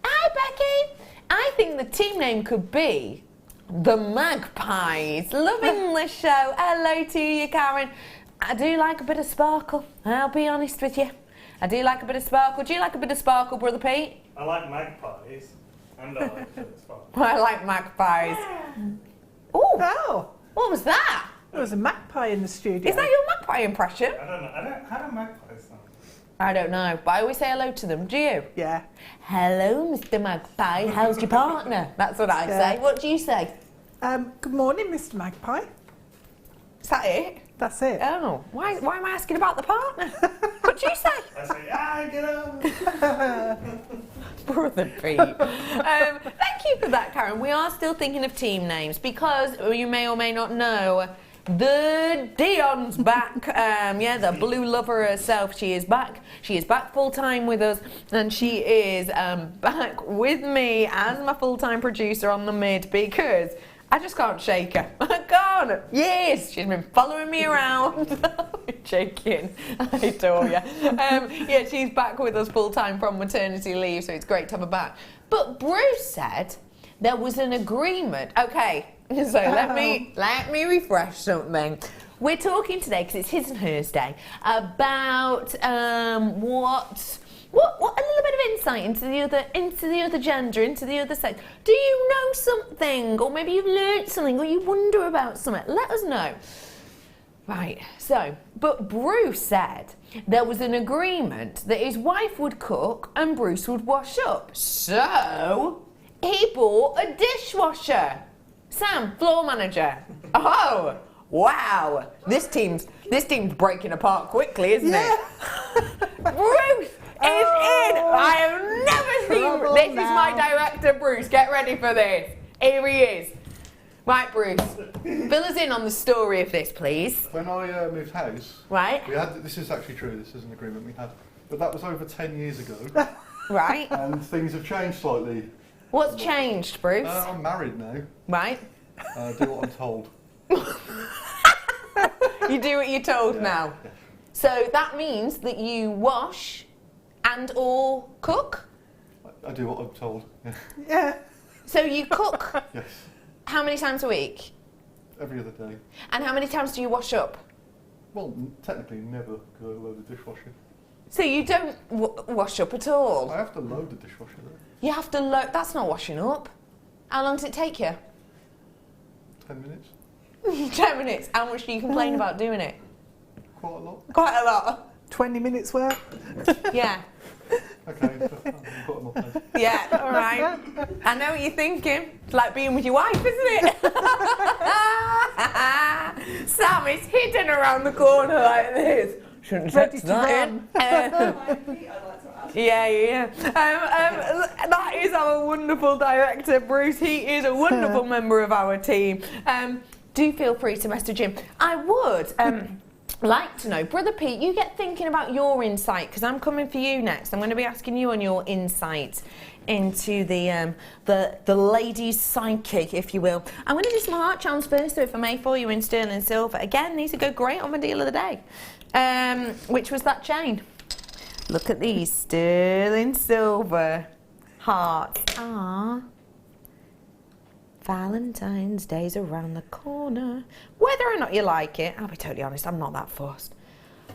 Becky! I think the team name could be the Magpies. Loving the show. Hello to you, Karen. I do like a bit of sparkle. I'll be honest with you. I do like a bit of sparkle. Do you like a bit of sparkle, Brother Pete? I like magpies. And I like a bit of sparkle. I like magpies. Ooh! Oh! What was that? There was a magpie in the studio. Is that your magpie impression? I don't know. How do magpies sound? I don't know, but I always say hello to them. Do you? Yeah. Hello, Mr. Magpie. How's your partner? That's what I say. What do you say? Good morning, Mr. Magpie. Is that it? That's it. Oh, why am I asking about the partner? What do you say? I say, get over. Brother Pete. Thank you for that, Karen. We are still thinking of team names because you may or may not know the Dion's back. The blue lover herself. She is back. She is back full time with us, and she is back with me as my full-time producer on the mid because I just can't shake her. I can't. Yes, she's been following me around. Joking. I adore you. She's back with us full time from maternity leave, so it's great to have her back. But Bruce said there was an agreement. Okay. So let me refresh something. We're talking today, because it's his and hers day, about what a little bit of insight into the other gender, into the other sex. Do you know something, or maybe you've learnt something, or you wonder about something? Let us know. Right. So, but Bruce said there was an agreement that his wife would cook and Bruce would wash up. So he bought a dishwasher. Sam, floor manager. Oh, wow. This team's breaking apart quickly, isn't it? Bruce, in. I have never seen. This is my director, Bruce. Get ready for this. Here he is. Right, Bruce. Fill us in on the story of this, please. When I moved house, Right. we had. This is actually true. This is an agreement we had, but that was over 10 years ago, Right. and things have changed slightly. What's changed, Bruce? I'm married now. Right. Do what I'm told. You do what you're told now. Yeah. So that means that you wash and or cook? I do what I'm told. Yeah. Yeah. So you cook Yes. how many times a week? Every other day. And how many times do you wash up? Well, technically never, because I load the dishwasher. So you don't wash up at all? I have to load the dishwasher though. You have to load. That's not washing up. How long does it take you? 10 minutes. 10 minutes. How much do you complain about doing it? Quite a lot. Quite a lot. 20 minutes work. Yeah. Okay, I've got them up there. Yeah, all right. I know what you're thinking. It's like being with your wife, isn't it? Sam is hidden around the corner like this. Shouldn't have Ready said to that run. Yeah. That is our wonderful director, Bruce. He is a wonderful member of our team. Do feel free to message him. I would like to know, Brother Pete, you get thinking about your insight, because I'm coming for you next. I'm going to be asking you on your insight into the lady's psyche, if you will. I'm going to do some heart charms first, if I may, for you in sterling silver. Again, these would go great on my deal of the day, which was that chain. Look at these sterling silver hearts. Ah. Valentine's Day's around the corner. Whether or not you like it, I'll be totally honest, I'm not that fussed.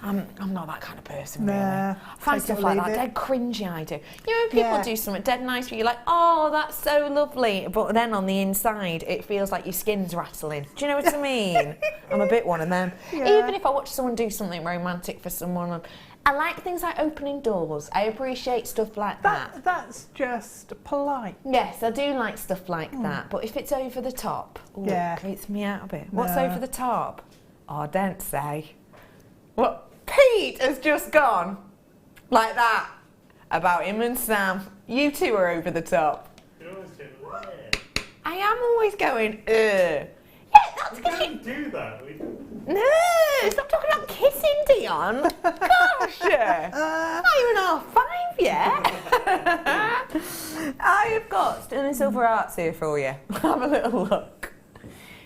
I'm not that kind of person, really. Nah, I find take it stuff or like leave that it. dead cringy, I do. You know, when people Yeah. do something dead nice, where you're like, oh, that's so lovely, but then on the inside, it feels like your skin's rattling. Do you know what I mean? I'm a bit one of them. Yeah. Even if I watch someone do something romantic for someone, I like things like opening doors. I appreciate stuff like that. That's just polite. Yes, I do like stuff like that, but if it's over the top, ooh, Yeah. it creeps me out a bit. What's No. over the top? Oh, don't say. What? Pete has just gone like that about him and Sam. You two are over the top. You always do that. I am always going, Yeah, that's We because you... don't do that. We don't. No, stop talking about kissing, Dion. Gosh, not even R5 yet. I have got sterling silver arts here for you. Have a little look.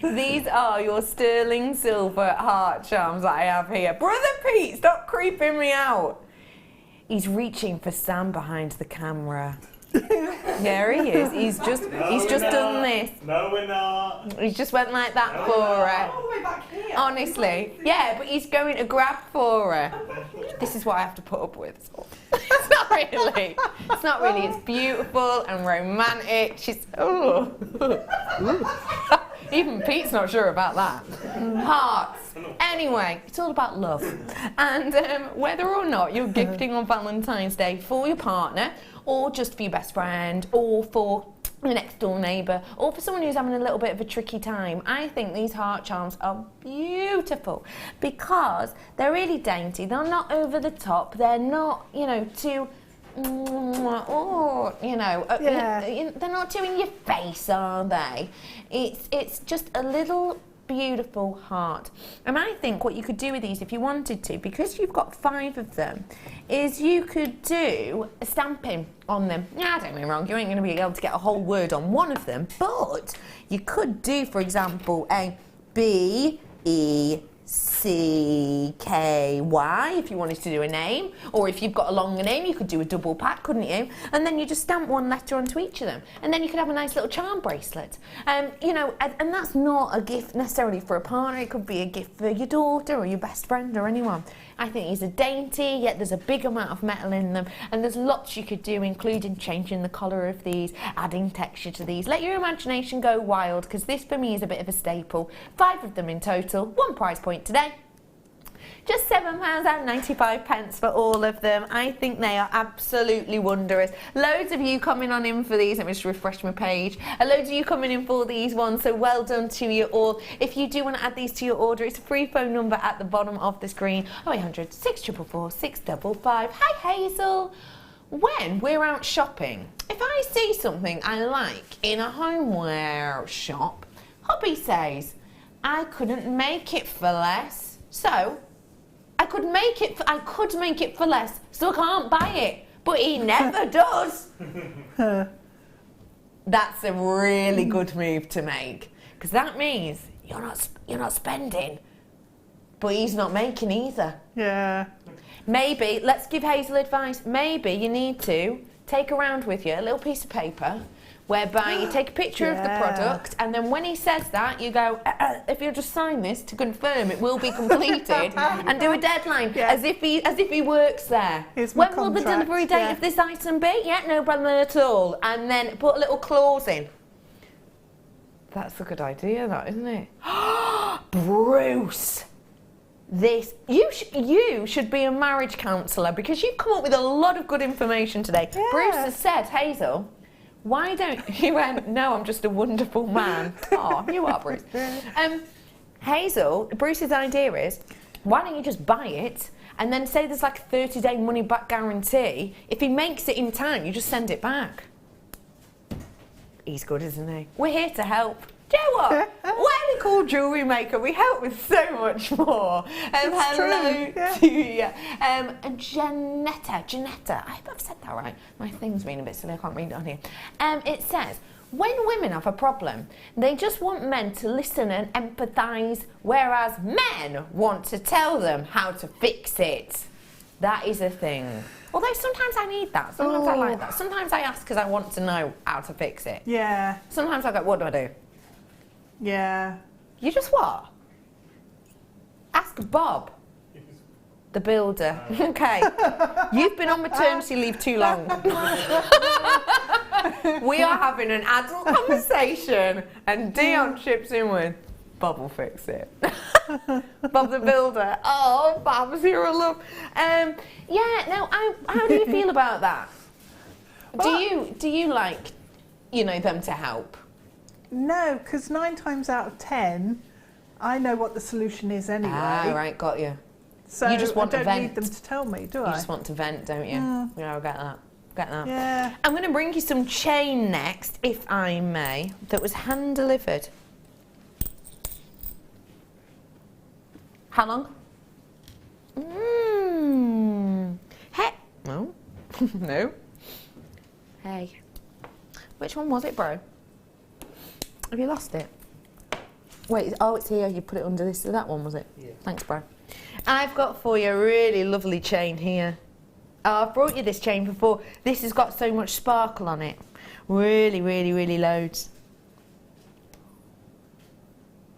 These are your sterling silver heart charms that I have here. Brother Pete, stop creeping me out. He's reaching for Sam behind the camera. There he is. He's just done this. No, we're not. He just went like that for her. All the way back here. Honestly, yeah, but he's going to grab for her. This is what I have to put up with. It's not really. It's not really. It's beautiful and romantic. She's even Pete's not sure about that. Hearts. Anyway, it's all about love. And whether or not you're gifting on Valentine's Day for your partner, or just for your best friend, or for your next door neighbour, or for someone who's having a little bit of a tricky time, I think these heart charms are beautiful because they're really dainty. They're not over the top. They're not, too... they're not too in your face, are they? It's just a little beautiful heart. And I think what you could do with these, if you wanted to, because you've got 5 of them, is you could do a stamping on them. Now, don't get me wrong, you ain't going to be able to get a whole word on one of them, but you could do, for example, a B-E-C-K-Y if you wanted to do a name, or if you've got a longer name, you could do a double pack, couldn't you? And then you just stamp one letter onto each of them, and then you could have a nice little charm bracelet. And that's not a gift necessarily for a partner. It could be a gift for your daughter or your best friend or anyone. I think these are dainty, yet there's a big amount of metal in them, and there's lots you could do, including changing the colour of these, adding texture to these. Let your imagination go wild, because this for me is a bit of a staple. 5 of them in total, one price point today. Just £7.95 for all of them. I think they are absolutely wondrous. Loads of you coming on in for these. Let me just refresh my page. Loads of you coming in for these ones, so well done to you all. If you do want to add these to your order, it's a free phone number at the bottom of the screen. 0800 644 655. Hi Hazel. When we're out shopping, if I see something I like in a homeware shop, hubby says, I couldn't make it for less, so I could make it for less, so I can't buy it. But he never does. That's a really good move to make, because that means you're not spending, but he's not making either. Yeah. Maybe, let's give Hazel advice, maybe you need to take around with you a little piece of paper whereby you take a picture of the product, and then when he says that, you go, if you'll just sign this to confirm it will be completed, and do a deadline, as if he works there. When will the delivery date of this item be? Yeah, no problem at all. And then put a little clause in. That's a good idea, that, isn't it? Bruce! You should be a marriage counsellor, because you've come up with a lot of good information today. Yeah. Bruce has said, Hazel, why don't you went, no, I'm just a wonderful man. Oh, you are, Bruce. Hazel, Bruce's idea is, why don't you just buy it and then say there's like a 30-day money-back guarantee. If he makes it in time, you just send it back. He's good, isn't he? We're here to help. Do you know what? Why are we called Jewellery Maker? We help with so much more. Hello to you. And Janetta, I hope I've said that right. My thing's been a bit silly, I can't read it on here. It says, when women have a problem, they just want men to listen and empathise, whereas men want to tell them how to fix it. That is a thing. Although sometimes I need that. Sometimes I like that. Sometimes I ask because I want to know how to fix it. Yeah. Sometimes I go, what do I do? Yeah. You just what? Ask Bob, the builder. Okay. You've been on maternity leave too long. We are having an adult conversation, and Dion chips in with, Bob will fix it. Bob the builder. Oh, Bob's here a love. Yeah. Now, how do you feel about that? Do you like, them to help? No, because 9 times out of 10, I know what the solution is anyway. Ah, right, got you. So you just want I to don't vent. need them to tell me, do I? You just want to vent, don't you? Yeah, I get that. Yeah. I'm going to bring you some chain next, if I may, that was hand delivered. How long? Hey. No. No. Hey. Which one was it, bro? Have you lost it? Wait, it's here. You put it under this. That one, was it? Yeah. Thanks, bro. I've got for you a really lovely chain here. Oh, I've brought you this chain before. This has got so much sparkle on it. Really, really, really loads.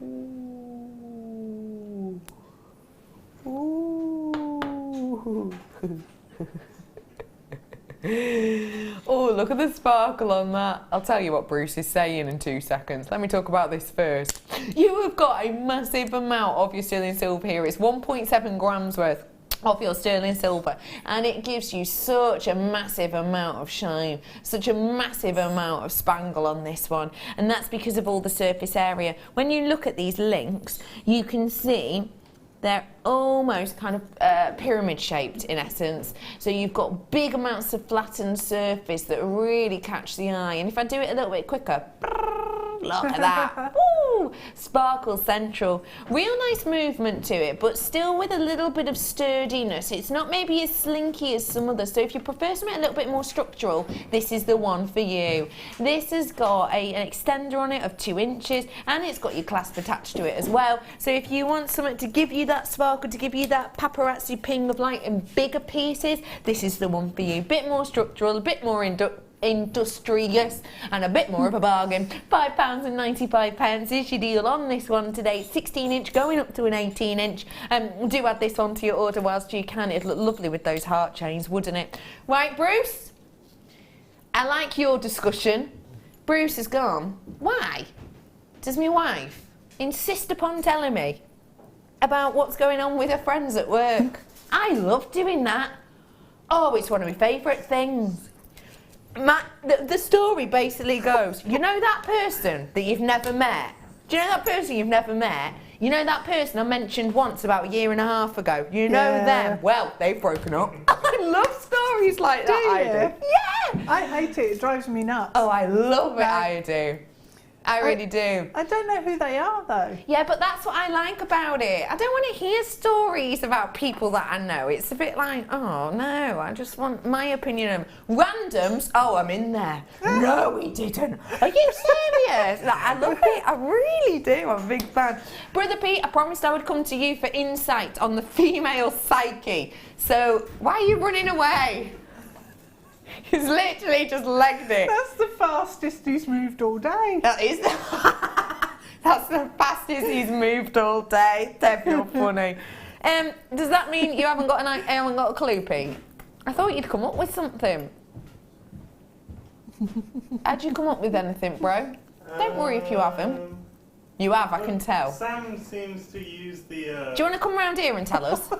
Ooh. Ooh. Oh, look at the sparkle on that. I'll tell you what Bruce is saying in 2 seconds. Let me talk about this first. You have got a massive amount of your sterling silver here. It's 1.7 grams worth of your sterling silver, and it gives you such a massive amount of shine, such a massive amount of spangle on this one, and that's because of all the surface area. When you look at these links, you can see they're almost kind of pyramid shaped in essence. So you've got big amounts of flattened surface that really catch the eye. And if I do it a little bit quicker, look at that. Woo! Sparkle central. Real nice movement to it, but still with a little bit of sturdiness. It's not maybe as slinky as some others. So if you prefer something a little bit more structural, this is the one for you. This has got an extender on it of 2 inches, and it's got your clasp attached to it as well. So if you want something to give you that sparkle, to give you that paparazzi ping of light in bigger pieces, this is the one for you. Bit more structural, a bit more industrious, and a bit more of a bargain. £5.95 is your deal on this one today. 16 inch going up to an 18 inch. Do add this onto your order whilst you can. It'd look lovely with those heart chains, wouldn't it? Right, Bruce? I like your discussion. Bruce has gone. Why does my wife insist upon telling me about what's going on with her friends at work. I love doing that. Oh, it's one of my favourite things. The story basically goes, you know that person that you've never met? Do you know that person you've never met? You know that person I mentioned once about a year and a half ago? You know them? Well, they've broken up. I love stories like that. I do. Yeah! I hate it. It drives me nuts. Oh, I love it. I do. I really do. I don't know who they are, though. Yeah, but that's what I like about it. I don't want to hear stories about people that I know. It's a bit like, oh, no, I just want my opinion of randoms. Oh, I'm in there. No, he didn't. Are you serious? Like, I love it. I really do. I'm a big fan. Brother Pete, I promised I would come to you for insight on the female psyche. So why are you running away? He's literally just legged it. That's the fastest he's moved all day. That is that's the fastest he's moved all day. Definitely funny. Does that mean you haven't got a clue, Pete? I thought you'd come up with something. How'd you come up with anything, bro? Don't worry if you haven't. You have, I can tell. Sam seems to use the... Do you want to come around here and tell us?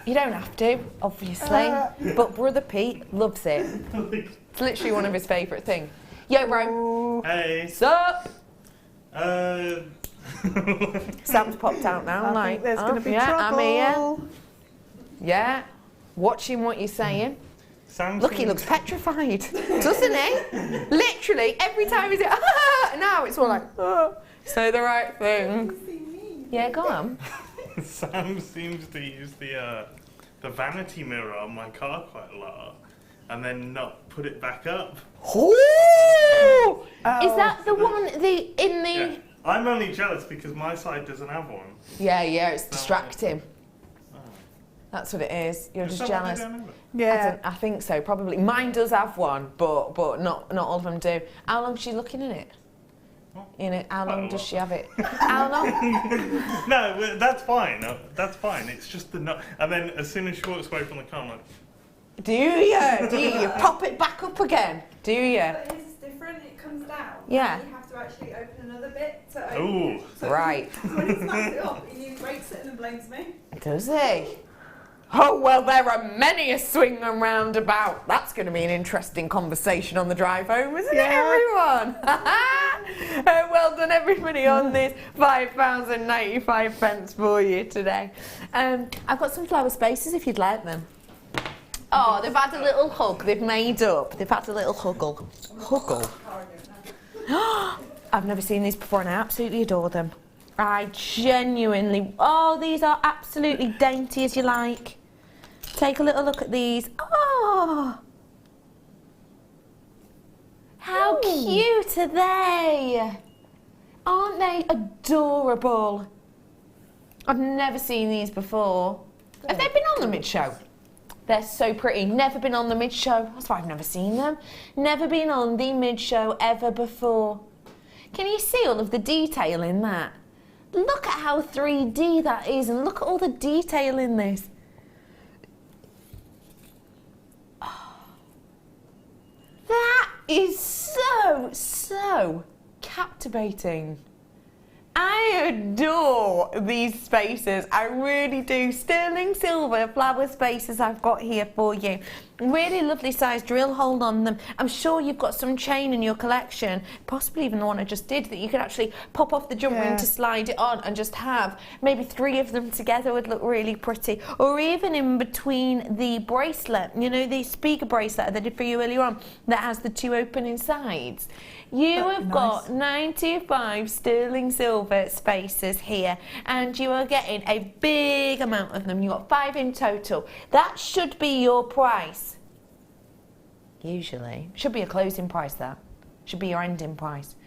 You don't have to, obviously, but Brother Pete loves it. It's literally one of his favourite things. Yo, bro. Hey. Sup? Sam's popped out now. I think there's going to be trouble. I'm here. Yeah, watching what you're saying. Look, he looks petrified, doesn't he? Literally, every time he's like, ah, now it's all like, oh. Say the right thing. Yeah, go on. Sam seems to use the vanity mirror on my car quite a lot, and then not put it back up. Ooh! Is that the one Yeah. I'm only jealous because my side doesn't have one. Yeah, it's distracting. That's what it is. You're just jealous. Yeah. I think so, probably. Mine does have one, but not all of them do. How long is she looking in it? You know, how long does she have it? How long? No, that's fine. That's fine. It's just the nut. And then as soon as she walks away from the car, I'm like... Do you? Do you? You pop it back up again? Do you? But his is different. It comes down. Yeah. And you have to actually open another bit to open Ooh. it. So Right. So when he snaps it up, he breaks it and then blames me. Does he? Oh, well, there are many a swing and roundabout. That's going to be an interesting conversation on the drive home, isn't it, everyone? Well done, everybody, on this £5.95 for you today. I've got some flower spaces if you'd like them. Oh, they've had a little hug. They've made up. They've had a little huggle. I've never seen these before and I absolutely adore them. I genuinely... Oh, these are absolutely dainty as you like. Take a little look at these. Oh! How cute are they? Aren't they adorable? I've never seen these before. Have they been on the mid-show? They're so pretty. Never been on the mid-show. That's why I've never seen them. Never been on the mid-show ever before. Can you see all of the detail in that? Look at how 3D that is, and look at all the detail in this. Oh, that is so captivating. I adore these spaces. I really do. Sterling silver flower spaces I've got here for you. Really lovely size drill hole on them. I'm sure you've got some chain in your collection, possibly even the one I just did, that you could actually pop off the jump ring to slide it on and just have maybe 3 of them together would look really pretty. Or even in between the bracelet, you know, the speaker bracelet that I did for you earlier on that has the 2 opening sides. You have got 95 sterling silver spaces here, and you are getting a big amount of them. You've got 5 in total. That should be your price. Usually. Should be a closing price, that. Should be your ending price.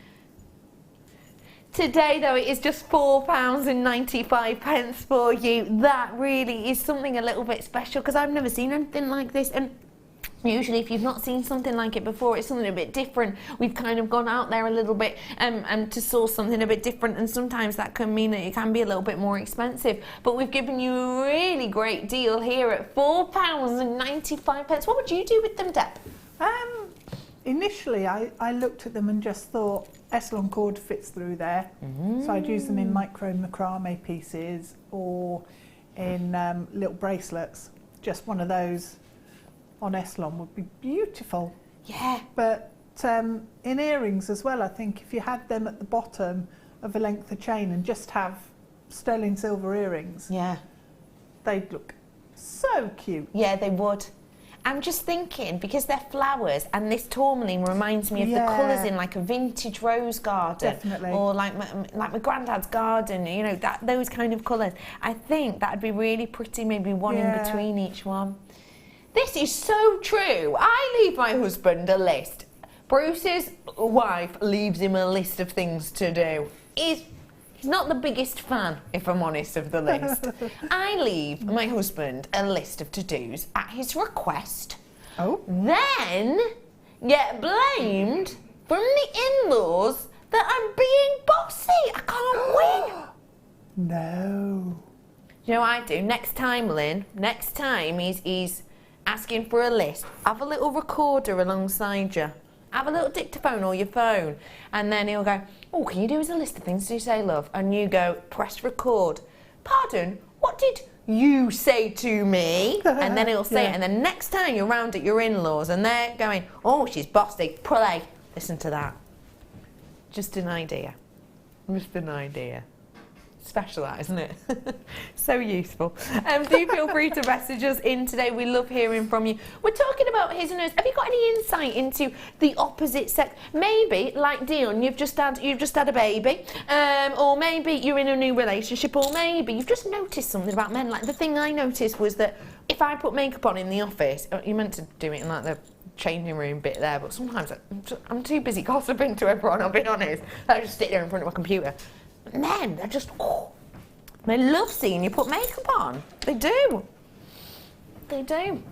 Today, though, it is just £4.95 for you. That really is something a little bit special, because I've never seen anything like this. And usually, if you've not seen something like it before, it's something a bit different. We've kind of gone out there a little bit to source something a bit different, and sometimes that can mean that it can be a little bit more expensive. But we've given you a really great deal here at £4.95. What would you do with them, Deb? initially I looked at them and just thought Essilon cord fits through there, so I'd use them in micro macrame pieces or in little bracelets. Just one of those on Essilon would be beautiful. Yeah. But in earrings as well, I think if you had them at the bottom of a length of chain and just have sterling silver earrings, Yeah. they'd look so cute. Yeah, they would. I'm just thinking, because they're flowers, and this tourmaline reminds me of the colours in like a vintage rose garden. Definitely. Or like my granddad's garden, you know, those kind of colours. I think that'd be really pretty, maybe one in between each one. This is so true. I leave my husband a list. Bruce's wife leaves him a list of things to do. He's not the biggest fan, if I'm honest, of the list. I leave my husband a list of to-dos at his request. Oh. Then get blamed from the in-laws that I'm being bossy. I can't win. No. You know what I do? Next time, Lynn, next time he's asking for a list, have a little recorder alongside you. Have a little dictaphone or your phone, and then he'll go, oh, can you do us a list of things to say, love? And you go, press record. Pardon, what did you say to me? And then he'll say it, and then next time you're round at your in-laws and they're going, oh, she's bossy, play. Listen to that. Just an idea. Just an idea. Special, that, isn't it? So useful. Do feel free to message us in today. We love hearing from you. We're talking about his and hers. Have you got any insight into the opposite sex? Maybe, like Dion, you've just had a baby, or maybe you're in a new relationship, or maybe you've just noticed something about men. Like the thing I noticed was that if I put makeup on in the office, you meant to do it in like the changing room bit there, but sometimes I'm too busy gossiping to everyone, I'll be honest. I just sit there in front of my computer. Men, they're just, they love seeing you put makeup on. They do. They do.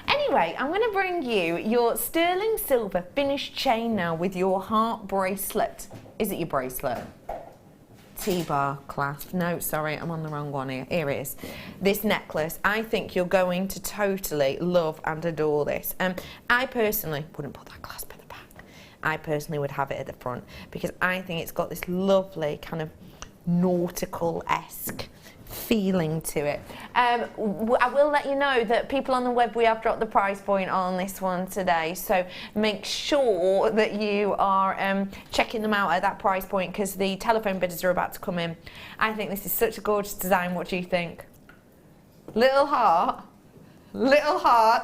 Anyway, I'm going to bring you your sterling silver finished chain now with your heart bracelet. Is it your bracelet? T-bar clasp. No, sorry, I'm on the wrong one here. Here it is. This necklace, I think you're going to totally love and adore this. I personally wouldn't put that clasp at the back. I personally would have it at the front because I think it's got this lovely kind of nautical-esque feeling to it. I will let you know that people on the web, we have dropped the price point on this one today, so make sure that you are checking them out at that price point because the telephone bidders are about to come in. I think this is such a gorgeous design. What do you think? Little heart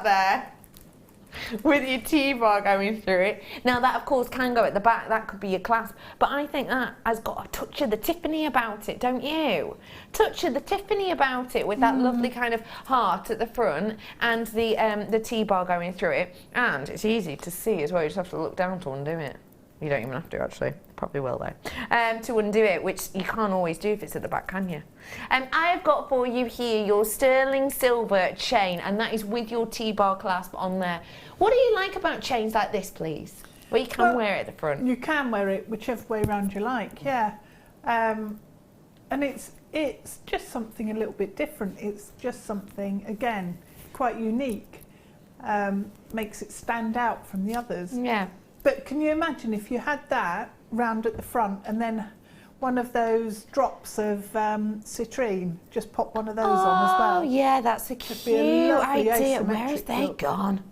there with your T-bar going through it. Now that of course can go at the back, that could be your clasp, but I think that has got a touch of the Tiffany about it, don't you? Touch of the Tiffany about it with that lovely kind of heart at the front and the T-bar going through it, and it's easy to see as well. You just have to look down to undo it. You don't even have to actually, probably will though, to undo it, which you can't always do if it's at the back, can you? I've got for you here your sterling silver chain, and that is with your T-bar clasp on there. What do you like about chains like this, please? Well, you can wear it at the front. You can wear it whichever way around you like, yeah. And it's just something a little bit different. It's just something, again, quite unique. Makes it stand out from the others. Yeah. But can you imagine if you had that round at the front and then one of those drops of citrine, just pop one of those on as well? Oh yeah, that's a cute idea. Where have they gone?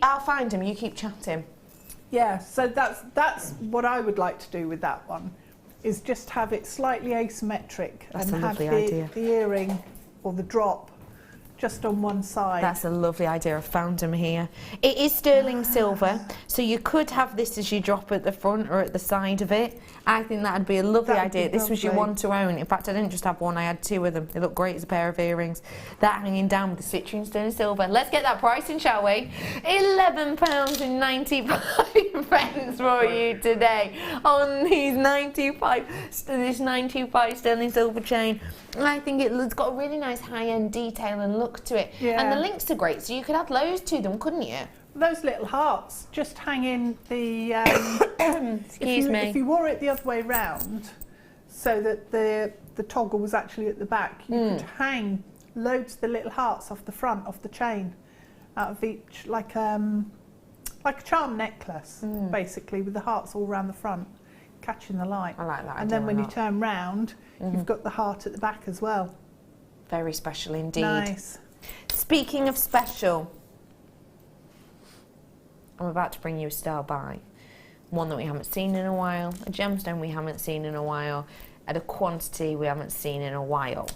I'll find them, you keep chatting. Yeah, so that's what I would like to do with that one, is just have it slightly asymmetric That's and a have lovely idea. the earring or the drop just on one side. That's a lovely idea. I found them here. It is sterling silver, so you could have this as your drop at the front or at the side of it. I think that'd be a lovely idea. This was your one to own. In fact, I didn't just have one, I had two of them. They look great as a pair of earrings. That hanging down with the citrine sterling silver. Let's get that pricing, shall we? £11.95 for you today on these 925 sterling silver chain. I think it's got a really nice high-end detail and look to it. Yeah. And the links are great, so you could add loads to them, couldn't you? Those little hearts, just hang in the... if you wore it the other way round, so that the toggle was actually at the back, you could hang loads of the little hearts off the front of the chain, out of each, like a Like a charm necklace, basically, with the hearts all around the front, catching the light. I like that. And then when you turn round, you've got the heart at the back as well. Very special indeed. Nice. Speaking of special, I'm about to bring you a style by. One that we haven't seen in a while, a gemstone we haven't seen in a while, at a quantity we haven't seen in a while.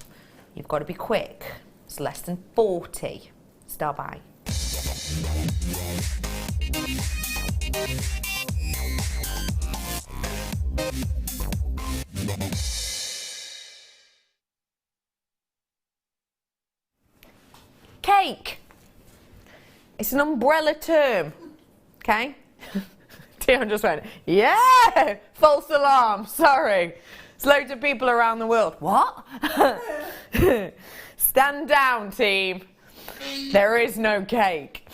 You've got to be quick. It's less than 40. Style by. Cake. It's an umbrella term, okay? Dion just went, yeah! False alarm, sorry. There's loads of people around the world. What? Stand down, team. There is no cake.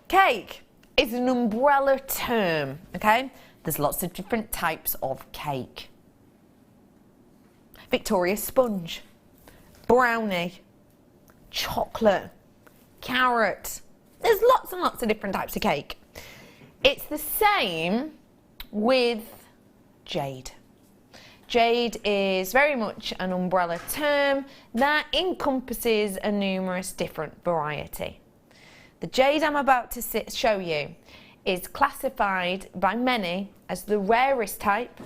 Cake is an umbrella term, okay? There's lots of different types of cake. Victoria sponge, brownie, chocolate, carrot. There's lots and lots of different types of cake. It's the same with jade. Jade is very much an umbrella term that encompasses a numerous different variety. The jade I'm about to show you is classified by many as the rarest type,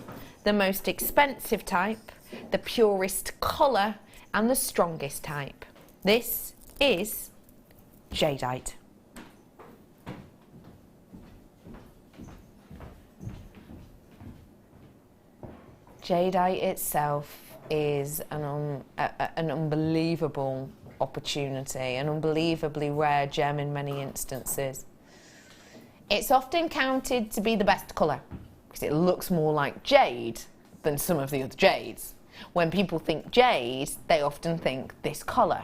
the most expensive type, the purest colour and the strongest type. This is jadeite. Jadeite itself is an unbelievable opportunity, an unbelievably rare gem in many instances. It's often counted to be the best colour because it looks more like jade than some of the other jades. When people think jade, they often think this colour.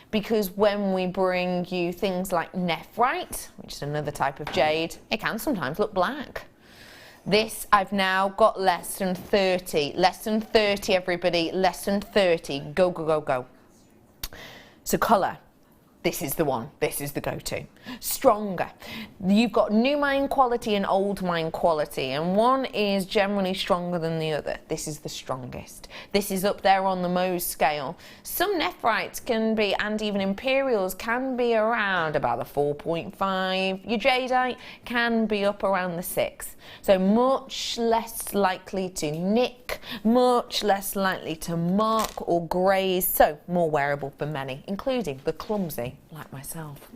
Because when we bring you things like nephrite, which is another type of jade, it can sometimes look black. This, I've now got less than 30. Less than 30, everybody. Less than 30. Go, go, go, go. So colour. This is the one. This is the go-to. Stronger. You've got new mine quality and old mine quality, and one is generally stronger than the other. This is the strongest. This is up there on the Mohs scale. Some nephrites can be, and even imperials can be around about the 4.5. Your jadeite can be up around the 6. So much less likely to nick, much less likely to mark or graze, so more wearable for many, including the clumsy like myself.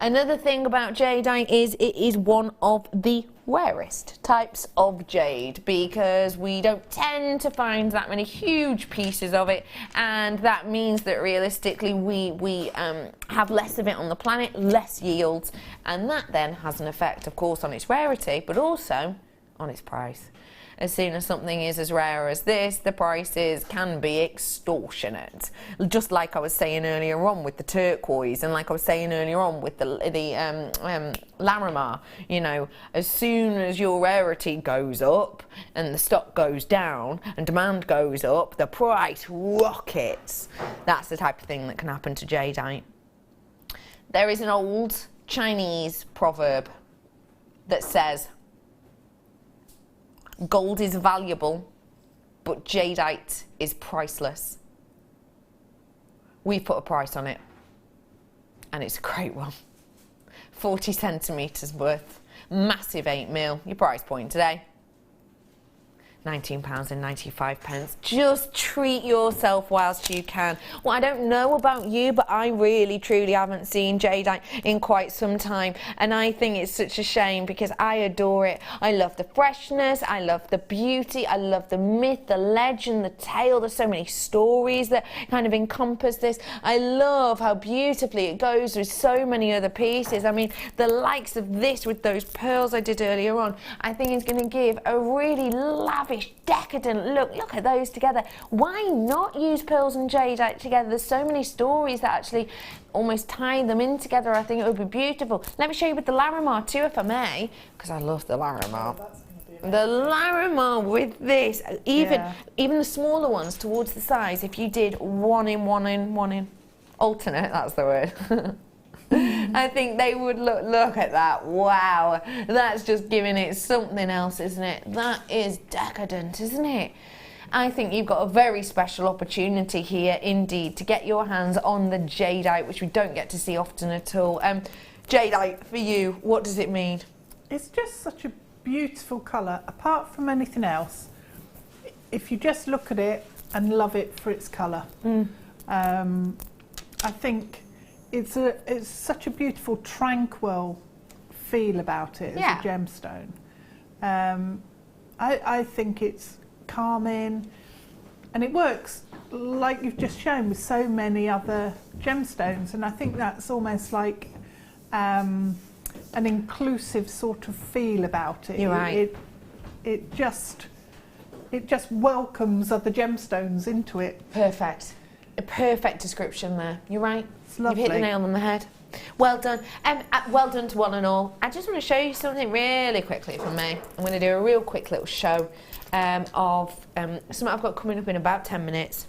Another thing about jadeite is it is one of the rarest types of jade because we don't tend to find that many huge pieces of it, and that means that realistically we have less of it on the planet, less yields, and that then has an effect of course on its rarity but also on its price. As soon as something is as rare as this, the prices can be extortionate. Just like I was saying earlier on with the turquoise, and like I was saying earlier on with the Larimar, you know, as soon as your rarity goes up and the stock goes down and demand goes up, the price rockets. That's the type of thing that can happen to jadeite. There is an old Chinese proverb that says, gold is valuable, but jadeite is priceless. We put a price on it, and it's a great one. 40 centimetres worth, massive 8mm. Your price point today, £19.95. Just treat yourself whilst you can. Well, I don't know about you, but I really, truly haven't seen jadeite in quite some time. And I think it's such a shame because I adore it. I love the freshness. I love the beauty. I love the myth, the legend, the tale. There's so many stories that kind of encompass this. I love how beautifully it goes with so many other pieces. I mean, the likes of this with those pearls I did earlier on, I think is going to give a really lavish, decadent look. Look at those together. Why not use pearls and jadeite together? There's so many stories that actually almost tie them in together. I think it would be beautiful. Let me show you with the Larimar too, if I may, because I love the Larimar. The Larimar with this, even the smaller ones towards the size, if you did one in, alternate, that's the word. I think they would look at that. Wow, that's just giving it something else, isn't it? That is decadent, isn't it? I think you've got a very special opportunity here indeed to get your hands on the jadeite, which we don't get to see often at all. Jadeite, for you, what does it mean? It's just such a beautiful colour. Apart from anything else, if you just look at it and love it for its colour, I think it's such a beautiful, tranquil feel about it as a gemstone. I think it's calming, and it works like you've just shown with so many other gemstones, and I think that's almost like an inclusive sort of feel about it. You're right. It just welcomes other gemstones into it. Perfect. A perfect description there. You're right. It's lovely. You've hit the nail on the head. Well done. Well done to one and all. I just want to show you something really quickly from me. I'm going to do a real quick little show of something I've got coming up in about 10 minutes.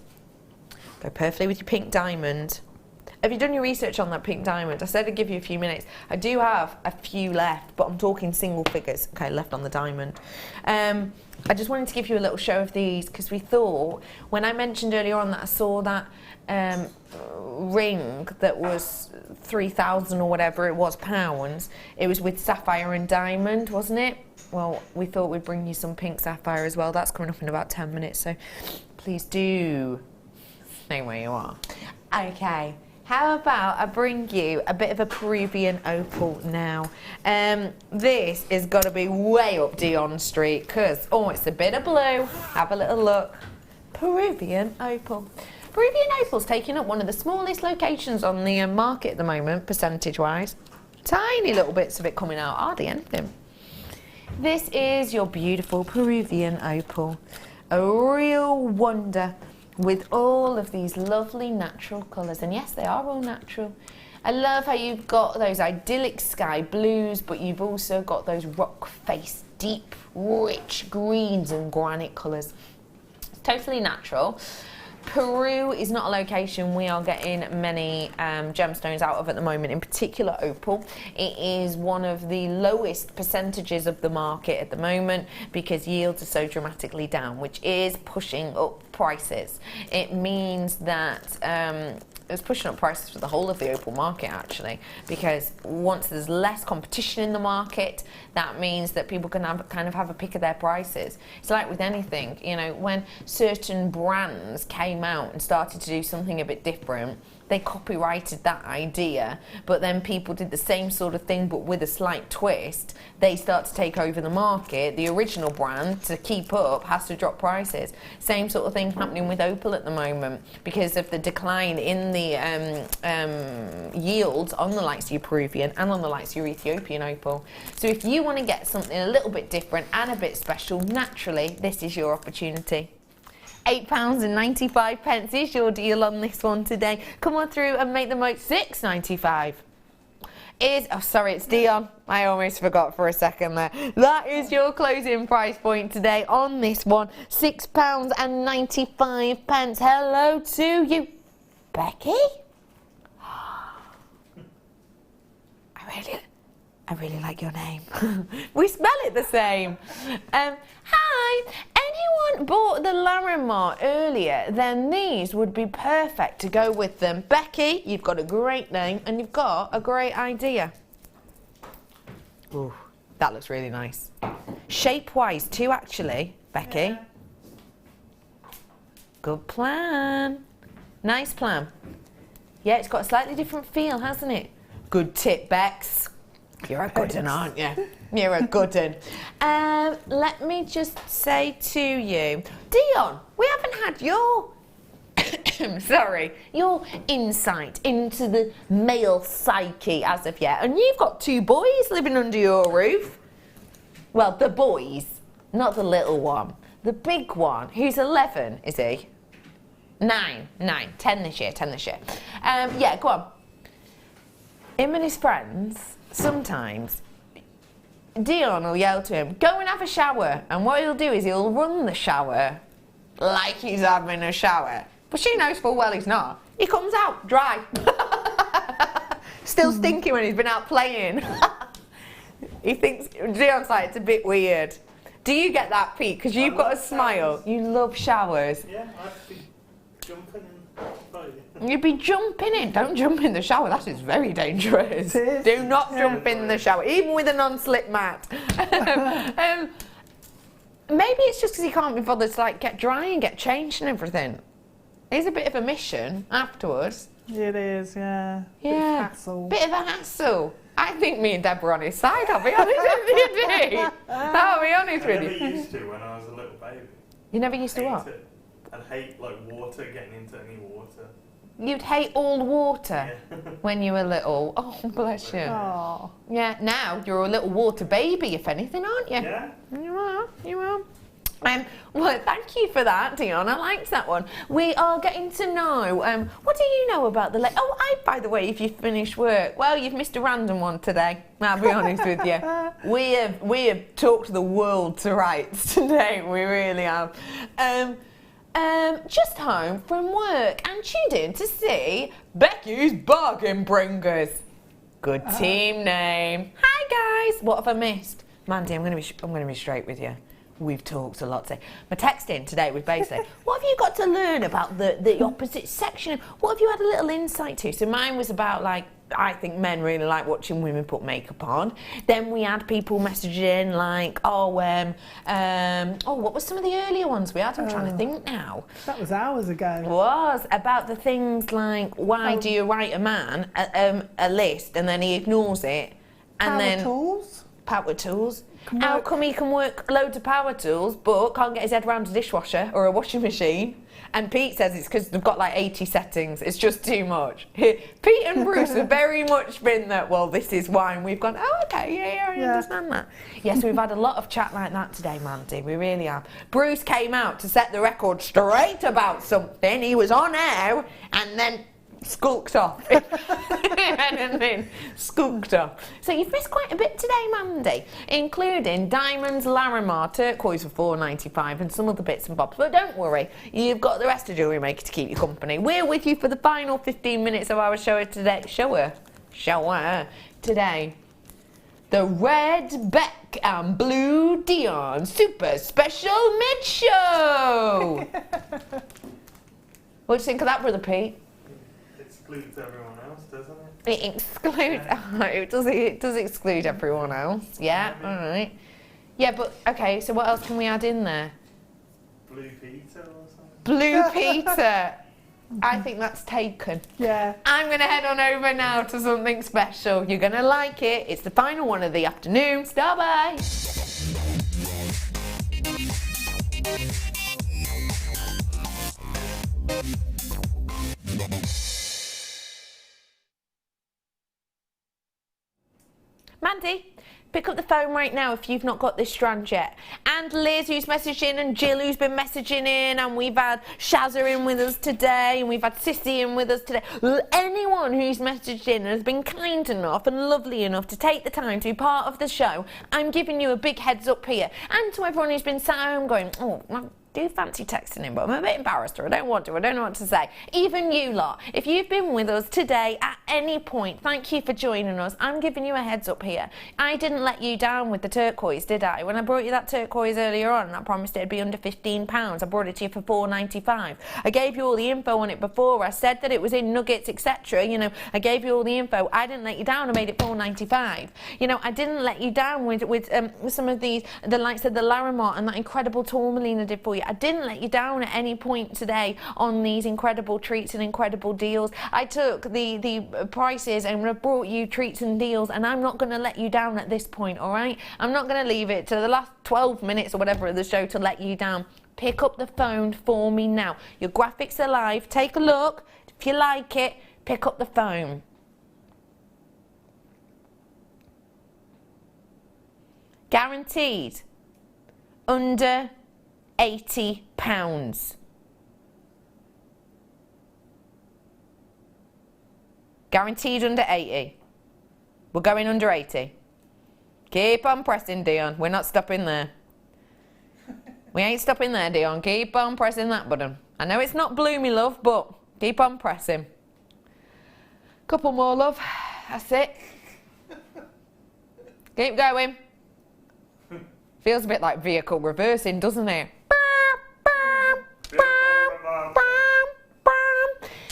Go perfectly with your pink diamond. Have you done your research on that pink diamond? I said I'd give you a few minutes. I do have a few left, but I'm talking single figures, okay, left on the diamond. I just wanted to give you a little show of these because we thought, when I mentioned earlier on that I saw that ring that was 3,000 or whatever it was pounds, it was with sapphire and diamond, wasn't it? Well, we thought we'd bring you some pink sapphire as well. That's coming up in about 10 minutes, so please do stay where you are. Okay. How about I bring you a bit of a Peruvian opal now? This is got to be way up Dion Street because, it's a bit of blue. Have a little look. Peruvian opal. Peruvian opal's taking up one of the smallest locations on the market at the moment, percentage-wise. Tiny little bits of it coming out, hardly anything. This is your beautiful Peruvian opal. A real wonder, with all of these lovely natural colours, and yes, they are all natural. I love how you've got those idyllic sky blues, but you've also got those rock-faced, deep, rich greens and granite colours. It's totally natural. Peru is not a location we are getting many gemstones out of at the moment, in particular opal. It is one of the lowest percentages of the market at the moment because yields are so dramatically down, which is pushing up prices. It means that it's pushing up prices for the whole of the opal market actually, because once there's less competition in the market, that means that people can kind of have a pick of their prices. It's like with anything, you know, when certain brands came out and started to do something a bit different, they copyrighted that idea, but then people did the same sort of thing but with a slight twist. They start to take over the market. The original brand, to keep up, has to drop prices. Same sort of thing happening with opal at the moment because of the decline in the yields on the likes of your Peruvian and on the likes of your Ethiopian opal. So if you want to get something a little bit different and a bit special, naturally, this is your opportunity. £8.95 is your deal on this one today. Come on through and make the most. £6.95 is, it's Dion. I almost forgot for a second there. That is your closing price point today on this one. £6.95. Hello to you, Becky. I really like your name. We spell it the same. Hi, anyone bought the Larimar earlier, then these would be perfect to go with them. Becky, you've got a great name and you've got a great idea. Ooh, that looks really nice. Shape-wise too, actually, Becky. Yeah. Good plan. Nice plan. Yeah, it's got a slightly different feel, hasn't it? Good tip, Bex. You're a good one, aren't you? You're a good one. Let me just say to you, Dion, we haven't had your, your insight into the male psyche as of yet. And you've got 2 boys living under your roof. Well, the boys, not the little one. The big one, who's 11, is he? 9, 10 this year. Yeah, go on. Him and his friends, sometimes Dion will yell to him, go and have a shower. And what he'll do is he'll run the shower like he's having a shower. But she knows full well he's not. He comes out dry. still stinky when he's been out playing. He thinks, Dion's like, it's a bit weird. Do you get that, Pete? Because you've got a smile. You love showers. Yeah, I'd be jumping in. You'd be jumping in. Don't jump in the shower. That is very dangerous. It is. Do not jump in the shower, even with a non-slip mat. Maybe it's just because he can't be bothered to like get dry and get changed and everything. It's a bit of a mission afterwards. It is, yeah. Yeah. Bit of hassle. Bit of a hassle. I think me and Deb were on his side, I'll be honest with you, Dee. I'll be honest with I you. never used to when I was a little baby. You never used to Hate what? it. I'd hate like water, getting into any water. You'd hate all the water Yeah. when you were little. Oh, bless you. Oh. Yeah, now you're a little water baby, if anything, aren't you? Yeah. You are, you are. Well, thank you for that, Dion. I liked that one. We are getting to know, what do you know about the lake? Oh, by the way, if you've finished work, well, you've missed a random one today, I'll be honest with you. We have talked the world to rights today, we really have. Just home from work and tuned in to see Becky's Bargain Bringers. Good team name. Hi guys, what have I missed? Mandy, I'm going to be straight with you. We've talked a lot today. My text in today was basically, what have you got to learn about the opposite section? What have you had a little insight to? So mine was about like, I think men really like watching women put makeup on. Then we had people messaging like, what were some of the earlier ones we had? I'm trying to think now. That was hours ago. It was about the things like, why do you write a man a list and then he ignores it? And Power tools. How come he can work loads of power tools but can't get his head around a dishwasher or a washing machine? And Pete says it's because they've got like 80 settings. It's just too much. Pete and Bruce have very much been that, well, this is why. And we've gone, oh, okay, yeah, I understand that. Yes, we've had a lot of chat like that today, Mandy. We really have. Bruce came out to set the record straight about something. He was on air and then skulked off. And then skunked off. So you've missed quite a bit today, Mandy, including diamonds, Larimar, turquoise for $4.95 and some other bits and bobs. But don't worry, you've got the rest of Jewellery Maker to keep you company. We're with you for the final 15 minutes of our show today. Today. The Red Beck and Blue Dion Super Special Mid-Show. What do you think of that, Brother Pete? Excludes everyone else, doesn't it? It excludes. It does exclude everyone else. Yeah, all right. Yeah, but okay. So what else can we add in there? Blue Peter or something. Blue Peter. I think that's taken. Yeah. I'm going to head on over now to something special. You're going to like it. It's the final one of the afternoon. Star bye. Mandy, pick up the phone right now if you've not got this strand yet. And Liz, who's messaged in, and Jill, who's been messaging in, and we've had Shazza in with us today, and we've had Sissy in with us today. Anyone who's messaged in and has been kind enough and lovely enough to take the time to be part of the show, I'm giving you a big heads up here. And to everyone who's been sat home going, oh, I do fancy texting him, but I'm a bit embarrassed, or I don't want to, I don't know what to say. Even you lot, if you've been with us today at any point, thank you for joining us. I'm giving you a heads up here. I didn't let you down with the turquoise, did I? When I brought you that turquoise earlier on, and I promised it'd be under £15, I brought it to you for $4.95. I gave you all the info on it before. I said that it was in nuggets, etc. You know, I gave you all the info. I didn't let you down. I made it $4.95. You know, I didn't let you down with some of these, the likes of the Larimar and that incredible tourmaline I did for you. I didn't let you down at any point today on these incredible treats and incredible deals. I took the prices and brought you treats and deals, and I'm not going to let you down at this point, all right? I'm not going to leave it to the last 12 minutes or whatever of the show to let you down. Pick up the phone for me now. Your graphics are live. Take a look. If you like it, pick up the phone. Guaranteed. Under £80. Guaranteed under 80. We're going under 80. Keep on pressing, Dion. We're not stopping there. We ain't stopping there, Dion. Keep on pressing that button. I know it's not blue, me love, but keep on pressing. Couple more, love. That's it. Keep going. Feels a bit like vehicle reversing, doesn't it?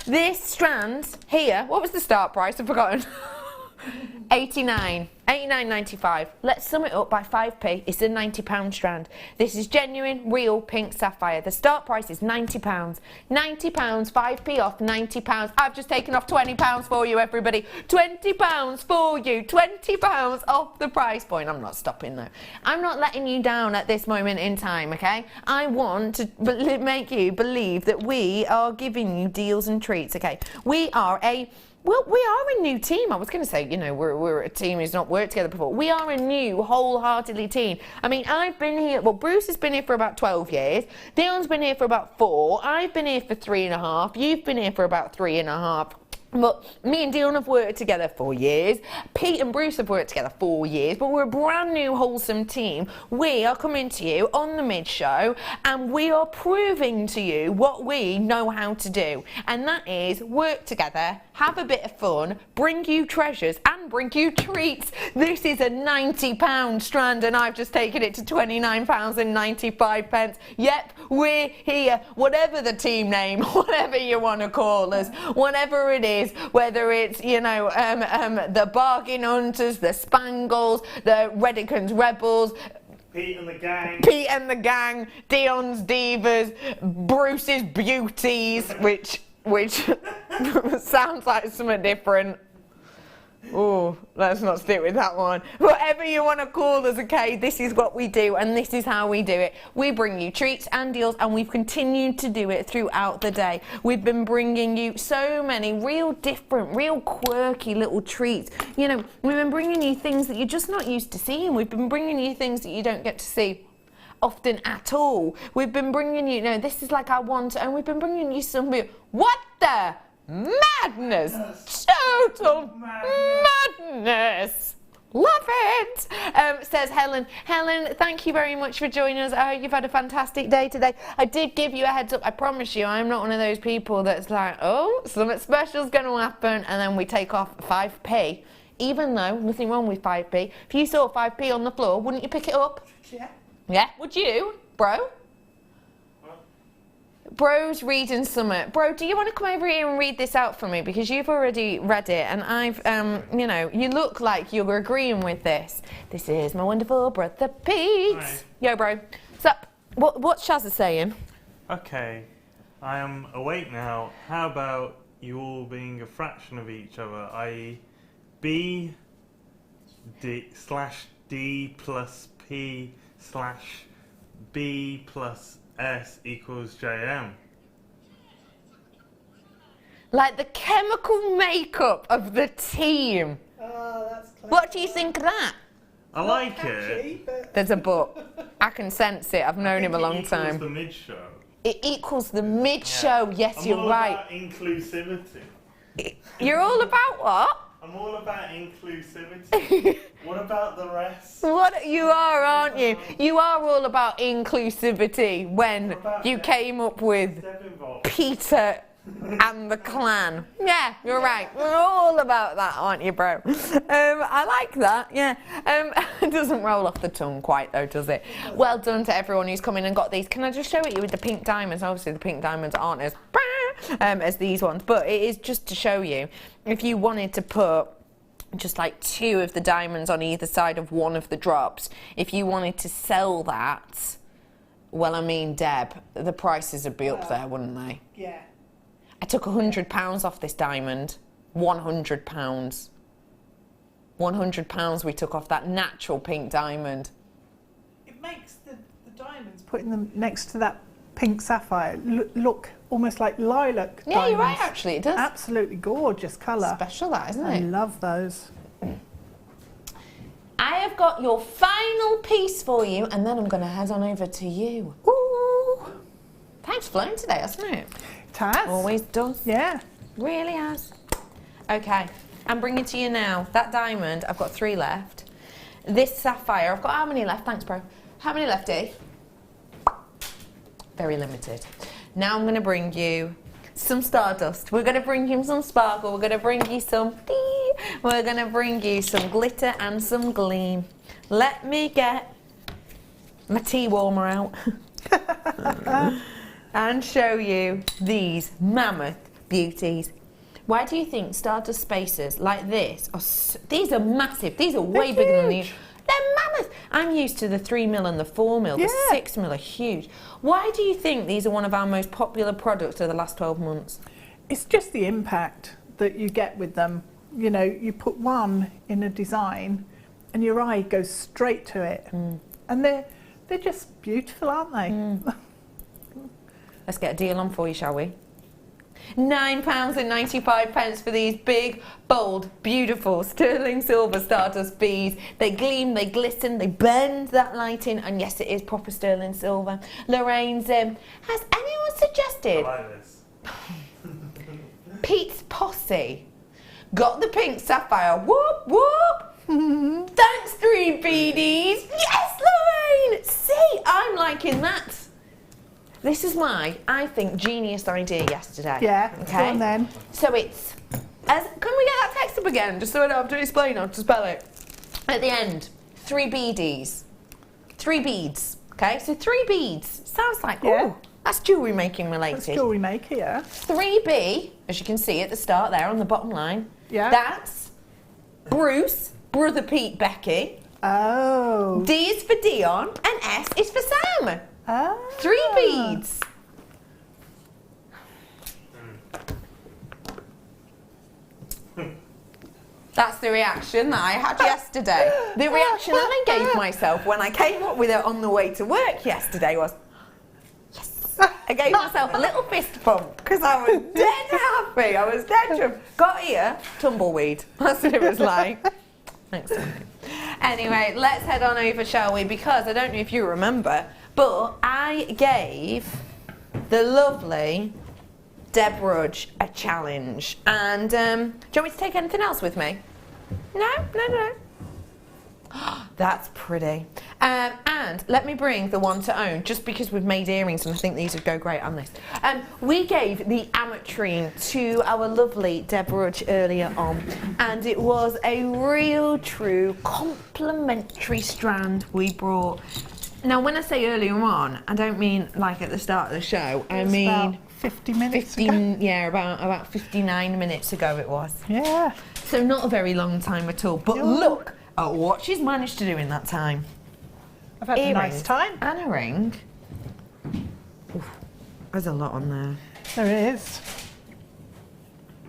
This strand here, what was the start price? I've forgotten. 89.95. Let's sum it up by 5p. It's a £90 strand. This is genuine, real pink sapphire. The start price is £90. £90, 5p off, £90. I've just taken off £20 for you, everybody. £20 for you. £20 off the price point. I'm not stopping though. I'm not letting you down at this moment in time, okay? I want to make you believe that we are giving you deals and treats, okay? We are a new team. I was going to say, you know, we're a team who's not worked together before. We are a new, wholeheartedly team. I mean, I've been here, well, Bruce has been here for about 12 years. Dion's been here for about 4. I've been here for 3.5. You've been here for about 3.5. But me and Dion have worked together 4 years. Pete and Bruce have worked together 4 years. But we're a brand new wholesome team. We are coming to you on the mid-show and we are proving to you what we know how to do. And that is work together, have a bit of fun, bring you treasures and bring you treats. This is a £90 strand and I've just taken it to £29.95. Yep, we're here. Whatever the team name, whatever you want to call us, whatever it is. Whether it's, you know, the Bargain Hunters, the Spangles, the Redicans Rebels, Pete and the gang, Dion's Divas, Bruce's Beauties, which sounds like something different. Oh, let's not stick with that one. Whatever you want to call us, okay, this is what we do and this is how we do it. We bring you treats and deals and we've continued to do it throughout the day. We've been bringing you so many real different, real quirky little treats. You know, we've been bringing you things that you're just not used to seeing. We've been bringing you things that you don't get to see often at all. We've been bringing you, this is like our one, and we've been bringing you some, what the? Madness! Total madness! Love it! Says Helen. Helen, thank you very much for joining us. I hope you've had a fantastic day today. I did give you a heads up. I promise you, I'm not one of those people that's like, oh, something special's going to happen, and then we take off 5p. Even though, nothing wrong with 5p. If you saw 5p on the floor, wouldn't you pick it up? Yeah. Yeah? Would you, bro? Bro's reading something. Bro, do you want to come over here and read this out for me? Because you've already read it and I've, you know, you look like you're agreeing with this. This is my wonderful brother Pete. Hi. Yo, bro. What's up? What's Shazza saying? Okay, I am awake now. How about you all being a fraction of each other, i.e. B / D plus P / B plus S equals JM. Like the chemical makeup of the team. Oh, that's clever. What do you think of that? I like it. There's a but. I can sense it. I've known him a long time. The mid-show. It equals the mid-show. Yeah. Yes, you're right. I'm all about inclusivity. You're all about what? I'm all about inclusivity. What about the rest? What you are, aren't you? You are all about inclusivity when you came up with Peter and the clan. Yeah, you're right. We're all about that, aren't you, bro? I like that, yeah. It doesn't roll off the tongue quite, though, does it? Well done to everyone who's come in and got these. Can I just show it you with the pink diamonds? Obviously, the pink diamonds aren't as these ones, but it is just to show you. If you wanted to put just like 2 of the diamonds on either side of one of the drops, if you wanted to sell that, well, I mean, Deb, the prices would be up there, wouldn't they? Yeah. I took £100 off this diamond. £100. £100 we took off that natural pink diamond. It makes the diamonds, putting them next to that pink sapphire, look almost like lilac diamonds. Yeah, you're right, actually, it does. Absolutely gorgeous colour. Special that, isn't I it? love those. I have got your final piece for you, and then I'm going to head on over to you. Ooh! Time's flown today, hasn't it? It has. Always does. Yeah. Really has. Okay, I'm bringing to you now that diamond. I've got 3 left. This sapphire, I've got how many left? Thanks, bro. How many left, Dee? Very limited. Now I'm going to bring you some stardust. We're going to bring you some sparkle. We're going to bring you some we're going to bring you some glitter and some gleam. Let me get my tea warmer out and show you these mammoth beauties. Why do you think Stardust spacers like this these are massive? These are way bigger than these. They're mammoth. I'm used to the 3mm and the 4mm. The 6mm are huge. Why do you think these are one of our most popular products of the last 12 months? It's just the impact that you get with them. You know, you put one in a design and your eye goes straight to it. And they're just beautiful, aren't they? Let's get a deal on for you, shall we? £9.95 for these big, bold, beautiful sterling silver Stardust beads. They gleam, they glisten, they bend that lighting, and yes, it is proper sterling silver. Lorraine's, has anyone suggested? I like this. Pete's Posse got the pink sapphire. Whoop, whoop. Thanks, 3 BDs. Yes, Lorraine. See, I'm liking that. This is my, I think, genius idea yesterday. Yeah, okay. go on then. So it's, can we get that text up again, just so I don't have to explain how to spell it? At the end, 3 BDs. 3 beads, okay? So 3 beads. Sounds like, oh, that's jewellery making related. That's Jewellery Maker, yeah. 3B, as you can see at the start there on the bottom line. Yeah. That's Bruce, brother Pete, Becky. Oh. D is for Dion, and S is for Sam. Oh. 3 beads. That's the reaction that I had yesterday. The reaction that I gave myself when I came up with it on the way to work yesterday was, yes. I gave myself a little fist bump because I was dead happy. I was dead chuffed. Got here, tumbleweed. That's what it was like. Thanks, Tony. Anyway, let's head on over, shall we? Because I don't know if you remember, but I gave the lovely Deb Rudge a challenge. And do you want me to take anything else with me? No. That's pretty. And let me bring the one to own, just because we've made earrings and I think these would go great on this. We gave the ametrine to our lovely Deb Rudge earlier on, and it was a real true complimentary strand we brought. Now, when I say earlier on, I don't mean like at the start of the show. I mean about 50 minutes ago. Yeah, about 59 minutes ago it was. Yeah. So not a very long time at all. But look at what she's managed to do in that time. I've had a nice time. And a ring. Oof, there's a lot on there. There is.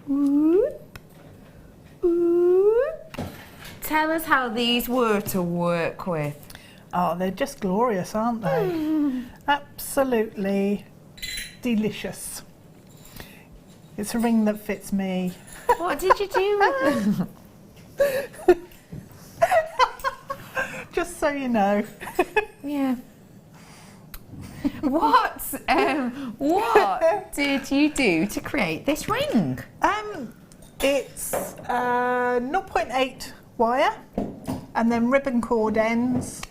Whoop. Whoop. Tell us how these were to work with. Oh, they're just glorious, aren't they? Absolutely delicious. It's a ring that fits me. What did you do with them? Just so you know. Yeah. What did you do to create this ring? It's 0.8 wire, and then ribbon cord ends,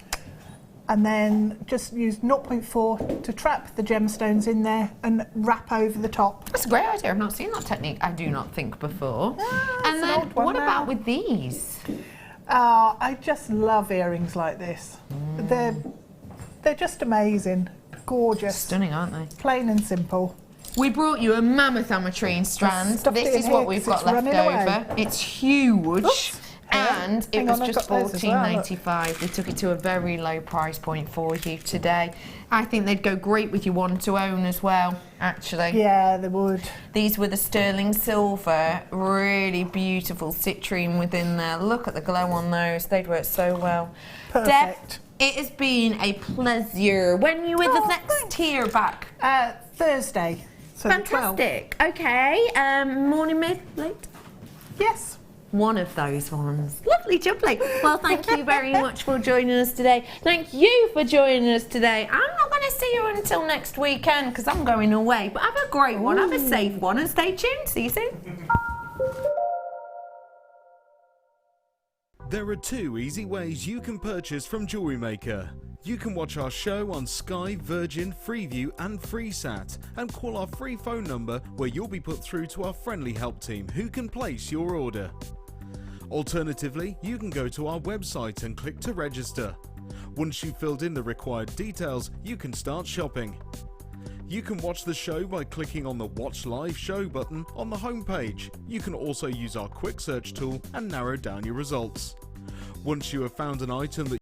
and then just use 0.4 to trap the gemstones in there and wrap over the top. That's a great idea. I've not seen that technique, I do not think, before. And then what about with these? I just love earrings like this. They're just amazing, gorgeous, Stunning, aren't they? plain and simple. We brought you a mammoth ametrine strand. Stuffed it This in is what here we've 'cause got it's left running away. over. It's huge. Oops. And it Hang was on, I've just got those as well, look. $14.95. We took it to a very low price point for you today. I think they'd go great with your one to own as well, actually. Yeah, they would. These were the sterling silver, really beautiful citrine within there. Look at the glow on those. They'd work so well. Perfect. Deb, it has been a pleasure. When you with the next tier back? Thursday. So the 12th. Fantastic. Okay. Morning, mid, late? Yes. One of those ones. Lovely jubbly. Well, thank you very much for joining us today. Thank you for joining us today. I'm not going to see you until next weekend because I'm going away. But have a great one, have a safe one, and stay tuned. See you soon. There are 2 easy ways you can purchase from Jewellery Maker. You can watch our show on Sky, Virgin, Freeview and FreeSat, and call our free phone number where you'll be put through to our friendly help team who can place your order. Alternatively, you can go to our website and click to register. Once you've filled in the required details, you can start shopping. You can watch the show by clicking on the Watch Live Show button on the homepage. You can also use our quick search tool and narrow down your results. Once you have found an item that